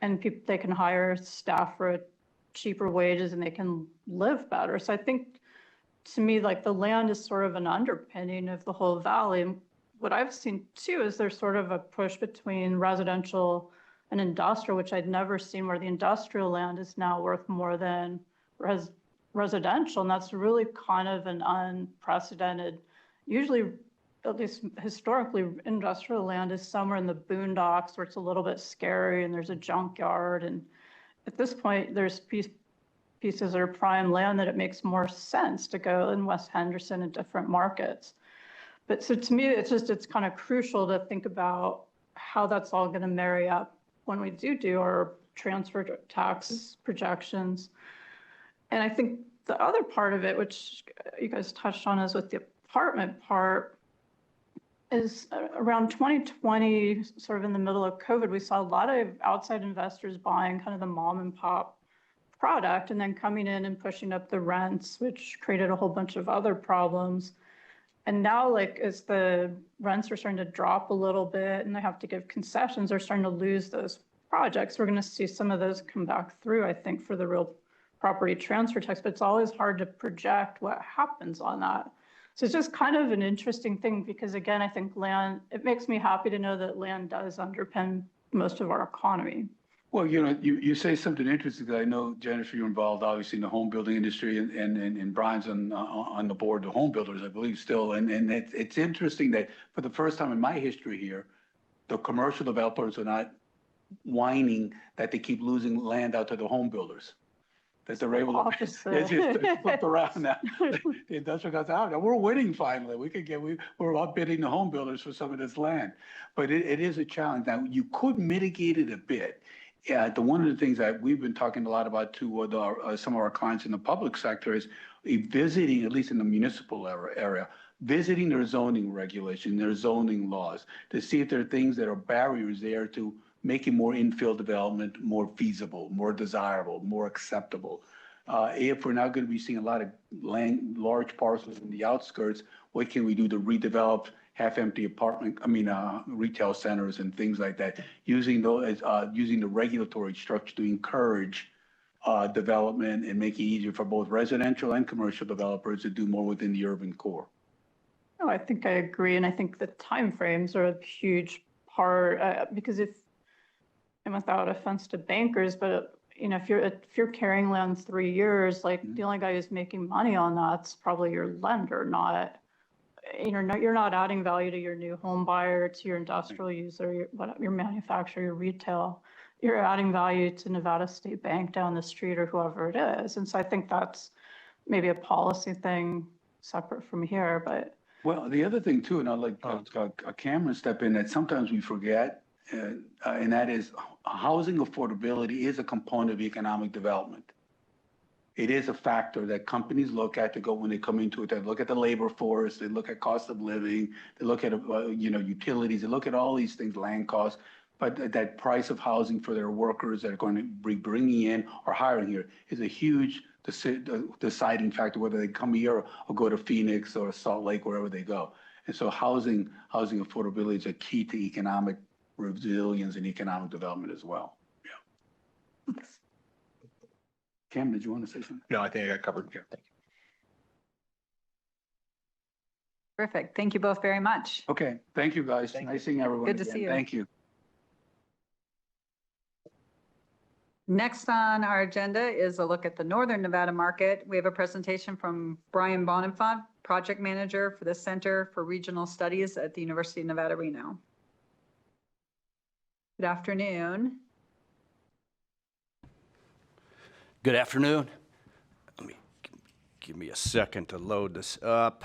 and they can hire staff for cheaper wages and they can live better. So I think, to me, like, the land is sort of an underpinning of the whole valley. And what I've seen too is there's sort of a push between residential and industrial, which I'd never seen, where the industrial land is now worth more than residential. And that's really kind of an unprecedented, usually, at least historically, industrial land is somewhere in the boondocks where it's a little bit scary and there's a junkyard. And at this point, there's pieces that are prime land that it makes more sense to go in West Henderson and different markets. But so to me, it's kind of crucial to think about how that's all going to marry up when we do our transfer tax projections. And I think the other part of it, which you guys touched on, is with the apartment part, is around 2020, sort of in the middle of COVID, we saw a lot of outside investors buying kind of the mom and pop product and then coming in and pushing up the rents, which created a whole bunch of other problems. And now, like, as the rents are starting to drop a little bit and they have to give concessions, they're starting to lose those projects. We're going to see some of those come back through, I think, for the real property transfer tax, but it's always hard to project what happens on that. So it's just kind of an interesting thing because, again, I think land, it makes me happy to know that land does underpin most of our economy. Well, you know, you say something interesting, because I know, Jennifer, you're involved obviously in the home building industry, and Brian's on the board of home builders, I believe, still. And it's interesting that for the first time in my history here, the commercial developers are not whining that they keep losing land out to the home builders. That they're able to, it's flipped around now. The industrial guys out, we're winning finally. We're outbidding the home builders for some of this land. But it is a challenge. Now, you could mitigate it a bit. One of the things that we've been talking a lot about too with some of our clients in the public sector is visiting, at least in the municipal area, visiting their zoning regulation, their zoning laws, to see if there are things that are barriers there to making more infill development more feasible, more desirable, more acceptable. If we're not going to be seeing a lot of large parcels in the outskirts, what can we do to redevelop half-empty retail centers and things like that, using the regulatory structure to encourage development and make it easier for both residential and commercial developers to do more within the urban core. No, I think I agree, and I think the timeframes are a huge part because and without offense to bankers, but you know, if you're carrying land 3 years, like the only guy who's making money on that's probably your lender, not. You're not adding value to your new home buyer, to your industrial user, your manufacturer, your retail. You're adding value to Nevada State Bank down the street or whoever it is. And so I think that's maybe a policy thing separate from here. But well, the other thing too, and I'd like Cameron to step in, that sometimes we forget, and that is housing affordability is a component of economic development. It is a factor that companies look at when they come into it. They look at the labor force, they look at cost of living, they look at utilities, they look at all these things, land costs. But that price of housing for their workers that are going to be bringing in or hiring here is a huge deciding factor, whether they come here or go to Phoenix or Salt Lake, wherever they go. And so housing affordability is a key to economic resilience and economic development as well. Yeah. Cam, did you want to say something? No, I think I got covered here. Thank you. Terrific. Thank you both very much. Okay. Thank you, guys. Nice seeing everyone. Good to see you. Thank you. Next on our agenda is a look at the Northern Nevada market. We have a presentation from Brian Bonifant, Project Manager for the Center for Regional Studies at the University of Nevada, Reno. Good afternoon. Good afternoon. Give me a second to load this up.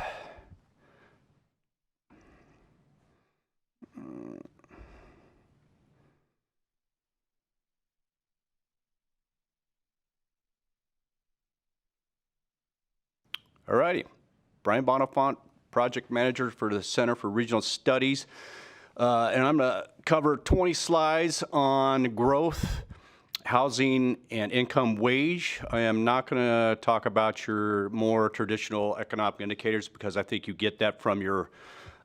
All righty. Brian Bonifant, Project Manager for the Center for Regional Studies. And I'm going to cover 20 slides on growth, housing, and income wage. I am not going to talk about your more traditional economic indicators because I think you get that from your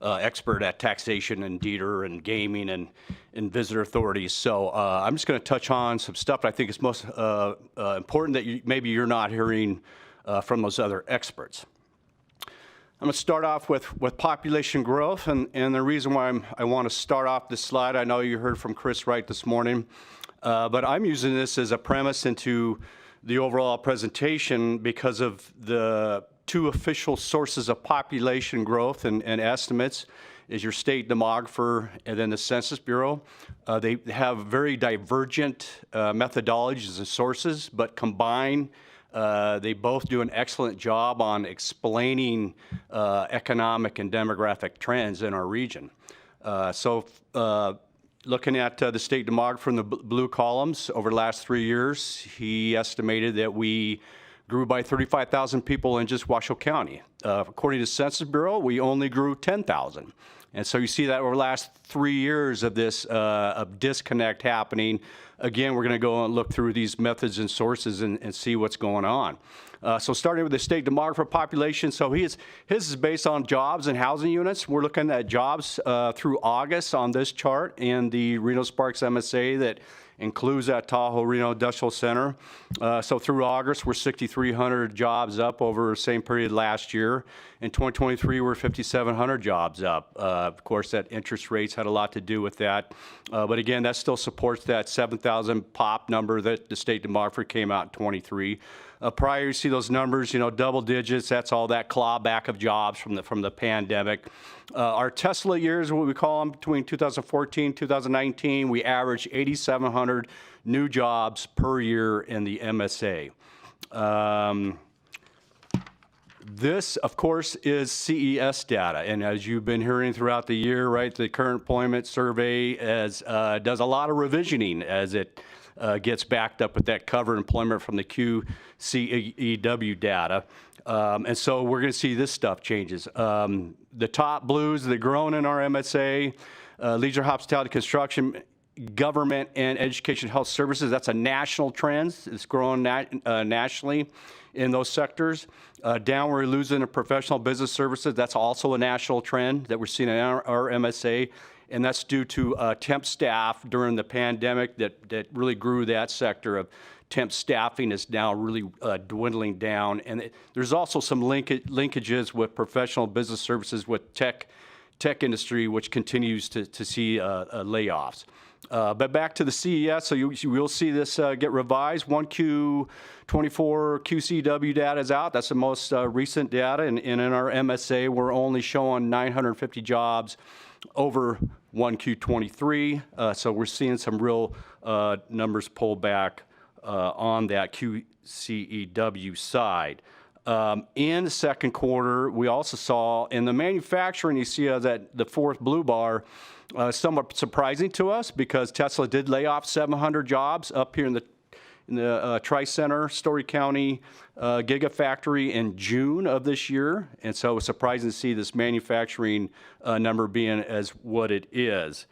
expert at taxation and DETR and gaming and visitor authorities. So I'm just going to touch on some stuff that I think is most important that maybe you're not hearing from those other experts. I'm going to start off with population growth, and the reason why I want to start off this slide, I know you heard from Chris Wright this morning, but I'm using this as a premise into the overall presentation because of the two official sources of population growth and estimates is your state demographer and then the Census Bureau. They have very divergent methodologies and sources, but combined, they both do an excellent job on explaining economic and demographic trends in our region. Looking at the state demographer in the blue columns over the last 3 years, he estimated that we grew by 35,000 people in just Washoe County. According to the Census Bureau, we only grew 10,000. And so you see that over the last 3 years of this of disconnect happening. Again, we're going to go and look through these methods and sources and see what's going on. So starting with the state demographer population, so his is based on jobs and housing units. We're looking at jobs through August on this chart in the Reno-Sparks MSA that includes that Tahoe-Reno Industrial Center. So through August, we're 6,300 jobs up over the same period last year. In 2023, we're 5,700 jobs up. Of course, that interest rates had a lot to do with that. But again, that still supports that 7,000 pop number that the state demographer came out in 23. Prior, you see those numbers, double digits. That's all that clawback of jobs from the pandemic. Our Tesla years, what we call them, between 2014 and 2019, we averaged 8,700 new jobs per year in the MSA. This, of course, is CES data, and as you've been hearing throughout the year, right, the current employment survey does a lot of revisioning as it gets backed up with that covered employment from the QCEW data. And so we're going to see this stuff changes. The top blues that are grown in our MSA, leisure, hospitality, construction, government, and education health services. That's a national trend. It's growing nationally in those sectors. Down we're losing in professional business services. That's also a national trend that we're seeing in our MSA. And that's due to temp staff during the pandemic that really grew that sector of temp staffing is now really dwindling down. And there's also some linkages with professional business services with tech industry, which continues to see layoffs. But back to the CES, so you will see this get revised. 1Q24 QCW data is out. That's the most recent data. And in our MSA, we're only showing 950 jobs over 1Q23. So we're seeing some real numbers pull back on that QCEW side. In the second quarter, we also saw in the manufacturing, you see that the fourth blue bar, somewhat surprising to us because Tesla did lay off 700 jobs up here in the Tri-Center, Story County Gigafactory in June of this year. And so it was surprising to see this manufacturing number being as what it is.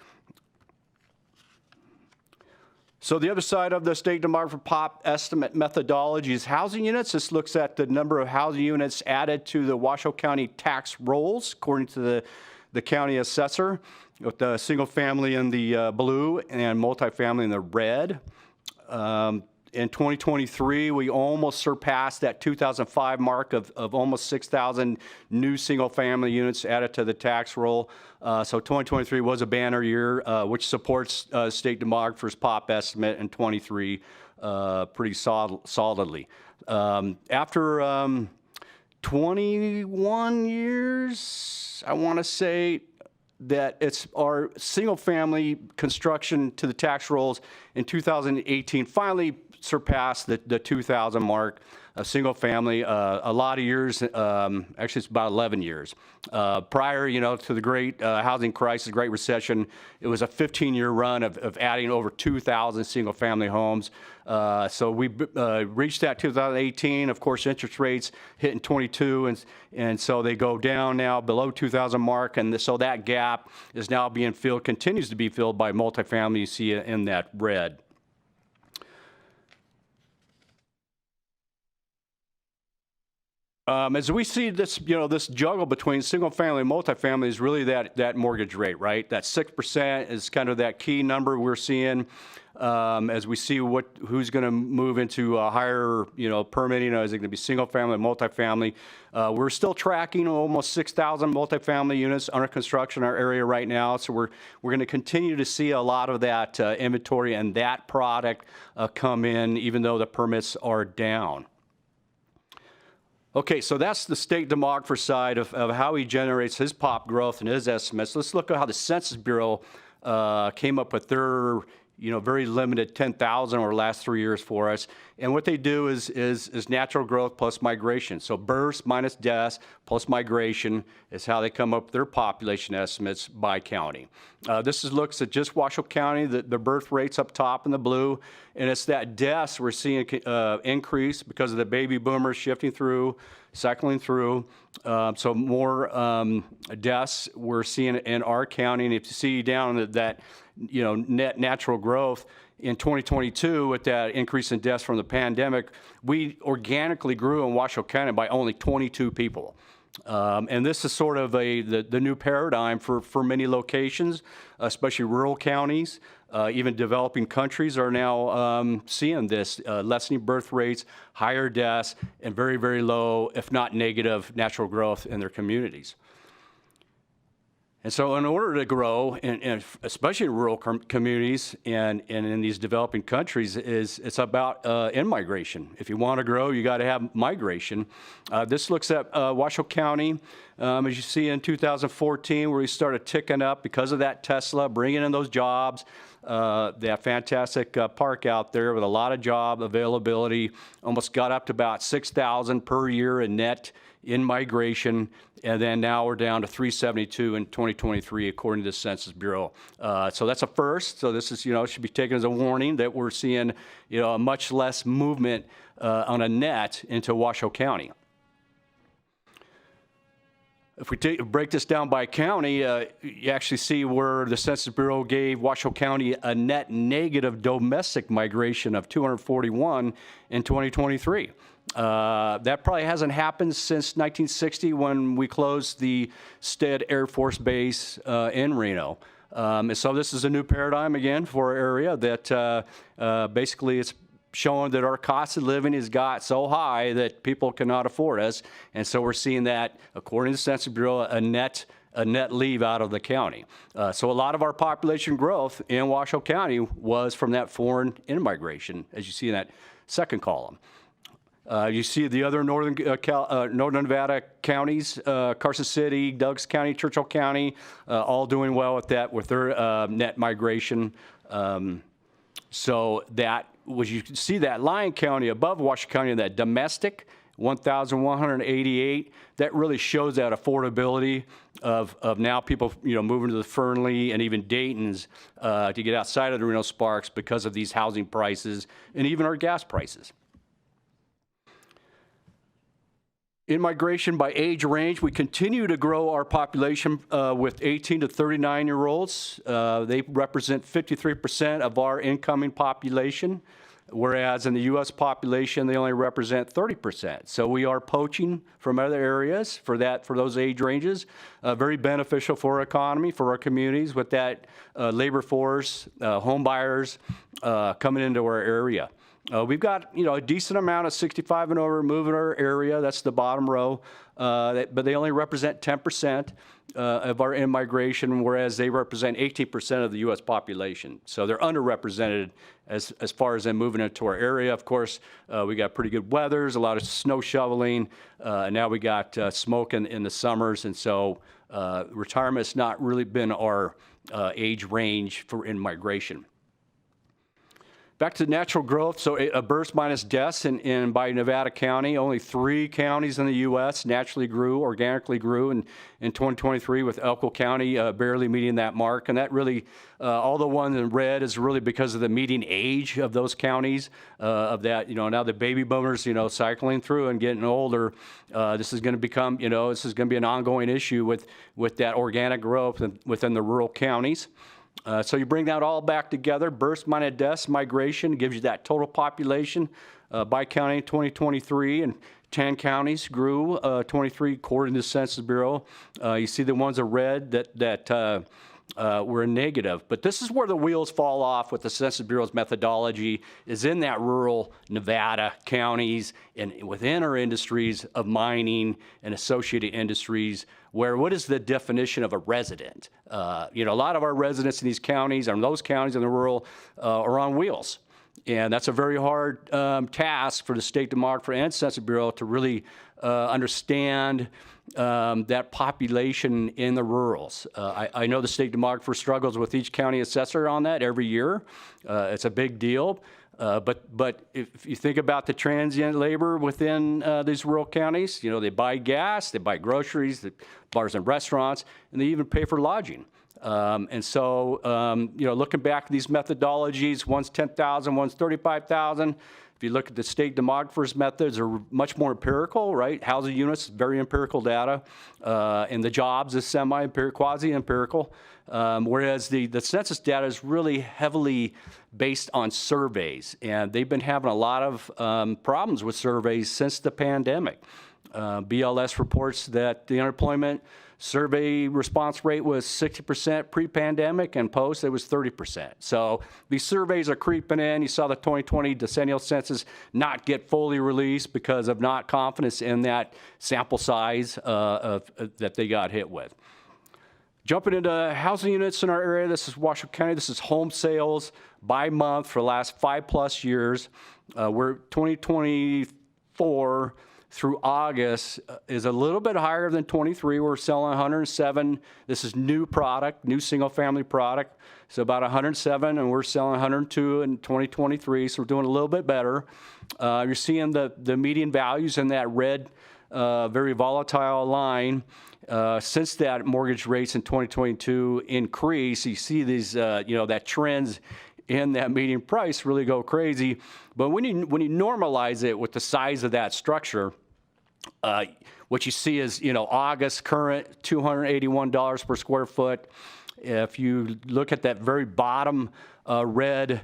So the other side of the state demographer pop estimate methodology is housing units. This looks at the number of housing units added to the Washoe County tax rolls, according to the county assessor, with the single family in the blue and multifamily in the red. In 2023, we almost surpassed that 2005 mark of almost 6,000 new single-family units added to the tax roll. So 2023 was a banner year, which supports state demographer's pop estimate in 23 pretty solidly. After 21 years, I want to say that it's our single-family construction to the tax rolls in 2018 finally surpassed the 2,000 mark. A single family, a lot of years, actually it's about 11 years. Prior, to the great housing crisis, Great Recession, it was a 15-year run of adding over 2,000 single family homes. So we reached that 2018. Of course, interest rates hit in 22, and so they go down now below 2,000 mark, and so that gap is now being filled, continues to be filled by multifamily. You see it in that red. As we see this, this juggle between single family and multifamily is really that mortgage rate, right? That 6% is kind of that key number we're seeing as we see who's going to move into a higher, permitting. Is it going to be single family, multifamily? We're still tracking almost 6,000 multifamily units under construction in our area right now. So we're going to continue to see a lot of that inventory and that product come in, even though the permits are down. Okay, so that's the state demographer side of how he generates his pop growth and his estimates. Let's look at how the Census Bureau came up with their, very limited 10,000 over the last 3 years for us. And what they do is natural growth plus migration. So births minus deaths plus migration is how they come up with their population estimates by county. This looks at just Washoe County, the birth rates up top in the blue, and it's that deaths we're seeing increase because of the baby boomers shifting through, cycling through. So more deaths we're seeing in our county, and if you see down that net natural growth in 2022 with that increase in deaths from the pandemic, we organically grew in Washoe County by only 22 people. And this is sort of the new paradigm for many locations, especially rural counties. Even developing countries are now seeing this, lessening birth rates, higher deaths, and very, very low, if not negative, natural growth in their communities. And so in order to grow, and especially in rural communities and in these developing countries, it's about in-migration. If you want to grow, you got to have migration. This looks at Washoe County, as you see in 2014, where we started ticking up because of that Tesla, bringing in those jobs. That fantastic park out there with a lot of job availability, almost got up to about 6,000 per year in net in migration, and then now we're down to 372 in 2023, according to the Census Bureau. So that's a first. So this is, should be taken as a warning that we're seeing, a much less movement on a net into Washoe County. If we break this down by county, you actually see where the Census Bureau gave Washoe County a net negative domestic migration of 241 in 2023. That probably hasn't happened since 1960 when we closed the Stead Air Force Base in Reno. And so this is a new paradigm again for our area that basically it's showing that our cost of living has got so high that people cannot afford us. And so we're seeing that, according to the Census Bureau, a net leave out of the county. So a lot of our population growth in Washoe County was from that foreign in-migration, as you see in that second column. You see the other northern Nevada counties, Carson City, Douglas County, Churchill County, all doing well with that, with their net migration. So that, you can see that Lyon County above Washoe County, that domestic, 1,188, that really shows that affordability of now people, moving to the Fernley and even Dayton's to get outside of the Reno Sparks because of these housing prices and even our gas prices. In migration by age range, we continue to grow our population with 18 to 39-year-olds. They represent 53% of our incoming population, whereas in the U.S. population, they only represent 30%. So we are poaching from other areas for those age ranges. Very beneficial for our economy, for our communities, with that labor force, home buyers coming into our area. We've got, a decent amount of 65 and over moving our area. That's the bottom row. But they only represent 10% of our in-migration, whereas they represent 18% of the U.S. population. So they're underrepresented as far as them moving into our area. Of course, we got pretty good weathers, a lot of snow shoveling. And now we got smoke in the summers. And so retirement's not really been our age range for in-migration. Back to natural growth, so a births minus deaths by Nevada County. Only 3 counties in the U.S. naturally grew, organically grew in 2023, with Elko County barely meeting that mark. And that really, all the ones in red is really because of the median age of those counties, of that, now the baby boomers, cycling through and getting older. This is going to become, this is going to be an ongoing issue with that organic growth within the rural counties. So you bring that all back together, births minus deaths, migration, gives you that total population by county in 2023, and 10 counties grew, 23 according to the Census Bureau. You see the ones in red that were negative. But this is where the wheels fall off with the Census Bureau's methodology, is in that rural Nevada counties and within our industries of mining and associated industries, where what is the definition of a resident? A lot of our residents in these counties, and those counties in the rural, are on wheels. And that's a very hard task for the State Demographer and Census Bureau to really understand that population in the rurals. I know the State Demographer struggles with each county assessor on that every year. It's a big deal. But if you think about the transient labor within these rural counties, they buy gas, they buy groceries, the bars and restaurants, and they even pay for lodging. And so, looking back at these methodologies, one's 10,000, one's 35,000. If you look at the State Demographer's methods, are much more empirical, right? Housing units, very empirical data, and the jobs is semi-empirical, quasi-empirical. Whereas the census data is really heavily based on surveys, and they've been having a lot of problems with surveys since the pandemic. BLS reports that the unemployment survey response rate was 60% pre-pandemic, and post it was 30%. So these surveys are creeping in. You saw the 2020 decennial census not get fully released because of not confidence in that sample size that they got hit with. Jumping into housing units in our area, this is Washoe County. This is home sales by month for the last 5+ years. We're 2024 through August is a little bit higher than 23. We're selling 107. This is new product, new single-family product. So about 107, and we're selling 102 in 2023. So we're doing a little bit better. You're seeing the median values in that red, very volatile line. Since that mortgage rates in 2022 increase, you see these, that trends in that median price really go crazy. But when you normalize it with the size of that structure, what you see is, August current $281 per square foot. If you look at that very bottom red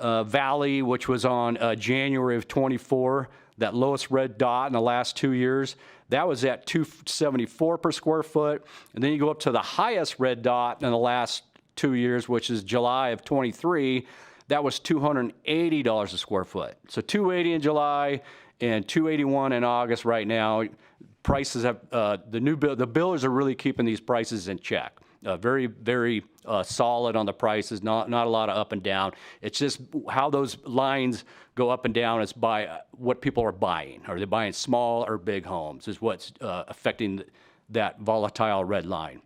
valley, which was on January of 24, that lowest red dot in the last 2 years, that was at $274 per square foot. And then you go up to the highest red dot in the last 2 years, which is July of 23. That was $280 a square foot. So $280 in July and $281 in August right now. Prices have, the builders are really keeping these prices in check. Very, very solid on the prices, not a lot of up and down. It's just how those lines go up and down is by what people are buying. Are they buying small or big homes is what's affecting that volatile red line.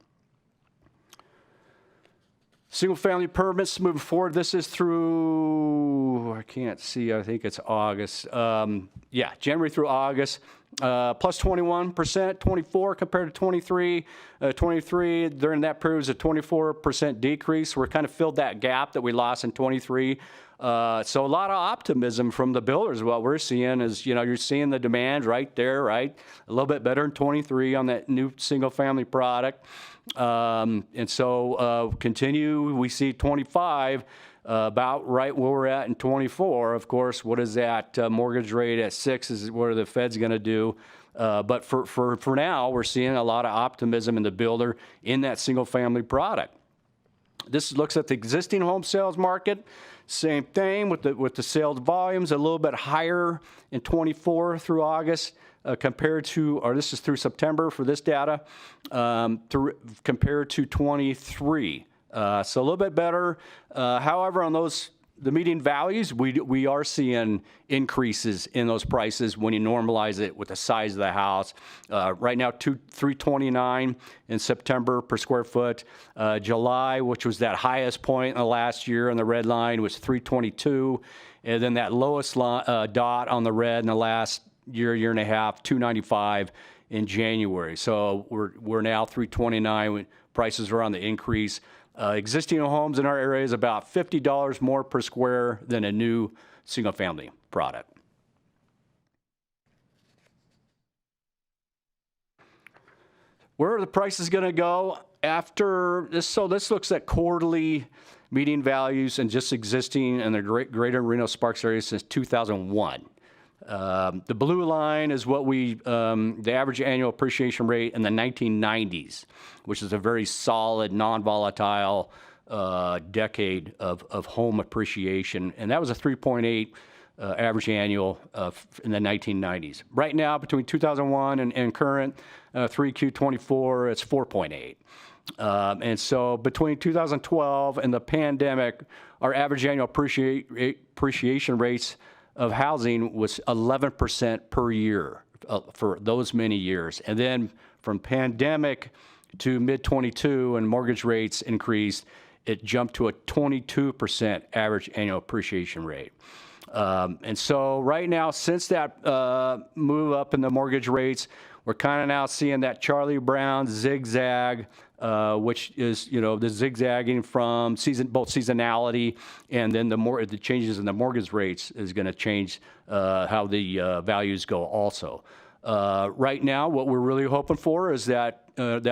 Single-family permits moving forward. This is through, I can't see, I think it's August. January through August. Plus 21%, 24 compared to 23. 23, during that period, was a 24% decrease. We're kind of filled that gap that we lost in 23. So a lot of optimism from the builders. What we're seeing is, you're seeing the demand right there, right? A little bit better in 23 on that new single-family product. And so continue, we see 25 about right where we're at in 24. Of course, what is that mortgage rate at 6 is what the Fed's going to do. But for now, we're seeing a lot of optimism in the builder in that single-family product. This looks at the existing home sales market. Same thing with the sales volumes, a little bit higher in 24 through August compared to, or this is through September for this data, compared to 23. So a little bit better. However, on those the median values, we are seeing increases in those prices when you normalize it with the size of the house. Right now, $329 in September per square foot. July, which was that highest point in the last year on the red line, was $322. And then that lowest dot on the red in the last year and a half, $295 in January. So we're now $329. Prices are on the increase. Existing homes in our area is about $50 more per square than a new single-family product. Where are the prices going to go after this? So this looks at quarterly median values and just existing in the greater Reno-Sparks area since 2001. The blue line is what the average annual appreciation rate in the 1990s, which is a very solid, non-volatile decade of home appreciation. And that was a 3.8 average annual in the 1990s. Right now, between 2001 and current 3Q24, it's 4.8. And so between 2012 and the pandemic, our average annual appreciation rates of housing was 11% per year for those many years. And then from pandemic to mid-22, when mortgage rates increased, it jumped to a 22% average annual appreciation rate. And so right now, since that move up in the mortgage rates, we're kind of now seeing that Charlie Brown zigzag, which is, the zigzagging from both seasonality and then the changes in the mortgage rates is going to change how the values go also. Right now, what we're really hoping for is that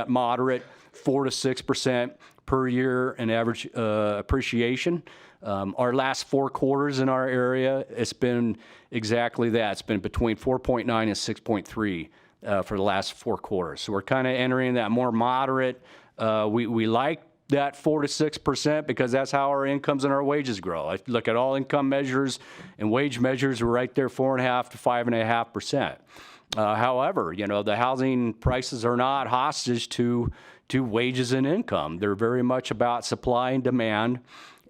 moderate 4 to 6% per year in average appreciation. Our last 4 quarters in our area, it's been exactly that. It's been between 4.9 and 6.3 for the last 4 quarters. So we're kind of entering that more moderate. We like that 4 to 6% because that's how our incomes and our wages grow. I look at all income measures and wage measures, we're right there 4.5 to 5.5%. However, the housing prices are not hostage to wages and income. They're very much about supply and demand,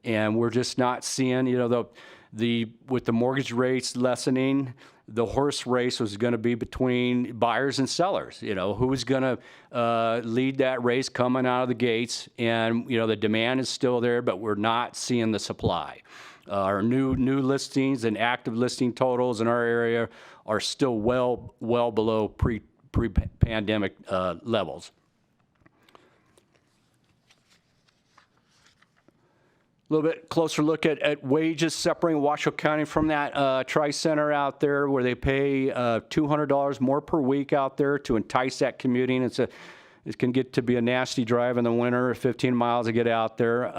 and we're just not seeing, with the mortgage rates lessening, the horse race was going to be between buyers and sellers. Who's going to lead that race coming out of the gates? And the demand is still there, but we're not seeing the supply. Our new listings and active listing totals in our area are still well below pre-pandemic levels. A little bit closer look at wages separating Washoe County from that Tri-Center out there where they pay $200 more per week out there to entice that commuting. It can get to be a nasty drive in the winter, 15 miles to get out there.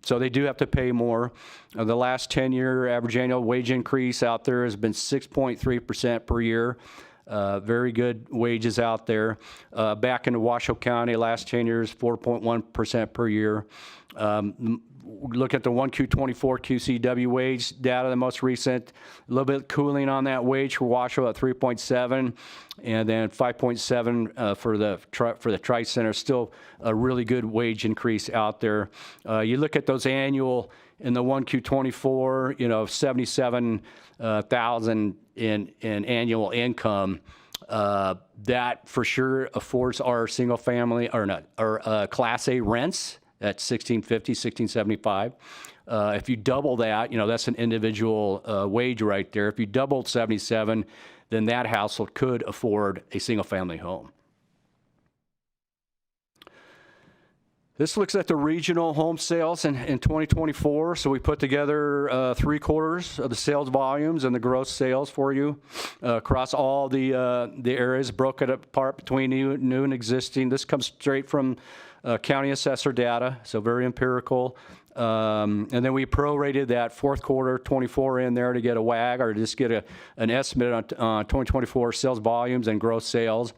So they do have to pay more. The last 10-year average annual wage increase out there has been 6.3% per year. Very good wages out there. Back into Washoe County, last 10 years, 4.1% per year. Look at the 1Q24 QCW wage data, the most recent, a little bit cooling on that wage for Washoe at 3.7, and then 5.7 for the Tri-Center. Still a really good wage increase out there. You look at those annual in the 1Q24, 77,000 in annual income. That for sure affords our single family our Class A rents at $1,650, $1,675. If you double that, that's an individual wage right there. If you doubled 77, then that household could afford a single family home. This looks at the regional home sales in 2024. So we put together 3 quarters of the sales volumes and the gross sales for you across all the areas, broken apart between new and existing. This comes straight from county assessor data, so very empirical. And then we prorated that 4th quarter 24 in there to get a WAG or just get an estimate on 2024 sales volumes and gross sales.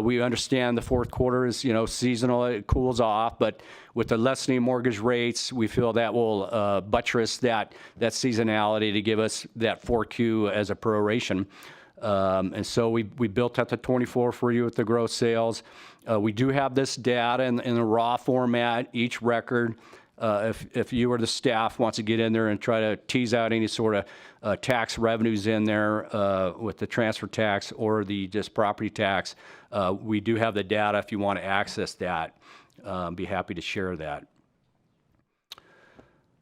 We understand the 4th quarter is seasonal, it cools off, but with the lessening mortgage rates, we feel that will buttress that seasonality to give us that 4Q as a proration. And so we built out the 24 for you with the gross sales. We do have this data in the raw format, each record. if you or the staff wants to get in there and try to tease out any sort of tax revenues in there with the transfer tax or the just property tax, we do have the data if you want to access that. Be happy to share that.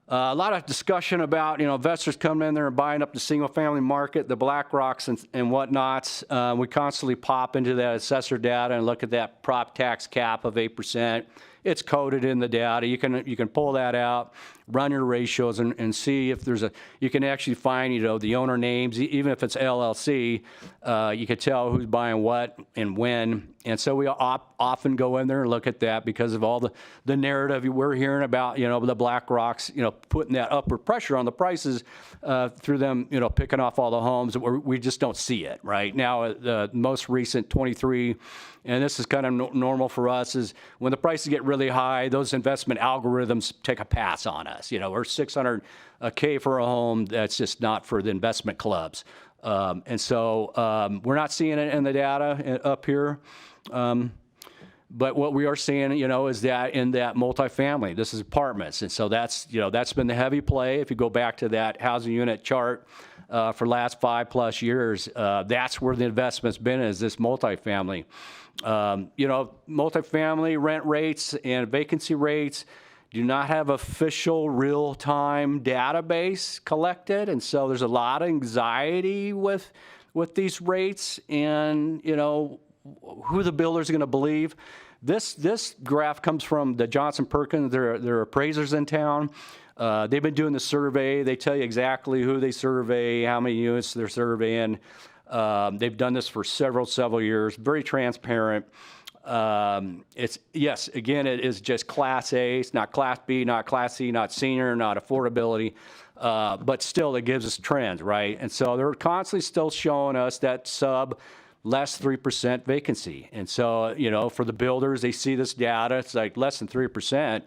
A lot of discussion about, investors coming in there and buying up the single-family market, the BlackRocks and whatnots. We constantly pop into that assessor data and look at that prop tax cap of 8%. It's coded in the data. You can pull that out, run your ratios, and see if there's you can actually find, the owner names, even if it's LLC, you can tell who's buying what and when. And so we often go in there and look at that because of all the narrative we're hearing about, the BlackRocks, putting that upward pressure on the prices through them, picking off all the homes. We just don't see it right now. The most recent 23, and this is kind of normal for us, is when the prices get really high, those investment algorithms take a pass on us. We're $600K for a home. That's just not for the investment clubs. And so we're not seeing it in the data up here. But what we are seeing, is that in that multifamily, this is apartments. And so that's been the heavy play. If you go back to that housing unit chart for the last 5+ years, that's where the investment's been, is this multifamily. Multifamily rent rates and vacancy rates do not have official real-time database collected. And so there's a lot of anxiety with these rates and, who the builder's going to believe. This graph comes from the Johnson Perkins. They're appraisers in town. They've been doing the survey. They tell you exactly who they survey, how many units they're surveying. They've done this for several years. Very transparent. It is just Class A. It's not Class B, not Class C, not senior, not affordability. But still, it gives us trends, right? And so they're constantly still showing us that less 3% vacancy. And so, for the builders, they see this data. It's like less than 3%.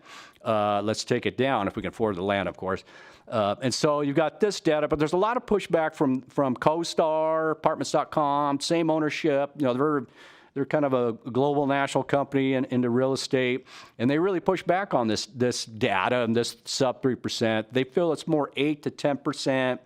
Let's take it down if we can afford the land, of course. And so you've got this data, but there's a lot of pushback from CoStar, Apartments.com, same ownership. They're kind of a global national company into real estate, and they really push back on this data and this sub 3%. They feel it's more 8 to 10%.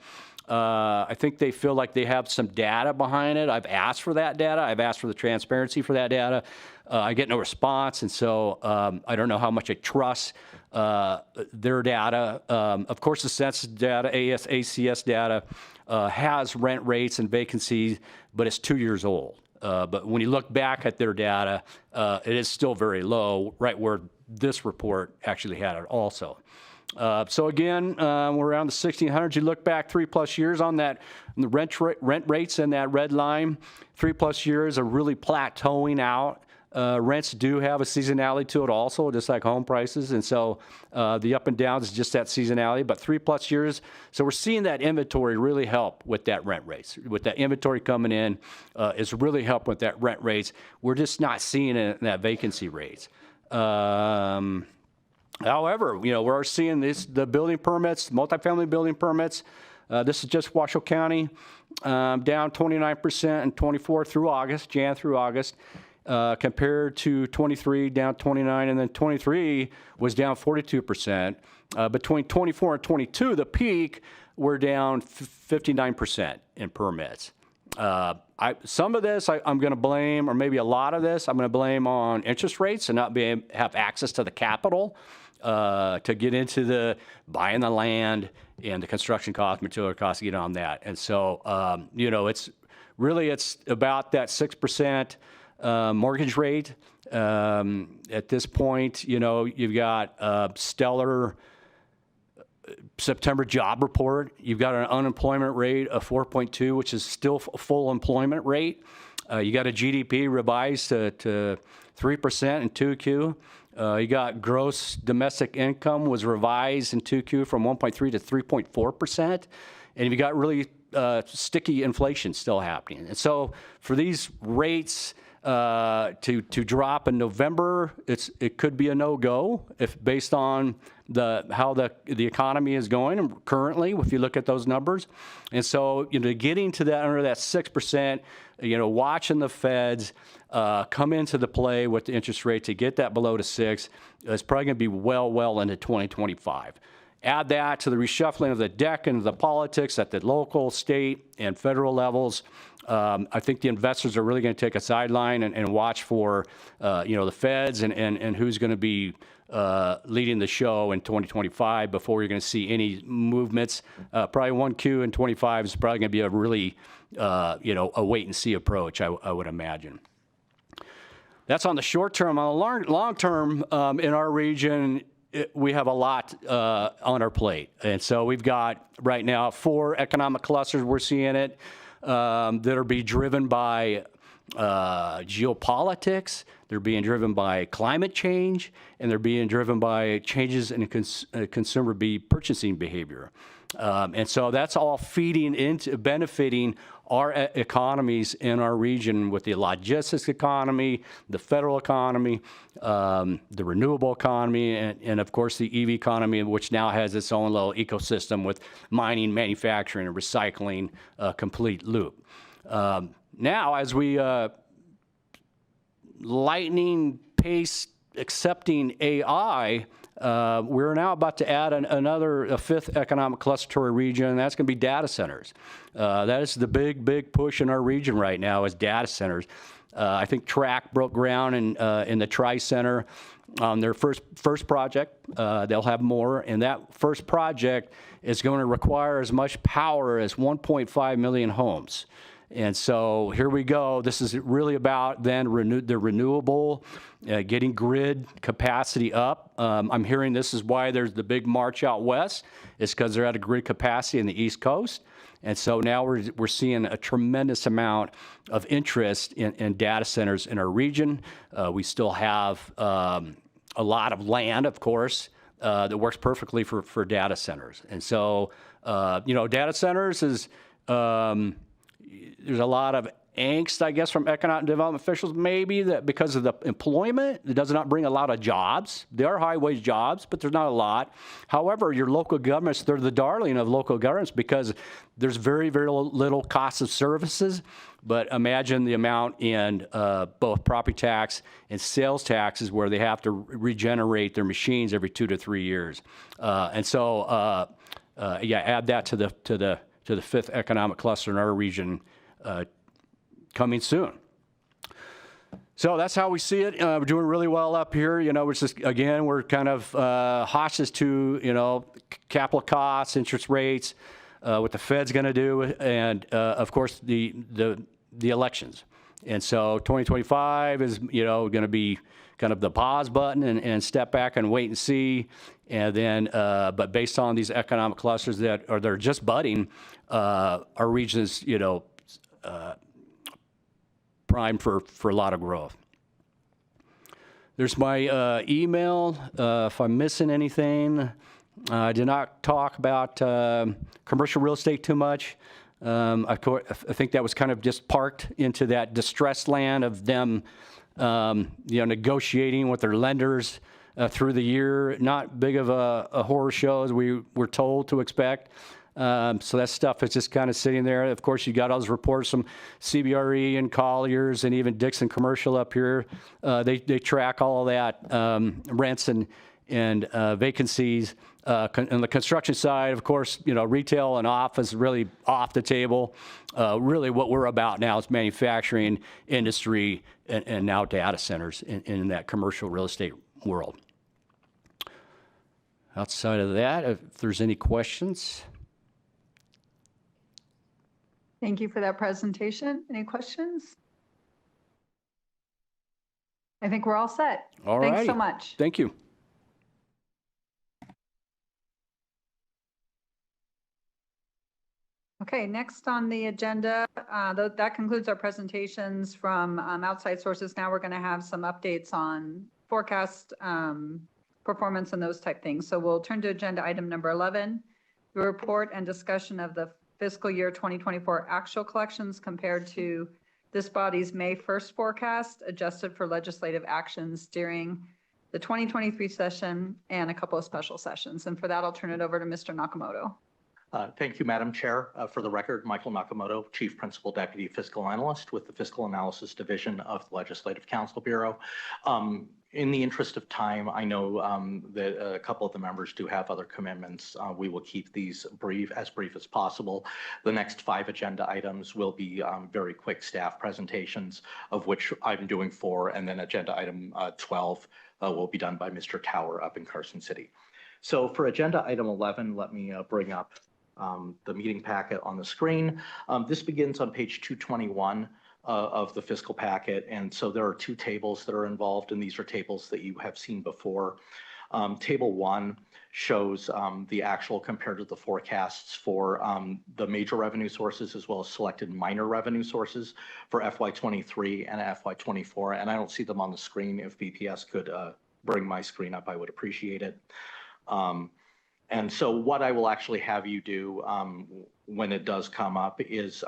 I think they feel like they have some data behind it. I've asked for that data. I've asked for the transparency for that data. I get no response, and so I don't know how much I trust their data. Of course, the census data, ACS data, has rent rates and vacancies, but it's 2 years old. But when you look back at their data, it is still very low, right where this report actually had it also. So again, we're around the 1600s. You look back 3+ years on that, the rent rates in that red line, 3+ years are really plateauing out. Rents do have a seasonality to it also, just like home prices. And so the up and downs is just that seasonality, but 3+ years. So we're seeing that inventory really help with that rent rates. With that inventory coming in, is really help with that rent rates. We're just not seeing it in that vacancy rates. However, we're seeing the building permits, multifamily building permits. This is just Washoe County, down 29% in 24 through August, Jan through August. Compared to 23, down 29, and then 23 was down 42%. Between 24 and 22, the peak, we're down 59% in permits. Some of this I'm going to blame, or maybe a lot of this, I'm going to blame on interest rates and not have access to the capital to get into the buying the land and the construction costs, material costs, to get on that. And so, it's about that 6%. Mortgage rate. At this point, you've got stellar September job report. You've got an unemployment rate of 4.2, which is still a full employment rate. You got a GDP revised to 3% in 2Q. You got gross domestic income was revised in 2Q from 1.3 to 3.4%. And you got really sticky inflation still happening. And so for these rates, to drop in November, it could be a no-go if based on how the economy is going currently, if you look at those numbers. And so, getting to that under that 6%, watching the Feds come into the play with the interest rate to get that below the 6 is probably going to be well into 2025. Add that to the reshuffling of the deck and the politics at the local, state, and federal levels. I think the investors are really going to take a sideline and watch for, the Feds and who's going to be leading the show in 2025 before you're going to see any movements. Probably 1Q in 25 is probably going to be a really, a wait and see approach, I would imagine. That's on the short term. On the long term, in our region, we have a lot on our plate. And so we've got right now 4 economic clusters we're seeing it that are being driven by geopolitics, they're being driven by climate change, and they're being driven by changes in consumer purchasing behavior. And so that's all feeding into benefiting our economies in our region with the logistics economy, the federal economy, the renewable economy, and of course the EV economy, which now has its own little ecosystem with mining, manufacturing, and recycling, complete loop. Now, as we lightning pace accepting AI, we're now about to add a 5th economic cluster region, and that's going to be data centers. That is the big push in our region right now is data centers. I think Track broke ground in the Tri-Center on their first project. They'll have more, and that first project is going to require as much power as 1.5 million homes. And so here we go. This is really about then the renewable, getting grid capacity up. I'm hearing this is why there's the big march out west. It's because they're at a grid capacity in the East Coast. And so now we're seeing a tremendous amount of interest in data centers in our region. We still have a lot of land, of course, that works perfectly for data centers. And so, data centers is... there's a lot of angst, I guess, from economic development officials, maybe that because of the employment, it does not bring a lot of jobs. There are high-wage jobs, but there's not a lot. However, your local governments, they're the darling of local governments because there's very little cost of services. But imagine the amount in both property tax and sales taxes where they have to regenerate their machines every 2 to 3 years. And so, add that to the 5th economic cluster in our region coming soon. So that's how we see it. We're doing really well up here. It's just, again, we're kind of hostage to, capital costs, interest rates, what the Fed's going to do, and, of course, the elections. And so 2025 is, going to be kind of the pause button and step back and wait and see. And then, but based on these economic clusters they're just budding, our region is, primed for a lot of growth. There's my email. If I'm missing anything, I did not talk about commercial real estate too much. I think that was kind of just parked into that distressed land of them, negotiating with their lenders through the year. Not big of a horror show as we were told to expect. So that stuff is just kind of sitting there. Of course, you got all those reports from CBRE and Colliers and even Dixon Commercial up here. They track all of that, rents and vacancies. On the construction side, of course, retail and office really off the table. Really what we're about now is manufacturing industry and now data centers in that commercial real estate world. Outside of that, if there's any questions. Thank you for that presentation. Any questions? I think we're all set. All right. Thanks so much. Thank you. Okay, next on the agenda, that concludes our presentations from outside sources. Now we're going to have some updates on forecast performance and those type things. So we'll turn to agenda item number 11, the report and discussion of the fiscal year 2024 actual collections compared to this body's May 1st forecast, adjusted for legislative actions during the 2023 session and a couple of special sessions. And for that, I'll turn it over to Mr. Nakamoto. Thank you, Madam Chair. For the record, Michael Nakamoto, Chief Principal Deputy Fiscal Analyst with the Fiscal Analysis Division of the Legislative Counsel Bureau. In the interest of time, I know that a couple of the members do have other commitments. We will keep these as brief as possible. The next 5 agenda items will be very quick staff presentations, of which I'm doing 4, and then agenda item 12 will be done by Mr. Tower up in Carson City. So for agenda item 11, let me bring up the meeting packet on the screen. This begins on page 221 of the fiscal packet. And so there are 2 tables that are involved, and these are tables that you have seen before. Table 1 shows the actual compared to the forecasts for the major revenue sources as well as selected minor revenue sources for FY23 and FY24. And I don't see them on the screen. If BPS could bring my screen up, I would appreciate it. And so what I will actually have you do when it does come up is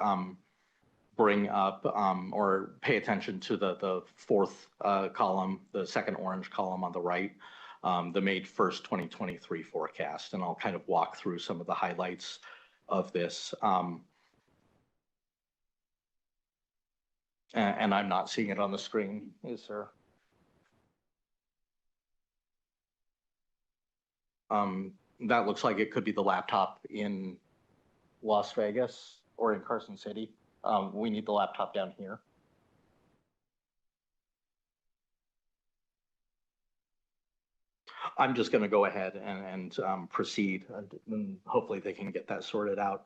bring up or pay attention to the 4th column, the second orange column on the right, the May 1st, 2023 forecast. And I'll kind of walk through some of the highlights of this. And I'm not seeing it on the screen, is there? That looks like it could be the laptop in Las Vegas or in Carson City. We need the laptop down here. I'm just going to go ahead and proceed, and hopefully they can get that sorted out.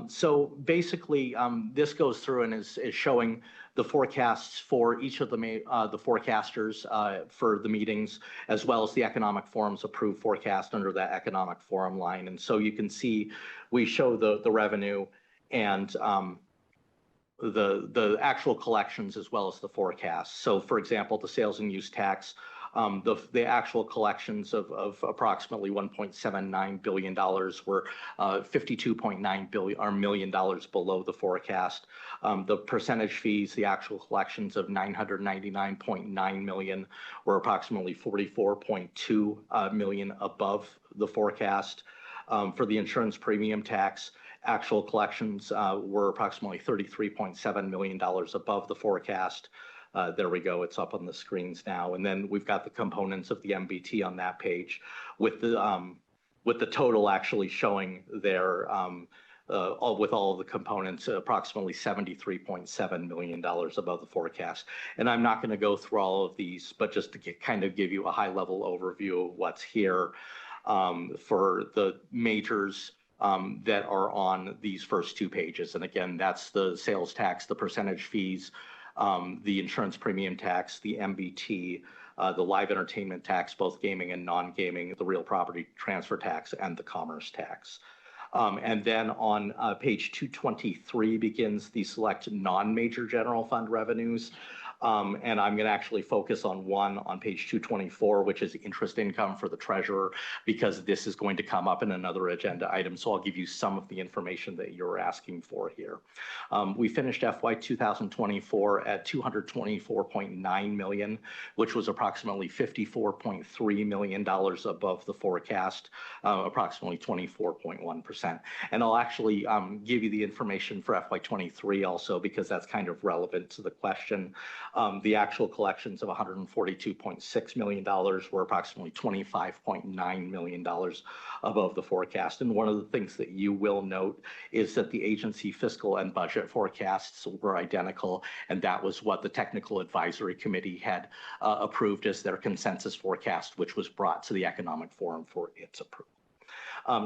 So basically, this goes through and is showing the forecasts for each of the forecasters for the meetings, as well as the Economic Forum's approved forecast under that Economic Forum line. And so you can see we show the revenue and the actual collections as well as the forecast. So for example, the sales and use tax, the actual collections of approximately $1.79 billion were $52.9 million below the forecast. The percentage fees, the actual collections of $999.9 million were approximately $44.2 million above the forecast. For the insurance premium tax, actual collections were approximately $33.7 million above the forecast. There we go. It's up on the screens now. And then we've got the components of the MBT on that page with the total actually showing there with all of the components, approximately $73.7 million above the forecast. And I'm not going to go through all of these, but just to kind of give you a high level overview of what's here for the majors that are on these first 2 pages. And again, that's the sales tax, the percentage fees, the insurance premium tax, the MBT, the live entertainment tax, both gaming and non-gaming, the real property transfer tax, and the commerce tax. And then on page 223 begins the select non-major general fund revenues. And I'm going to actually focus on one on page 224, which is interest income for the treasurer, because this is going to come up in another agenda item. So I'll give you some of the information that you're asking for here. We finished FY 2024 at $224.9 million, which was approximately $54.3 million above the forecast, approximately 24.1%. And I'll actually give you the information for FY 23 also, because that's kind of relevant to the question. The actual collections of $142.6 million were approximately $25.9 million above the forecast. And one of the things that you will note is that the agency fiscal and budget forecasts were identical, and that was what the Technical Advisory Committee had approved as their consensus forecast, which was brought to the Economic Forum for its approval.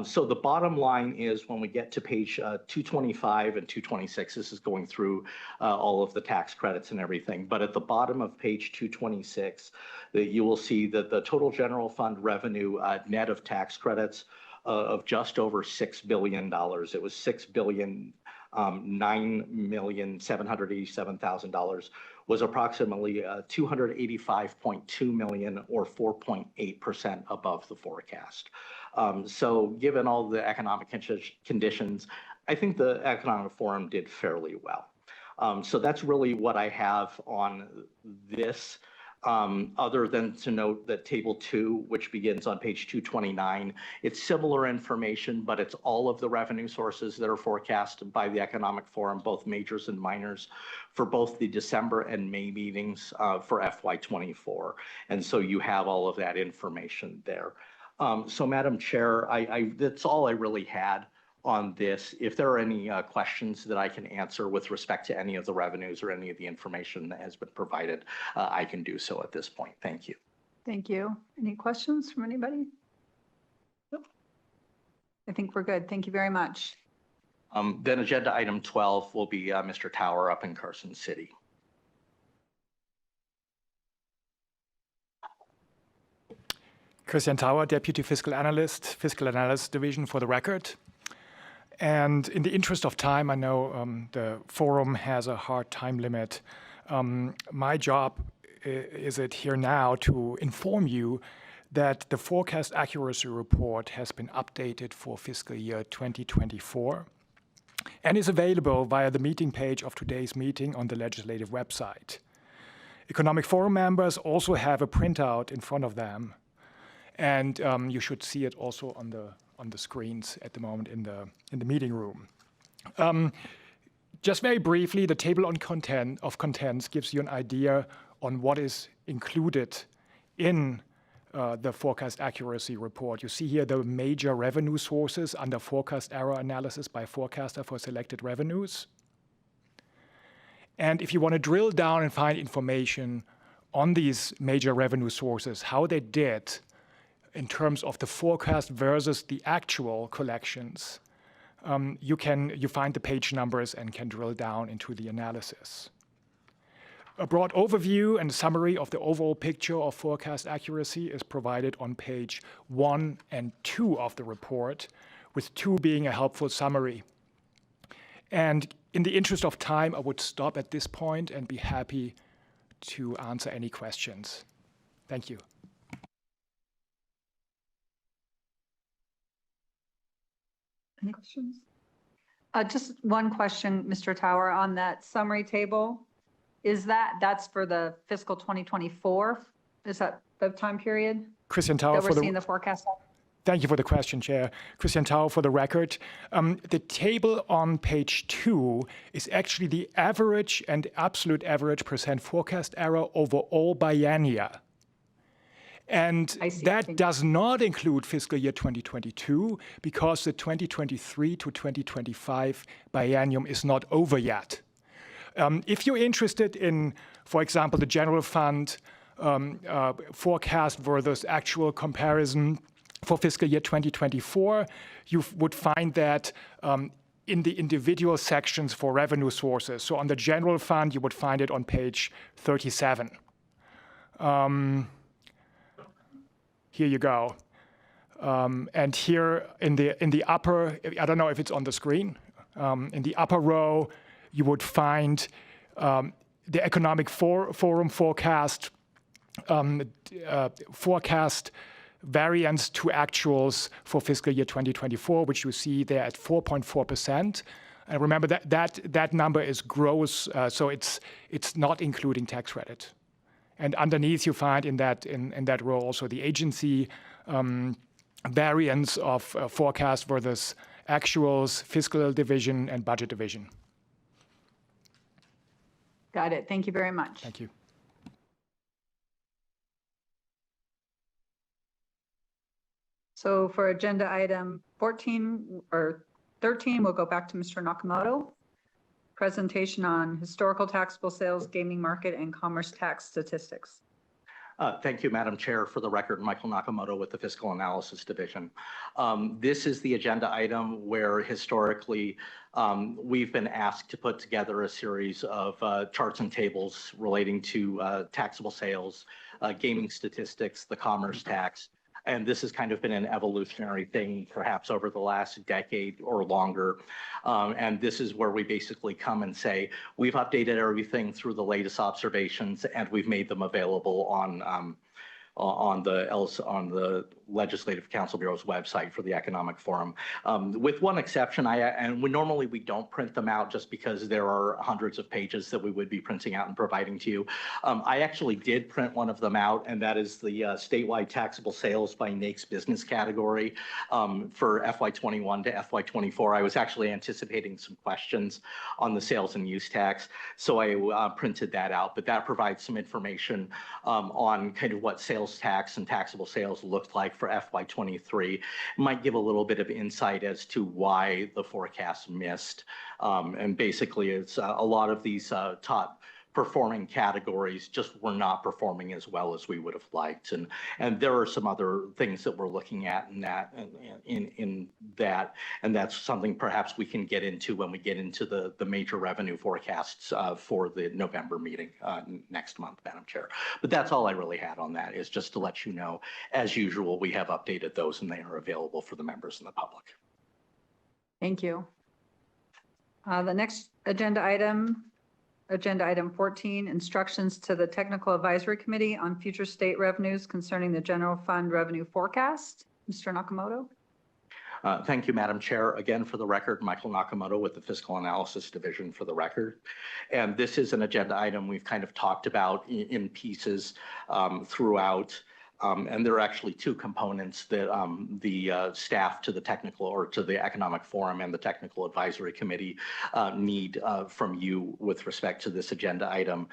So the bottom line is when we get to page 225 and 226, this is going through all of the tax credits and everything. But at the bottom of page 226, you will see that the total general fund revenue net of tax credits of just over $6 billion. It was $6,009,787,000 was approximately $285.2 million or 4.8% above the forecast. So given all the economic conditions, I think the Economic Forum did fairly well. So that's really what I have on this. Other than to note that table 2, which begins on page 229, it's similar information, but it's all of the revenue sources that are forecast by the Economic Forum, both majors and minors, for both the December and May meetings for FY24. And so you have all of that information there. So Madam Chair, that's all I really had on this. If there are any questions that I can answer with respect to any of the revenues or any of the information that has been provided, I can do so at this point. Thank you. Thank you. Any questions from anybody? Nope. I think we're good. Thank you very much. Then agenda item 12 will be Mr. Tower up in Carson City. Christian Tower, Deputy Fiscal Analyst Division for the record. And in the interest of time, I know the forum has a hard time limit. My job is it here now to inform you that the forecast accuracy report has been updated for fiscal year 2024 and is available via the meeting page of today's meeting on the legislative website. Economic Forum members also have a printout in front of them, and you should see it also on the screens at the moment in the meeting room. Just very briefly, the table of contents gives you an idea on what is included in the forecast accuracy report. You see here the major revenue sources under forecast error analysis by forecaster for selected revenues. And if you want to drill down and find information on these major revenue sources, how they did in terms of the forecast versus the actual collections, you find the page numbers and can drill down into the analysis. A broad overview and summary of the overall picture of forecast accuracy is provided on page 1 and 2 of the report, with 2 being a helpful summary. And in the interest of time, I would stop at this point and be happy to answer any questions. Thank you. Any questions? Just one question, Mr. Tower, on that summary table. That's for the fiscal 2024? Is that the time period? Christian Tower, that we're seeing the forecast of? Thank you for the question, Chair. Christian Tower for the record. The table on page 2 is actually the average and absolute average % forecast error over all biennia. And that does not include fiscal year 2022 because the 2023 to 2025 biennium is not over yet. If you're interested in, for example, the general fund forecast versus actual comparison for fiscal year 2024, you would find that in the individual sections for revenue sources. So on the general fund, you would find it on page 37. Here you go. And here in the upper, I don't know if it's on the screen, in the upper row, you would find the Economic Forum forecast, forecast variance to actuals for fiscal year 2024, which you see there at 4.4%. And remember that number is gross, so it's not including tax credit. And underneath you find in that row also the agency variance of forecast versus actuals, fiscal division, and budget division. Got it. Thank you very much. Thank you. So for agenda item 14 or 13, we'll go back to Mr. Nakamoto. Presentation on historical taxable sales, gaming market, and commerce tax statistics. Thank you, Madam Chair. For the record, Michael Nakamoto with the Fiscal Analysis Division. This is the agenda item where historically we've been asked to put together a series of charts and tables relating to taxable sales, gaming statistics, the commerce tax. And this has kind of been an evolutionary thing, perhaps over the last decade or longer. And this is where we basically come and say, we've updated everything through the latest observations and we've made them available on on the Legislative Council Bureau's website for the Economic Forum. With one exception, normally we don't print them out just because there are hundreds of pages that we would be printing out and providing to you. I actually did print one of them out, and that is the statewide taxable sales by NAICS business category for FY21 to FY24. I was actually anticipating some questions on the sales and use tax, so I printed that out, but that provides some information on kind of what sales tax and taxable sales looked like for FY23. It might give a little bit of insight as to why the forecast missed. And basically, it's a lot of these top performing categories just were not performing as well as we would have liked. And there are some other things that we're looking at in that, and that's something perhaps we can get into when we get into the major revenue forecasts for the November meeting next month, Madam Chair. But that's all I really had on that, is just to let you know, as usual, we have updated those and they are available for the members and the public. Thank you. The next agenda item 14, instructions to the Technical Advisory Committee on future state revenues concerning the general fund revenue forecast. Mr. Nakamoto. Thank you, Madam Chair. Again, for the record, Michael Nakamoto with the Fiscal Analysis Division for the record. And this is an agenda item we've kind of talked about in pieces throughout. And there are actually two components that the staff to the technical or to the Economic Forum and the Technical Advisory Committee need from you with respect to this agenda item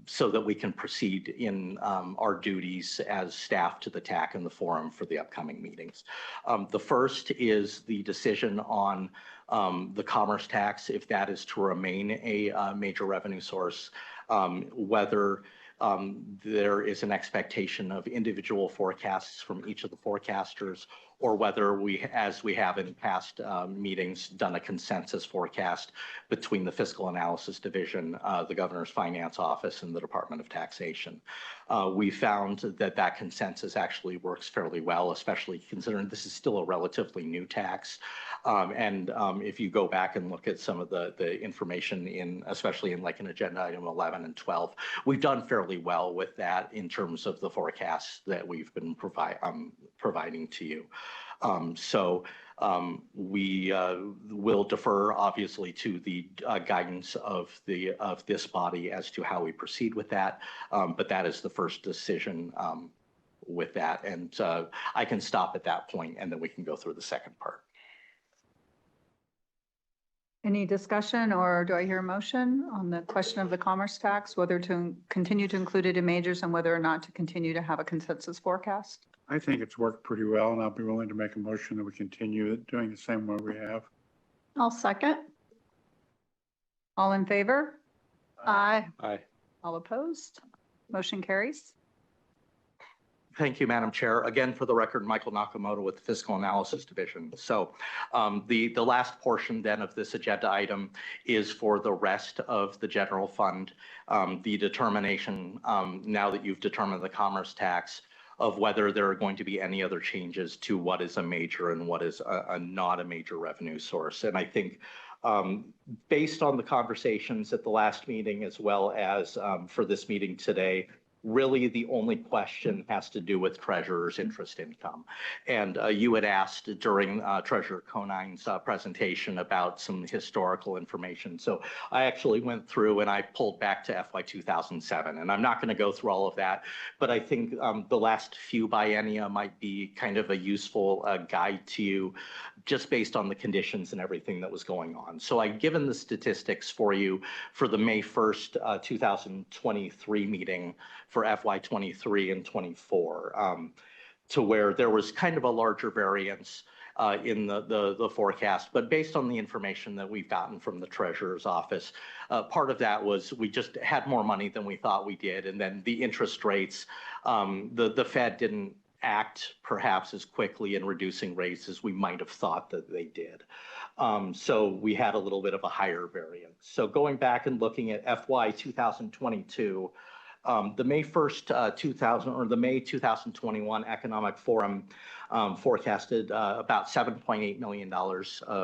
so that we can proceed in our duties as staff to the TAC and the Forum for the upcoming meetings. The first is the decision on the commerce tax, if that is to remain a major revenue source, whether there is an expectation of individual forecasts from each of the forecasters, or whether we, as we have in past meetings, done a consensus forecast between the Fiscal Analysis Division, the Governor's Finance Office, and the Department of Taxation. We found that that consensus actually works fairly well, especially considering this is still a relatively new tax. If you go back and look at some of the information especially in like an agenda item 11 and 12, we've done fairly well with that in terms of the forecasts that we've been providing to you. We will defer, obviously, to the guidance of this body as to how we proceed with that. But that is the first decision with that, and I can stop at that point, and then we can go through the second part. Any discussion, or do I hear a motion on the question of the commerce tax, whether to continue to include it in majors and whether or not to continue to have a consensus forecast? I think it's worked pretty well, and I'll be willing to make a motion that we continue doing the same way we have. I'll second. All in favor? Aye. Aye. All opposed? Motion carries. Thank you, Madam Chair. Again, for the record, Michael Nakamoto with the Fiscal Analysis Division. So the last portion then of this agenda item is for the rest of the general fund, the determination, now that you've determined the commerce tax, of whether there are going to be any other changes to what is a major and what is not a major revenue source. And I think based on the conversations at the last meeting, as well as for this meeting today, really the only question has to do with treasurer's interest income. And you had asked during Treasurer Conine's presentation about some historical information. So I actually went through and I pulled back to FY 2007. And I'm not going to go through all of that, but I think the last few biennia might be kind of a useful guide to you, just based on the conditions and everything that was going on. So I've given the statistics for you for the May 1st, 2023 meeting for FY 23 and 24, to where there was kind of a larger variance in the forecast. But based on the information that we've gotten from the Treasurer's Office, part of that was we just had more money than we thought we did. And then the interest rates, the Fed didn't act perhaps as quickly in reducing rates as we might have thought that they did. So we had a little bit of a higher variance. So going back and looking at FY 2022, the May 1st, the May 2021 Economic Forum forecasted about $7.8 million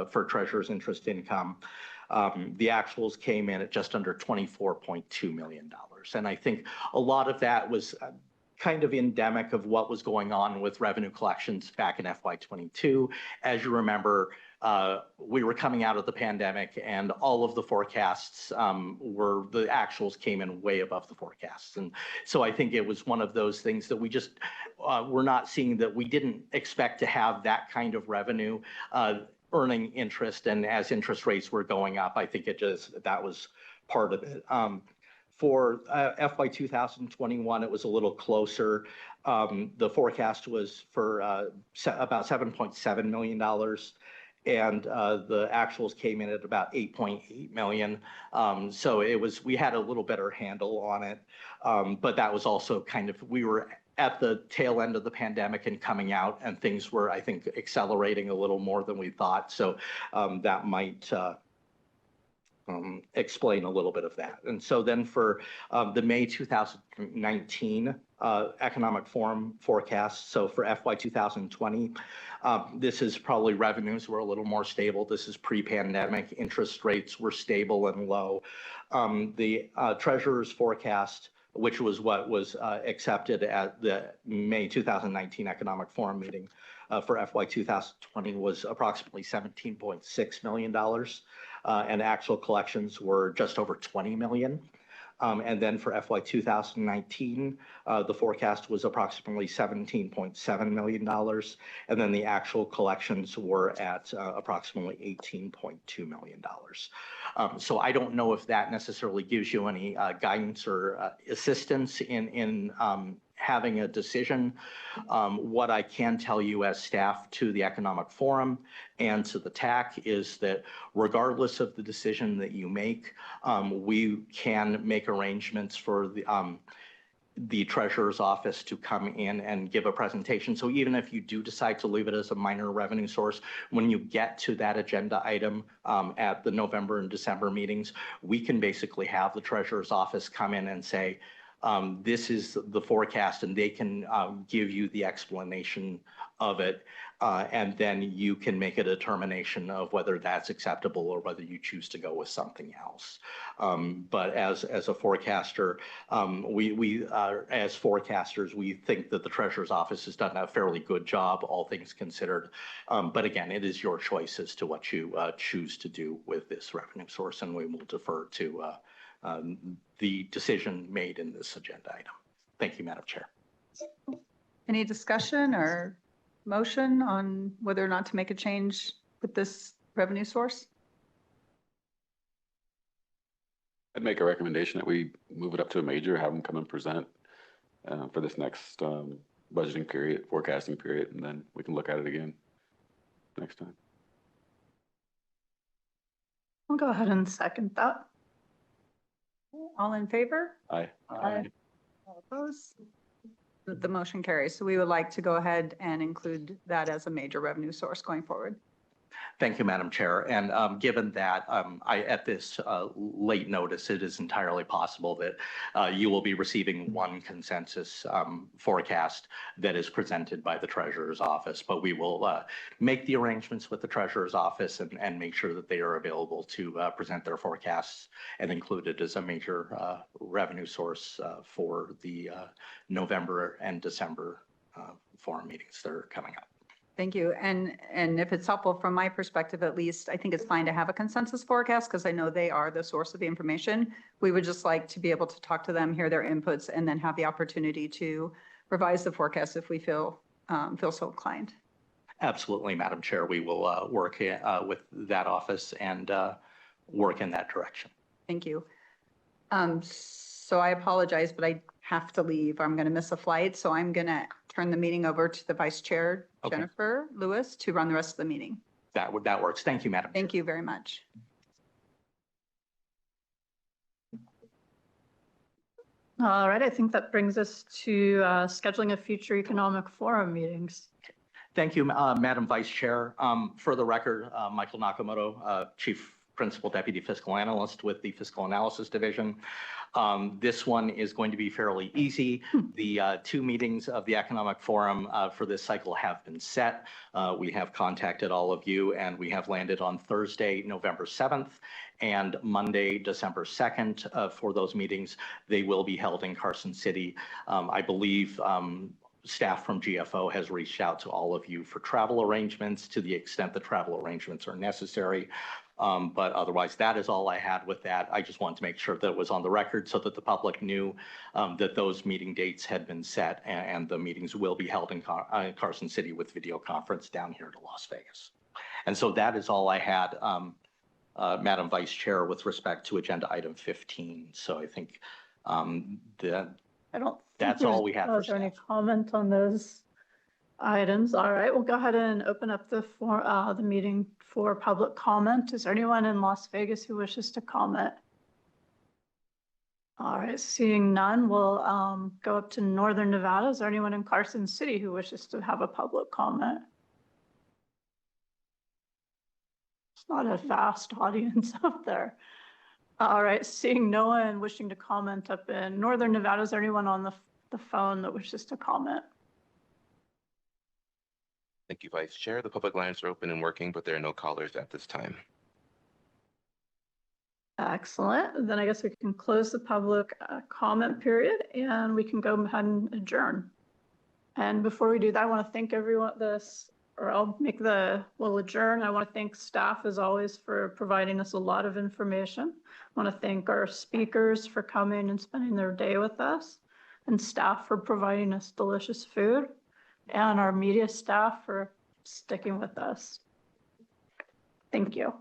for Treasurer's interest income. The actuals came in at just under $24.2 million. And I think a lot of that was kind of endemic of what was going on with revenue collections back in FY22. As you remember, we were coming out of the pandemic and all of the forecasts the actuals came in way above the forecasts. And so I think it was one of those things that we just were not seeing, that we didn't expect to have that kind of revenue earning interest. And as interest rates were going up, I think that was part of it. For FY 2021, it was a little closer. The forecast was for about $7.7 million. And the actuals came in at about 8.8 million. So we had a little better handle on it. But that was also we were at the tail end of the pandemic and coming out, and things were, I think, accelerating a little more than we thought. So that might explain a little bit of that. And so then for the May 2019 Economic Forum forecast, so for FY 2020, this is probably revenues were a little more stable. This is pre-pandemic. Interest rates were stable and low. The Treasurer's forecast, which was what was accepted at the May 2019 Economic Forum meeting for FY 2020, was approximately $17.6 million. And actual collections were just over 20 million. And then for FY 2019, the forecast was approximately $17.7 million. And then the actual collections were at approximately $18.2 million. So I don't know if that necessarily gives you any guidance or assistance in having a decision. What I can tell you as staff to the Economic Forum and to the TAC is that regardless of the decision that you make, we can make arrangements for the Treasurer's Office to come in and give a presentation. So even if you do decide to leave it as a minor revenue source, when you get to that agenda item at the November and December meetings, we can basically have the Treasurer's Office come in and say, this is the forecast, and they can give you the explanation of it. And then you can make a determination of whether that's acceptable or whether you choose to go with something else. But as a forecaster, as forecasters, we think that the Treasurer's Office has done a fairly good job, all things considered. But again, it is your choice as to what you choose to do with this revenue source, and we will defer to the decision made in this agenda item. Thank you, Madam Chair. Any discussion or motion on whether or not to make a change with this revenue source? I'd make a recommendation that we move it up to a major, have them come and present for this next budgeting period, forecasting period, and then we can look at it again next time. I'll go ahead and second that. All in favor? Aye. Aye. All opposed? The motion carries. So we would like to go ahead and include that as a major revenue source going forward. Thank you, Madam Chair. And given that at this late notice, it is entirely possible that you will be receiving one consensus forecast that is presented by the Treasurer's Office. But we will make the arrangements with the Treasurer's Office and make sure that they are available to present their forecasts and include it as a major revenue source for the November and December forum meetings that are coming up. Thank you. And if it's helpful from my perspective, at least, I think it's fine to have a consensus forecast because I know they are the source of the information. We would just like to be able to talk to them, hear their inputs, and then have the opportunity to revise the forecast if we feel so inclined. Absolutely, Madam Chair. We will work with that office and work in that direction. Thank you. So I apologize, but I have to leave. I'm going to miss a flight. So I'm going to turn the meeting over to the Vice Chair, Okay. Jennifer Lewis, to run the rest of the meeting. That works. Thank you, Madam Chair. Thank you very much. All right, I think that brings us to scheduling of future Economic Forum meetings. Thank you, Madam Vice Chair. For the record, Michael Nakamoto, Chief Principal Deputy Fiscal Analyst with the Fiscal Analysis Division. This one is going to be fairly easy. The 2 meetings of the Economic Forum for this cycle have been set. We have contacted all of you, and we have landed on Thursday, November 7th, and Monday, December 2nd for those meetings. They will be held in Carson City. I believe staff from GFO has reached out to all of you for travel arrangements to the extent the travel arrangements are necessary. But otherwise, that is all I had with that. I just wanted to make sure that it was on the record so that the public knew that those meeting dates had been set, and the meetings will be held in Carson City with video conference down here to Las Vegas. And so that is all I had, Madam Vice Chair, with respect to agenda item 15. So I think that's all we have for staff. Any comment on those items? All right, we'll go ahead and open up the meeting for public comment. Is there anyone in Las Vegas who wishes to comment? All right, seeing none, we'll go up to Northern Nevada. Is there anyone in Carson City who wishes to have a public comment? It's not a vast audience up there. All right, seeing no one wishing to comment up in Northern Nevada, is there anyone on the phone that wishes to comment? Thank you, Vice Chair. The public lines are open and working, but there are no callers at this time. Excellent. Then I guess we can close the public comment period, and we can go ahead and adjourn. And before we do that, I want to thank everyone we'll adjourn. I want to thank staff as always for providing us a lot of information. I want to thank our speakers for coming and spending their day with us, and staff for providing us delicious food, and our media staff for sticking with us. Thank you.